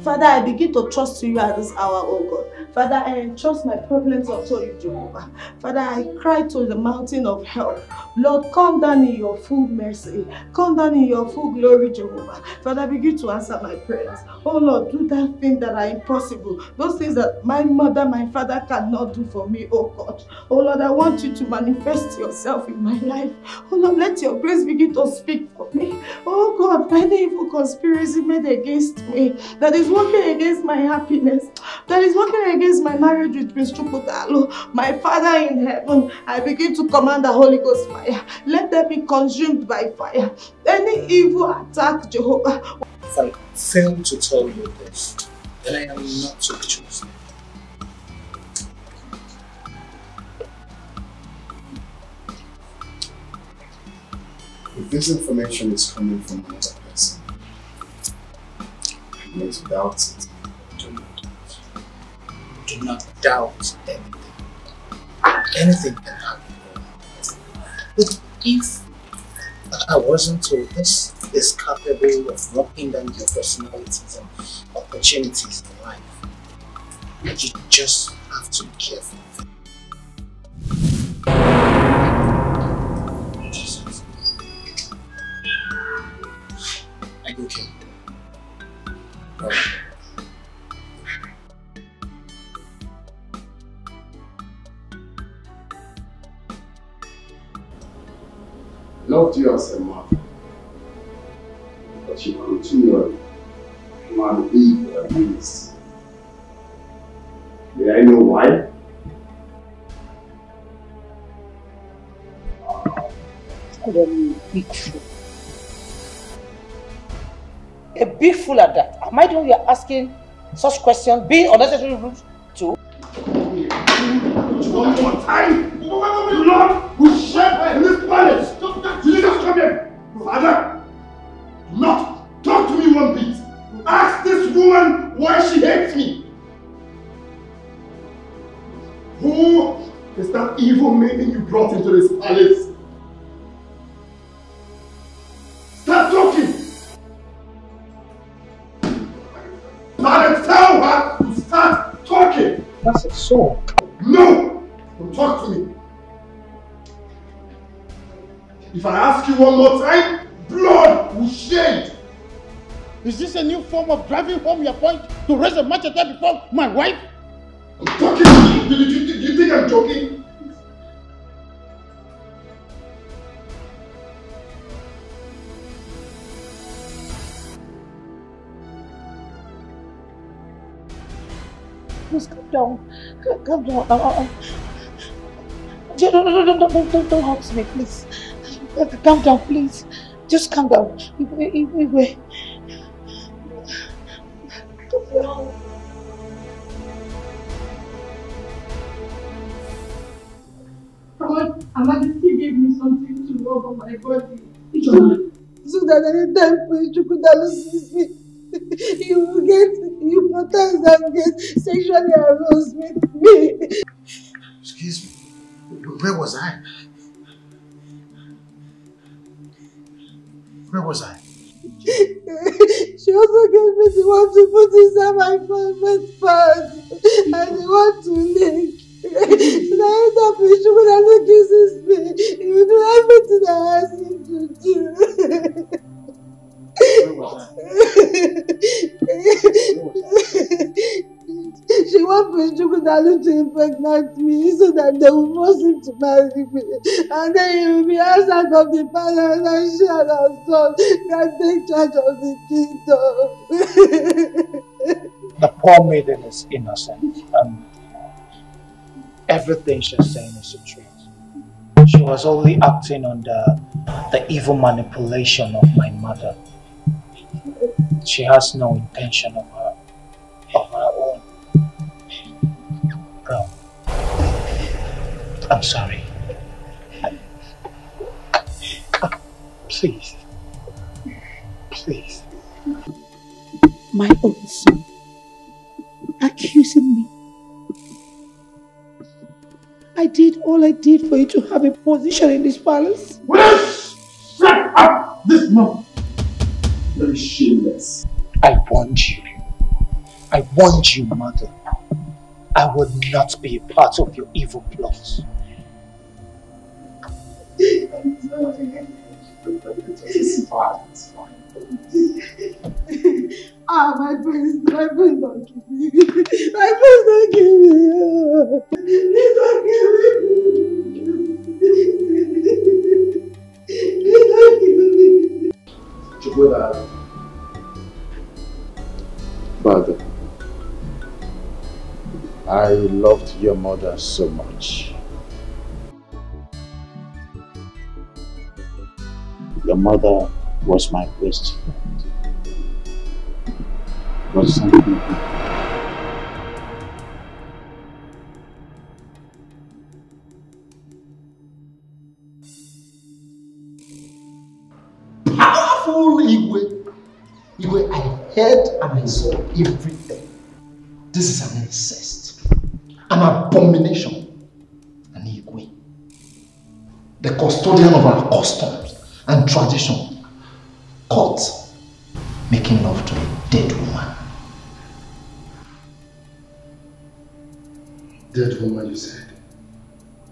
Father, I begin to trust you at this hour, oh God. Father, I entrust my problems unto you, Jehovah. Father, I cry to the mountain of help. Lord, come down in your full mercy. Come down in your full glory, Jehovah. Father, begin to answer my prayers. Oh Lord, do that thing that are impossible. Those things that my mother, my father cannot do for me, oh God. Oh Lord, I want you to manifest yourself in my life. Oh Lord, let your grace begin to speak for me. Oh God, any evil conspiracy made against me, that is working against my happiness, that is working against my marriage with Prince Chukudalo, my Father in heaven, I begin to command the Holy Ghost fire. Let them be consumed by fire. Any evil attack, Jehovah. If I fail to tell you this, then I am not to be chosen. If this information is coming from another person, you need to doubt it. Do not doubt anything. Anything can happen. But if I wasn't told this is capable of knocking down your personalities and opportunities in life, you just have to be careful. Are you okay? No. Loved you as a mother, but you continually man evil against. May I know why? Big fool. A big fool at that. Am I the one you are asking such questions? Being unnecessary rude too? One more time! Lord, we share in this palace! Jesus, come here! Father, do not talk to me one bit! Ask this woman why she hates me! Who is that evil maiden you brought into this palace? Start talking! Father, tell her to start talking! That's it, so. No! Don't talk to me! If I ask you one more time, blood will shed! Is this a new form of driving home your point to raise a machete before my wife? I'm talking to you! Do you think I'm joking? Please calm down. Calm down. Don't hurt me, please. Calm down, please. Just calm down. Wait. Amadi gave me something to rub on my body. So that anytime Chukwudalu sees me, he will get hypnotized and get sexually aroused with me. Excuse me, where was I? Where was I? She also gave me the one to put inside my private part and the one to lick. So that anytime Chukwudalu kisses me, he will do everything I ask him to do. Where was She wants Prince Chukwudalu to impregnate me so that they will force him to marry me. And then he will be outside of the palace and she and her son can take charge of the kingdom. The poor maiden is innocent and everything she's saying is the truth. She was only acting under the evil manipulation of my mother. She has no intention of her own. Bro, I'm sorry. Please. My own son accusing me. I did all I did for you to have a position in this palace. Shut up this month! Very shameless. I warned you. I warned you, mother. I would not be a part of your evil plots. I'm sorry. It's fine. My friends don't give me. My friends don't give me. Please don't give me. Please don't give me. Chukwudalu. Father, I loved your mother so much. Your mother was my best friend. But some people, powerful Igwe, I heard and I saw everything. This is an incest, an abomination, an Igwe. The custodian of our customs and tradition, caught making love to a dead woman. Dead woman, you said?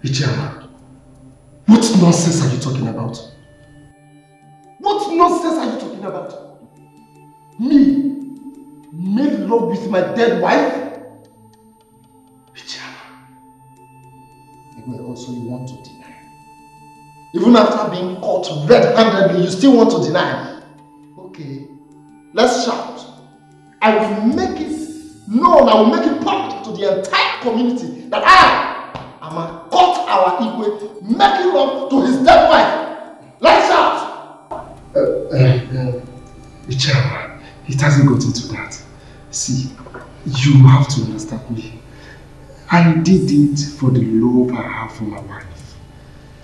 Ichama, what nonsense are you talking about? What nonsense are you talking about? Me? Made love with my dead wife? Ichama. Also, you want to deny. Even after being caught red-handedly, you still want to deny. Okay, let's shout. I will make it known, I will make it public to the entire community that I am a caught our Igwe making love to his dead wife. Lights out! Ichama, it hasn't gotten to that. See, you have to understand me. I did it for the love I have for my wife.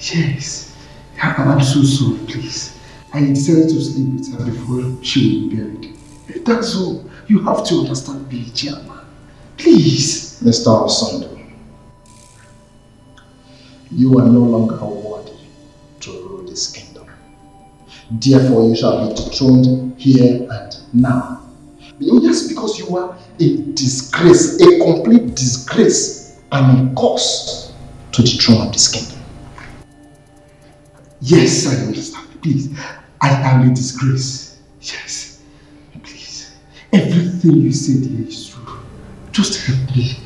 Yes, I'm so sorry, please. I decided to sleep with her before she will be buried. That's all. You have to understand me, Ichama. Please. Mr. Osondo, you are no longer worthy to rule this kingdom. Therefore, you shall be dethroned here and now. Just because you are a disgrace, a complete disgrace, and a curse to the throne of this kingdom. Yes, I understand. Please, I am a disgrace. Yes, please. Everything you said here is true. Just help me.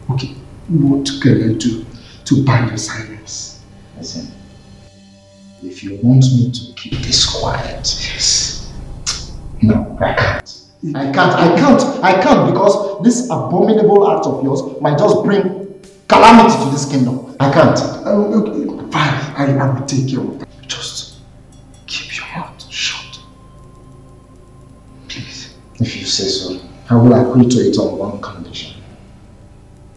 Okay, what can I do to buy your silence? Listen, if you want me to keep this quiet, yes. No, I can't. I can't because this abominable act of yours might just bring calamity to this kingdom. I can't. Okay, fine, I will take care of that. Just keep your mouth shut. Please. If you say so, I will agree to it on one condition.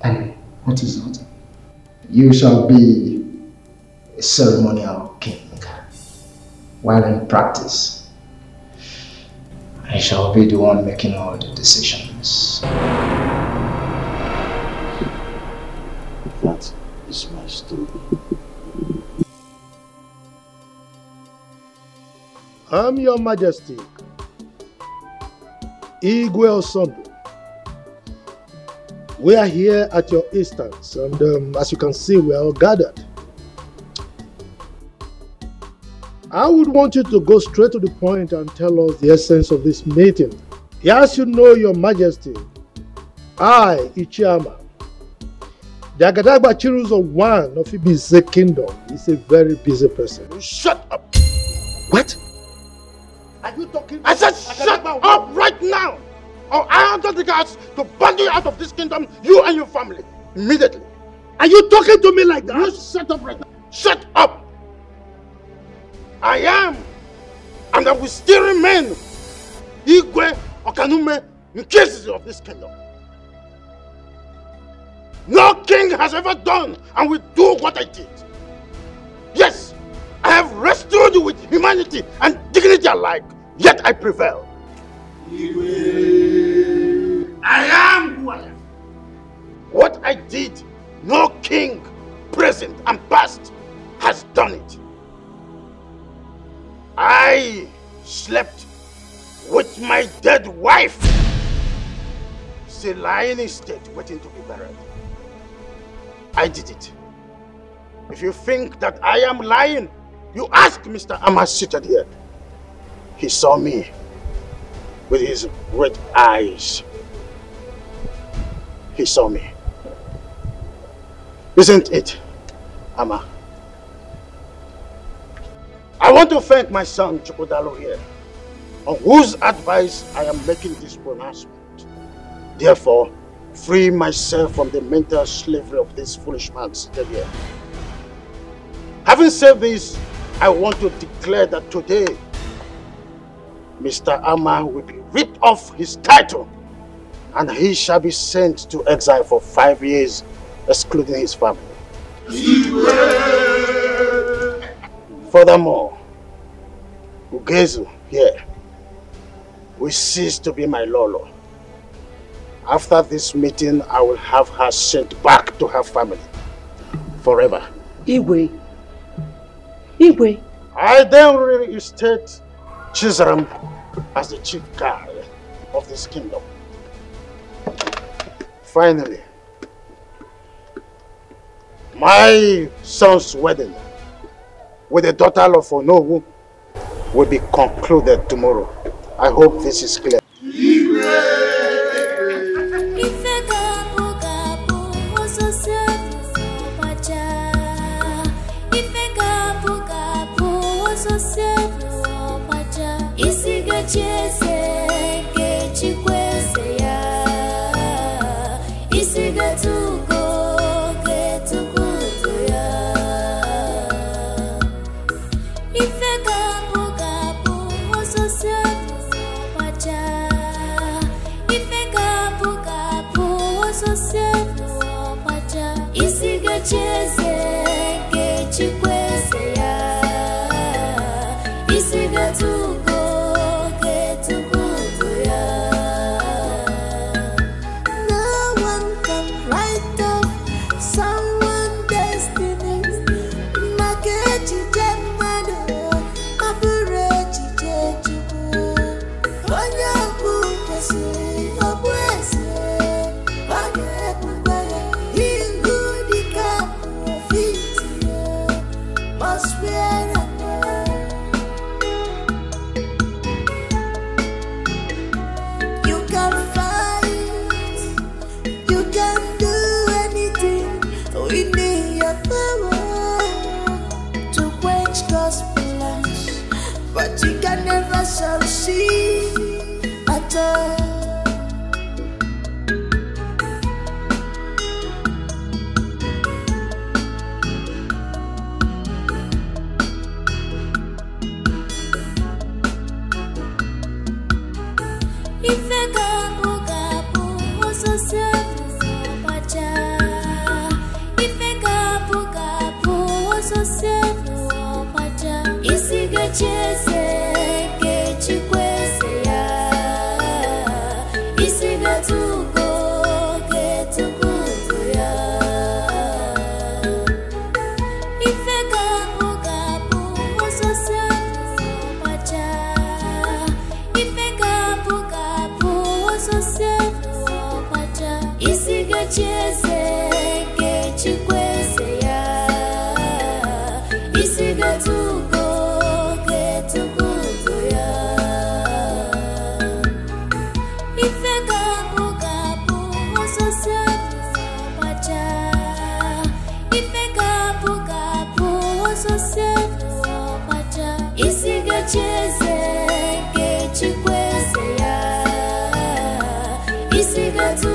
And what is that? You shall be a ceremonial king. While in practice, I shall be the one making all the decisions. That is my story. I'm Your Majesty, Igwe Osondo. We are here at your instance, and as you can see, we are all gathered. I would want you to go straight to the point and tell us the essence of this meeting. Yes, you know, Your Majesty, I, Ichiama, the Agadagba Chiruzo one of Ibize Kingdom, is a very busy person. Shut up! What? Are you talking? I said shut up right now! Or I order the guards to bundle you out of this kingdom, you and your family, immediately. Are you talking to me like that? You shut up right now. Shut up! I am, and I will still remain Igwe Okanume in cases of this kingdom. No king has ever done and will do what I did. Yes, I have wrestled with humanity and dignity alike, yet I prevail. Igwe. I am who I am. What I did, no king, present and past, has done it. I slept with my dead wife, still lying in state, waiting to be buried. I did it. If you think that I am lying, you ask Mr. Amma seated here. He saw me with his red eyes. He saw me. Isn't it, Amma? I want to thank my son Chukwudalo here, on whose advice I am making this pronouncement. Therefore, free myself from the mental slavery of this foolish man seated here. Having said this, I want to declare that today, Mr. Amma will be ripped off his title, and he shall be sent to exile for 5 years, excluding his family. Furthermore, Ugezu here will cease to be my Lolo. After this meeting, I will have her sent back to her family forever. Igwe. Igwe. I then reinstate Chizaram as the chief guard of this kingdom. Finally, my son's wedding with the daughter of Onowu will be concluded tomorrow. I hope this is clear. never shall she at all. Isiga